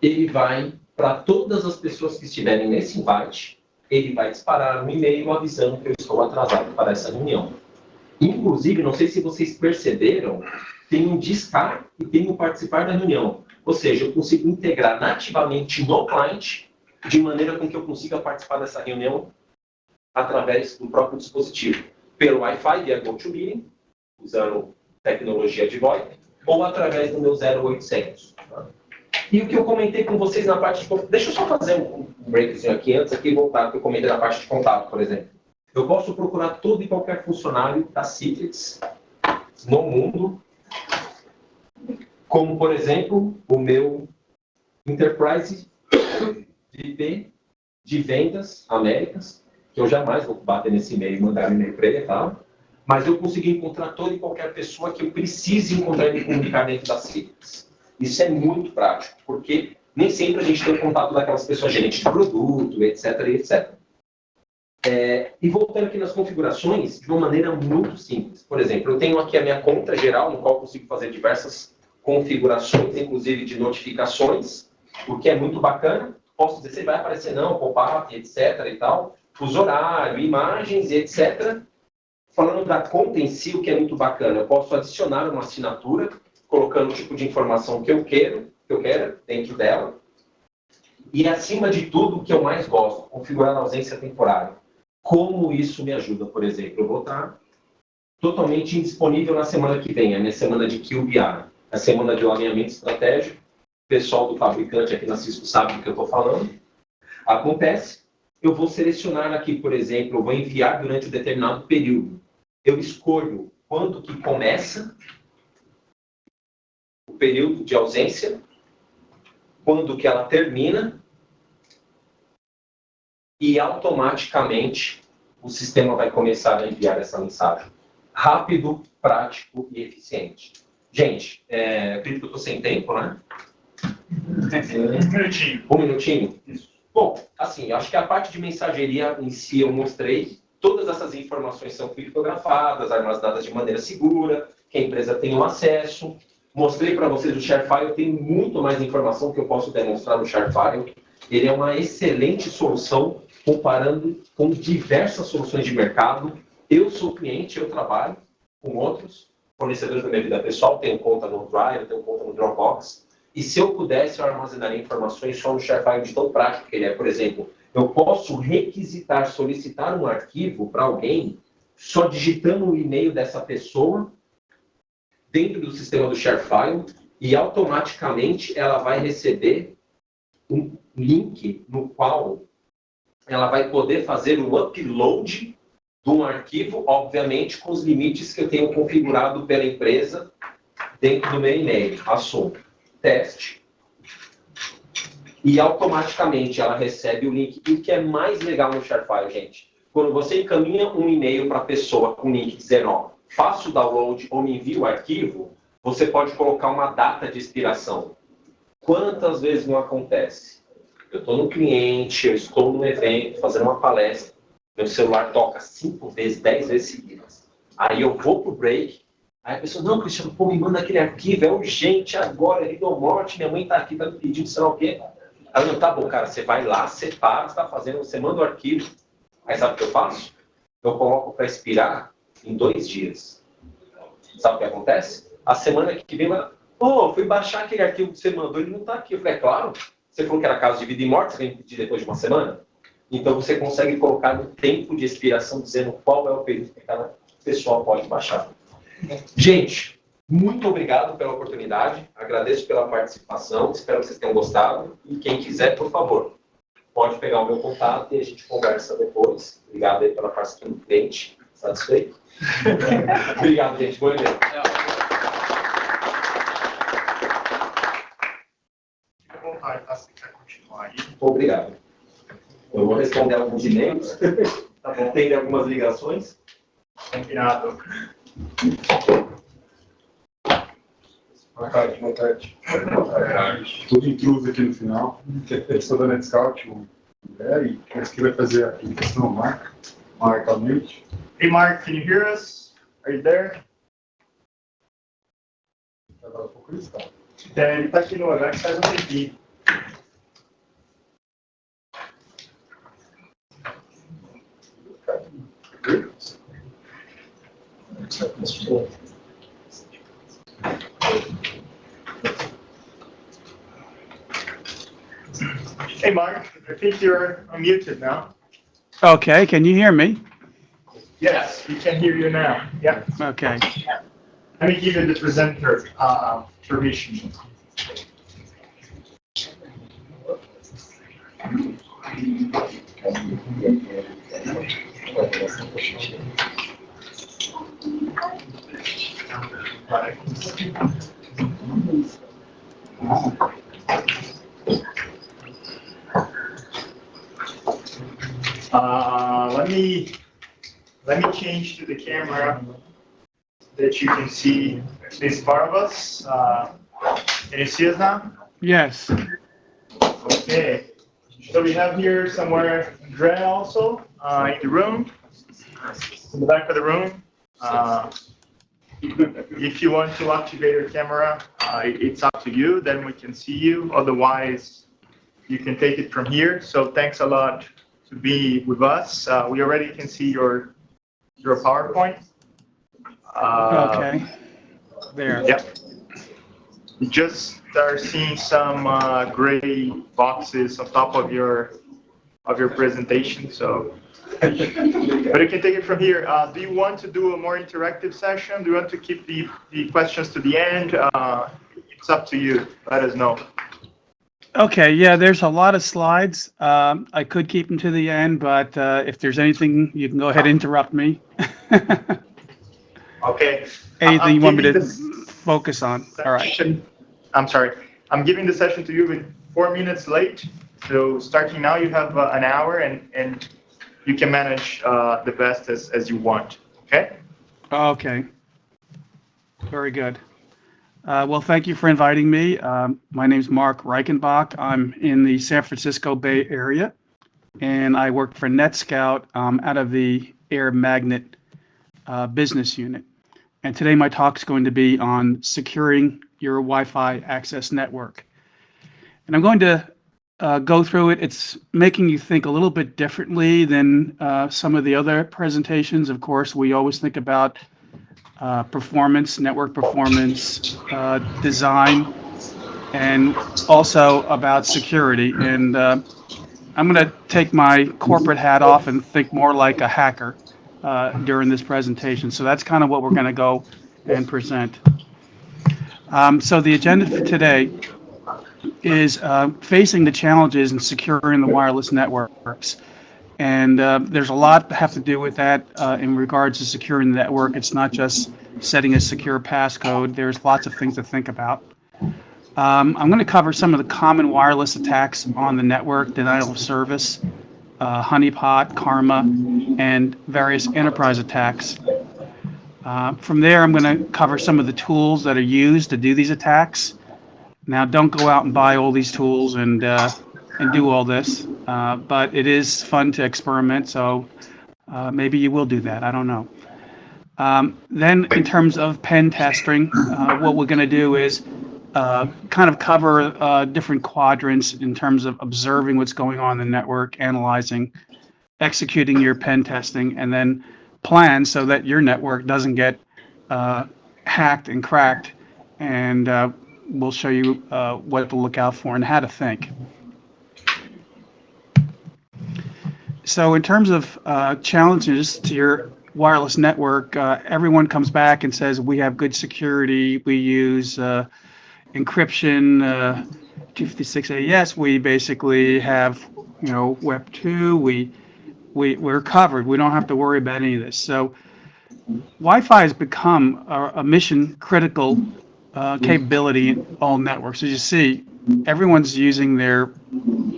Ele vai para todas as pessoas que estiverem nesse invite, ele vai disparar um e-mail avisando que eu estou atrasado para essa reunião. Inclusive, não sei se vocês perceberam, tem um discar e tem um participar da reunião. Ou seja, eu consigo integrar nativamente no cliente, de maneira com que eu consiga participar dessa reunião através do próprio dispositivo. Pelo Wi-Fi, via GoToMeeting, usando tecnologia de VoIP, ou através do meu 0800. E o que eu comentei com vocês na parte de... Deixa eu só fazer um breakzinho aqui, antes aqui voltar, porque eu comentei na parte de contato, por exemplo. Eu posso procurar todo e qualquer funcionário da Secrets no mundo, como, por exemplo, o meu Enterprise VP de Vendas Américas, que eu jamais vou bater nesse e-mail e mandar um e-mail para ele, tá? Mas eu consegui encontrar toda e qualquer pessoa que eu precise encontrar e me comunicar dentro da Secrets. Isso é muito prático, porque nem sempre a gente tem o contato daquelas pessoas, gerente de produto, etc, etc. E voltando aqui nas configurações, de uma maneira muito simples. Por exemplo, eu tenho aqui a minha conta geral, no qual eu consigo fazer diversas configurações, inclusive de notificações, o que é muito bacana. Posso dizer se vai aparecer não, pop-up, etc e tal, os horários, imagens, etc. Falando da conta em si, o que é muito bacana, eu posso adicionar uma assinatura, colocando o tipo de informação que eu quero dentro dela. E, acima de tudo, o que eu mais gosto, configurar a ausência temporária. Como isso me ajuda, por exemplo? Eu vou estar totalmente indisponível na semana que vem, a minha semana de QBR, a semana de alinhamento estratégico. O pessoal do fabricante aqui na Cisco sabe do que eu estou falando. Acontece, eu vou selecionar aqui, por exemplo, eu vou enviar durante um determinado período. Eu escolho quando que começa o período de ausência, quando que ela termina, e automaticamente o sistema vai começar a enviar essa mensagem. Rápido, prático e eficiente. Gente, acredito que eu estou sem tempo, né? Um minutinho? Isso. Bom, assim, acho que a parte de mensageria em si eu mostrei. Todas essas informações são criptografadas, armazenadas de maneira segura, que a empresa tem um acesso. Mostrei para vocês o ShareFile, tem muito mais informação que eu posso demonstrar no ShareFile. Ele é uma excelente solução, comparando com diversas soluções de mercado. Eu sou cliente, eu trabalho com outros fornecedores da minha vida pessoal, tenho conta no Drive, tenho conta no Dropbox. E se eu pudesse, eu armazenaria informações só no ShareFile de tão prático que ele é. Por exemplo, eu posso requisitar, solicitar um arquivo para alguém só digitando o e-mail dessa pessoa dentro do sistema do ShareFile e automaticamente ela vai receber um link no qual ela vai poder fazer o upload de um arquivo, obviamente com os limites que eu tenho configurado pela empresa dentro do meu e-mail. Assunto, teste. E automaticamente ela recebe o link. E o que é mais legal no ShareFile, gente? Quando você encaminha um e-mail para a pessoa com o link dizendo, ó, faça o download ou me envie o arquivo, você pode colocar uma data de expiração. Quantas vezes não acontece? Eu estou no cliente, eu estou no evento, fazendo uma palestra, meu celular toca 5 vezes, 10 vezes seguidas. Aí eu vou pro break, aí a pessoa, não, Cristiano, pô, me manda aquele arquivo, é urgente agora, é vida ou morte, minha mãe está aqui, está me pedindo, sei lá o quê. Aí eu, tá bom, cara, você vai lá, você para, você está fazendo, você manda o arquivo. Aí sabe o que eu faço? Eu coloco para expirar em 2 dias. Sabe o que acontece? A semana que vem, fui baixar aquele arquivo que você mandou, ele não está aqui. Eu falei, é claro, você falou que era caso de vida e morte, você vem pedir depois de uma semana? Então você consegue colocar no tempo de expiração, dizendo qual é o período que cada pessoa pode baixar. Gente, muito obrigado pela oportunidade, agradeço pela participação, espero que vocês tenham gostado. E quem quiser, por favor, pode pegar o meu contato e a gente conversa depois. Obrigado aí pela participação do cliente. Satisfeito? Obrigado, gente. Bom dia. Obrigado. Eu vou responder alguns e-mails. Tá bom, tem algumas ligações. Combinado. Boa tarde, boa tarde. Tudo intruso aqui no final. Eu sou da NetScout, o André, e esse que vai fazer a aplicação, Mark Almeida. Hey Mark, can you hear us? Are you there? Ele está aqui no Webex faz um tempinho. Hey Mark, I think you're unmuted now. Okay, can you hear me? Yes, we can hear you now. Yeah. Okay. Let me give you the presenter permission. Let me change to the camera that you can see this part of us. Can you see us now? Yes. Okay. So we have here somewhere Andrea also in the room, in the back of the room. If you want to activate your camera, it's up to you. Then we can see you. Otherwise, you can take it from here. So thanks a lot to be with us. We already can see your PowerPoint. Okay. There. Yep. You just are seeing some gray boxes on top of your presentation. So, but you can take it from here. Do you want to do a more interactive session? Do you want to keep the questions to the end? It's up to you. Let us know. Okay, yeah, there's a lot of slides. I could keep them to the end, but if there's anything, you can go ahead and interrupt me. Okay. Anything you want me to focus on? All right. I'm sorry. I'm giving the session to you with 4 minutes late. So starting now, you have an hour, and you can manage the best as you want. Okay? Okay. Very good. Well, thank you for inviting me. My name's Mark Reichenbach. I'm in the San Francisco Bay Area, and I work for NetScout out of the Air Magnet business unit. And today my talk is going to be on securing your Wi-Fi access network. And I'm going to go through it. It's making you think a little bit differently than some of the other presentations. Of course, we always think about performance, network performance, design, and also about security. And I'm going to take my corporate hat off and think more like a hacker during this presentation. So that's kind of what we're going to go and present. So the agenda for today is facing the challenges in securing the wireless networks. And there's a lot that have to do with that in regards to securing the network. It's not just setting a secure passcode. There's lots of things to think about. I'm going to cover some of the common wireless attacks on the network, denial of service, honeypot, karma, and various enterprise attacks. From there, I'm going to cover some of the tools that are used to do these attacks. Now, don't go out and buy all these tools and do all this, but it is fun to experiment, so maybe you will do that. I don't know. Then, in terms of pen testing, what we're going to do is kind of cover different quadrants in terms of observing what's going on in the network, analyzing, executing your pen testing, and then plan so that your network doesn't get hacked and cracked. And we'll show you what to look out for and how to think. So in terms of challenges to your wireless network, everyone comes back and says we have good security, we use encryption, 256 AES, we basically have, Web 2, we're covered, we don't have to worry about any of this. So Wi-Fi has become a mission critical capability in all networks. As you see, everyone's using their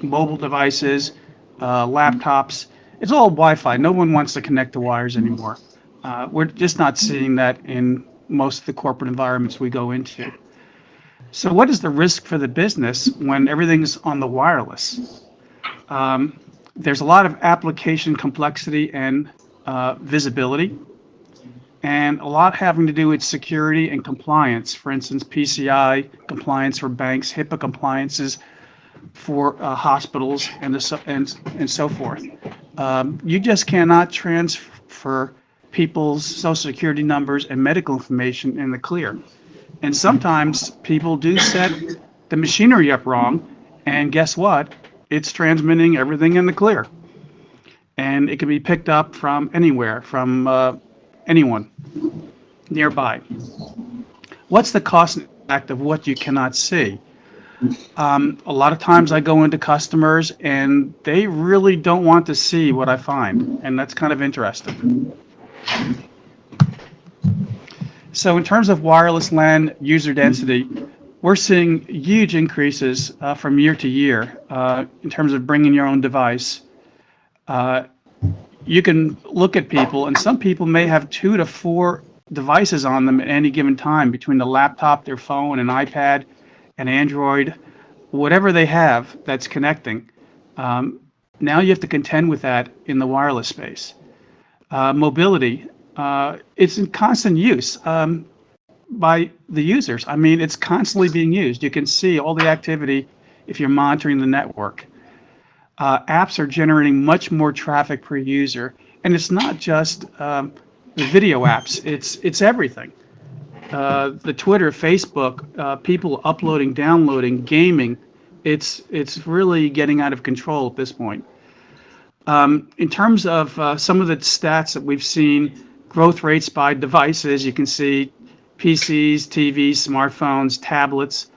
mobile devices, laptops. It's all Wi-Fi. No one wants to connect to wires anymore. We're just not seeing that in most of the corporate environments we go into. So what is the risk for the business when everything's on the wireless? There's a lot of application complexity and visibility, and a lot having to do with security and compliance. For instance, PCI compliance for banks, HIPAA compliances for hospitals, and so forth. You just cannot transfer people's social security numbers and medical information in the clear. And sometimes people do set the machinery up wrong, and guess what? It's transmitting everything in the clear. And it can be picked up from anywhere, from anyone nearby. What's the cost and impact of what you cannot see? A lot of times I go into customers and they really don't want to see what I find, and that's kind of interesting. So in terms of wireless LAN user density, we're seeing huge increases from year to year in terms of bringing your own device. You can look at people, and some people may have 2 to 4 devices on them at any given time, between the laptop, their phone, an iPad, an Android, whatever they have that's connecting. Now you have to contend with that in the wireless space. Mobility, it's in constant use by the users. I mean, it's constantly being used. You can see all the activity if you're monitoring the network. Apps are generating much more traffic per user, and it's not just the video apps. It's everything. The Twitter, Facebook, people uploading, downloading, gaming. It's really getting out of control at this point. In terms of some of the stats that we've seen, growth rates by devices, you can see PCs, TVs, smartphones, tablets,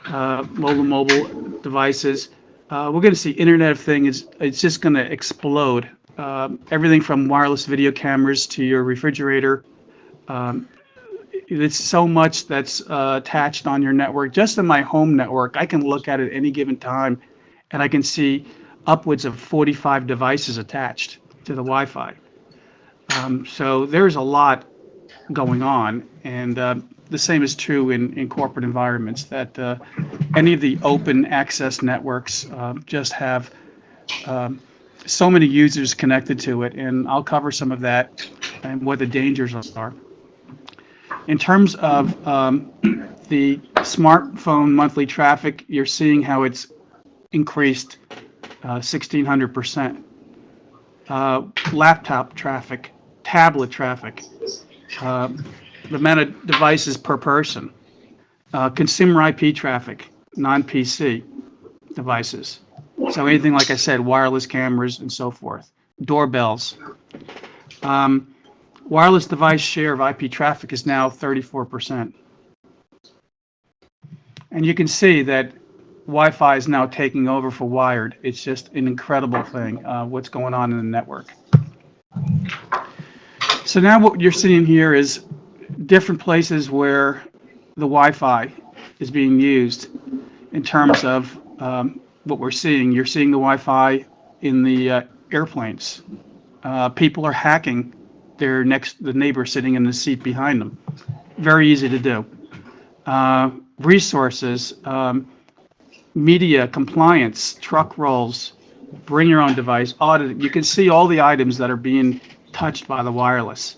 mobile devices. We're going to see Internet of Things. It's just going to explode. Everything from wireless video cameras to your refrigerator. It's so much that's attached on your network. Just in my home network, I can look at it any given time, and I can see upwards of 45 devices attached to the Wi-Fi. So there's a lot going on, and the same is true in corporate environments, that any of the open access networks just have so many users connected to it, and I'll cover some of that and what the dangers are. In terms of the smartphone monthly traffic, you're seeing how it's increased 1,600%. Laptop traffic, tablet traffic, the amount of devices per person, consumer IP traffic, non-PC devices. So anything, like I said, wireless cameras and so forth, doorbells. Wireless device share of IP traffic is now 34%. And you can see that Wi-Fi is now taking over for wired. It's just an incredible thing, what's going on in the network. So now what you're seeing here is different places where the Wi-Fi is being used in terms of what we're seeing. You're seeing the Wi-Fi in the airplanes. People are hacking the neighbor sitting in the seat behind them. Very easy to do. Resources, media, compliance, truck rolls, bring your own device, audit. You can see all the items that are being touched by the wireless.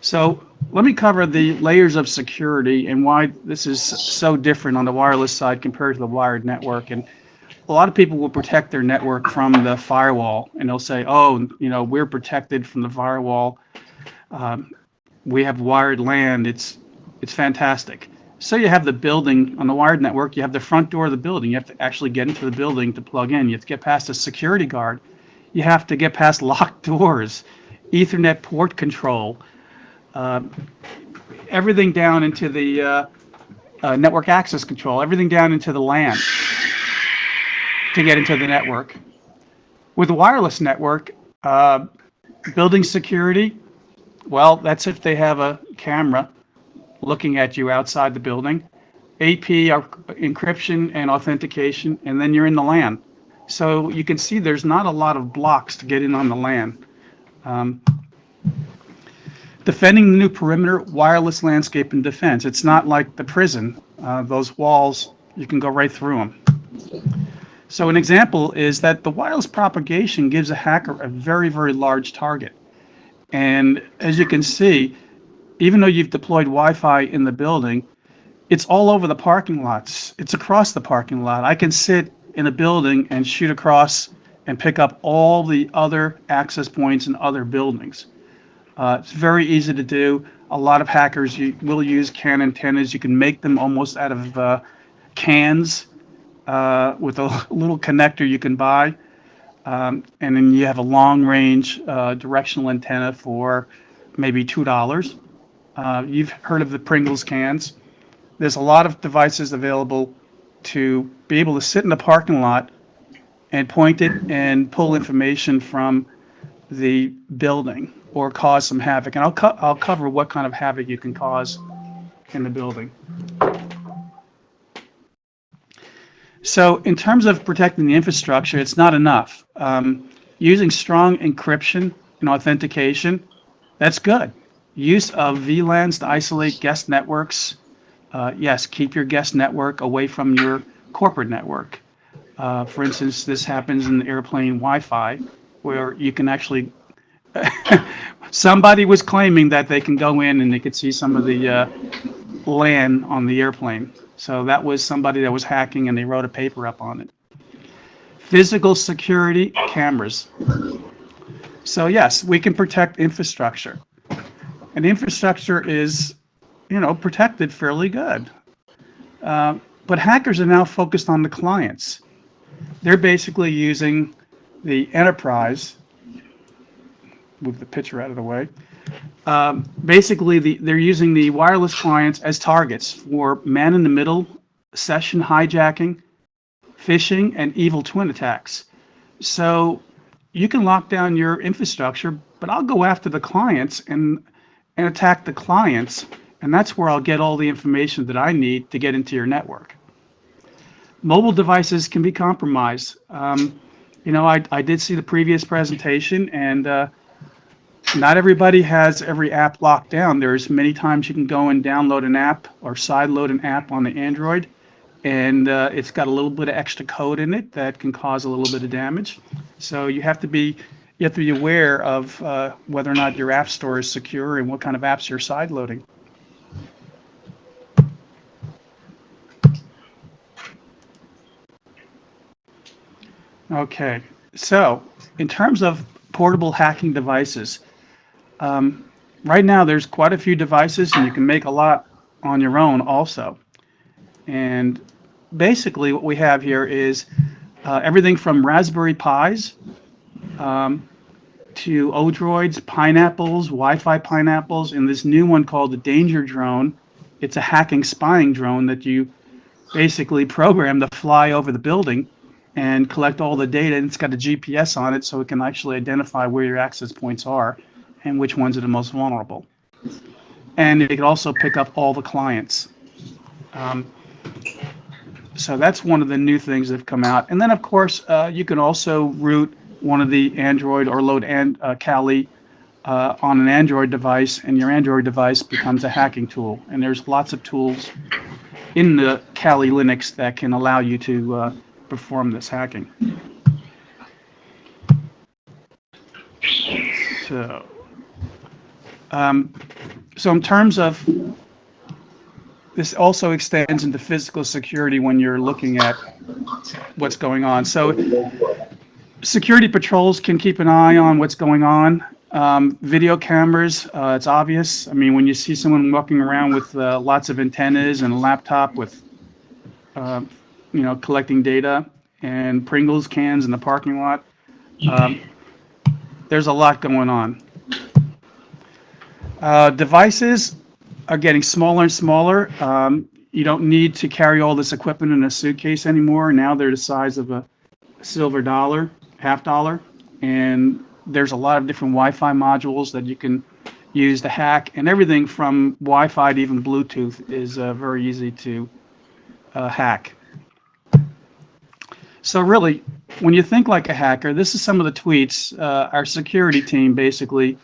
So let me cover the layers of security and why this is so different on the wireless side compared to the wired network. And a lot of people will protect their network from the firewall, and they'll say, oh, we're protected from the firewall. We have wired LAN. It's fantastic. So you have the building on the wired network. You have the front door of the building. You have to actually get into the building to plug in. You have to get past a security guard. You have to get past locked doors, Ethernet port control, everything down into the network access control, everything down into the LAN to get into the network. With a wireless network, building security, well, that's if they have a camera looking at you outside the building. AP, encryption and authentication, and then you're in the LAN. So you can see there's not a lot of blocks to get in on the LAN. Defending the new perimeter, wireless landscape and defense. It's not like the prison. Those walls, you can go right through them. So an example is that the wireless propagation gives a hacker a very, very large target. And as you can see, even though you've deployed Wi-Fi in the building, it's all over the parking lots. It's across the parking lot. I can sit in a building and shoot across and pick up all the other access points in other buildings. It's very easy to do. A lot of hackers will use CAN antennas. You can make them almost out of cans with a little connector you can buy. And then you have a long-range directional antenna for maybe $2. You've heard of the Pringles cans. There's a lot of devices available to be able to sit in the parking lot and point it and pull information from the building or cause some havoc. And I'll cover what kind of havoc you can cause in the building. So in terms of protecting the infrastructure, it's not enough. Using strong encryption and authentication, that's good. Use of VLANs to isolate guest networks. Yes, keep your guest network away from your corporate network. For instance, this happens in airplane Wi-Fi, where you can actually, somebody was claiming that they can go in and they could see some of the LAN on the airplane. So that was somebody that was hacking and they wrote a paper up on it. Physical security cameras. So yes, we can protect infrastructure. And infrastructure is, protected fairly good. But hackers are now focused on the clients. They're basically using the enterprise. Move the picture out of the way. They're using the wireless clients as targets for man-in-the-middle session hijacking, phishing, and evil twin attacks. So you can lock down your infrastructure, but I'll go after the clients and attack the clients, and that's where I'll get all the information that I need to get into your network. Mobile devices can be compromised. I did see the previous presentation, and not everybody has every app locked down. There's many times you can go and download an app or sideload an app on the Android, and it's got a little bit of extra code in it that can cause a little bit of damage. So you have to be aware of whether or not your app store is secure and what kind of apps you're sideloading. Okay, so in terms of portable hacking devices, right now there's quite a few devices, and you can make a lot on your own also. And basically what we have here is everything from Raspberry Pis to Odroids, Pineapples, Wi-Fi Pineapples, and this new one called the Danger Drone. It's a hacking spying drone that you basically program to fly over the building and collect all the data, and it's got a GPS on it, so it can actually identify where your access points are and which ones are the most vulnerable. And it can also pick up all the clients. So that's one of the new things that have come out. And then, of course, you can also root one of the Android or load Kali on an Android device, and your Android device becomes a hacking tool. And there's lots of tools in the Kali Linux that can allow you to perform this hacking. So in terms of, this also extends into physical security when you're looking at what's going on. So security patrols can keep an eye on what's going on. Video cameras, it's obvious. I mean, when you see someone walking around with lots of antennas and a laptop with collecting data, and Pringles cans in the parking lot. There's a lot going on. Devices are getting smaller and smaller. You don't need to carry all this equipment in a suitcase anymore. Now they're the size of a silver dollar, $half, and there's a lot of different Wi-Fi modules that you can use to hack, and everything from Wi-Fi to even Bluetooth is very easy to hack. So really, when you think like a hacker, this is some of the tweets. Our security team basically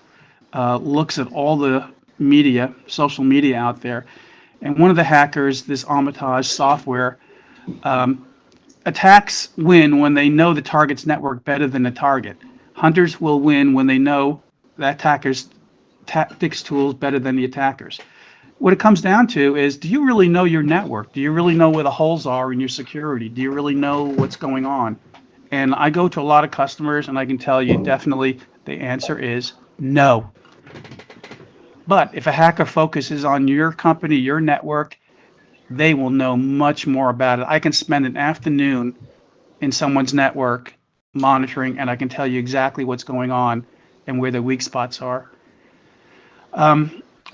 looks at all the media, social media out there. And one of the hackers, this Armitage software, attacks win when they know the target's network better than the target. Hunters will win when they know that attacker's tactics tools better than the attackers. What it comes down to is, do you really know your network? Do you really know where the holes are in your security? Do you really know what's going on? And I go to a lot of customers, and I can tell you definitely the answer is no. But if a hacker focuses on your company, your network, they will know much more about it. I can spend an afternoon in someone's network monitoring, and I can tell you exactly what's going on and where the weak spots are.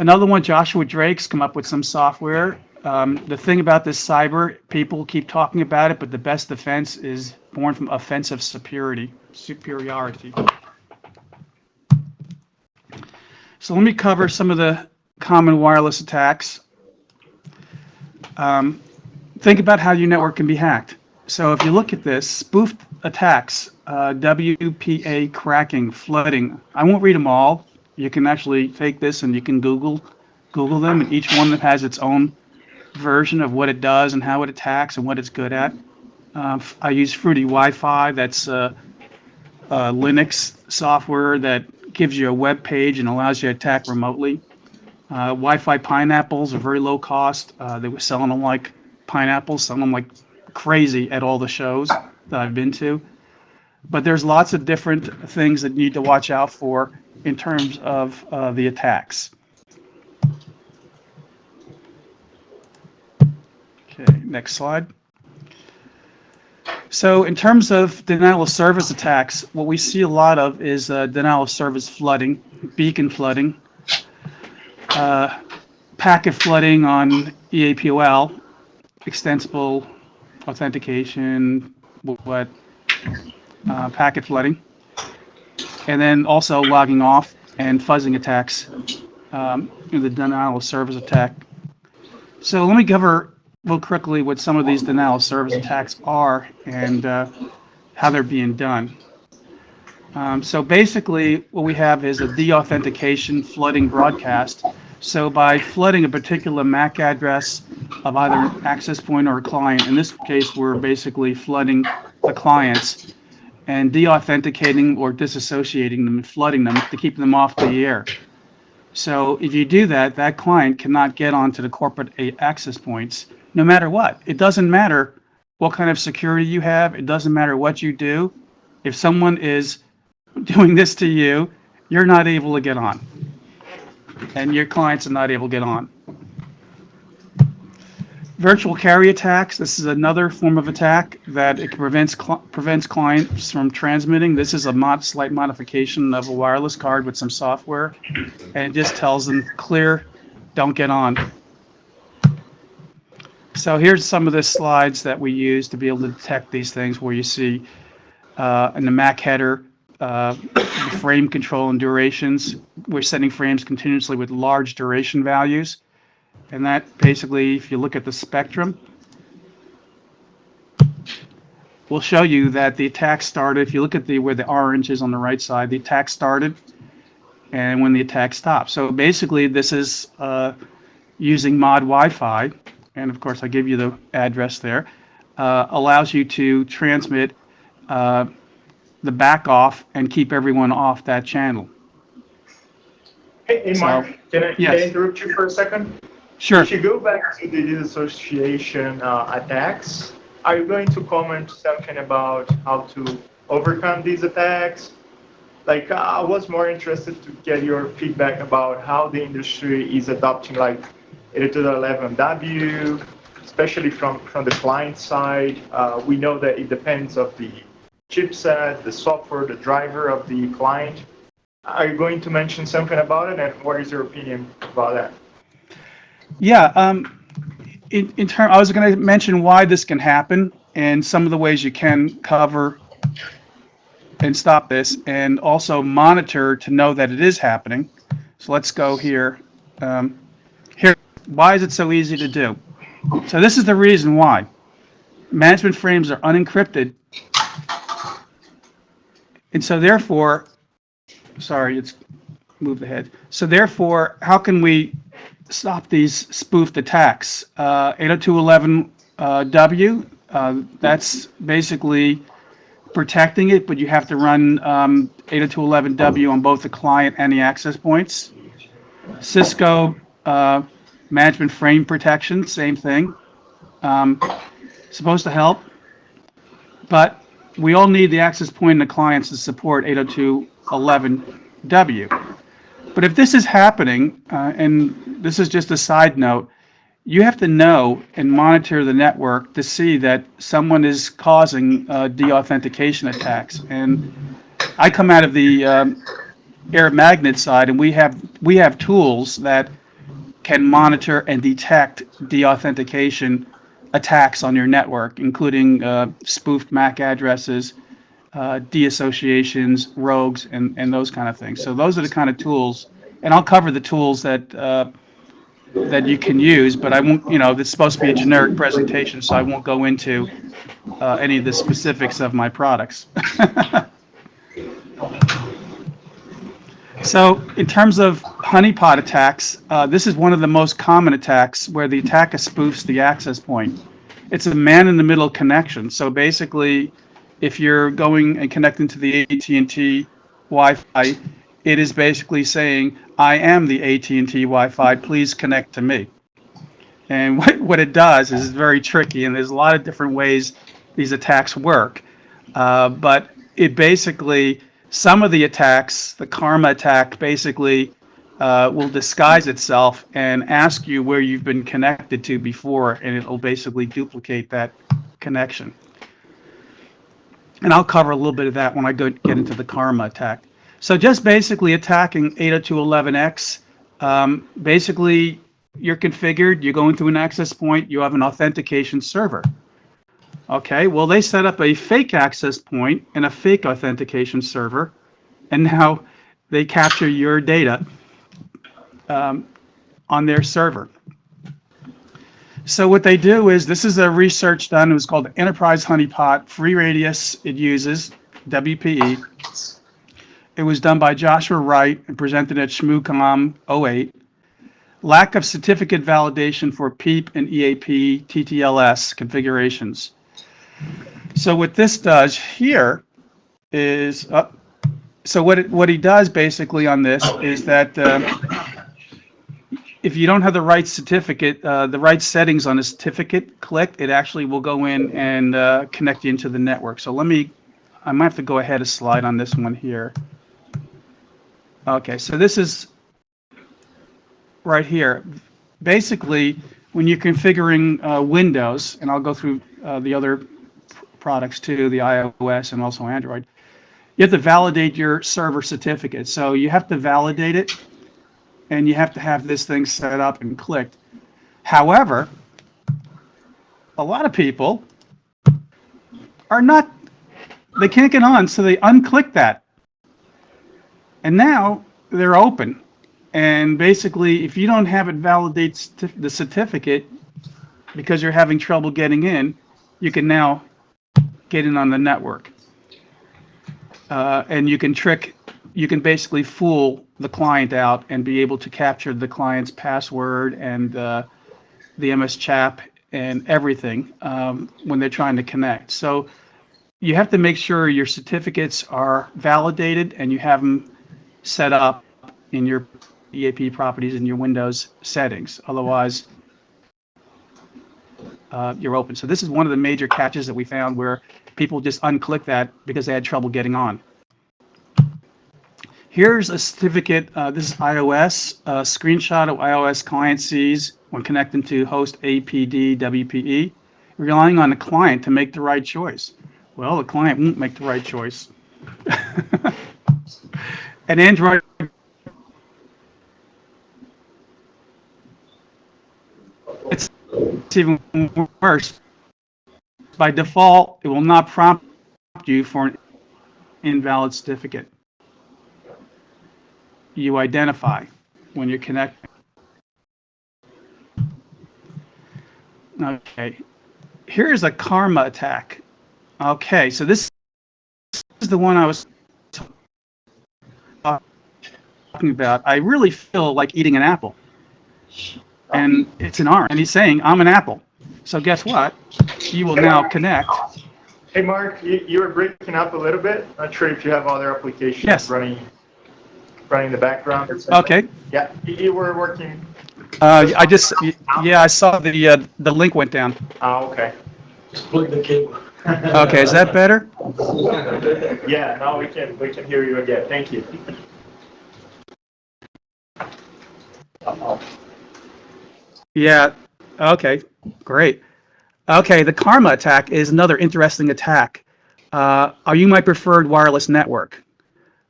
Another one, Joshua Drake's come up with some software. The thing about this cyber, people keep talking about it, but the best defense is born from offensive superiority. So let me cover some of the common wireless attacks. Think about how your network can be hacked. So if you look at this, spoofed attacks, WPA cracking, flooding. I won't read them all. You can actually take this and you can Google them, and each one has its own version of what it does and how it attacks and what it's good at. I use Fruity Wi-Fi. That's Linux software that gives you a web page and allows you to attack remotely. Wi-Fi pineapples are very low cost. They were selling them like pineapples, selling them like crazy at all the shows that I've been to. But there's lots of different things that you need to watch out for in terms of the attacks. Okay, next slide. So in terms of denial of service attacks, what we see a lot of is denial of service flooding, beacon flooding, packet flooding on EAPOL, extensible authentication, packet flooding, and then also logging off and fuzzing attacks in the denial of service attack. So let me cover real quickly what some of these denial of service attacks are and how they're being done. So basically what we have is a deauthentication flooding broadcast. So by flooding a particular MAC address of either an access point or a client, in this case we're basically flooding the clients and deauthenticating or disassociating them and flooding them to keep them off the air. So if you do that, that client cannot get onto the corporate access points no matter what. It doesn't matter what kind of security you have. It doesn't matter what you do. If someone is doing this to you, you're not able to get on. And your clients are not able to get on. Virtual carry attacks. This is another form of attack that it prevents clients from transmitting. This is a slight modification of a wireless card with some software, and it just tells them clear, don't get on. So here's some of the slides that we use to be able to detect these things, where you see in the MAC header, the frame control and durations. We're setting frames continuously with large duration values. And that basically, if you look at the spectrum, will show you that the attack started. If you look at where the orange is on the right side, the attack started and when the attack stopped. So basically, this is using mod Wi-Fi, and of course I give you the address there, allows you to transmit the back off and keep everyone off that channel. Hey Mark, can I interrupt you for a second? Sure. If you go back to the disassociation attacks, are you going to comment something about how to overcome these attacks? Like, I was more interested to get your feedback about how the industry is adopting like 802.11w, especially from the client side. We know that it depends on the chipset, the software, the driver of the client. Are you going to mention something about it, and what is your opinion about that? Yeah, I was going to mention why this can happen and some of the ways you can cover and stop this, and also monitor to know that it is happening. So let's go here. Why is it so easy to do? So this is the reason why. Management frames are unencrypted. And so therefore, sorry, it's moved ahead. So therefore, how can we stop these spoofed attacks? 802.11w, that's basically protecting it, but you have to run 802.11w on both the client and the access points. Cisco management frame protection, same thing. Supposed to help, but we all need the access point in the clients to support 802.11w. But if this is happening, and this is just a side note, you have to know and monitor the network to see that someone is causing deauthentication attacks. And I come out of the air magnet side, and we have tools that can monitor and detect deauthentication attacks on your network, including spoofed MAC addresses, deassociations, rogues, and those kind of things. So those are the kind of tools, and I'll cover the tools that that you can use, but I won't, it's supposed to be a generic presentation, so I won't go into any of the specifics of my products. So in terms of honeypot attacks, this is one of the most common attacks where the attacker spoofs the access point. It's a man-in-the-middle connection. So basically, if you're going and connecting to the AT&T Wi-Fi, it is basically saying, I am the AT&T Wi-Fi, please connect to me. And what it does is very tricky, and there's a lot of different ways these attacks work. But it basically, some of the attacks, the karma attack, basically will disguise itself and ask you where you've been connected to before, and it'll basically duplicate that connection. And I'll cover a little bit of that when I get into the karma attack. So just basically attacking 802.11x, basically you're configured, you're going to an access point, you have an authentication server. Okay, well, they set up a fake access point and a fake authentication server, and now they capture your data on their server. So what they do is, this is a research done, it was called Enterprise Honeypot, free radius it uses, WPE. It was done by Joshua Wright and presented at ShmooCon 08. Lack of certificate validation for PEEP and EAP TTLS configurations. So what this does here is, so what he does basically on this is that if you don't have the right certificate, the right settings on the certificate clicked, it actually will go in and connect you into the network. So I might have to go ahead a slide on this one here. Okay, so this is right here. Basically, when you're configuring Windows, and I'll go through the other products too, the iOS and also Android, you have to validate your server certificate. So you have to validate it, and you have to have this thing set up and clicked. However, a lot of people are not, they can't get on, so they unclick that. And now they're open. And basically, if you don't have it validate the certificate because you're having trouble getting in, you can now get in on the network. And you can basically fool the client out and be able to capture the client's password and the MS Chap and everything when they're trying to connect. So you have to make sure your certificates are validated and you have them set up in your EAP properties in your Windows settings. Otherwise, you're open. So this is one of the major catches that we found where people just unclick that because they had trouble getting on. Here's a certificate. This is iOS. A screenshot of iOS client sees when connecting to host APD WPE, relying on the client to make the right choice. Well, the client won't make the right choice. And Android, it's even worse. By default, it will not prompt you for an invalid certificate. You identify when you're connecting. Okay. Here's a karma attack. Okay, so this is the one I was talking about. I really feel like eating an apple. And it's an orange. And he's saying, I'm an apple. So guess what? You will now connect. Hey, Mark, you were breaking up a little bit. Not sure if you have other applications running in the background. Okay. Yeah, you were working. I saw the link went down. Oh, okay. Just plug the cable. Okay, is that better? Yeah, now we can hear you again. Thank you. Yeah. Okay. Great. Okay. The karma attack is another interesting attack. Are you my preferred wireless network?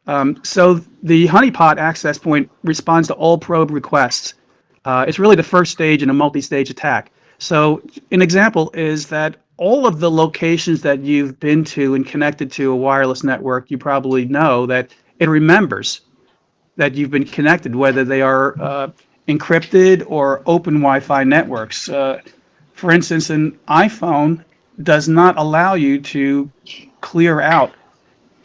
So the honeypot access point responds to all probe requests. It's really the first stage in a multi-stage attack. So an example is that all of the locations that you've been to and connected to a wireless network, you probably know that it remembers that you've been connected, whether they are encrypted or open Wi-Fi networks. For instance, an iPhone does not allow you to clear out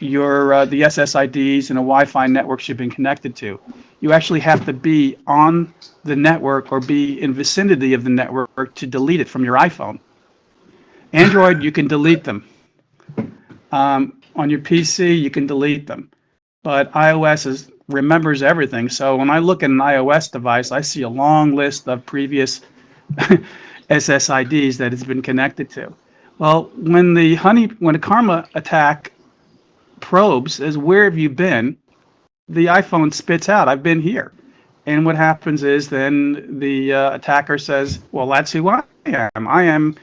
your the SSIDs and a Wi-Fi network you've been connected to. You actually have to be on the network or be in vicinity of the network to delete it from your iPhone. Android, you can delete them. On your PC, you can delete them. But iOS remembers everything. So when I look at an iOS device, I see a long list of previous SSIDs that it's been connected to. Well, when a karma attack probes is where have you been, the iPhone spits out, I've been here. And what happens is then the attacker says, well, that's who I am. I am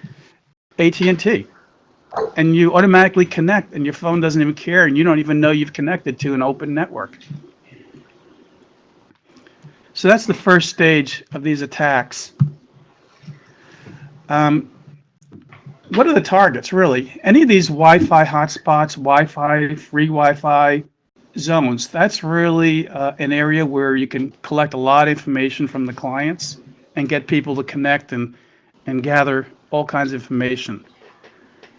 AT&T. And you automatically connect, and your phone doesn't even care, and you don't even know you've connected to an open network. So that's the first stage of these attacks. What are the targets, really? Any of these Wi-Fi hotspots, Wi-Fi, free Wi-Fi zones, that's really an area where you can collect a lot of information from the clients and get people to connect and gather all kinds of information.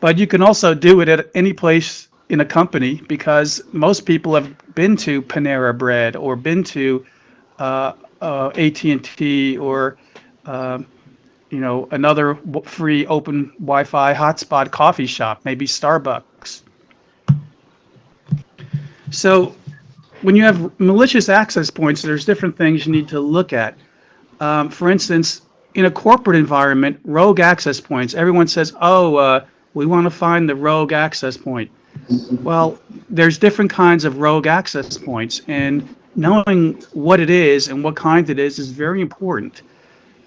But you can also do it at any place in a company because most people have been to Panera Bread or been to AT&T or another free open Wi-Fi hotspot coffee shop, maybe Starbucks. So when you have malicious access points, there's different things you need to look at. For instance, in a corporate environment, rogue access points, everyone says, we want to find the rogue access point. Well, there's different kinds of rogue access points, and knowing what it is and what kind it is very important.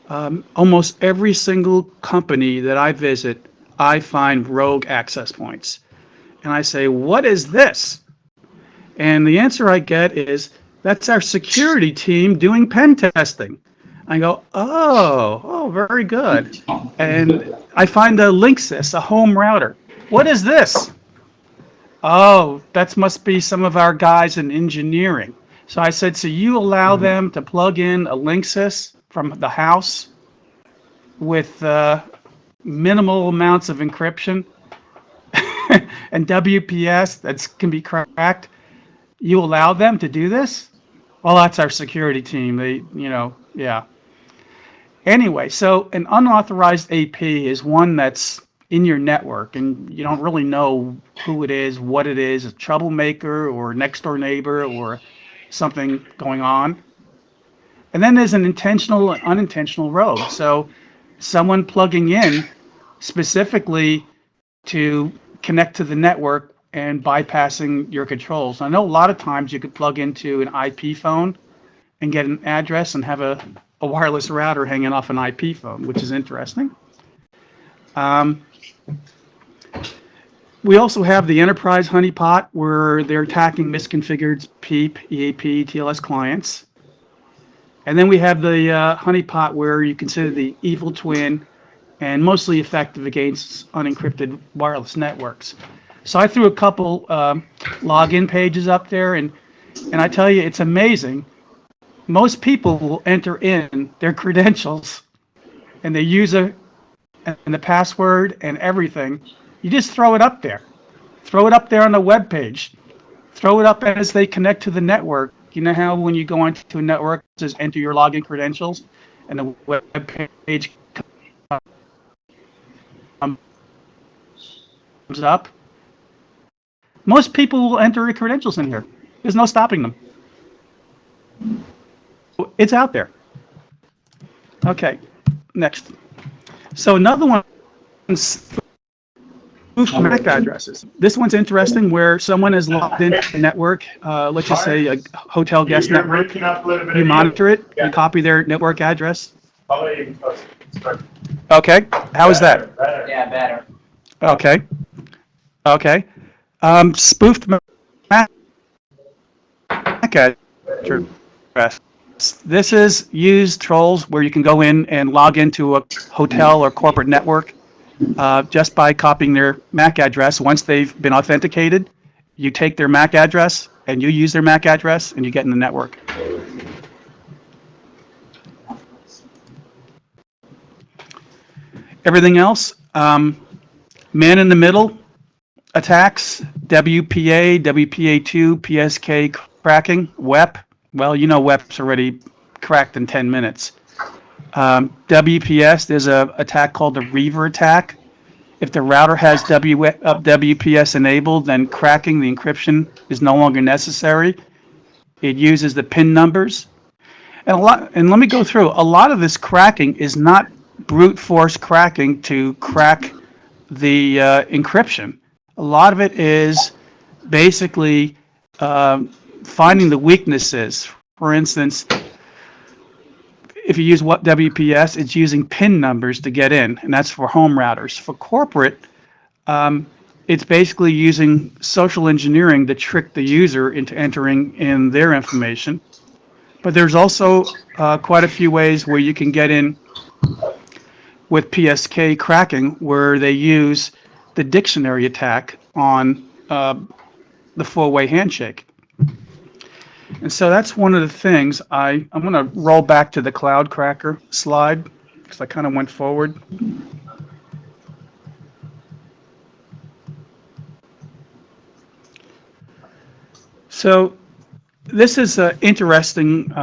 Almost every single company that I visit, I find rogue access points. And I say, what is this? And the answer I get is, that's our security team doing pen testing. I go, oh, very good. And I find a Linksys, a home router. What is this? Oh, that must be some of our guys in engineering. So I said, so you allow them to plug in a Linksys from the house with minimal amounts of encryption and WPS that can be cracked? You allow them to do this? Well, that's our security team. Yeah. Anyway, so an unauthorized AP is one that's in your network and you don't really know who it is, what it is, a troublemaker or a next door neighbor or something going on. And then there's an intentional and unintentional rogue. So someone plugging in specifically to connect to the network and bypassing your controls. I know a lot of times you could plug into an IP phone and get an address and have a wireless router hanging off an IP phone, which is interesting. We also have the enterprise honeypot where they're attacking misconfigured PEEP, EAP, TLS clients. And then we have the honeypot where you consider the evil twin and mostly effective against unencrypted wireless networks. So I threw a couple login pages up there, and I tell you, it's amazing. Most people will enter in their credentials and they use a and the password and everything. You just throw it up there. Throw it up there on the web page. Throw it up as they connect to the network. You know how when you go onto a network, it says enter your login credentials, and the web page comes up? Most people will enter their credentials in here. There's no stopping them. It's out there. Okay, next. So another one is spoofed MAC addresses. This one's interesting where someone is logged into the network, let's just say a hotel guest network. You monitor it, you copy their network address. Okay, how is that? Yeah, better. Okay. Okay. Spoofed MAC address. This is used trolls where you can go in and log into a hotel or corporate network just by copying their MAC address. Once they've been authenticated, you take their MAC address and you use their MAC address and you get in the network. Everything else, man in the middle attacks, WPA, WPA2, PSK cracking, WEP. Well, you know WEP's already cracked in 10 minutes. WPS, there's an attack called the Reaver attack. If the router has WPS enabled, then cracking the encryption is no longer necessary. It uses the PIN numbers. And let me go through. A lot of this cracking is not brute force cracking to crack the encryption. A lot of it is basically finding the weaknesses. For instance, if you use WPS, it's using PIN numbers to get in, and that's for home routers. For corporate, it's basically using social engineering to trick the user into entering in their information. But there's also quite a few ways where you can get in with PSK cracking, where they use the dictionary attack on the four-way handshake. And so that's one of the things. I'm going to roll back to the cloud cracker slide because I kind of went forward. So this is an interesting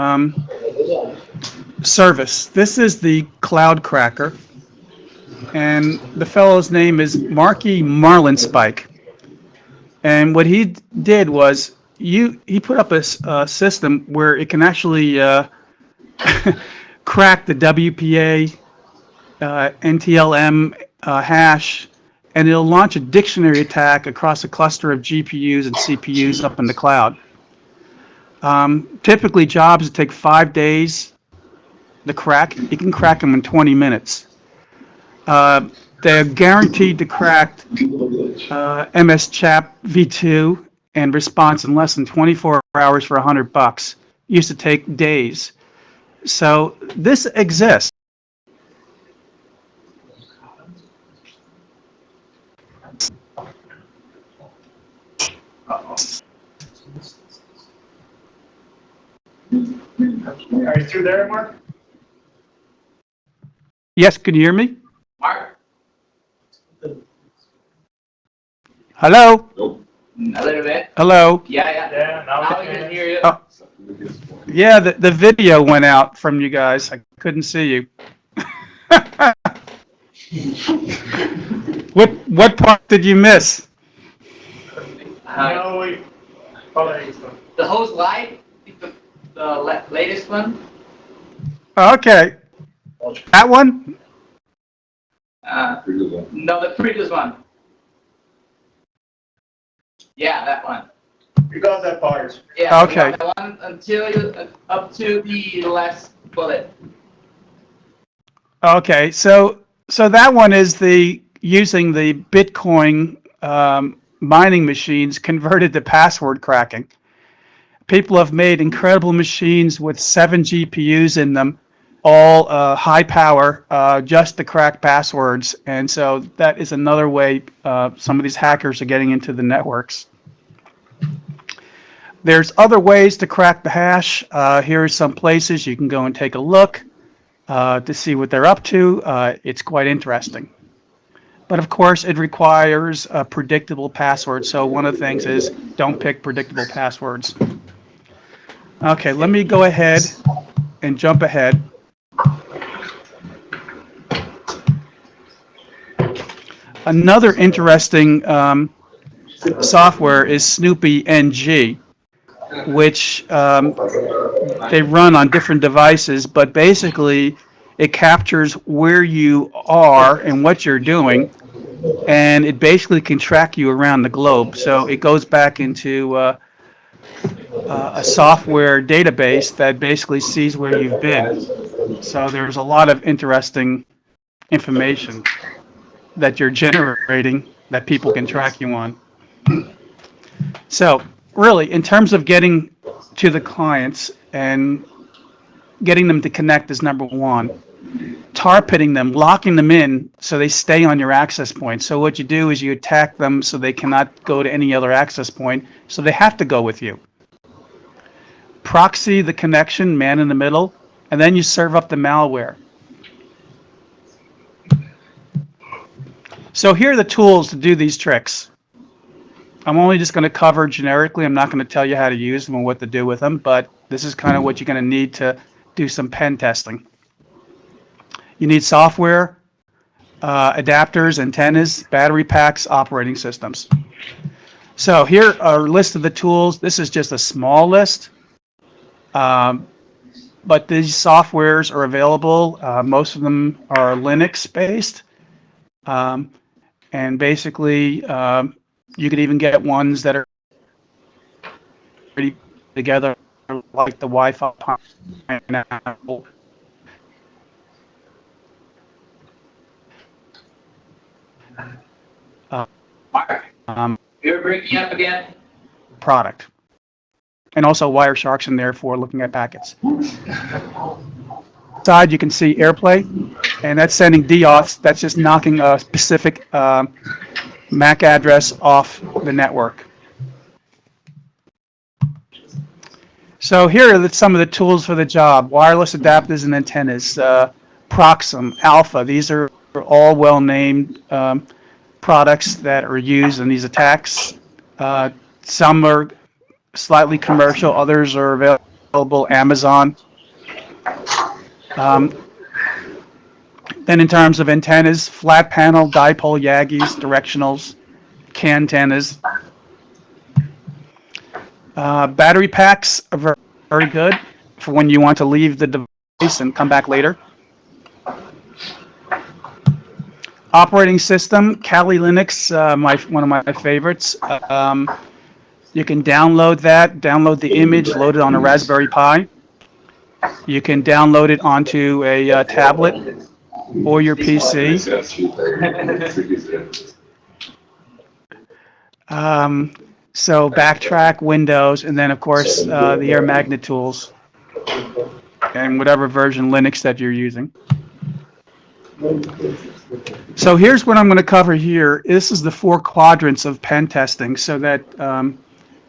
service. This is the cloud cracker, and the fellow's name is Marky Marlinspike. And what he did was he put up a system where it can actually crack the WPA, NTLM hash, and it'll launch a dictionary attack across a cluster of GPUs and CPUs up in the cloud. Typically, jobs that take 5 days to crack, you can crack them in 20 minutes. They're guaranteed to crack MS Chap v2 and response in less than 24 hours for $100. Used to take days. So this exists. Are you still there, Mark? Yes, can you hear me? Mark? Hello? A little bit. Hello? Yeah, now we can hear you. Oh. Yeah, the video went out from you guys. I couldn't see you. What part did you miss? The whole slide, the latest one. Okay. That one? No, the previous one. Yeah, that one. You got that part. Yeah. Okay. That one until up to the last bullet. Okay, so that one is using the Bitcoin mining machines converted to password cracking. People have made incredible machines with 7 GPUs in them, all high power, just to crack passwords. And so that is another way some of these hackers are getting into the networks. There's other ways to crack the hash. Here are some places you can go and take a look. to see what they're up to. It's quite interesting. But of course, it requires a predictable password. So one of the things is don't pick predictable passwords. Okay, let me go ahead and jump ahead. Another interesting software is Snoopy NG, which they run on different devices, but basically it captures where you are and what you're doing, and it basically can track you around the globe. So it goes back into a software database that basically sees where you've been. So there's a lot of interesting information that you're generating that people can track you on. So really, in terms of getting to the clients and getting them to connect is number one. Tar pitting them, locking them in so they stay on your access point. So what you do is you attack them so they cannot go to any other access point, so they have to go with you. Proxy the connection, man in the middle, and then you serve up the malware. So here are the tools to do these tricks. I'm only just going to cover generically. I'm not going to tell you how to use them and what to do with them, but this is kind of what you're going to need to do some pen testing. You need software, adapters, antennas, battery packs, operating systems. So here are a list of the tools. This is just a small list, but these softwares are available. Most of them are Linux-based, and basically you could even get ones that are pretty together, like the Wi-Fi Pineapple. You're breaking up again. Product. And also Wireshark's in there for looking at packets. Side, you can see AirPlay, and that's sending DOS. That's just knocking a specific MAC address off the network. So here are some of the tools for the job. Wireless adapters and antennas, Proxim, Alpha. These are all well-named products that are used in these attacks. Some are slightly commercial, others are available Amazon. Then in terms of antennas, flat panel, dipole, Yagis, directionals, CAN antennas. Battery packs are very, very good for when you want to leave the device and come back later. Operating system, Kali Linux, one of my favorites. You can download that, download the image, load it on a Raspberry Pi. You can download it onto a tablet or your PC. So backtrack, Windows, and then of course the Air Magnet tools and whatever version Linux that you're using. So here's what I'm going to cover here. This is the 4 quadrants of pen testing so that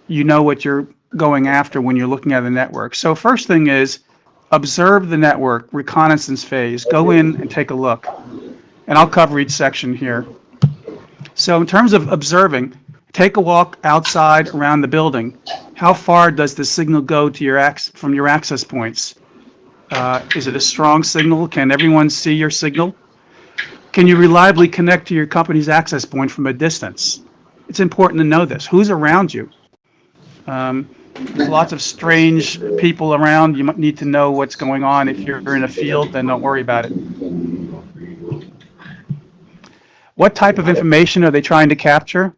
you know what you're going after when you're looking at the network. So first thing is observe the network, reconnaissance phase. Go in and take a look. And I'll cover each section here. So in terms of observing, take a walk outside around the building. How far does the signal go to from your access points? Is it a strong signal? Can everyone see your signal? Can you reliably connect to your company's access point from a distance? It's important to know this. Who's around you? There's lots of strange people around. You might need to know what's going on. If you're in a field, then don't worry about it. What type of information are they trying to capture?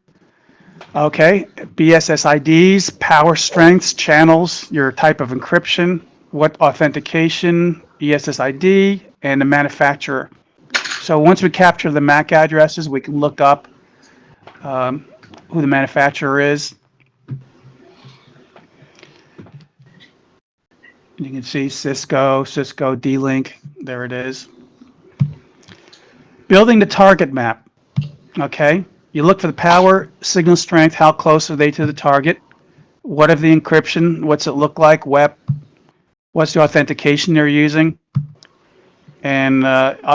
Okay, BSSIDs, power strengths, channels, your type of encryption, what authentication, ESSID, and the manufacturer. So once we capture the MAC addresses, we can look up who the manufacturer is. You can see Cisco D-Link, there it is. Building the target map, okay? You look for the power, signal strength, how close are they to the target? What are the encryption? What's it look like? What's the authentication they're using? And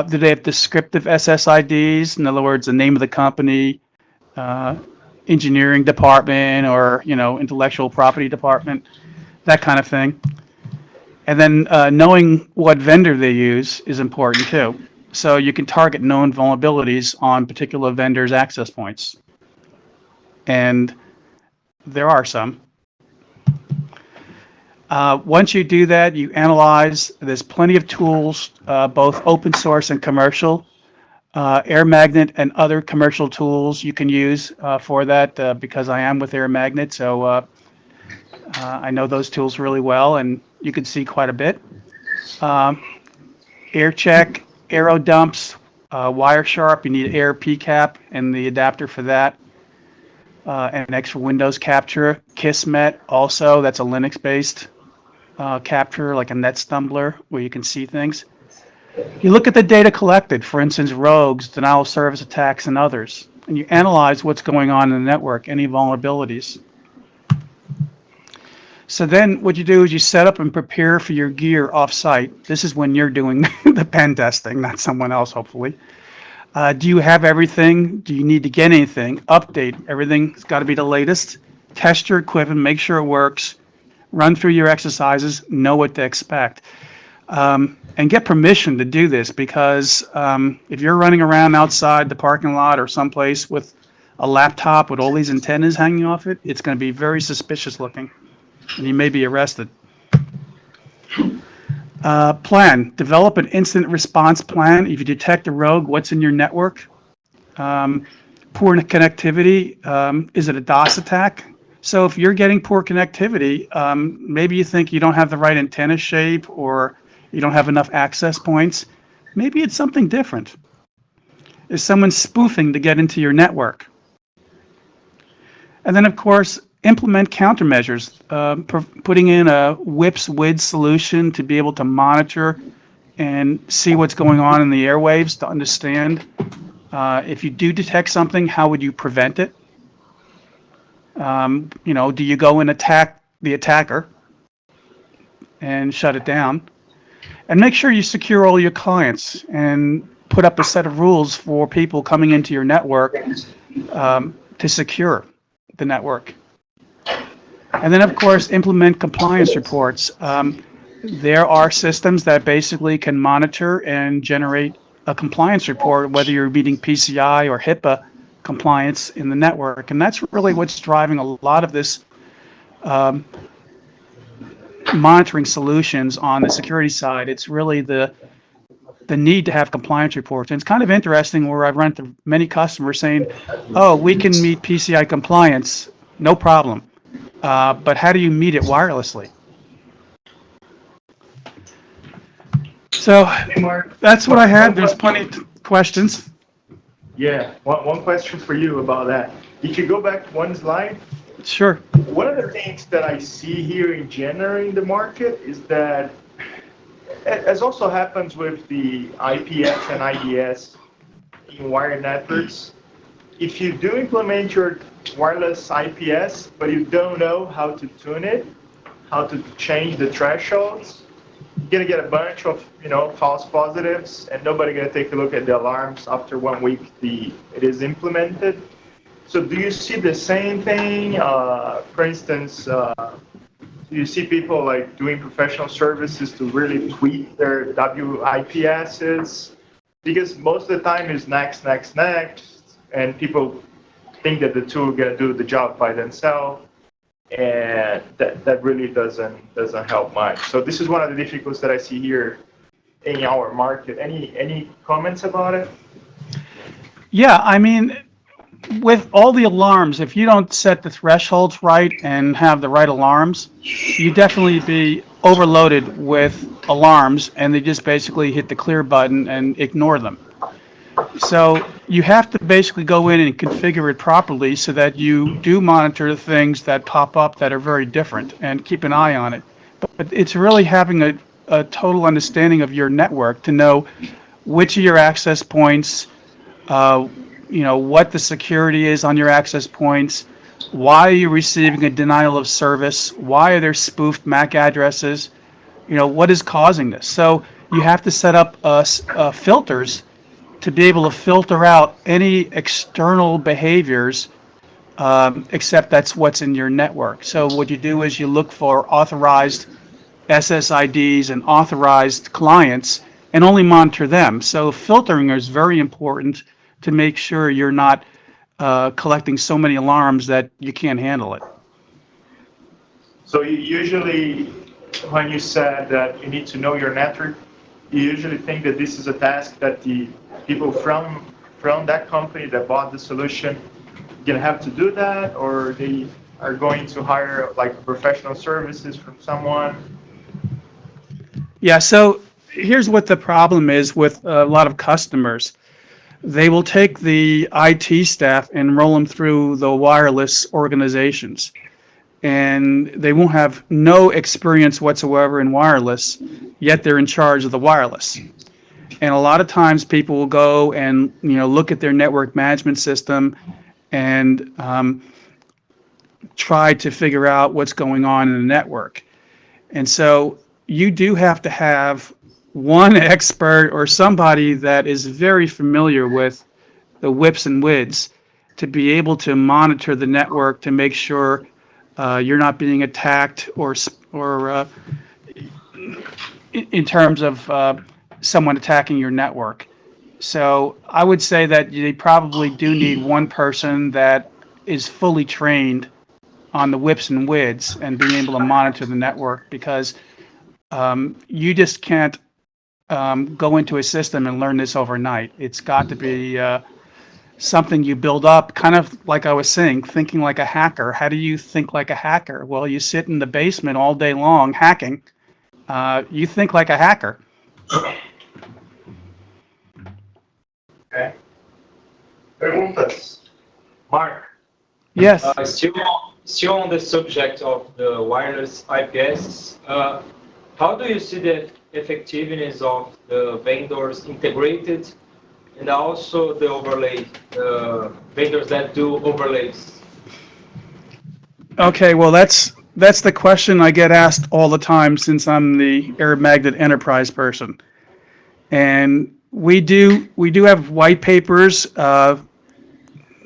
do they have descriptive SSIDs? In other words, the name of the company, engineering department, or intellectual property department, that kind of thing. And then knowing what vendor they use is important too. So you can target known vulnerabilities on particular vendors' access points. And there are some. Once you do that, you analyze. There's plenty of tools, both open source and commercial. Air Magnet and other commercial tools you can use for that because I am with Air Magnet, so I know those tools really well, and you can see quite a bit. Air Check, Aero Dumps, Wiresharp, you need Air PCAP and the adapter for that. And extra Windows capture. Kismet also, that's a Linux-based capture, like a NetStumbler, where you can see things. You look at the data collected, for instance, rogues, denial of service attacks, and others, and you analyze what's going on in the network, any vulnerabilities. So then what you do is you set up and prepare for your gear off-site. This is when you're doing the pen testing, not someone else, hopefully. Do you have everything? Do you need to get anything? Update. Everything's got to be the latest. Test your equipment, make sure it works. Run through your exercises, know what to expect. And get permission to do this, because if you're running around outside the parking lot or someplace with a laptop with all these antennas hanging off it, it's going to be very suspicious looking, and you may be arrested. Plan. Develop an incident response plan. If you detect a rogue, what's in your network? Poor connectivity. Is it a DOS attack? So if you're getting poor connectivity, maybe you think you don't have the right antenna shape, or you don't have enough access points. Maybe it's something different. Is someone spoofing to get into your network? And then, of course, implement countermeasures, putting in a WIPS WID solution to be able to monitor and see what's going on in the airwaves, to understand if you do detect something, how would you prevent it? Do you go and attack the attacker and shut it down? And make sure you secure all your clients and put up a set of rules for people coming into your network to secure the network. And then, of course, implement compliance reports. There are systems that basically can monitor and generate a compliance report, whether you're meeting PCI or HIPAA compliance in the network. And that's really what's driving a lot of this monitoring solutions on the security side. It's really the need to have compliance reports. And it's kind of interesting where I've run into many customers saying, oh, we can meet PCI compliance, no problem. But how do you meet it wirelessly? So that's what I had. There's plenty of questions. Yeah, one question for you about that. If you go back one slide. Sure. One of the things that I see here in general in the market is that, as also happens with the IPS and IDS in wired networks, if you do implement your wireless IPS, but you don't know how to tune it, how to change the thresholds, you're going to get a bunch of false positives, and nobody going to take a look at the alarms after 1 week it is implemented. So do you see the same thing? For instance, do you see people like doing professional services to really tweak their WIPSs? Because most of the time it's next, and people think that the tool is going to do the job by themselves, and that really doesn't help much. So this is one of the difficulties that I see here in our market. Any comments about it? Yeah, I mean, with all the alarms, if you don't set the thresholds right and have the right alarms, you definitely be overloaded with alarms, and they just basically hit the clear button and ignore them. So you have to basically go in and configure it properly so that you do monitor the things that pop up that are very different, and keep an eye on it. But it's really having a total understanding of your network to know which of your access points, what the security is on your access points, why are you receiving a denial of service, why are there spoofed MAC addresses, what is causing this. So you have to set up filters to be able to filter out any external behaviors, except that's what's in your network. So what you do is you look for authorized SSIDs and authorized clients and only monitor them. So filtering is very important to make sure you're not collecting so many alarms that you can't handle it. So you usually, when you said that you need to know your network, you usually think that this is a task that the people from that company that bought the solution gonna have to do that, or they are going to hire like professional services from someone? Yeah, so here's what the problem is with a lot of customers. They will take the IT staff and roll them through the wireless organizations, and they won't have no experience whatsoever in wireless, yet they're in charge of the wireless. And a lot of times people will go and look at their network management system and try to figure out what's going on in the network. And so you do have to have one expert or somebody that is very familiar with the whips and wids to be able to monitor the network to make sure you're not being attacked or in terms of someone attacking your network. So I would say that you probably do need one person that is fully trained on the whips and wids and being able to monitor the network, because you just can't go into a system and learn this overnight. It's got to be something you build up, kind of like I was saying, thinking like a hacker. How do you think like a hacker? Well, you sit in the basement all day long hacking. You think like a hacker. Okay. Perguntas? Mark? Yes. Still on the subject of the wireless IPS, how do you see the effectiveness of the vendors integrated and also the overlay, vendors that do overlays? Okay, well that's the question I get asked all the time since I'm the Air Magnet Enterprise person. And we do have white papers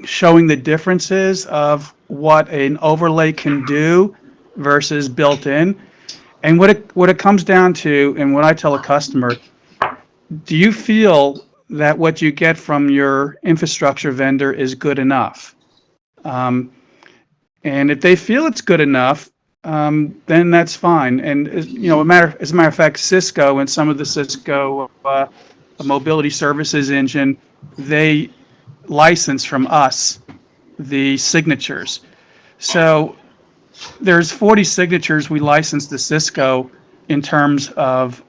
showing the differences of what an overlay can do versus built in. And what it comes down to, and what I tell a customer, do you feel that what you get from your infrastructure vendor is good enough? And if they feel it's good enough, then that's fine. And as a matter of fact, Cisco and some of the Cisco mobility services engine, they license from us the signatures. So there's 40 signatures we license to Cisco in terms of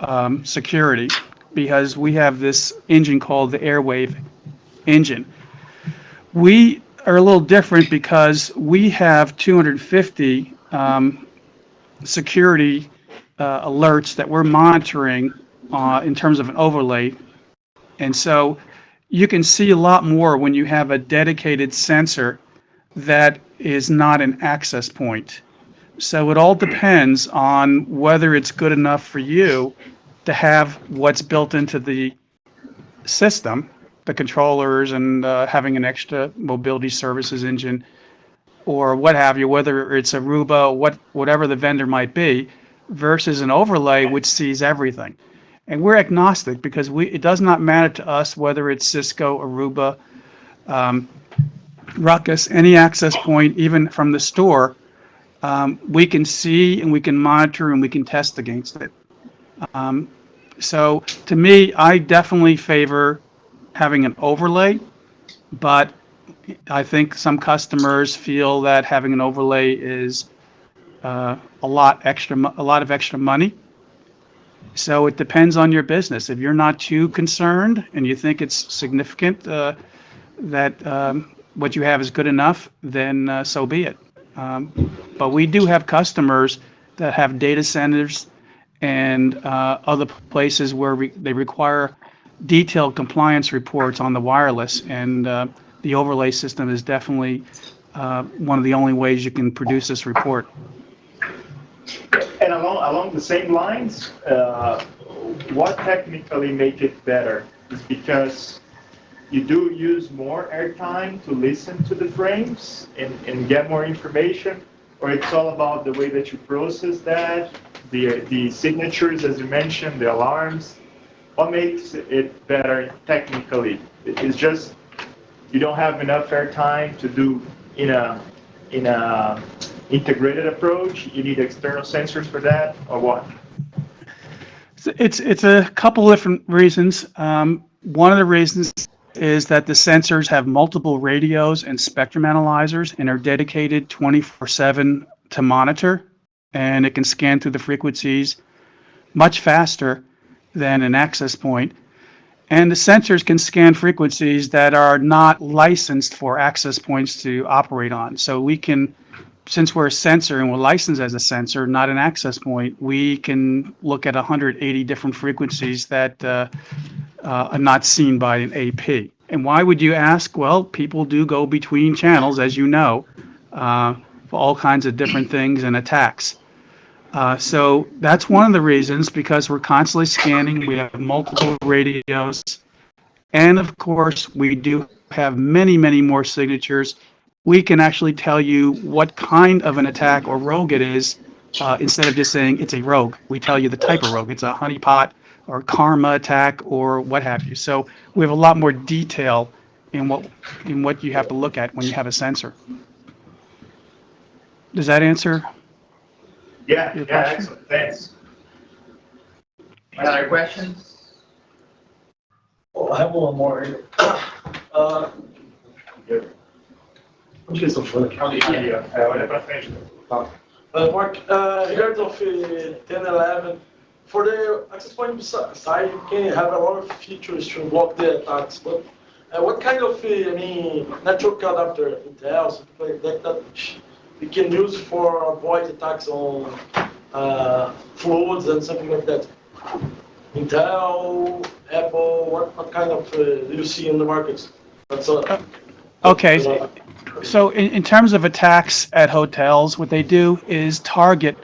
security, because we have this engine called the Airwave engine. We are a little different because we have 250 security alerts that we're monitoring in terms of an overlay. And so you can see a lot more when you have a dedicated sensor that is not an access point. So it all depends on whether it's good enough for you to have what's built into the system, the controllers and having an extra mobility services engine or what have you, whether it's Aruba, whatever the vendor might be, versus an overlay which sees everything. And we're agnostic because it does not matter to us whether it's Cisco, Aruba, Ruckus, any access point, even from the store. We can see and we can monitor and we can test against it. So to me, I definitely favor having an overlay, but I think some customers feel that having an overlay is a lot of extra money. So it depends on your business. If you're not too concerned and you think it's significant that what you have is good enough, then so be it. But we do have customers that have data centers and other places where they require detailed compliance reports on the wireless, and the overlay system is definitely one of the only ways you can produce this report. And along the same lines, what technically make it better? Is because you do use more airtime to listen to the frames and get more information, or it's all about the way that you process that, the signatures, as you mentioned, the alarms? What makes it better technically? It's just you don't have enough airtime to do in a integrated approach. You need external sensors for that, or what? It's a couple different reasons. One of the reasons is that the sensors have multiple radios and spectrum analyzers and are dedicated 24/7 to monitor, and it can scan through the frequencies much faster than an access point. And the sensors can scan frequencies that are not licensed for access points to operate on. So we can, since we're a sensor and we're licensed as a sensor, not an access point, we can look at 180 different frequencies that are not seen by an AP. And why would you ask? Well, people do go between channels, as you know, for all kinds of different things and attacks. So that's one of the reasons, because we're constantly scanning, we have multiple radios, and of course we do have many, many more signatures. We can actually tell you what kind of an attack or rogue it is, instead of just saying it's a rogue. We tell you the type of rogue. It's a honeypot or karma attack or what have you. So we have a lot more detail in what you have to look at when you have a sensor. Does that answer? Yeah, excellent. Thanks. Any other questions? Oh, I have one more. Onde que eles estão falando aqui? Olha para frente. Mark, regards of 10, 11, for the access point side, you can have a lot of features to block the attacks, but what kind of, network adapter, Intel, something like that we can use for avoid attacks on floods and something like that? Intel, Apple, what kind of do you see in the markets? That's Okay, so in terms of attacks at hotels, what they do is target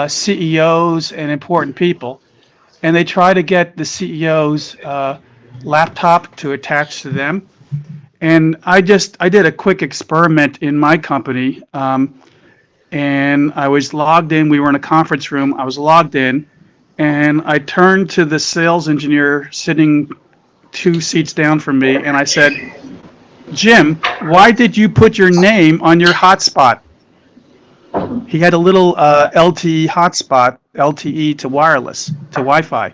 CEOs and important people, and they try to get the CEO's laptop to attach to them. And I did a quick experiment in my company, and I was logged in. We were in a conference room. I was logged in, and I turned to the sales engineer sitting 2 seats down from me, and I said, "Jim, why did you put your name on your hotspot?" He had a little LTE hotspot, LTE to wireless, to Wi-Fi.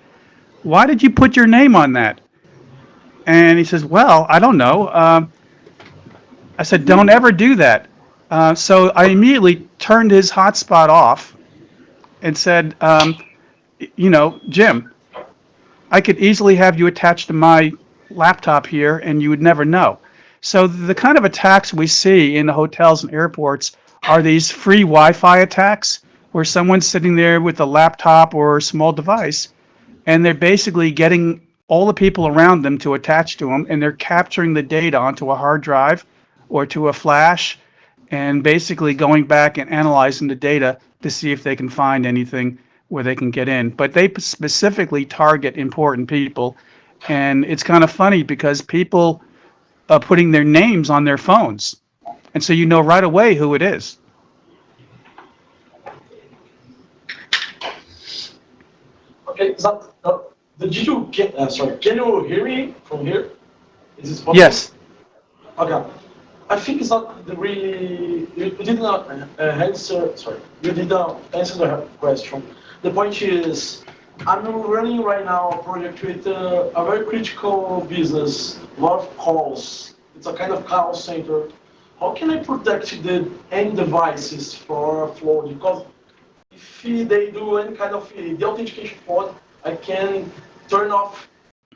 "Why did you put your name on that?" And he says, "Well, I don't know." I said, "Don't ever do that." So I immediately turned his hotspot off and said, "Jim, I could easily have you attached to my laptop here and you would never know." So the kind of attacks we see in the hotels and airports are these free Wi-Fi attacks where someone's sitting there with a laptop or a small device, and they're basically getting all the people around them to attach to them, and they're capturing the data onto a hard drive or to a flash, and basically going back and analyzing the data to see if they can find anything where they can get in. But they specifically target important people, and it's kind of funny because people are putting their names on their phones, and so you know right away who it is. Okay, can you hear me from here? Is this possible? Yes. Okay. I think it's not really, you did not answer, you did not answer the question. The point is, I'm running right now a project with a very critical business, a lot of calls. It's a kind of call center. How can I protect the end devices for flood? Because if they do any kind of the authentication fraud, I can turn off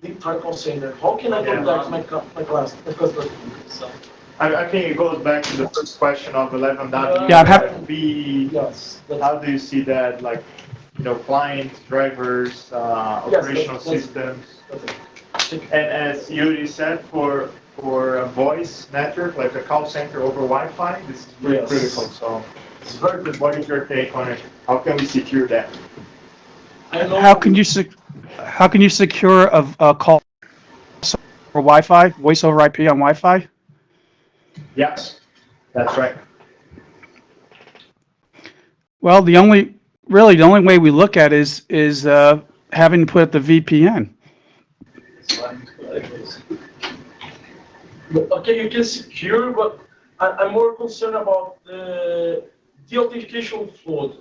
the entire call center. How can I protect my customer? I think it goes back to the first question of 11.1. Yeah, I'm happy. How do you see that, like, clients, drivers, operational systems? And as Yuri said, for a voice network, like a call center over Wi-Fi, this is very critical. So, what is your take on it? How can we secure that? How can you how can you secure a call for Wi-Fi, voice over IP on Wi-Fi? Yes, that's right. Well, the only way we look at is having to put the VPN. Okay, you can secure, but I'm more concerned about the authentication flow.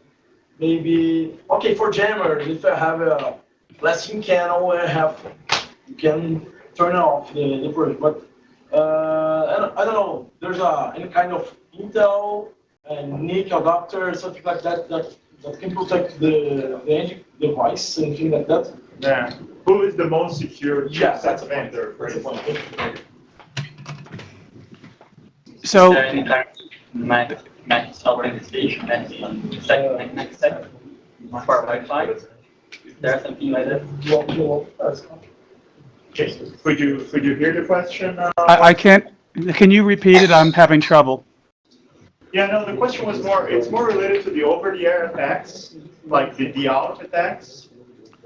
Maybe, okay, for jammer, if I have a blasting channel, you can turn off the port. But I don't know, there's any kind of Intel and NIC adapter, something like that can protect the end device, anything like that. Yeah. Who is the most secure Yes, that's vendor? That's the point. So, Is there any kind of max authentication, next step for Wi-Fi? Is there something like that? Okay. Could you hear the question? I can't. Can you repeat it? I'm having trouble. Yeah, no, the question was it's more related to the over-the-air attacks, like the DAuth attacks.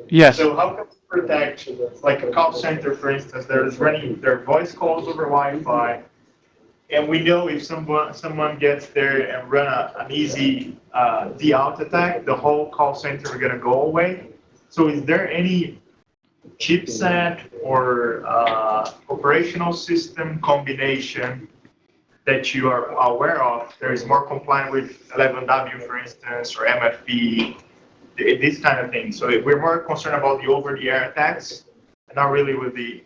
Yes. So how can we protect, like a call center, for instance, that is running their voice calls over Wi-Fi, and we know if someone gets there and run an easy DAuth attack, the whole call center is going to go away. So is there any chipset or operational system combination that you are aware of that is more compliant with 11W, for instance, or MFP, this kind of thing? So we're more concerned about the over-the-air attacks, and not really with the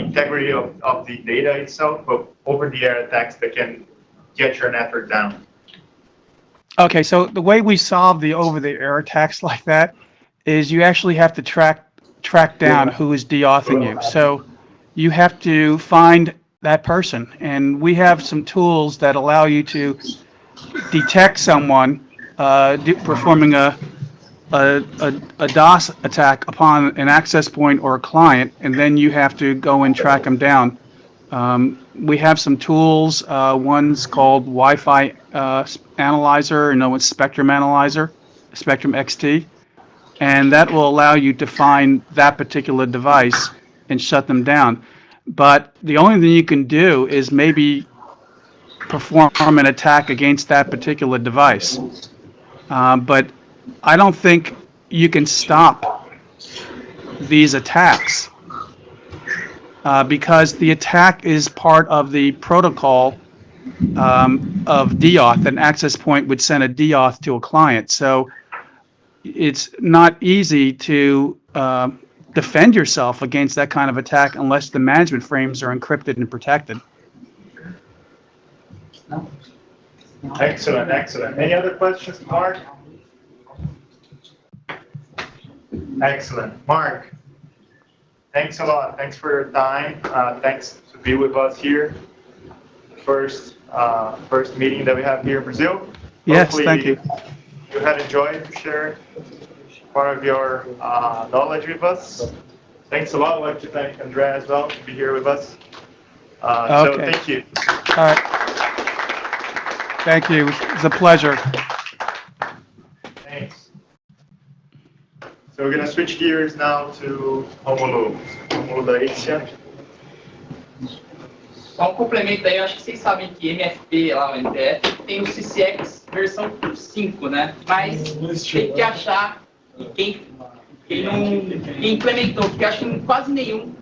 integrity of the data itself, but over-the-air attacks that can get your network down. Okay, so the way we solve the over-the-air attacks like that is you actually have to track down who is de-authing you. So you have to find that person, and we have some tools that allow you to detect someone performing a DOS attack upon an access point or a client, and then you have to go and track them down. We have some tools. One's called Wi-Fi Analyzer, and one's Spectrum Analyzer, Spectrum XT, and that will allow you to find that particular device and shut them down. But the only thing you can do is maybe perform an attack against that particular device. But I don't think you can stop these attacks because the attack is part of the protocol of DAuth. An access point would send a DAuth to a client. So it's not easy to defend yourself against that kind of attack unless the management frames are encrypted and protected. Excellent, excellent. Any other questions, Mark? Excellent. Mark, thanks a lot. Thanks for your time. Thanks to be with us here. First meeting that we have here in Brazil. Yes, Hopefully thank you. You had enjoyed to share part of your knowledge with us. Thanks a lot. I'd like to thank Andrea as well to be here with us. So Okay. thank you. All right. Thank you. It's a pleasure. Thanks. So we're going to switch gears now to Romulo. Romulo da Ixia. Só um complemento aí, eu acho que vocês sabem que MFP, lá o NTF, tem o CCX versão 5, né? Mas tem que achar quem implementou, porque acho que quase nenhum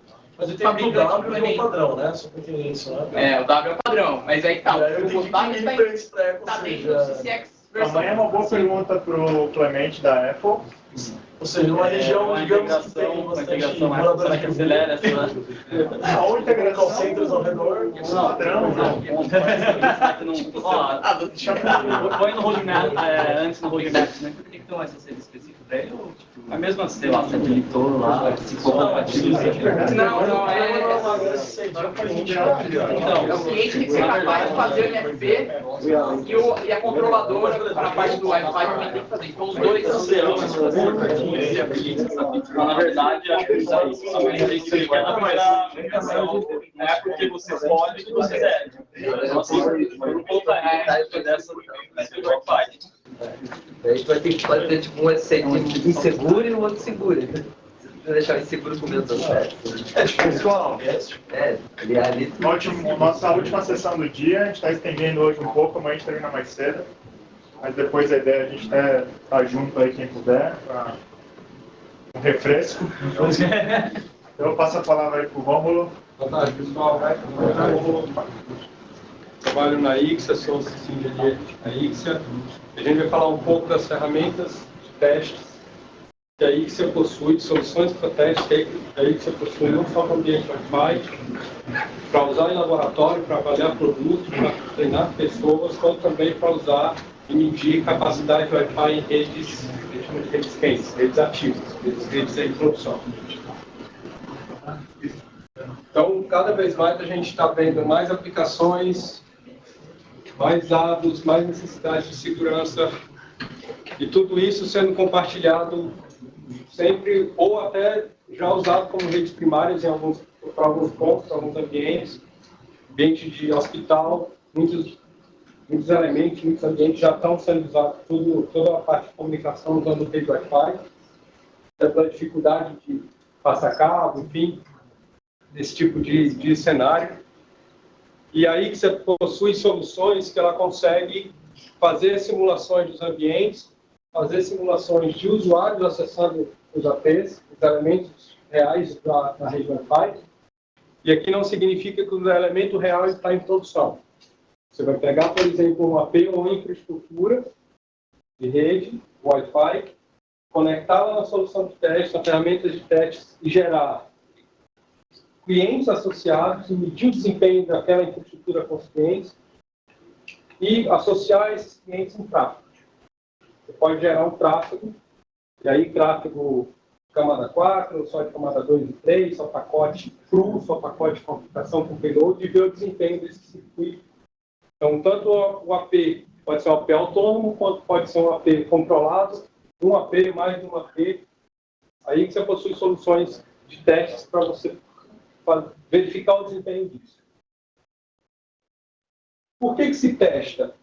fabricante implementou. Padrão, né? Só porque isso, né? É, o W é o padrão, mas aí tá, o W está dentro do CCX versão 5. Amanhã é uma boa pergunta para o Clemente da Apple. Ou seja, uma região, digamos, que tem bastante moradores que acelera essa... Ou integração centros ao redor. Padrão, não. Põe no roadmap, antes no roadmap, né? Tem que ter um SSL específico para ele ou tipo, a mesma, sei lá, se habilitou lá, se for compatível. Não, o cliente tem que ser capaz de fazer o MFP e a controladora, na parte do Wi-Fi, também tem que fazer. Então os dois são Na verdade, acho que isso aí somente tem que na primeira aplicação, não é porque você pode que você deve. Então, assim, eu não colocaria dessa Wi-Fi. A gente pode ter tipo um inseguro e um outro seguro. Se deixar o inseguro com medo das testes. É tipo pessoal. Ali. Nossa última sessão do dia, a gente está estendendo hoje um pouco, amanhã a gente termina mais cedo. Mas depois a ideia é a gente tá junto aí, quem puder, para um refresco. Então eu passo a palavra aí para o Rômulo. Boa tarde, pessoal. Trabalho na IXA, sou assistente da IXA. A gente vai falar um pouco das ferramentas de testes que a IXA possui, de soluções para testes que a IXA possui não só para o ambiente Wi-Fi, para usar em laboratório, para avaliar produtos, para treinar pessoas, como também para usar e medir capacidade de Wi-Fi em redes quentes, redes ativas, redes em produção. Então, cada vez mais a gente está vendo mais aplicações, mais dados, mais necessidades de segurança, e tudo isso sendo compartilhado sempre, ou até já usado como redes primárias para alguns pontos, alguns ambientes, ambiente de hospital, muitos elementos, muitos ambientes já estão sendo usados, toda a parte de comunicação usando rede Wi-Fi, pela dificuldade de passar cabo, enfim, desse tipo de cenário. E aí que você possui soluções que ela consegue fazer simulações dos ambientes, fazer simulações de usuários acessando os APs, os elementos reais da rede Wi-Fi. E aqui não significa que o elemento real está em produção. Você vai pegar, por exemplo, um AP ou uma infraestrutura de rede, Wi-Fi, conectá-la na solução de teste, na ferramenta de testes e gerar clientes associados e medir o desempenho daquela infraestrutura com os clientes e associar esses clientes em tráfego. Você pode gerar um tráfego, e aí tráfego camada 4, só de camada 2 e 3, só pacote cru, só pacote de configuração com payload e ver o desempenho desse circuito. Então, tanto o AP pode ser um AP autônomo, quanto pode ser um AP controlado, um AP mais de um AP. Aí que você possui soluções de testes para você verificar o desempenho disso. Por que se testa?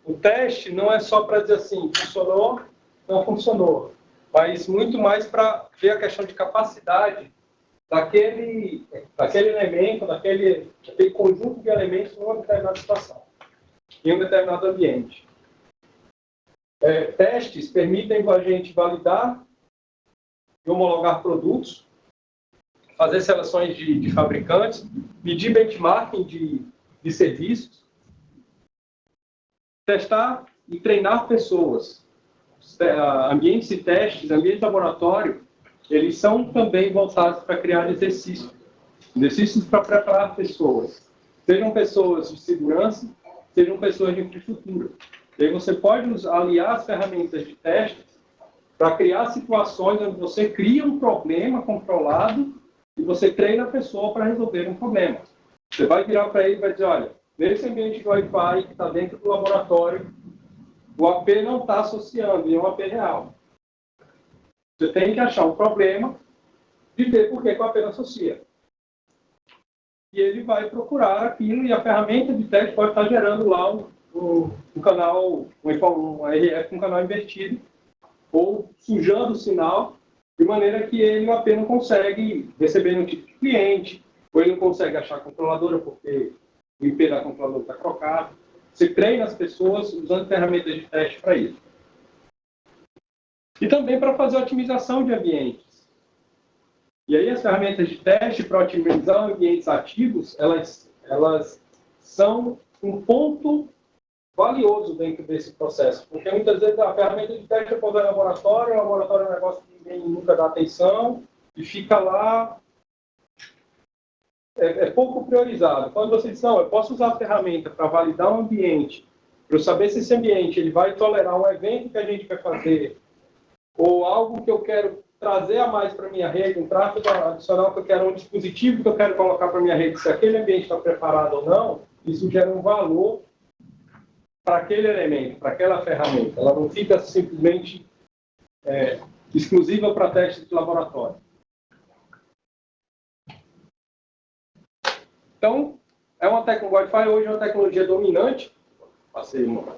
O teste não é só para dizer assim, funcionou, não funcionou, mas muito mais para ver a questão de capacidade daquele elemento, daquele conjunto de elementos numa determinada situação, em um determinado ambiente. Testes permitem a gente validar e homologar produtos, fazer seleções de fabricantes, medir benchmarking de serviços, testar e treinar pessoas. Ambientes de testes, ambiente de laboratório, eles são também voltados para criar exercícios para preparar pessoas. Sejam pessoas de segurança, sejam pessoas de infraestrutura. E aí você pode aliar as ferramentas de testes para criar situações onde você cria um problema controlado e você treina a pessoa para resolver um problema. Você vai virar para ele e vai dizer, olha, nesse ambiente de Wi-Fi que está dentro do laboratório, o AP não está associando, e é um AP real. Você tem que achar um problema e ver por que o AP não associa. E ele vai procurar aquilo e a ferramenta de teste pode estar gerando lá um canal, um RF com um canal invertido, ou sujando o sinal, de maneira que o AP não consegue receber um tipo de cliente, ou ele não consegue achar a controladora porque o IP da controladora está trocado. Você treina as pessoas usando ferramentas de teste para isso. E também para fazer otimização de ambientes. E aí as ferramentas de teste para otimizar ambientes ativos, elas são um ponto valioso dentro desse processo. Porque muitas vezes a ferramenta de teste é para usar em laboratório, o laboratório é um negócio que ninguém nunca dá atenção, e fica lá, pouco priorizado. Quando você diz, não, eu posso usar a ferramenta para validar um ambiente, para eu saber se esse ambiente ele vai tolerar um evento que a gente vai fazer, ou algo que eu quero trazer a mais para a minha rede, um tráfego adicional que eu quero, um dispositivo que eu quero colocar para a minha rede, se aquele ambiente está preparado ou não, isso gera um valor para aquele elemento, para aquela ferramenta. Ela não fica simplesmente exclusiva para testes de laboratório. Então, o Wi-Fi hoje é uma tecnologia dominante. Passei uma.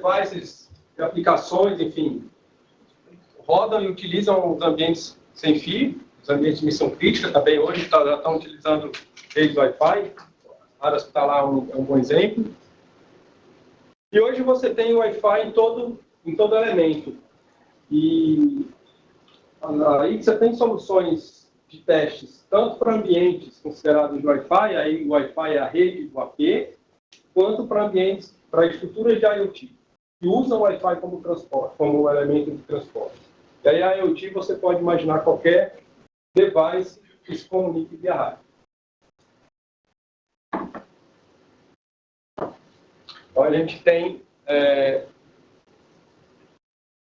devices e aplicações, enfim, rodam e utilizam os ambientes sem fio, os ambientes de missão crítica também hoje já estão utilizando redes Wi-Fi, áreas que está lá é um bom exemplo. E hoje você tem o Wi-Fi em todo elemento. E aí você tem soluções de testes, tanto para ambientes considerados de Wi-Fi, aí o Wi-Fi é a rede do AP, quanto para ambientes, para estruturas de IoT, que usam o Wi-Fi como transporte, como elemento de transporte. E aí a IoT você pode imaginar qualquer device que se comunique via rádio. Então a gente tem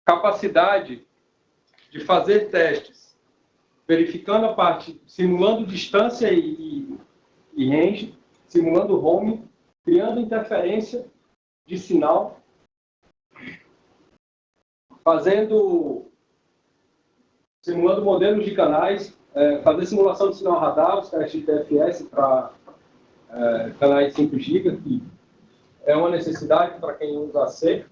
capacidade de fazer testes, verificando a parte, simulando distância e range, simulando roaming, criando interferência de sinal, simulando modelos de canais, fazer simulação de sinal radar, os testes de TFS para canais 5 GB, que é uma necessidade para quem usa AC,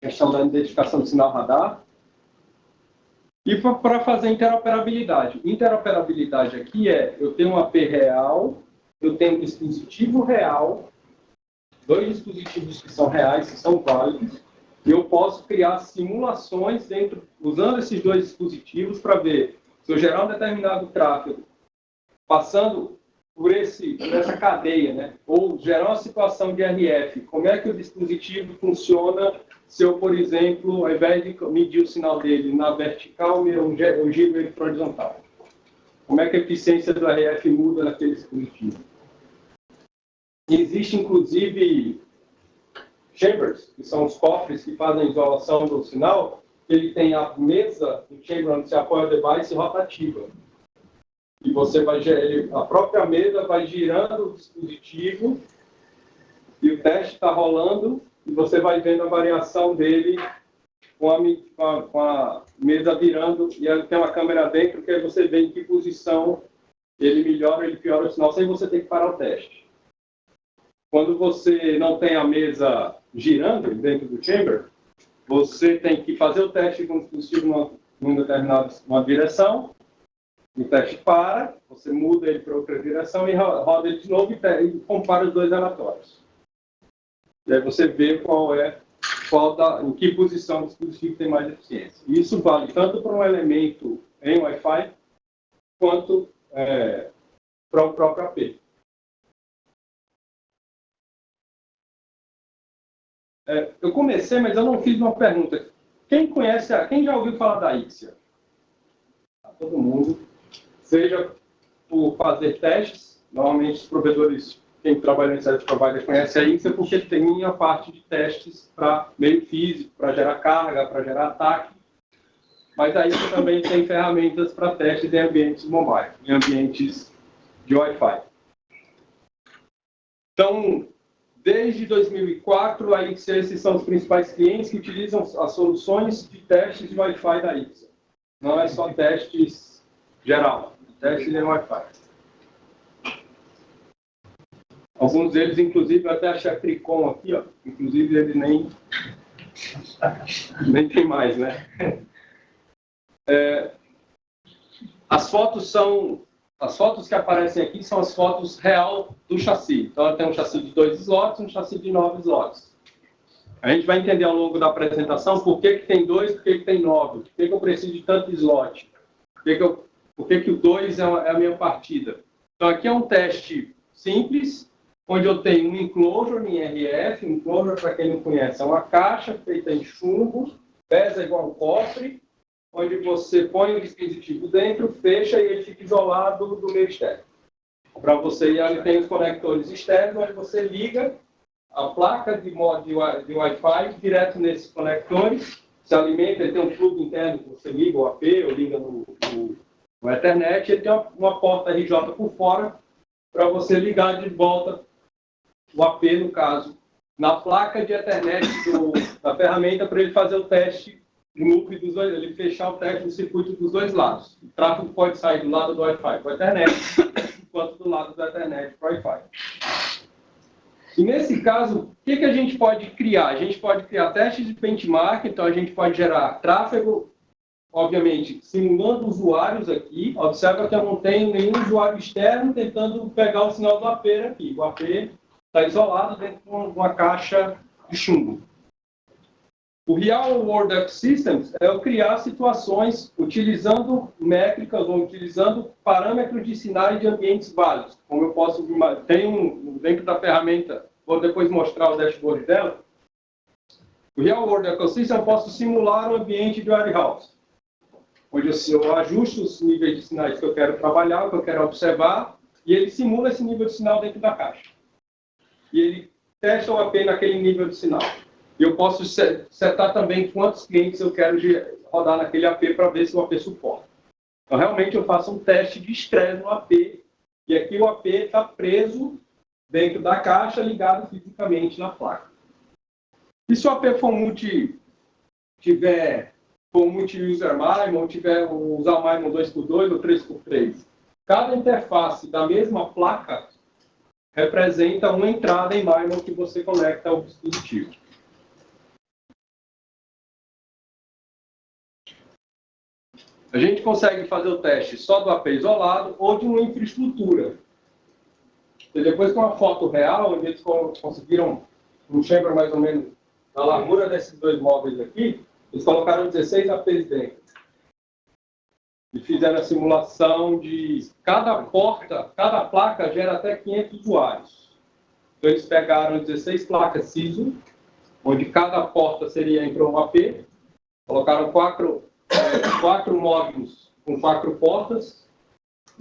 questão da identificação de sinal radar, e para fazer interoperabilidade. Interoperabilidade aqui eu tenho um AP real, eu tenho um dispositivo real, 2 dispositivos que são reais, que são válidos, e eu posso criar simulações usando esses 2 dispositivos para ver se eu gerar um determinado tráfego, passando por essa cadeia, né? Ou gerar uma situação de RF, como é que o dispositivo funciona se eu, por exemplo, ao invés de medir o sinal dele na vertical, eu giro ele para a horizontal. Como é que a eficiência do RF muda naquele dispositivo? Existe, inclusive, chambers, que são os cofres que fazem a isolação do sinal. Ele tem a mesa do chamber onde se apoia o device rotativa. E você a própria mesa vai girando o dispositivo e o teste está rolando e você vai vendo a variação dele com a mesa virando e ele tem uma câmera dentro que aí você vê em que posição ele melhora, ele piora o sinal sem você ter que parar o teste. Quando você não tem a mesa girando dentro do chamber, você tem que fazer o teste com o dispositivo numa direção, o teste para, você muda ele para outra direção e roda ele de novo e compara os 2 relatórios. E aí você vê em que posição o dispositivo tem mais eficiência. Isso vale tanto para um elemento em Wi-Fi, quanto para o próprio AP. Eu comecei, mas eu não fiz uma pergunta. Quem já ouviu falar da Ixia? Todo mundo. Seja por fazer testes, normalmente os provedores, quem trabalha em service provider conhece a Ixia porque tem a parte de testes para meio físico, para gerar carga, para gerar ataque. Mas a Ixia também tem ferramentas para testes em ambientes mobile, em ambientes de Wi-Fi. Então, desde 2004, a Ixia, esses são os principais clientes que utilizam as soluções de testes de Wi-Fi da Ixia. Não é só testes geral, testes em Wi-Fi. Alguns deles, inclusive, eu até achei a Tricom aqui, ó. Inclusive, ele nem tem mais, né? As fotos que aparecem aqui são as fotos real do chassi. Então, ela tem um chassi de 2 slots e um chassi de 9 slots. A gente vai entender ao longo da apresentação por que tem 2, por que tem 9, por que eu preciso de tanto slot, por que o 2 é a minha partida. Então, aqui é um teste simples, onde eu tenho um enclosure em RF. Enclosure, para quem não conhece, é uma caixa feita em chumbo, pesa igual um cofre, onde você põe o dispositivo dentro, fecha e ele fica isolado do meio externo. Para você, ele tem os conectores externos, onde você liga a placa de Wi-Fi direto nesses conectores, se alimenta, ele tem um plug interno que você liga o AP ou liga no Ethernet, ele tem uma porta RJ por fora para você ligar de volta o AP, no caso, na placa de Ethernet da ferramenta para ele fazer o teste no loop dos dois, ele fechar o teste do circuito dos 2 lados. O tráfego pode sair do lado do Wi-Fi para a Ethernet, quanto do lado da Ethernet para o Wi-Fi. E nesse caso, o que a gente pode criar? A gente pode criar testes de benchmark, então a gente pode gerar tráfego, obviamente, simulando usuários aqui. Observa que eu não tenho nenhum usuário externo tentando pegar o sinal do AP aqui. O AP está isolado dentro de uma caixa de chumbo. O Real World App Systems é eu criar situações utilizando métricas ou utilizando parâmetros de sinais de ambientes válidos. Como eu posso... Tem dentro da ferramenta, vou depois mostrar o dashboard dela. O Real World App System eu posso simular um ambiente de warehouse, onde eu ajusto os níveis de sinais que eu quero trabalhar, que eu quero observar, e ele simula esse nível de sinal dentro da caixa. E ele testa o AP naquele nível de sinal. E eu posso setar também quantos clientes eu quero rodar naquele AP para ver se o AP suporta. Então, realmente, eu faço um teste de estresse no AP, e aqui o AP está preso dentro da caixa, ligado fisicamente na placa. E se o AP for multi-user MIMO, ou tiver usar o MIMO 2x2 ou 3x3, cada interface da mesma placa representa uma entrada em MIMO que você conecta ao dispositivo. A gente consegue fazer o teste só do AP isolado ou de uma infraestrutura. E depois, com uma foto real, onde eles conseguiram um chamber mais ou menos na largura desses dois móveis aqui, eles colocaram 16 APs dentro. E fizeram a simulação de cada porta, cada placa gera até 500 usuários. Então, eles pegaram 16 placas CISO, onde cada porta entrou um AP, colocaram quatro módulos com 4 portas,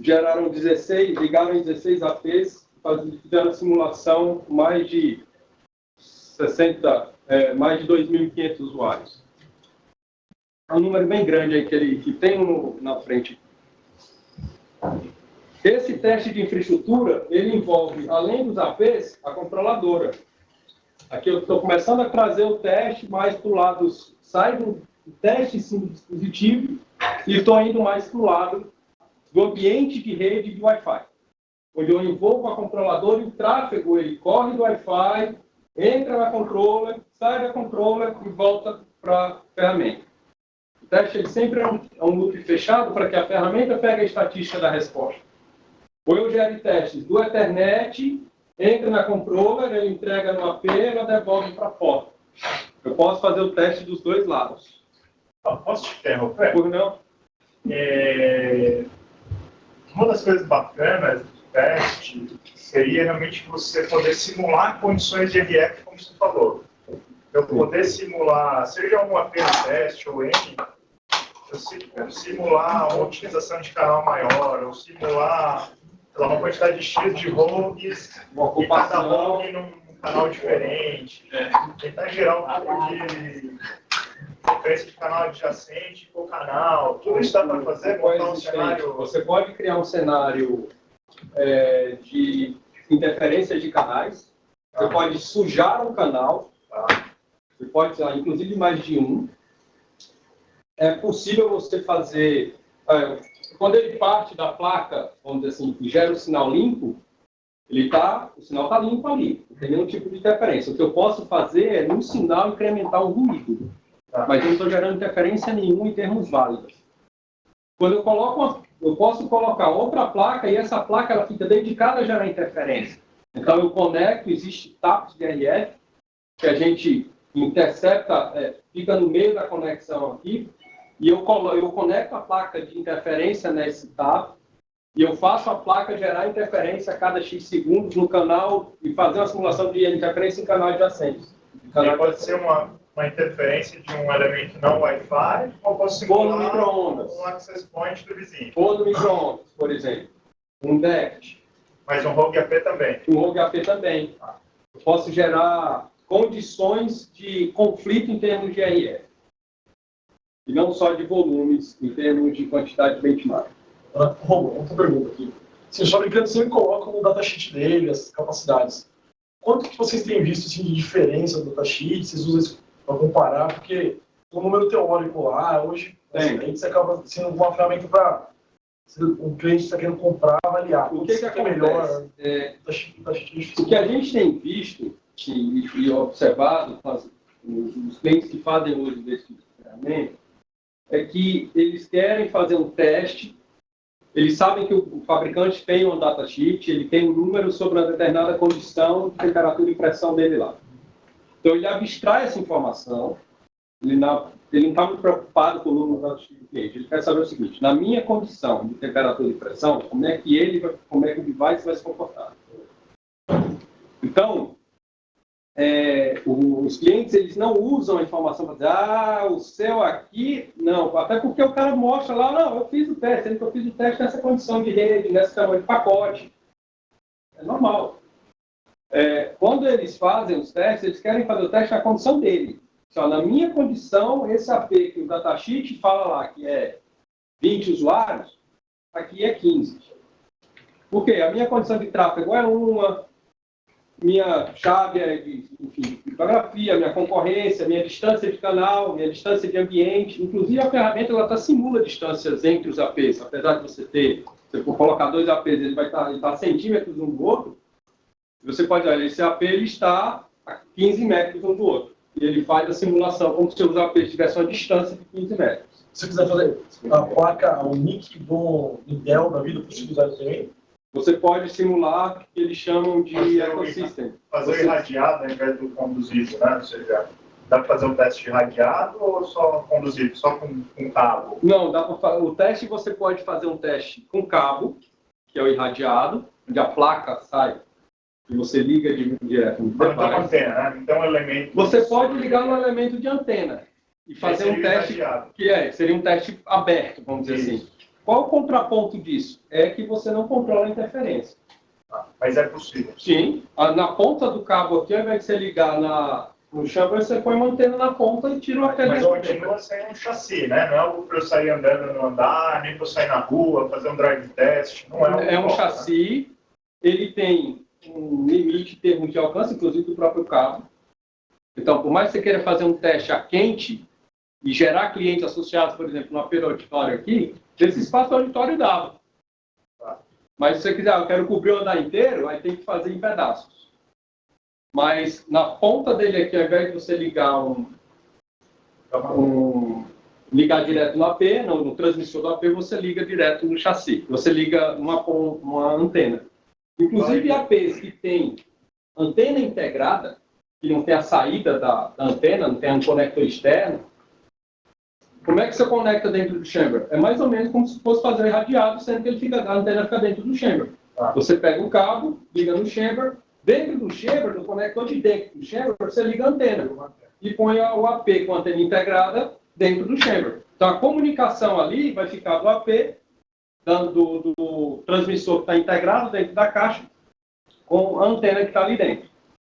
geraram 16, ligaram em 16 APs, fizeram a simulação com mais de 2.500 usuários. É um número bem grande aí que tem na frente. Esse teste de infraestrutura, ele envolve, além dos APs, a controladora. Aqui eu estou começando a trazer o teste mais para o lado, sai do teste sim do dispositivo e estou indo mais para o lado do ambiente de rede de Wi-Fi, onde eu envolvo a controladora e o tráfego ele corre do Wi-Fi, entra na controller, sai da controller e volta para a ferramenta. O teste ele sempre é um loop fechado para que a ferramenta pegue a estatística da resposta. Ou eu gero testes do Ethernet, entra na controller, ele entrega no AP e ela devolve para a porta. Eu posso fazer o teste dos dois lados. Posso te interromper? Por não? Uma das coisas bacanas do teste seria realmente você poder simular condições de RF, como você falou. Eu poder simular, seja um AP teste ou N, eu simular uma utilização de canal maior, ou simular uma quantidade de X de rogues, e cada rogue num canal diferente. Tentar gerar um pouco de frequência de canal adjacente com o canal. Tudo isso dá para fazer? Montar um cenário... Você pode criar um cenário de interferência de canais. Você pode sujar um canal. Você pode usar, inclusive, mais de um. É possível você fazer... quando ele parte da placa, vamos dizer assim, e gera o sinal limpo, o sinal está limpo ali. Não tem nenhum tipo de interferência. O que eu posso fazer é, no sinal, incrementar o ruído. Mas eu não estou gerando interferência nenhuma em termos válidos. Quando eu posso colocar outra placa e essa placa ela fica dedicada a gerar interferência. Então eu conecto, existe TAPs de RF, que a gente intercepta, fica no meio da conexão aqui, e eu conecto a placa de interferência nesse TAP, e eu faço a placa gerar interferência a cada X segundos no canal, e fazer uma simulação de interferência em canal adjacente. Pode ser uma interferência de um elemento não Wi-Fi, ou posso simular um access point do vizinho. Ou do micro-ondas, por exemplo. Um DECT. Mas um rogue AP também. Um rogue AP também. Eu posso gerar condições de conflito em termos de RF. E não só de volumes, em termos de quantidade de benchmark. Romulo, outra pergunta aqui. Se os fabricantes sempre colocam no datasheet dele as capacidades, quanto que vocês têm visto assim, de diferença do datasheet? Vocês usam isso para comparar? Porque o número teórico lá, hoje, você acaba sendo uma ferramenta para Se o cliente está querendo comprar, avaliar. O que é melhor? O que a gente tem visto e observado com os clientes que fazem uso desse tipo de ferramenta é que eles querem fazer um teste, eles sabem que o fabricante tem um datasheet, ele tem um número sobre uma determinada condição de temperatura e pressão dele lá. Então ele abstrai essa informação, ele não está muito preocupado com o número do datasheet do cliente, ele quer saber o seguinte: na minha condição de temperatura e pressão, como é que o device vai se comportar? Então, os clientes eles não usam a informação para dizer, o seu aqui, não, até porque o cara mostra lá, não, eu fiz o teste, eu fiz o teste nessa condição de rede, nesse tamanho de pacote. É normal. Quando eles fazem os testes, eles querem fazer o teste na condição dele. Só na minha condição, esse AP que o datasheet fala lá que é 20 usuários, aqui é 15. Por quê? A minha condição de tráfego é uma, minha chave é de criptografia, minha concorrência, minha distância de canal, minha distância de ambiente. Inclusive, a ferramenta simula distâncias entre os APs. Apesar de você for colocar 2 APs, ele vai estar a centímetros um do outro. Você pode olhar, esse AP ele está a 15 metros um do outro. E ele faz a simulação como se os APs tivessem uma distância de 15 metros. Se você quiser fazer a placa, o nick do Intel da vida possível usar também, você pode simular o que eles chamam de ecossystem. Fazer o irradiado ao invés do conduzido, né? Ou seja, dá para fazer um teste irradiado ou só conduzido, só com cabo? Não, dá para o teste você pode fazer um teste com cabo, que é o irradiado, onde a placa sai e você liga direto no device. Então, antena, né? Então, elemento. Você pode ligar no elemento de antena e fazer um teste irradiado. seria um teste aberto, vamos dizer assim. Qual o contraponto disso? É que você não controla a interferência. Mas é possível. Sim. Na ponta do cabo aqui, ao invés de você ligar no chamber, você põe uma antena na ponta e tira uma antena. Mas continua sendo um chassi, né? Não é algo para eu sair andando no andar, nem para eu sair na rua, fazer um drive test. Não é um chassi, né? Ele tem um limite em termos de alcance, inclusive do próprio cabo. Então, por mais que você queira fazer um teste a quente e gerar clientes associados, por exemplo, no AP do auditório aqui, esse espaço do auditório dava. Mas se você quiser, eu quero cobrir o andar inteiro, aí tem que fazer em pedaços. Mas na ponta dele aqui, ao invés de você ligar ligar direto no AP, no transmissor do AP, você liga direto no chassi. Você liga uma antena. Inclusive APs que tem antena integrada, que não tem a saída da antena, não tem um conector externo, como é que você conecta dentro do chamber? É mais ou menos como se fosse fazer irradiado, sendo que a antena fica dentro do chamber. Você pega o cabo, liga no chamber, dentro do chamber, no conector de dentro do chamber, você liga a antena e põe o AP com a antena integrada dentro do chamber. Então a comunicação ali vai ficar do AP, do transmissor que está integrado dentro da caixa, com a antena que está ali dentro.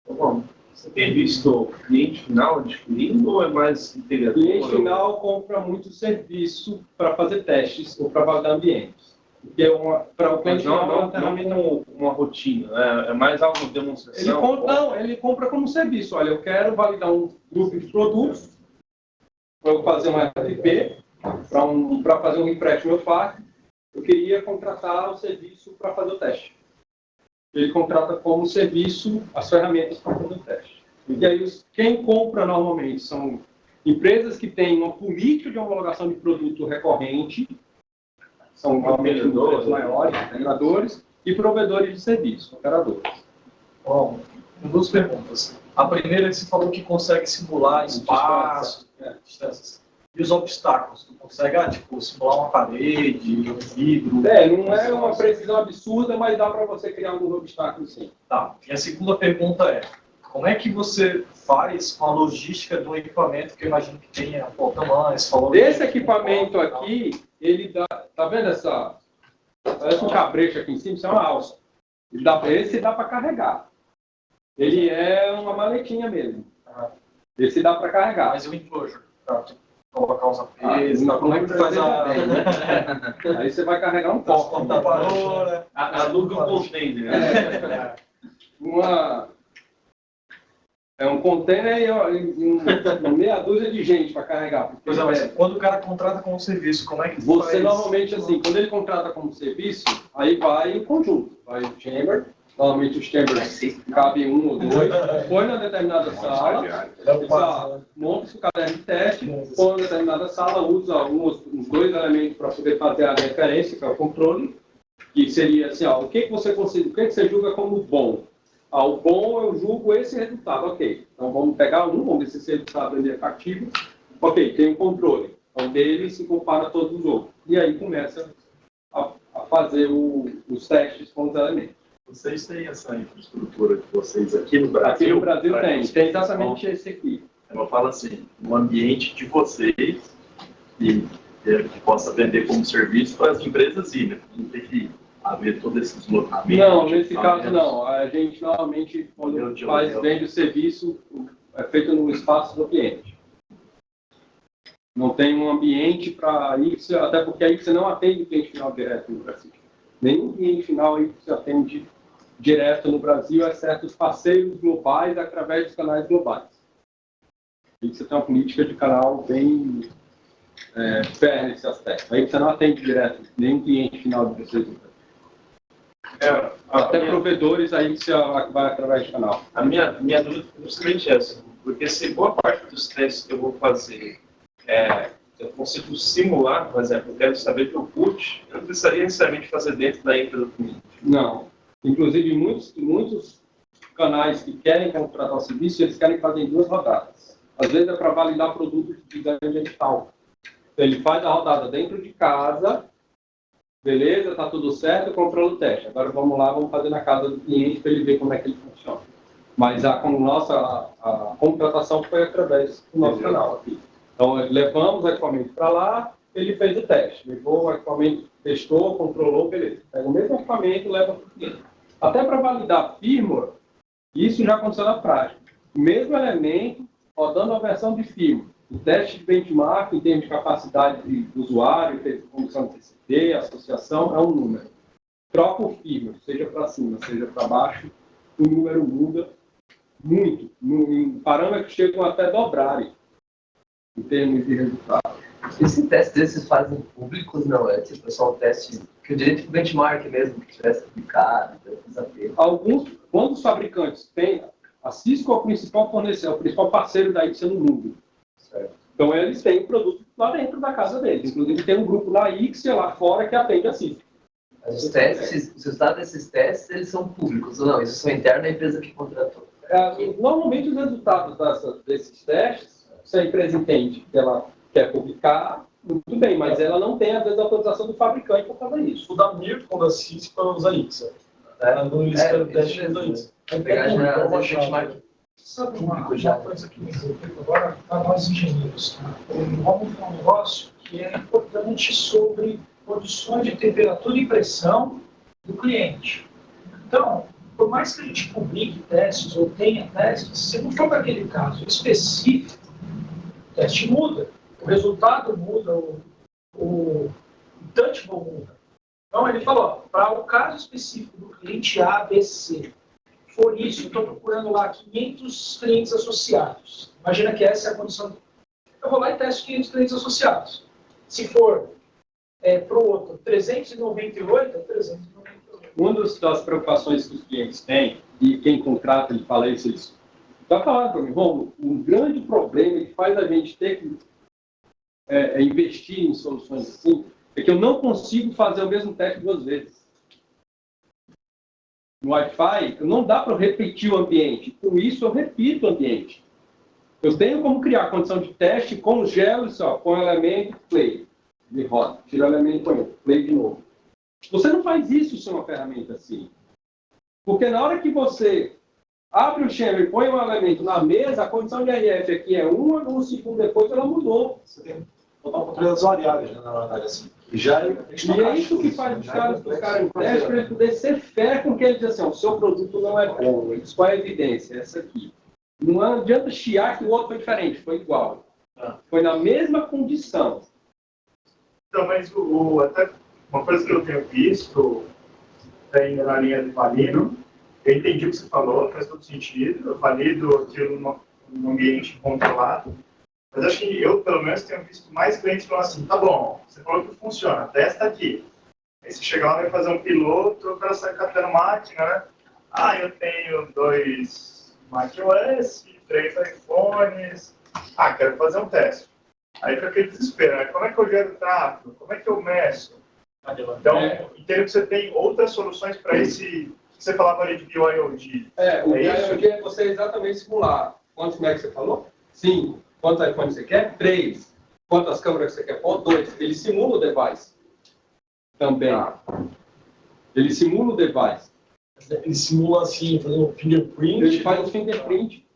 Bom, você tem visto cliente final adquirindo ou é mais integrador? Cliente final compra muito serviço para fazer testes ou para validar ambientes. Porque para o cliente final não uma rotina, né? É mais algo de demonstração? Ele compra como serviço. Olha, eu quero validar um grupo de produtos, para eu fazer um RFP, para fazer um refresh no meu FAQ, eu queria contratar o serviço para fazer o teste. Ele contrata como serviço as ferramentas para fazer o teste. E aí, quem compra normalmente são empresas que têm uma política de homologação de produto recorrente, são normalmente empresas maiores, integradores, e provedores de serviço, operadores. Bom, duas perguntas. A primeira é que você falou que consegue simular espaço, distâncias. E os obstáculos? Tu consegue, simular uma parede, um vidro? Não é uma precisão absurda, mas dá para você criar alguns obstáculos, sim. Tá. E a segunda pergunta é, como é que você faz com a logística do equipamento, que eu imagino que tenha tamanhos? Esse equipamento aqui, ele dá... Tá vendo essa... Parece um cabrecho aqui em cima, isso é uma alça. Esse dá para carregar. Ele é uma maletinha mesmo. Esse dá para carregar. Mas o enclosure, tá? Colocar uns APs, como é que faz Aí você vai carregar um copo. Aluga um container. É um container e meia dúzia de gente para carregar. Pois é, mas quando o cara contrata como serviço, como é que você faz? Normalmente, assim, quando ele contrata como serviço, aí vai em conjunto. Vai o chamber, normalmente os chambers cabem um ou dois, põe na determinada sala, monta o caderno de teste, põe na determinada sala, usa uns 2 elementos para poder fazer a referência, que é o controle, que seria assim, ó, o que você julga como bom? O bom, eu julgo esse resultado, ok. Então vamos pegar vamos ver se esse resultado é efetivo. Ok, tem um controle. Então dele se compara a todos os outros. E aí começa a fazer os testes com os elementos. Vocês têm essa infraestrutura de vocês aqui no Brasil? Aqui no Brasil tem exatamente esse aqui. Eu falo assim, um ambiente de vocês que possa vender como serviço para as empresas ir, né? Não tem que haver todo esse deslocamento. Não, nesse caso não. A gente normalmente, quando vende o serviço, é feito no espaço do cliente. Não tem um ambiente para isso, até porque aí você não atende o cliente final direto no Brasil. Nenhum cliente final aí você atende direto no Brasil, exceto os parceiros globais através dos canais globais. Aí você tem uma política de canal bem férrea nesse aspecto. Aí você não atende direto nenhum cliente final de vocês. Até provedores aí que você vai através de canal. A minha dúvida é justamente essa, porque se boa parte dos testes que eu vou fazer eu consigo simular, por exemplo, eu quero saber que o put, eu não precisaria necessariamente fazer dentro da infra do cliente. Não. Inclusive, muitos canais que querem contratar o serviço, eles querem fazer em 2 rodadas. Às vezes é para validar produto de design digital. Então, ele faz a rodada dentro de casa, beleza, tá tudo certo, controla o teste. Agora vamos lá, vamos fazer na casa do cliente para ele ver como é que ele funciona. Mas a contratação foi através do nosso canal aqui. Então, levamos o equipamento para lá, ele fez o teste. Levou o equipamento, testou, controlou, beleza. Pega o mesmo equipamento e leva para o cliente. Até para validar firmware, isso já aconteceu na prática. O mesmo elemento, rodando a versão de firmware. O teste de benchmark, em termos de capacidade do usuário, condição de TCP, associação, é um número. Troca o firmware, seja para cima, seja para baixo, o número muda muito. Em parâmetros chegam até dobrarem em termos de resultado. Esse teste desses fazem públicos, não? É tipo só um teste que eu diria tipo benchmark mesmo, que tivesse publicado, desafio. Alguns, quando os fabricantes têm, a Cisco é o principal fornecedor, é o principal parceiro da IXA no mundo. Certo. Então eles têm o produto lá dentro da casa deles. Inclusive tem um grupo na IXA lá fora que atende a Cisco. Os testes, os resultados desses testes, eles são públicos ou não? Isso são internos da empresa que contratou? Normalmente os resultados desses testes, se a empresa entende que ela quer publicar, muito bem, mas ela não tem, às vezes, a autorização do fabricante para fazer isso. O da Mirko, da Cisco, para usar IXA. No lista do teste da IXA. Sabe uma coisa que me preocupa agora para nós engenheiros? Vamos para um negócio que é importante sobre condições de temperatura e pressão do cliente. Então, por mais que a gente publique testes ou tenha testes, se não for para aquele caso específico, o teste muda, o resultado muda, o touchable muda. Então, ele falou, para o caso específico do cliente ABC, for isso, eu estou procurando lá 500 clientes associados. Imagina que essa é a condição. Eu vou lá e testo 500 clientes associados. Se for para o outro 398, é 398. Uma das preocupações que os clientes têm, e quem contrata, ele fala isso, está falando para mim, Romulo, um grande problema que faz a gente ter que investir em soluções assim, é que eu não consigo fazer o mesmo teste 2 vezes. No Wi-Fi, não dá para repetir o ambiente. Com isso, eu repito o ambiente. Eu tenho como criar condição de teste, congelo isso, põe o elemento, play. Me roda. Tira o elemento, põe play de novo. Você não faz isso sem uma ferramenta assim. Porque na hora que você abre o chamber e põe um elemento na mesa, a condição de RF aqui é 1, 1 segundo depois ela mudou. Você tem total controle das variáveis, né, na verdade, assim. E é isso que faz os caras buscarem teste para ele poder ser fé com que ele diz assim, o seu produto não é bom, qual é a evidência? Essa aqui. Não adianta chiar que o outro foi diferente, foi igual. Foi na mesma condição. Então, mas até uma coisa que eu tenho visto, tem na linha de Palino, Eu entendi o que você falou, faz todo sentido, eu valido aquilo no ambiente controlado, mas acho que eu, pelo menos, tenho visto mais clientes falando assim, tá bom, você falou que funciona, testa aqui. Aí você chega lá e vai fazer um piloto, eu quero sair catando máquina, né? Ah, eu tenho 2 macOS, 3 iPhones, quero fazer um teste. Aí fica aquele desespero, né? Como é que eu gero tráfego? Como é que eu meço? Então, entendo que você tem outras soluções para esse, que você falava ali de BYOD. O BYOD é você exatamente simular. Quantos Mac você falou? 5. Quantos iPhones você quer? 3. Quantas câmeras você quer? 2. Ele simula o device. Também. Ele simula o device. Ele simula assim, fazendo um fingerprint. Ele faz o fingerprint.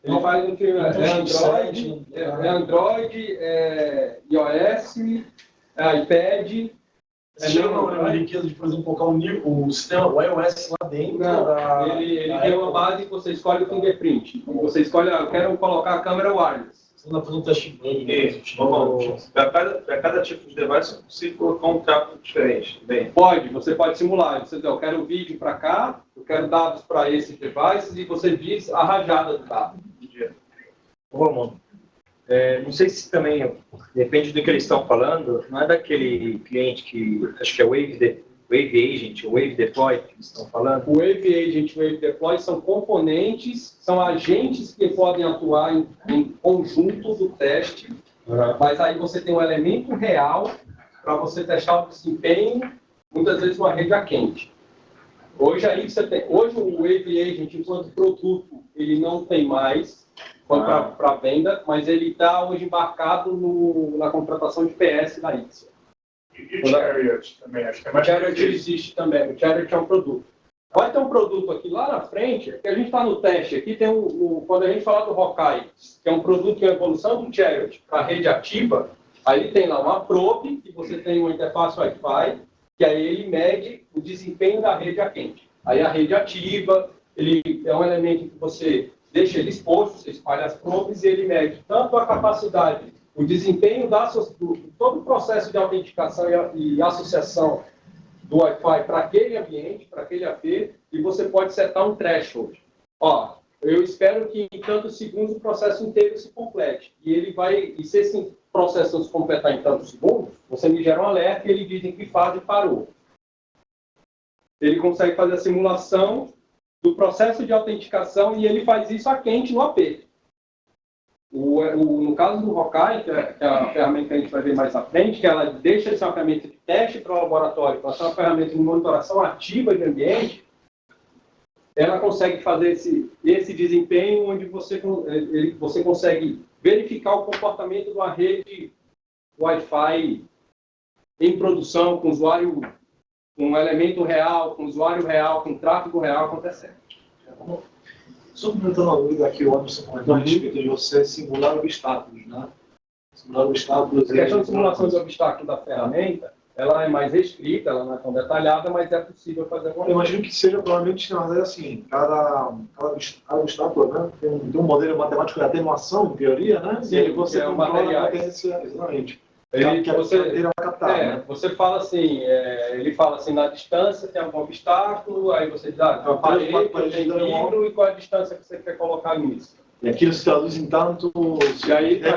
Ele faz um fingerprint. Android, iOS, iPad. Não, a riqueza de, por exemplo, colocar o sistema, o iOS lá dentro. Ele tem uma base que você escolhe o fingerprint. Você escolhe, eu quero colocar a câmera wireless. Você não está fazendo teste bug. Para cada tipo de device é possível colocar um tráfego diferente. Bem. Você pode simular. Você diz, eu quero vídeo para cá, eu quero dados para esses devices, e você diz a rajada do dado. Vamos. Não sei se também, depende do que eles estão falando, não é daquele cliente que, acho que é Wave Agent, Wave Deploy que eles estão falando? O Wave Agent e o Wave Deploy são componentes, são agentes que podem atuar em conjunto do teste, mas aí você tem um elemento real para você testar o desempenho, muitas vezes uma rede a quente. Hoje o Wave Agent, enquanto produto, ele não tem mais para venda, mas ele está hoje embarcado na contratação de PS da ITSA. E o Chariot também, acho que é mais. O Chariot existe também, o Chariot é um produto. Vai ter um produto aqui lá na frente, que a gente está no teste aqui, tem quando a gente falar do Hawkeye, que é um produto que é a evolução do Chariot para a rede ativa, aí tem lá uma probe, que você tem uma interface Wi-Fi, que aí ele mede o desempenho da rede a quente. Aí a rede ativa, ele é um elemento que você deixa ele exposto, você espalha as probes e ele mede tanto a capacidade, o desempenho todo o processo de autenticação e associação do Wi-Fi para aquele ambiente, para aquele AP, e você pode setar um threshold. Eu espero que em tantos segundos o processo inteiro se complete. E se esse processo não se completar em tantos segundos, você me gera um alerta e ele diz em que fase parou. Ele consegue fazer a simulação do processo de autenticação e ele faz isso a quente no AP. No caso do Hawkeye, que é a ferramenta que a gente vai ver mais à frente, que ela deixa de ser uma ferramenta de teste para o laboratório, para ser uma ferramenta de monitoração ativa de ambiente, ela consegue fazer esse desempenho onde você consegue verificar o comportamento de uma rede Wi-Fi em produção, com usuário, com um elemento real, com usuário real, com tráfego real acontecendo. Só comentando uma dúvida aqui, o Anderson comentou a respeito de você simular obstáculos, né? Simular obstáculos. A questão de simulação de obstáculos da ferramenta, ela é mais restrita, ela não é tão detalhada, mas é possível fazer alguma coisa. Eu imagino que seja provavelmente, na verdade, assim, cada obstáculo, né? Tem um modelo matemático de atenuação, em teoria, né? Sim, e aí você controla a potência, exatamente. Você fala assim, ele fala assim, na distância tem algum obstáculo, aí você diz, tem uma parede, tem vidro, e qual é a distância que você quer colocar nisso? E aquilo se traduz em tanto... E aí, para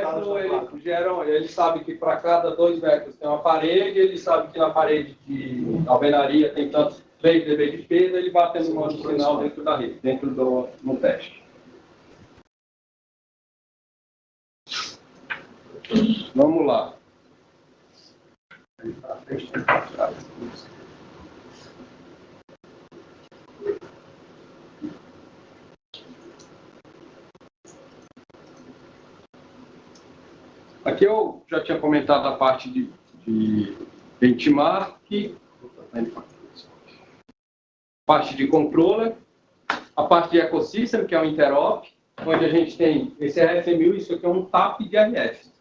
cada metro, ele sabe que para cada 2 metros tem uma parede, ele sabe que na parede de alvenaria tem tantos 3 dB de peso, ele vai tendo um sinal dentro da rede, no teste. Vamos lá. Aqui eu já tinha comentado a parte de benchmark, parte de controller, a parte de ecossystem, que é o interop, onde a gente tem esse RF1000, isso aqui é um TAP de RF.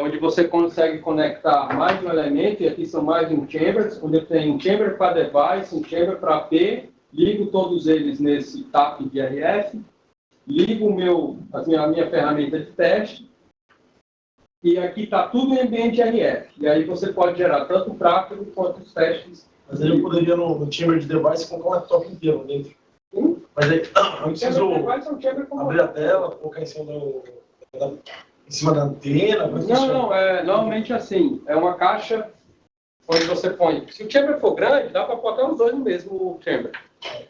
Onde você consegue conectar mais de um elemento, e aqui são mais de um chamber, onde eu tenho um chamber para device, um chamber para AP, ligo todos eles nesse TAP de RF, ligo a minha ferramenta de teste, e aqui está tudo em ambiente RF. E aí você pode gerar tanto o tráfego quanto os testes Mas aí eu poderia no chamber de device colocar um laptop inteiro dentro. Mas aí eu preciso abrir a tela, colocar em cima da antena. Não, normalmente assim, é uma caixa onde você põe. Se o chamber for grande, dá para botar os dois no mesmo chamber.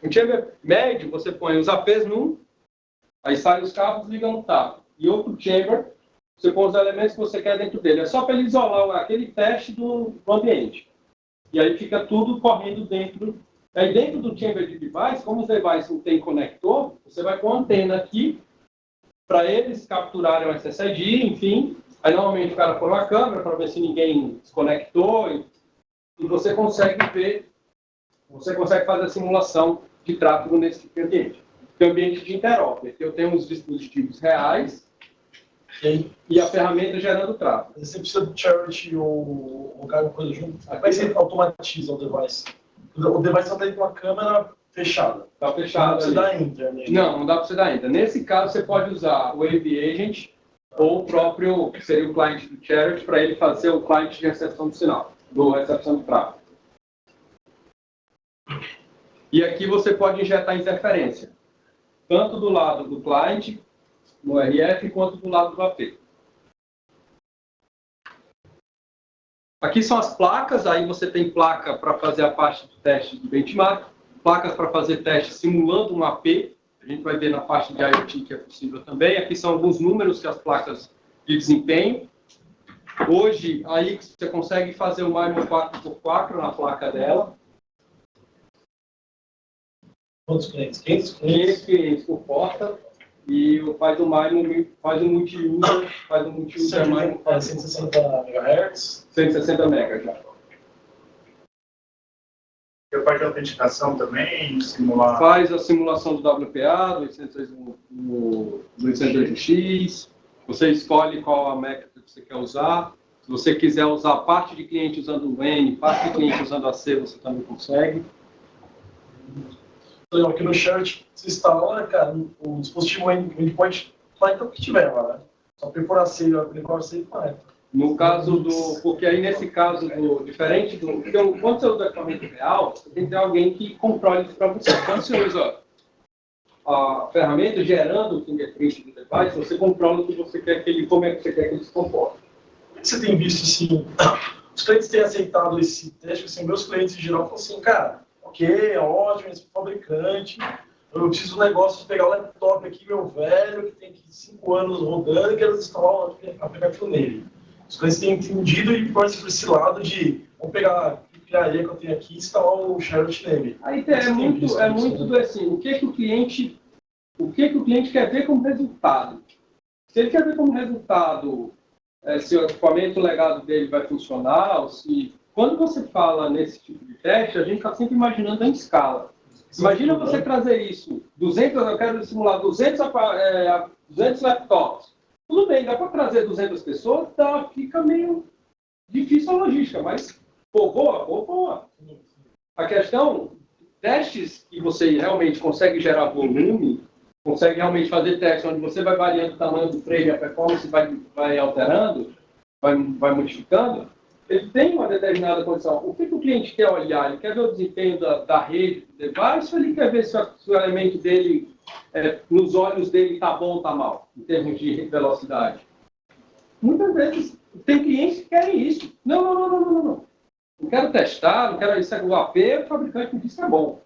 Um chamber médio, você põe os APs num, aí saem os cabos e ligam no tapa. E outro chamber, você põe os elementos que você quer dentro dele. É só para ele isolar aquele teste do ambiente. E aí fica tudo correndo dentro. Aí dentro do chamber de device, como os devices não tem conector, você vai com a antena aqui para eles capturarem o SSID, enfim. Aí normalmente o cara põe uma câmera para ver se ninguém desconectou e você consegue ver, você consegue fazer a simulação de tráfego nesse tipo de ambiente. Tem o ambiente de interop, aqui eu tenho os dispositivos reais e a ferramenta gerando tráfego. Você precisa do charity ou alguma coisa junto? Como é que você automatiza o device? O device só tem uma câmera fechada. Está fechado. Não precisa dar enter, né? Não dá para você dar enter. Nesse caso, você pode usar o AV Agent ou o próprio, que seria o cliente do charity, para ele fazer o cliente de recepção do sinal, do recepção do tráfego. E aqui você pode injetar interferência, tanto do lado do cliente, no RF, quanto do lado do AP. Aqui são as placas, aí você tem placa para fazer a parte do teste de benchmark, placas para fazer teste simulando um AP, a gente vai ver na parte de IoT que é possível também. Aqui são alguns números que as placas de desempenho. Hoje, aí você consegue fazer o MIMO 4x4 na placa dela. Quantos clientes? 500 clientes por porta. E faz o MIMO, faz o multi-user, MIMO. 160 MHz? 160 MHz já. E a parte de autenticação também, simular... Faz a simulação do WPA, do 202X. Você escolhe qual a métrica que você quer usar. Se você quiser usar parte de cliente usando o N, parte de cliente usando a C, você também consegue. Então, aqui no Shirt, você instala, cara, o dispositivo endpoint conecta o que tiver lá, né? Só perforar C, perforar C e conecta. No caso do... Porque aí, nesse caso, diferente do... Porque quando você usa equipamento real, você tem que ter alguém que controle isso para você. Quando você usa a ferramenta gerando o fingerprint do device, você controla o que você quer como é que você quer que ele se comporte. Você tem visto, assim, os clientes têm aceitado esse teste, assim, meus clientes em geral falam assim, cara, ok, é ótimo, esse fabricante, eu preciso de um negócio de pegar o laptop aqui, meu velho, que tem 5 anos rodando, e quero instalar um aplicativo nele. Os clientes têm entendido e por esse lado de, vamos pegar a criaria que eu tenho aqui e instalar o Charlotte nele. Aí é muito do assim, o que o cliente quer ver como resultado. Se ele quer ver como resultado se o equipamento legado dele vai funcionar, ou se... Quando você fala nesse tipo de teste, a gente está sempre imaginando em escala. Imagina você trazer isso, 200, eu quero simular 200 laptops. Tudo bem, dá para trazer 200 pessoas, fica meio difícil a logística, mas boa. A questão, testes que você realmente consegue gerar volume, consegue realmente fazer testes onde você vai variando o tamanho do frame, a performance vai alterando, vai modificando, ele tem uma determinada condição. O que o cliente quer olhar? Ele quer ver o desempenho da rede, do device, ou ele quer ver se o elemento dele, nos olhos dele, está bom ou está mal, em termos de velocidade? Muitas vezes, tem clientes que querem isso. Não. Não quero testar, não quero isso. O AP, o fabricante me disse que é bom.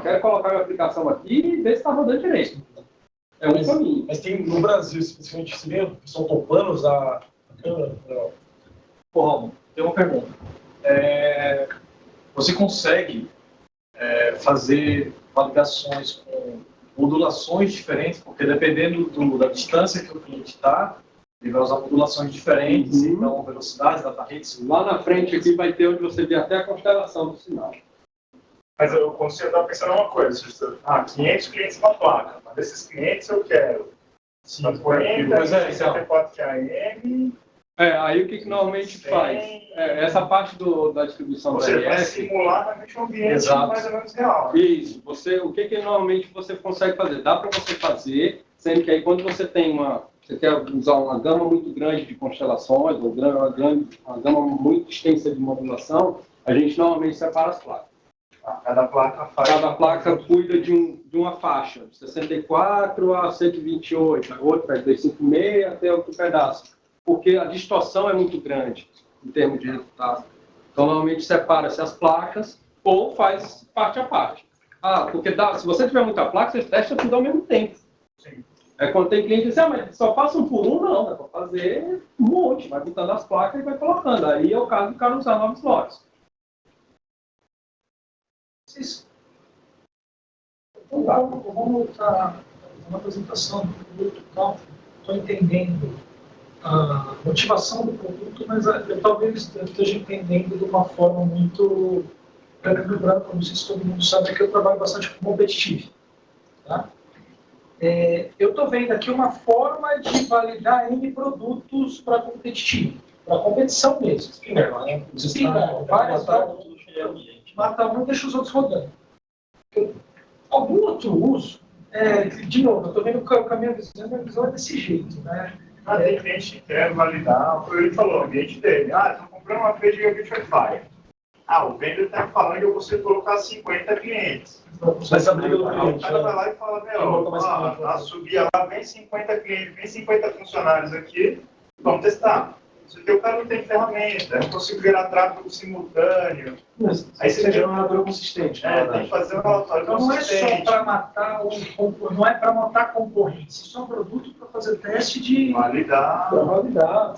Quero colocar minha aplicação aqui e ver se está rodando direito. É um caminho. Mas tem no Brasil, especificamente, se vê o pessoal topando usar a câmera? Pô, Romulo, tem uma pergunta. Você consegue fazer validações com modulações diferentes, porque dependendo da distância que o cliente está, ele vai usar modulações diferentes, então velocidades, data rates. Lá na frente aqui vai ter onde você vê até a constelação do sinal. Mas eu consigo estar pensando uma coisa, 500 clientes na placa, mas desses clientes eu quero 50, 64 QAM... aí o que normalmente faz? Essa parte da distribuição da RF... Você vai simular realmente um ambiente mais ou menos real. Isso. O que normalmente você consegue fazer? Dá para você fazer, sendo que aí quando você tem você quer usar uma gama muito grande de constelações, ou uma gama muito extensa de modulação, A gente normalmente separa as placas. Cada placa faz. Cada placa cuida de uma faixa, de 64 a 128, a outra é 256 até outro pedaço, porque a distorção é muito grande em termos de resultado. Então, normalmente separa-se as placas ou faz parte a parte. Porque se você tiver muita placa, você testa tudo ao mesmo tempo. Sim. Quando tem cliente que diz, mas só passa um por um, não, dá para fazer um monte, vai botando as placas e vai colocando. Aí é o caso do cara usar novos slots. Vamos estar uma apresentação do produto e tal. Estou entendendo a motivação do produto, mas eu talvez esteja entendendo de uma forma muito branco, não sei se todo mundo sabe, que eu trabalho bastante com competitivo. Tá? Eu estou vendo aqui uma forma de validar N produtos para competitivo, para competição mesmo. Primeiro, né? Várias mata um e deixa os outros rodando. Algum outro uso, de novo, eu estou vendo que a minha visão é desse jeito, né? Tem cliente que quer validar, foi ele falou, o ambiente dele. Estou comprando uma rede de gigabit Wi-Fi. O vendedor está falando que eu consigo colocar 50 clientes. Mas a briga do cliente. O cara vai lá e fala, subia lá, vem 50 clientes, vem 50 funcionários aqui, vamos testar. Se o cara não tem ferramenta, não consigo gerar tráfego simultâneo. Aí você gera um relatório consistente. Tem que fazer um relatório consistente. Não é só para matar não é para matar concorrência, isso é um produto para fazer teste de validar. Para validar.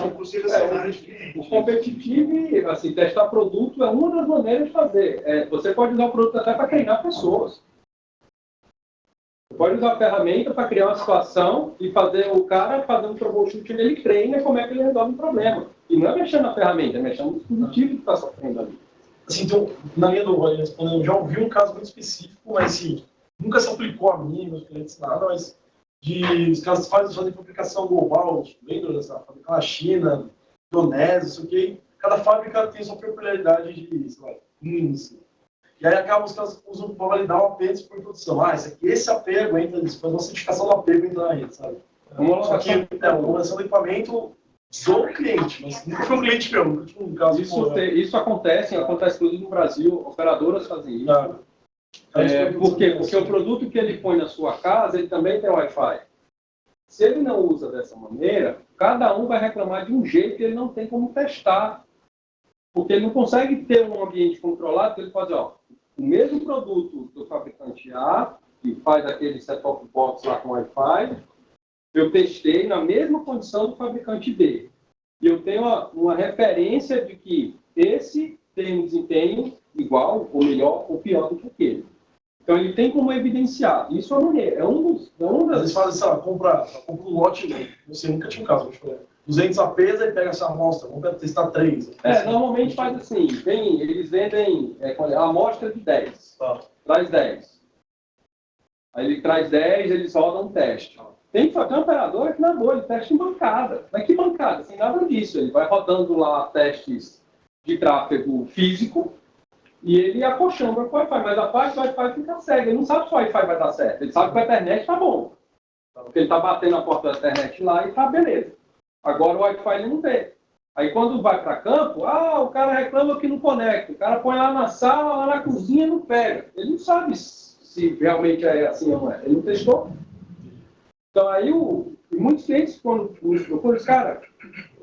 Não possível cenário de cliente. O competitivo, assim, testar produto é uma das maneiras de fazer. Você pode usar o produto até para treinar pessoas. Você pode usar a ferramenta para criar uma situação e fazer o cara fazer um troubleshoot onde ele treina como é que ele resolve um problema. E não é mexendo na ferramenta, é mexendo no dispositivo que está sofrendo ali. Assim, então, na linha do Rony respondendo, eu já ouvi um caso muito específico, mas assim, nunca se aplicou a mim, meus clientes, nada, mas os caras fazem fabricação global, lembra dessa fabricação na China, Indonésia, não sei o quê. Cada fábrica tem sua peculiaridade de, sei lá, índice. E aí acaba os caras usam para validar o apego por produção. Esse apego entra nisso, faz uma certificação do apego entra na rede, sabe? Só que é uma homologação do equipamento do cliente, mas nunca foi um cliente meu, nunca tive um caso. Isso acontece tudo no Brasil, operadoras fazem isso. Por quê? Porque o produto que ele põe na sua casa, ele também tem Wi-Fi. Se ele não usa dessa maneira, cada um vai reclamar de um jeito e ele não tem como testar. Porque ele não consegue ter um ambiente controlado, porque ele pode, o mesmo produto do fabricante A, que faz aquele set-top box lá com Wi-Fi, eu testei na mesma condição do fabricante B. E eu tenho uma referência de que esse tem um desempenho igual, ou melhor, ou pior do que aquele. Então ele tem como evidenciar. Isso é maneiro. Às vezes fazem, sei lá, compra um lote, você nunca tinha um caso, 200 a peso e pega essa amostra, vamos testar 3. Normalmente faz assim, eles vendem a amostra de 10, traz 10. Aí ele traz 10, eles rodam um teste. Tem uma operadora que, na boa, ele testa em bancada. Mas que bancada? Sem nada disso. Ele vai rodando lá testes de tráfego físico e ele acochamba com o Wi-Fi. Mas a parte do Wi-Fi fica cega. Ele não sabe se o Wi-Fi vai dar certo. Ele sabe que a internet está bom. Porque ele está batendo a porta da internet lá e está beleza. Agora o Wi-Fi ele não vê. Aí quando vai para campo, o cara reclama que não conecta. O cara põe lá na sala, lá na cozinha e não pega. Ele não sabe se realmente é assim ou não é. Ele não testou. Então aí muitos clientes, quando procuram, cara,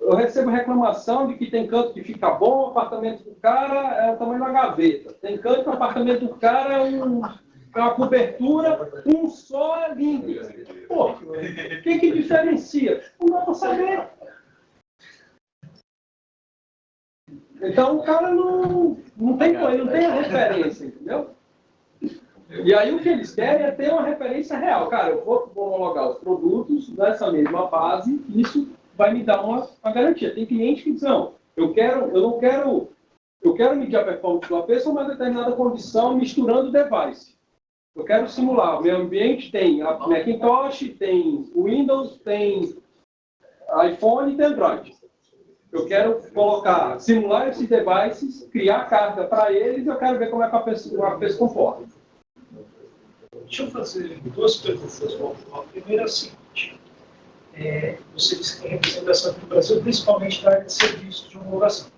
eu recebo reclamação de que tem canto que fica bom, o apartamento do cara é o tamanho de uma gaveta. Tem canto que o apartamento do cara é uma cobertura, um só é lindo. Pô, o que diferencia? Não dá para saber. Então o cara não tem a referência, entendeu? E aí o que eles querem é ter uma referência real. Cara, eu vou homologar os produtos nessa mesma base, isso vai me dar uma garantia. Tem cliente que diz, não, eu quero medir a performance do AP sob uma determinada condição misturando device. Eu quero simular. O meu ambiente tem a Macintosh, tem Windows, tem iPhone e tem Android. Eu quero simular esses devices, criar carga para eles e eu quero ver como é que a pessoa se comporta. Deixa eu fazer duas perguntas. A primeira é a seguinte. Você disse que tem representação aqui no Brasil, principalmente na área de serviços de homologação.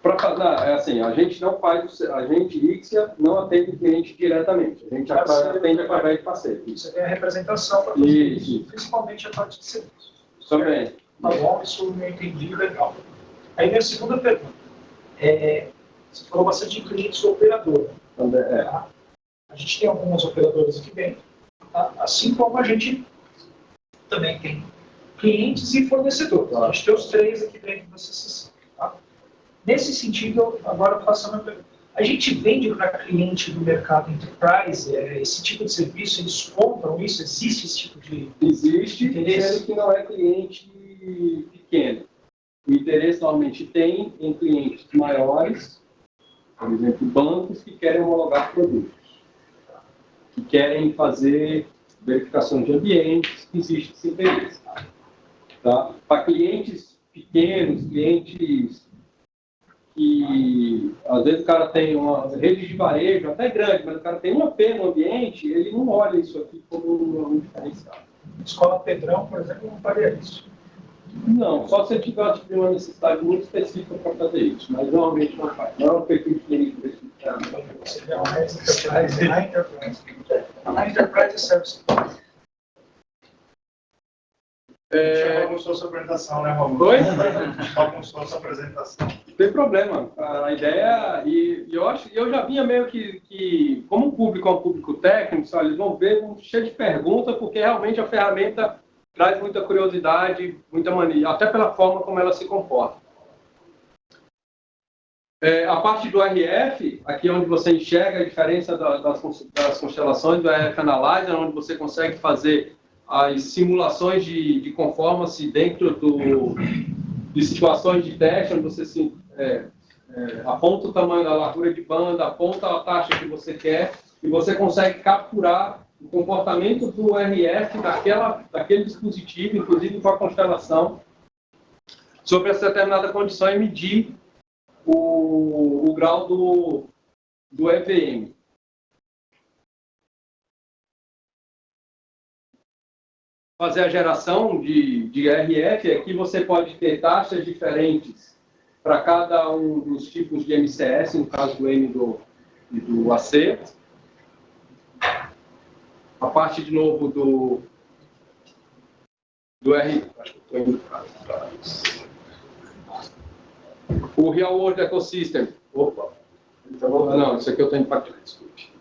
É assim, a gente não faz, a gente, Ixia, não atende o cliente diretamente. A gente atende através de parceiro. Você tem a representação para fazer isso, principalmente a parte de serviço. Também. Tá bom, isso eu entendi, legal. Aí minha segunda pergunta. Você falou bastante de clientes operador. Tá? A gente tem algumas operadoras aqui dentro, tá? Assim como a gente também tem clientes e fornecedores. A gente tem os três aqui dentro da CCC. Tá? Nesse sentido, agora passando a pergunta. A gente vende para cliente do mercado enterprise esse tipo de serviço? Eles compram isso? Existe esse tipo de Existe, interesse? sendo que não é cliente pequeno. O interesse normalmente tem em clientes maiores, por exemplo, bancos que querem homologar produtos, que querem fazer verificação de ambientes, existe esse interesse. Tá? Para clientes pequenos, clientes que às vezes o cara tem uma rede de varejo até grande, mas o cara tem uma AP no ambiente, ele não olha isso aqui como um diferencial. Escola Pedrão, por exemplo, não faria isso. Não, só se tiver uma necessidade muito específica para fazer isso, mas normalmente não faz. Não é um perfil clínico específico. Você vê uma Enterprise na Enterprise. Na Enterprise Service. Já bagunçou sua apresentação, né, Romulo? Oi? Bagunçou sua apresentação. Não tem problema. A ideia, e eu já vinha meio que como o público é um público técnico, só, eles vão ver cheio de perguntas, porque realmente a ferramenta traz muita curiosidade, muita mania, até pela forma como ela se comporta. A parte do RF, aqui é onde você enxerga a diferença das constelações do RF Analyzer, onde você consegue fazer as simulações de conformance dentro de situações de teste, onde você aponta o tamanho da largura de banda, aponta a taxa que você quer, e você consegue capturar o comportamento do RF daquele dispositivo, inclusive com a constelação, sobre essa determinada condição e medir o grau do EVM. Fazer a geração de RF, aqui você pode ter taxas diferentes para cada um dos tipos de MCS, no caso do M e do AC. A parte, de novo, do R. Acho que estou indo para trás. O Real World Ecosystem. Opa! Não, isso aqui eu tenho para trás, desculpe.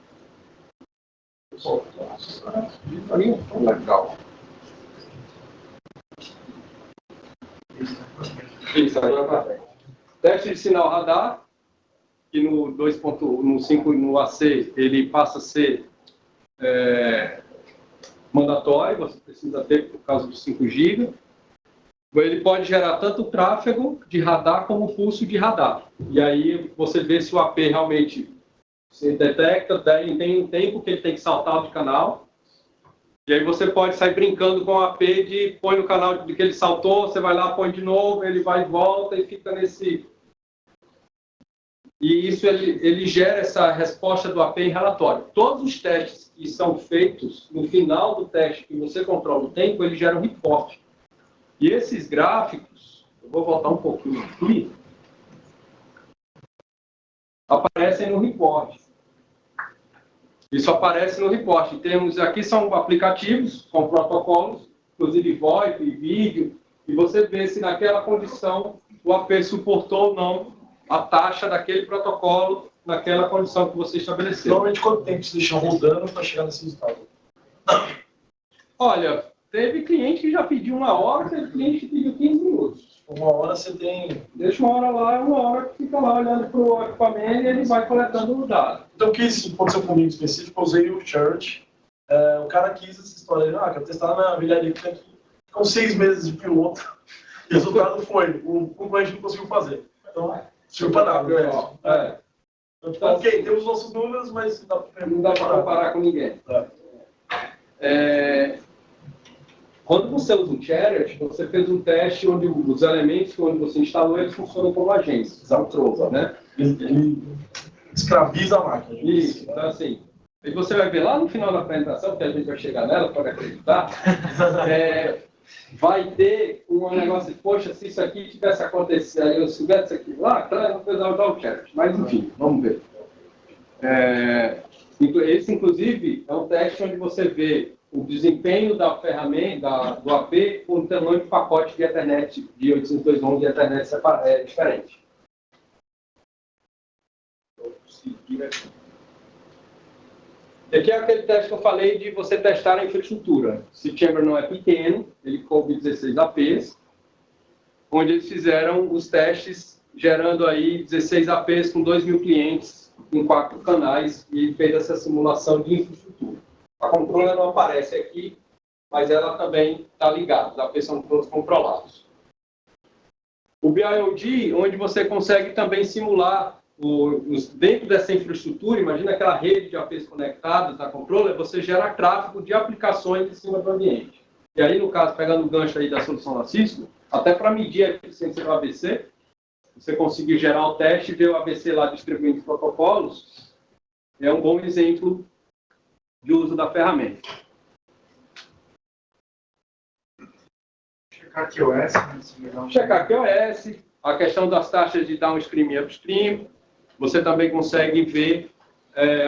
Legal. Isso, agora para frente. Teste de sinal radar, que no 5 no AC ele passa a ser mandatório, você precisa ter por causa do 5 GB. Ele pode gerar tanto tráfego de radar como pulso de radar. E aí você vê se o AP realmente se detecta, tem um tempo que ele tem que saltar de canal. E aí você pode sair brincando com o AP põe no canal de que ele saltou, você vai lá, põe de novo, ele vai e volta e fica nesse... E isso ele gera essa resposta do AP em relatório. Todos os testes que são feitos, no final do teste que você controla o tempo, ele gera um report. E esses gráficos, eu vou voltar um pouquinho aqui, aparecem no report. Isso aparece no report. Aqui são aplicativos com protocolos, inclusive VoIP, vídeo, e você vê se naquela condição o AP suportou ou não a taxa daquele protocolo naquela condição que você estabeleceu. Normalmente, quanto tempo você deixa rodando para chegar nesse resultado? Olha, teve cliente que já pediu 1 hora, teve cliente que pediu 15 minutos. 1 hora você tem... Deixa 1 hora lá, 1 hora que fica lá olhando para o equipamento e ele vai coletando o dado. Então, o que isso pode ser um comigo específico? Eu usei o Church. O cara quis essa história. Quero testar na milharia que tem aqui. Com 6 meses de piloto. E o resultado foi. O concorrente não conseguiu fazer. Então, tipo para nada. Então, ok, temos nossos números, mas não dá para comparar com ninguém. Quando você usa um chariot, você fez um teste onde os elementos onde você instalou, eles funcionam como agentes, né? Ele escraviza a máquina. Isso, então assim, e você vai ver lá no final da apresentação, que a gente vai chegar nela, pode acreditar, vai ter um negócio de, poxa, se isso aqui tivesse acontecido, eu soubesse isso aqui lá, claro, eu não precisava dar o challenge. Mas, enfim, vamos ver. Esse, inclusive, é um teste onde você vê o desempenho da ferramenta, do AP, com o tamanho de pacote de Ethernet, de 802.11 de Ethernet diferente. E aqui é aquele teste que eu falei de você testar a infraestrutura. Se o chamber não é pequeno, ele coube 16 APs, onde eles fizeram os testes gerando aí 16 APs com 2.000 clientes em 4 canais e fez essa simulação de infraestrutura. A controller não aparece aqui, mas ela também está ligada, os APs são todos controlados. O BIOD, onde você consegue também simular dentro dessa infraestrutura, imagina aquela rede de APs conectados da controller, você gera tráfego de aplicações em cima do ambiente. E aí, no caso, pegando o gancho aí da solução da Cisco, até para medir a eficiência do ABC, você conseguir gerar o teste e ver o ABC lá distribuindo os protocolos, é um bom exemplo de uso da ferramenta. Checar QoS. Checar QoS, a questão das taxas de downstream e upstream, você também consegue ver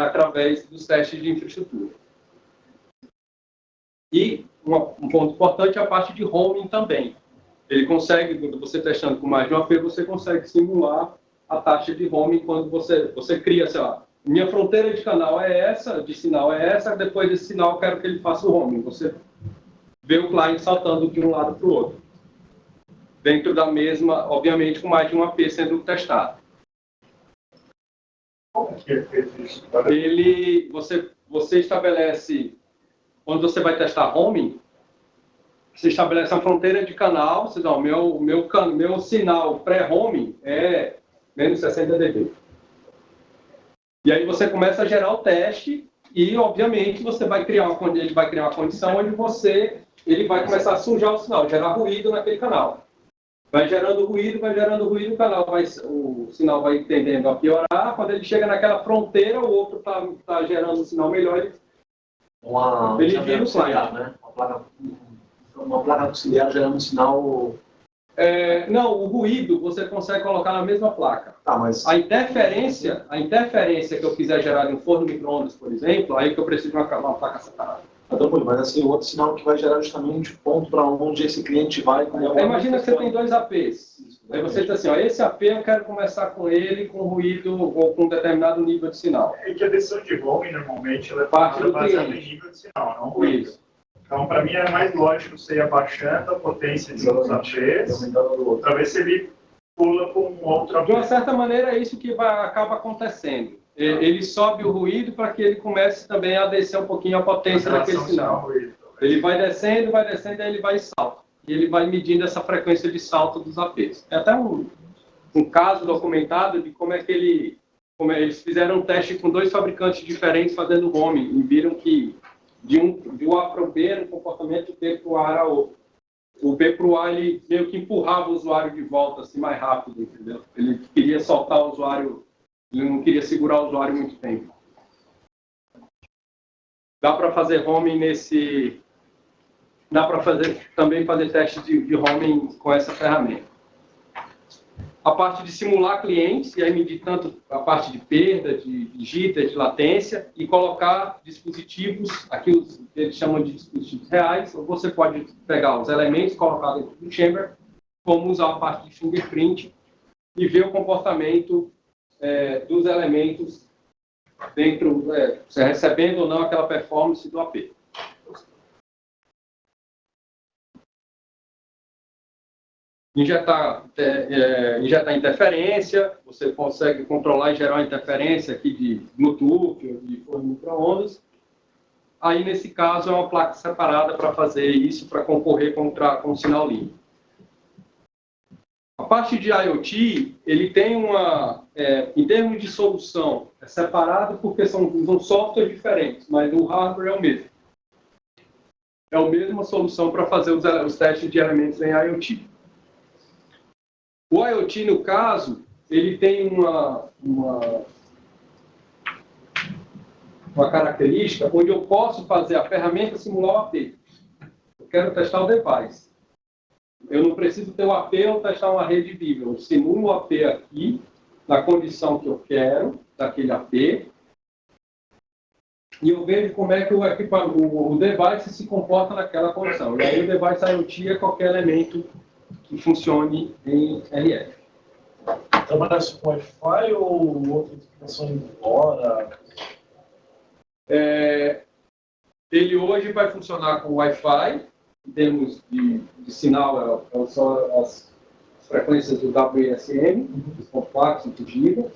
através dos testes de infraestrutura. E um ponto importante é a parte de roaming também. Ele consegue, você testando com mais de uma AP, você consegue simular a taxa de roaming quando você cria, sei lá, minha fronteira de canal é essa, de sinal é essa, depois desse sinal eu quero que ele faça o roaming. Você vê o cliente saltando de um lado para o outro. Dentro da mesma, obviamente, com mais de uma AP sendo testado. Como que é feito isso? Você estabelece, quando você vai testar roaming, você estabelece uma fronteira de canal, você dá, o meu sinal pré-roaming é menos 60 dB. E aí você começa a gerar o teste e, obviamente, ele vai criar uma condição onde ele vai começar a sujar o sinal, gerar ruído naquele canal. Vai gerando ruído, o sinal vai tendendo a piorar. Quando ele chega naquela fronteira, o outro está gerando um sinal melhor, ele vira o client. Né? Uma placa auxiliar gerando um sinal... Não, o ruído você consegue colocar na mesma placa. Tá, mas... A interferência que eu quiser gerar em um forno micro-ondas, por exemplo, aí que eu preciso de uma placa separada. Mas assim, o outro sinal que vai gerar justamente o ponto para onde esse cliente vai... Imagina que você tem 2 APs. Aí você diz assim, ó, esse AP eu quero começar com ele com ruído ou com um determinado nível de sinal. É que a decisão de roaming, normalmente, ela é parte do baseada em cliente. nível de sinal, não ruído. Isso. Então, para mim, é mais lógico você ir abaixando a potência de uns APs, para ver se ele pula para um outro AP. De uma certa maneira, é isso que acaba acontecendo. Ele sobe o ruído para que ele comece também a descer um pouquinho a potência daquele sinal. Ele vai descendo, aí ele vai e salta. E ele vai medindo essa frequência de salto dos APs. É até um caso documentado de como eles fizeram um teste com 2 fabricantes diferentes fazendo roaming e viram que de um A para o B no comportamento do B para o A era outro. O B para o A ele meio que empurrava o usuário de volta assim mais rápido, entendeu? Ele queria soltar o usuário, ele não queria segurar o usuário muito tempo. Dá para fazer roaming dá para também fazer testes de roaming com essa ferramenta. A parte de simular clientes, e aí medir tanto a parte de perda, de jitter, de latência, e colocar dispositivos, aqui eles chamam de dispositivos reais, ou você pode pegar os elementos, colocar dentro do chamber, como usar a parte de fingerprint, e ver o comportamento dos elementos dentro, você recebendo ou não aquela performance do AP. Injetar interferência, você consegue controlar e gerar uma interferência aqui de Bluetooth, de forno micro-ondas. Aí, nesse caso, é uma placa separada para fazer isso, para concorrer com o sinal limpo. A parte de IoT, ele tem em termos de solução, é separado porque usam softwares diferentes, mas o hardware é o mesmo. É a mesma solução para fazer os testes de elementos em IoT. O IoT, no caso, ele tem uma característica onde eu posso fazer a ferramenta simular o AP. Eu quero testar o device. Eu não preciso ter o AP ou testar uma rede viva. Eu simulo o AP aqui, na condição que eu quero, daquele AP, e eu vejo como é que o device se comporta naquela condição. E aí o device IoT é qualquer elemento que funcione em RF. Trabalhar isso com Wi-Fi ou outra aplicação em LoRa? Ele hoje vai funcionar com Wi-Fi, em termos de sinal, são as frequências do WISM, dos 2.4, 5 GB.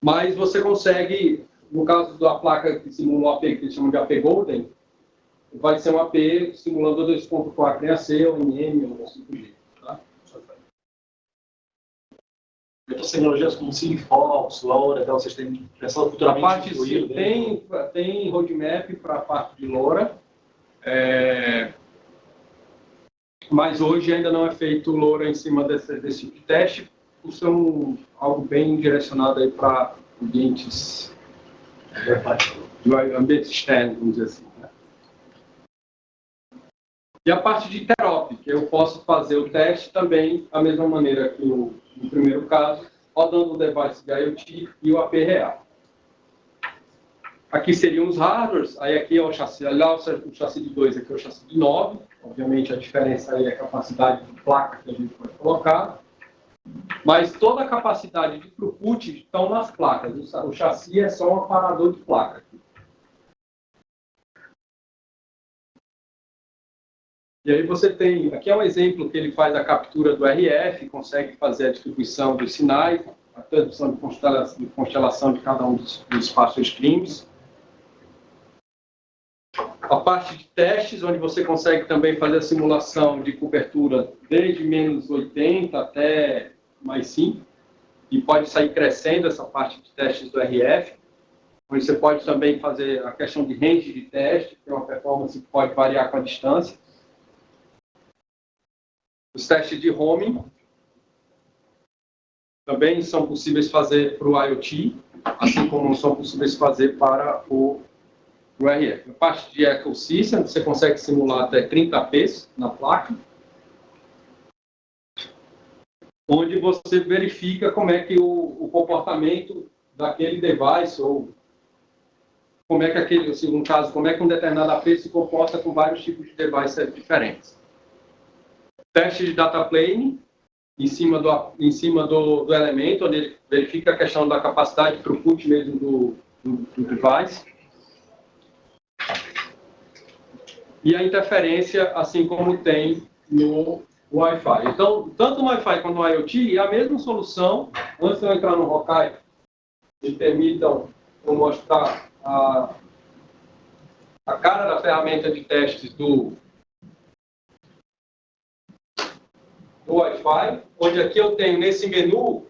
Mas você consegue, no caso da placa que simula o AP, que eles chamam de AP Golden, vai ser um AP simulando 2.4 em AC, ou em M, ou 5G. Tá? E outras tecnologias como Sigfox, LoRa, então vocês têm pensado A futuramente parte incluir, tem roadmap para a parte de LoRa, mas hoje ainda não é feito LoRa em cima desse tipo de teste, por ser algo bem direcionado aí para ambientes externos, vamos dizer assim. Né? E a parte de interop, que eu posso fazer o teste também da mesma maneira que no primeiro caso, rodando o device de IoT e o AP real. Aqui seriam os hardwares, aí aqui é o chassi, lá o chassi de 2, aqui é o chassi de 9. Obviamente a diferença aí é a capacidade de placa que a gente pode colocar. Mas toda a capacidade de throughput estão nas placas. O chassi é só um aparador de placa. E aí você tem, aqui é um exemplo que ele faz a captura do RF, consegue fazer a distribuição dos sinais, a transmissão de constelação de cada um dos espaços streams. A parte de testes, onde você consegue também fazer a simulação de cobertura desde menos 80 até mais 5, e pode sair crescendo essa parte de testes do RF, onde você pode também fazer a questão de range de teste, que é uma performance que pode variar com a distância. Os testes de roaming também são possíveis fazer para o IoT, assim como são possíveis fazer para o RF. A parte de ecosystem, você consegue simular até 30 Ps na placa, onde você verifica como é que o comportamento daquele device, ou como é que no caso, como é que um determinado AP se comporta com vários tipos de devices diferentes. Teste de data plane, em cima do elemento, onde ele verifica a questão da capacidade de throughput mesmo do device. E a interferência, assim como tem no Wi-Fi. Então, tanto no Wi-Fi quanto no IoT, é a mesma solução. Antes de eu entrar no Rokai, me permitam eu mostrar a cara da ferramenta de testes do Wi-Fi, onde aqui eu tenho nesse menu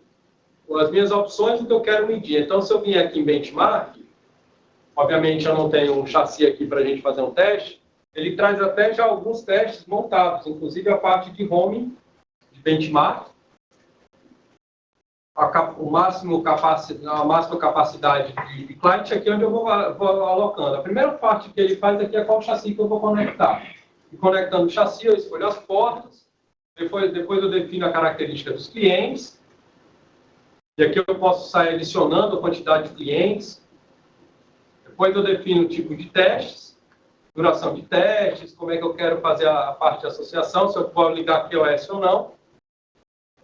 as minhas opções do que eu quero medir. Então, se eu vier aqui em Benchmark, obviamente eu não tenho um chassi aqui para a gente fazer um teste, ele traz até já alguns testes montados, inclusive a parte de roaming, de benchmark, a máxima capacidade de client, aqui onde eu vou alocando. A primeira parte que ele faz aqui é qual chassi que eu vou conectar. E conectando o chassi, eu escolho as portas, depois eu defino a característica dos clientes, e aqui eu posso sair adicionando a quantidade de clientes, depois eu defino o tipo de testes, duração de testes, como é que eu quero fazer a parte de associação, se eu vou ligar QoS ou não.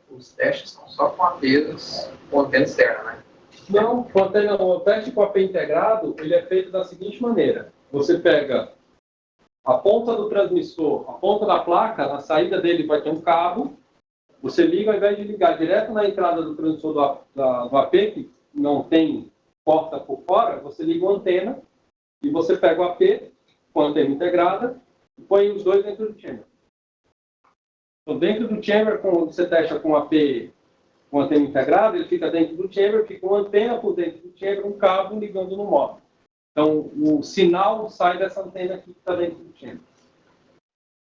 Os testes são só com apenas com antena externa, né? Não, o teste com AP integrado, ele é feito da seguinte maneira. Você pega a ponta do transmissor, a ponta da placa, na saída dele vai ter um cabo, você liga, ao invés de ligar direto na entrada do transmissor do AP, que não tem porta por fora, você liga uma antena, e você pega o AP com a antena integrada e põe os dois dentro do chamber. Então, dentro do chamber, quando você testa com o AP com a antena integrada, ele fica dentro do chamber, fica uma antena por dentro do chamber, um cabo ligando no móvel. Então, o sinal sai dessa antena aqui que está dentro do chamber.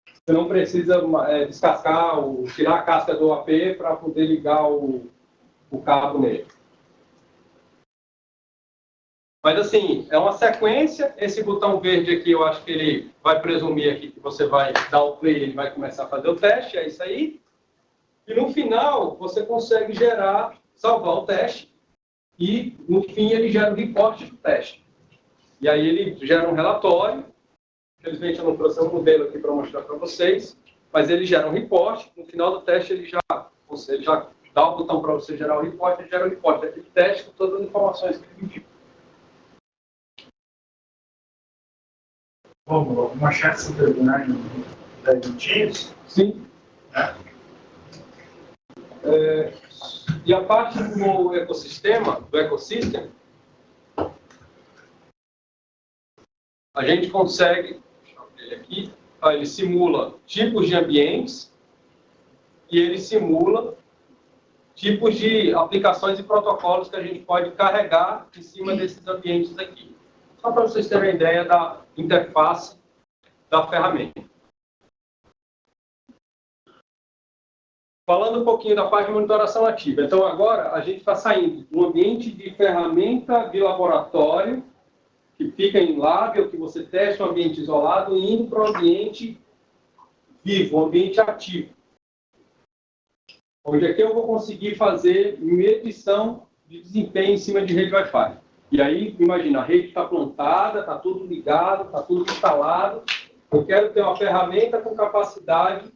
Você não precisa descascar, tirar a casca do AP para poder ligar o cabo nele. Mas assim, é uma sequência. Esse botão verde aqui, eu acho que ele vai presumir aqui que você vai dar o play, ele vai começar a fazer o teste, é isso aí. E no final, você consegue salvar o teste, e no fim ele gera um reporte do teste. E aí ele gera um relatório. Infelizmente eu não trouxe um modelo aqui para mostrar para vocês, mas ele gera um reporte. No final do teste ele já dá o botão para você gerar o reporte, ele gera o reporte daquele teste com todas as informações que ele enviou. Vamos achar essa pergunta da Teams? Sim. E a parte do ecossistema, a gente consegue, deixa eu ver ele aqui, ele simula tipos de ambientes e ele simula tipos de aplicações e protocolos que a gente pode carregar em cima desses ambientes aqui. Só para vocês terem uma ideia da interface da ferramenta. Falando um pouquinho da parte de monitoração ativa. Então, agora, a gente está saindo do ambiente de ferramenta de laboratório, que fica em lab, ou que você testa um ambiente isolado, e indo para o ambiente vivo, um ambiente ativo. Onde aqui eu vou conseguir fazer medição de desempenho em cima de rede Wi-Fi. E aí, imagina, a rede está plantada, está tudo ligado, está tudo instalado. Eu quero ter uma ferramenta com capacidade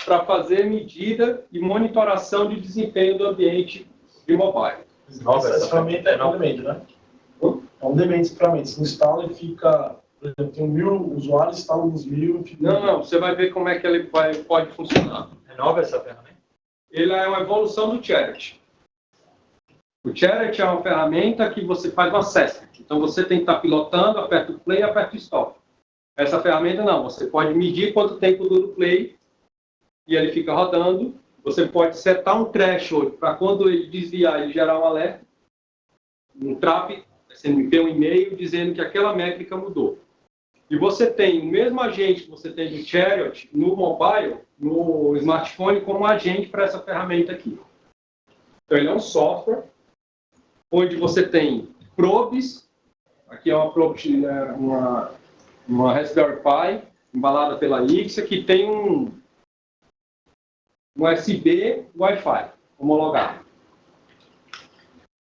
para fazer medida e monitoração de desempenho do ambiente de mobile. Essa ferramenta é um demand, né? É um demand essa ferramenta. Você instala e fica... Por exemplo, tem 1.000 usuários, instala uns 1.000 e fica... Não, você vai ver como é que ele pode funcionar. Renova essa ferramenta? Ele é uma evolução do Chariot. O Chariot é uma ferramenta que você faz um assessment. Então, você tem que estar pilotando, aperta o play e aperta o stop. Essa ferramenta não. Você pode medir quanto tempo dura o play e ele fica rodando. Você pode setar um threshold para quando ele desviar, ele gerar um alerta. Um trap, você me envia um e-mail dizendo que aquela métrica mudou. E você tem o mesmo agente que você tem do Chariot no mobile, no smartphone, como agente para essa ferramenta aqui. Então, ele é um software onde você tem probes. Aqui é uma probe, uma Raspberry Pi, embalada pela Ixia, que tem um USB Wi-Fi homologado.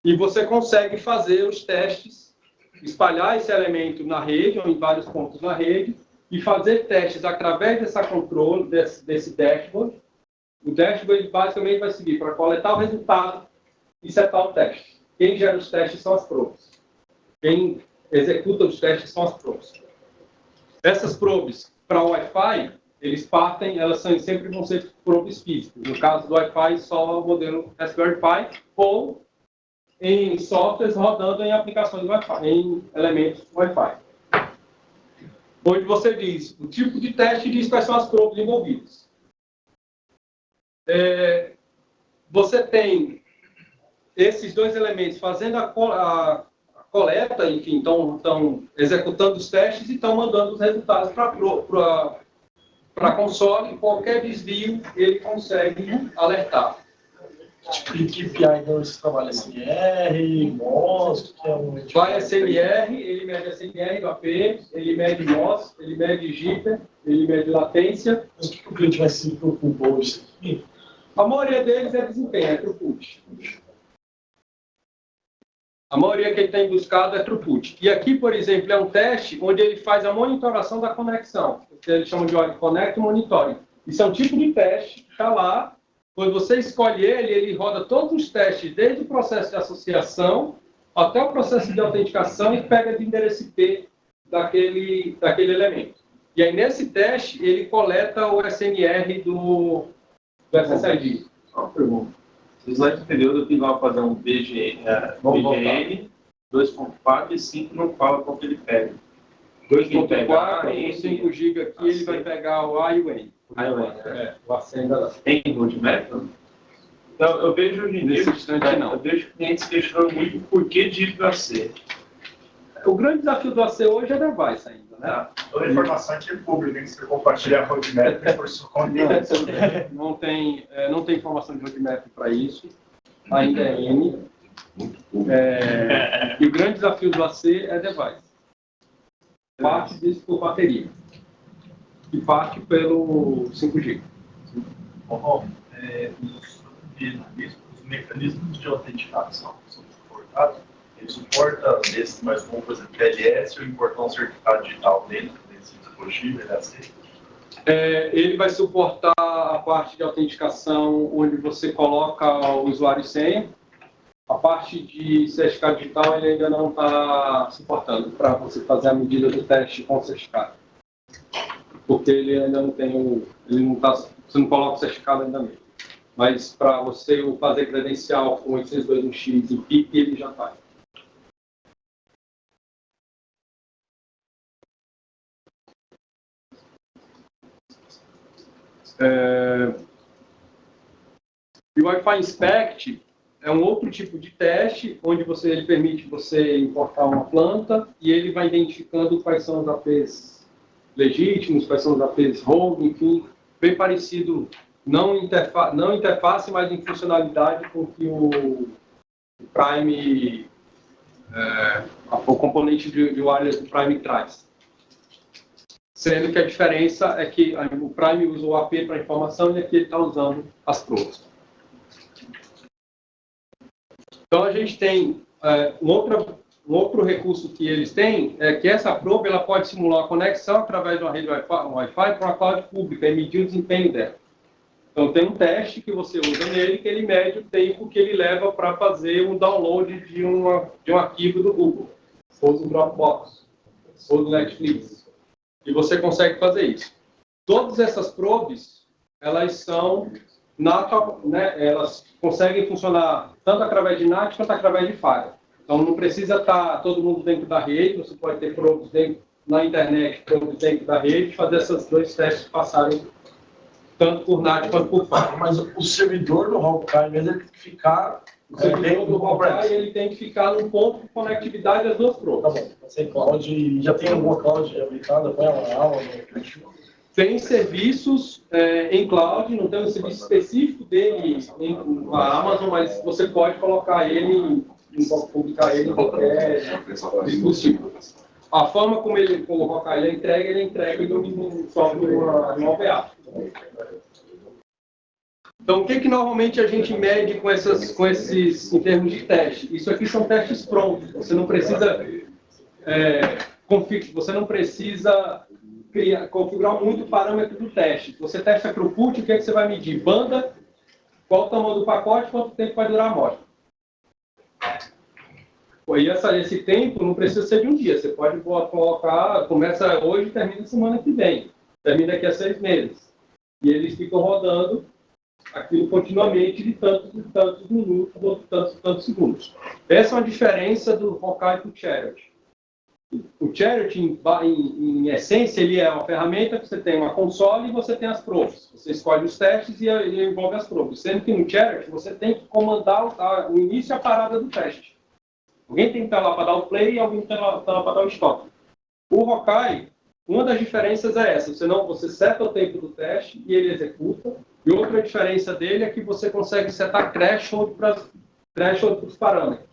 E você consegue fazer os testes, espalhar esse elemento na rede, ou em vários pontos na rede, e fazer testes através dessa controle, desse dashboard. O dashboard basicamente vai servir para coletar o resultado e setar o teste. Quem gera os testes são as probes. Quem executa os testes são as probes. Essas probes para o Wi-Fi, elas sempre vão ser probes físicas. No caso do Wi-Fi, só o modelo Raspberry Pi, ou em softwares rodando em aplicações Wi-Fi, em elementos Wi-Fi. Onde você diz o tipo de teste e diz quais são as probes envolvidas. Você tem esses dois elementos fazendo a coleta, enfim, estão executando os testes e estão mandando os resultados para a console, e qualquer desvio ele consegue alertar. Tipo de KPI, então, você trabalha SNR, MOS, que é um... Vai SNR, ele mede SNR do AP, ele mede MOS, ele mede jitter, ele mede latência. Mas o que o cliente vai se preocupar hoje? A maioria deles é desempenho, é throughput. A maioria que ele tem buscado é throughput. E aqui, por exemplo, é um teste onde ele faz a monitoração da conexão. Que eles chamam de Connect Monitoring. Isso é um tipo de teste que está lá. Quando você escolhe ele roda todos os testes, desde o processo de associação até o processo de autenticação, e pega de endereço IP daquele elemento. E aí, nesse teste, ele coleta o SNR do SSID. Só uma pergunta. No slide período eu tenho que fazer um BGN 2.4 e 5 não fala qual que ele pega. 2.4, 5 GB aqui, ele vai pegar o A e o N. O acenda. Tem roadmap? Então, eu vejo hoje em dia, não. Eu vejo clientes questionando muito o porquê de ir para C. O grande desafio do AC hoje é device ainda, né? Toda a informação aqui é pública, que você compartilha a roadmap por sua conta. Não tem informação de roadmap para isso, ainda é N. E o grande desafio do AC é device. Parte disso por bateria. E parte pelo 5G. Os mecanismos de autenticação que são suportados, ele suporta desses mais como, por exemplo, TLS ou importar um certificado digital dentro desse dispositivo, ele aceita? Ele vai suportar a parte de autenticação onde você coloca o usuário e senha. A parte de certificado digital ele ainda não está suportando para você fazer a medida do teste com o certificado. Porque ele ainda não tem você não coloca o certificado ainda mesmo. Mas para você fazer credencial com 802.1x em PIP, ele já faz. E o Wi-Fi Inspect é um outro tipo de teste, onde ele permite você importar uma planta e ele vai identificando quais são os APs legítimos, quais são os APs rogue, enfim, bem parecido, não interface, mas em funcionalidade com que o Prime, o componente de wireless do Prime traz. Sendo que a diferença é que o Prime usa o AP para informação e aqui ele está usando as probes. Então a gente tem um outro recurso que eles têm, é que essa probe ela pode simular a conexão através de uma rede Wi-Fi para uma cloud pública e medir o desempenho dela. Então tem um teste que você usa nele, que ele mede o tempo que ele leva para fazer um download de um arquivo do Google, ou do Dropbox, ou do Netflix. E você consegue fazer isso. Todas essas probes, elas são elas conseguem funcionar tanto através de NAT quanto através de Firewall. Então não precisa estar todo mundo dentro da rede, você pode ter probes na internet, probes dentro da rede, fazer esses dois testes passarem tanto por NAT quanto por Firewall. Mas o servidor do Hawkeye mesmo ele tem que ficar... O servidor do Hawkeye ele tem que ficar num ponto de conectividade das duas probes. Tá bom, sem cloud, já tem alguma cloud aplicada com ela? Tem serviços em cloud, não tem um serviço específico dele na Amazon, mas você pode colocar ele, publicar ele em qualquer dispositivo. A forma como ele colocar ele é entregue no software no OVA. Então, o que normalmente a gente mede com esses em termos de teste? Isso aqui são testes prontos. Você não precisa configurar muito o parâmetro do teste. Você testa throughput, o que você vai medir? Banda, qual o tamanho do pacote, quanto tempo vai durar a amostra. E esse tempo não precisa ser de um dia. Você pode colocar, começa hoje e termina semana que vem. Termina daqui a 6 meses. E eles ficam rodando aquilo continuamente de tantos minutos ou tantos segundos. Essa é uma diferença do Hawkeye para o Chariot. O Chariot, em essência, ele é uma ferramenta que você tem uma console e você tem as probes. Você escolhe os testes e envolve as probes. Sendo que no Chariot, você tem que comandar o início e a parada do teste. Alguém tem que estar lá para dar o play e alguém tem que estar lá para dar o stop. O Hawkeye, uma das diferenças é essa. Você seta o tempo do teste e ele executa. E outra diferença dele é que você consegue setar threshold para os parâmetros.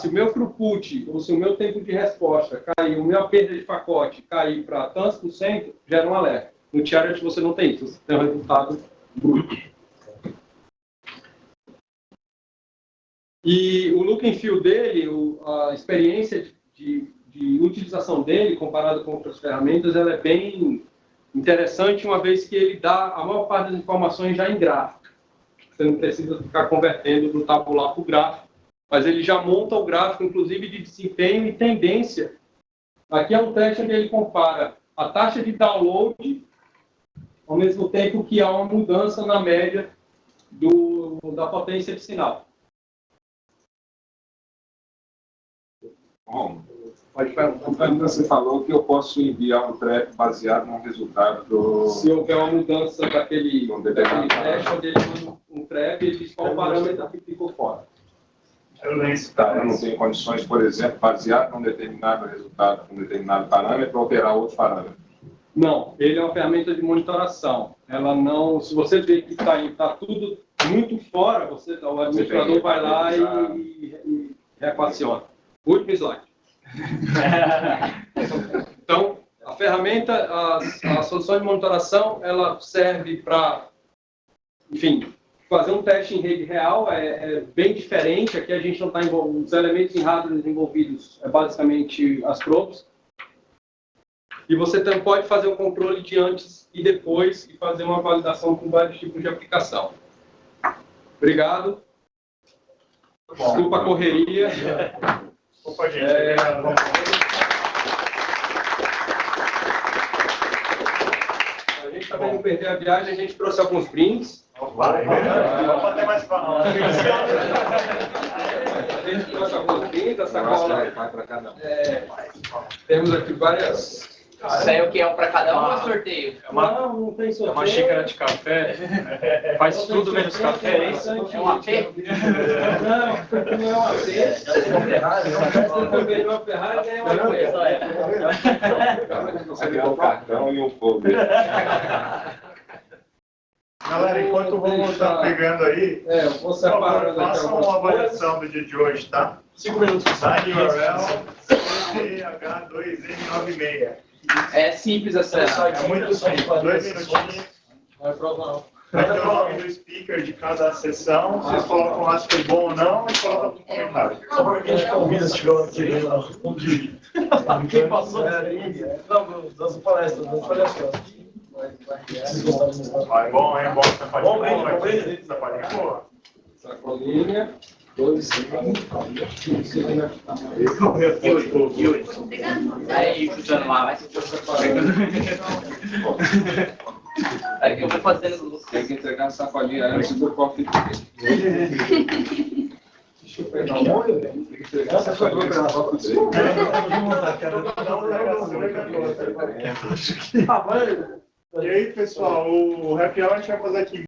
Se o meu throughput ou se o meu tempo de resposta cair, o meu perda de pacote cair para tantos por cento, gera um alerta. No Chariot você não tem isso, você tem um resultado bruto. E o look and feel dele, a experiência de utilização dele, comparado com outras ferramentas, ela é bem interessante, uma vez que ele dá a maior parte das informações já em gráfico. Você não precisa ficar convertendo do tabular para o gráfico, mas ele já monta o gráfico, inclusive de desempenho e tendência. Aqui é um teste onde ele compara a taxa de download, ao mesmo tempo que há uma mudança na média da potência de sinal. Bom, você falou que eu posso enviar um trap baseado no resultado do... Se houver uma mudança daquele teste, onde ele manda um trap, ele diz qual o parâmetro que ficou fora. Eu não tenho condições, por exemplo, baseado num determinado resultado, com um determinado parâmetro, alterar outro parâmetro. Não, ele é uma ferramenta de monitoração. Ela não, se você vê que está tudo muito fora, o administrador vai lá e reequaciona. Último slide. Então, a ferramenta, a solução de monitoração, ela serve para, enfim, fazer um teste em rede real, é bem diferente. Aqui a gente não está envolvido, os elementos em hardware envolvidos é basicamente as probes. E você também pode fazer um controle de antes e depois e fazer uma validação com vários tipos de aplicação. Obrigado. Desculpa a correria. Desculpa, gente. A gente também não perder a viagem, a gente trouxe alguns brindes. Vamos bater mais palmas. A gente trouxe alguns brindes, a sacola. Temos aqui várias. Isso aí é o que? É um para cada um ou é sorteio? Não tem sorteio. É uma xícara de café. Faz tudo menos café, é isso? É um AP? Não é um AP. Ganhou uma Ferrari, ganhou uma AP. Você ganhou um cartão e um fogo. Galera, enquanto o Romulo está pegando aí, vou separando aqui façam uma avaliação do dia de hoje, tá? 5 minutos. Sai URL CH2M96. É simples essa. É muito simples, 2 minutinhos. Não é prova não. Vai ter o nome do speaker de cada sessão, vocês colocam lá se foi bom ou não e colocam no comentário. Só para que a gente convida se tiver uma que lá. Quem passou? Não, das palestras, das palestras. Vai bom, hein? Bom, Bom brinde, boa. Sacolinha. 2, 5. Aí, chutando lá, vai. Aí que eu vou fazendo. Tem que entregar a sacolinha antes do cofre. Deixa eu pegar um molho, velho. Tem que entregar a sacolinha antes do cofre. E aí, pessoal, o happy hour a gente vai fazer aqui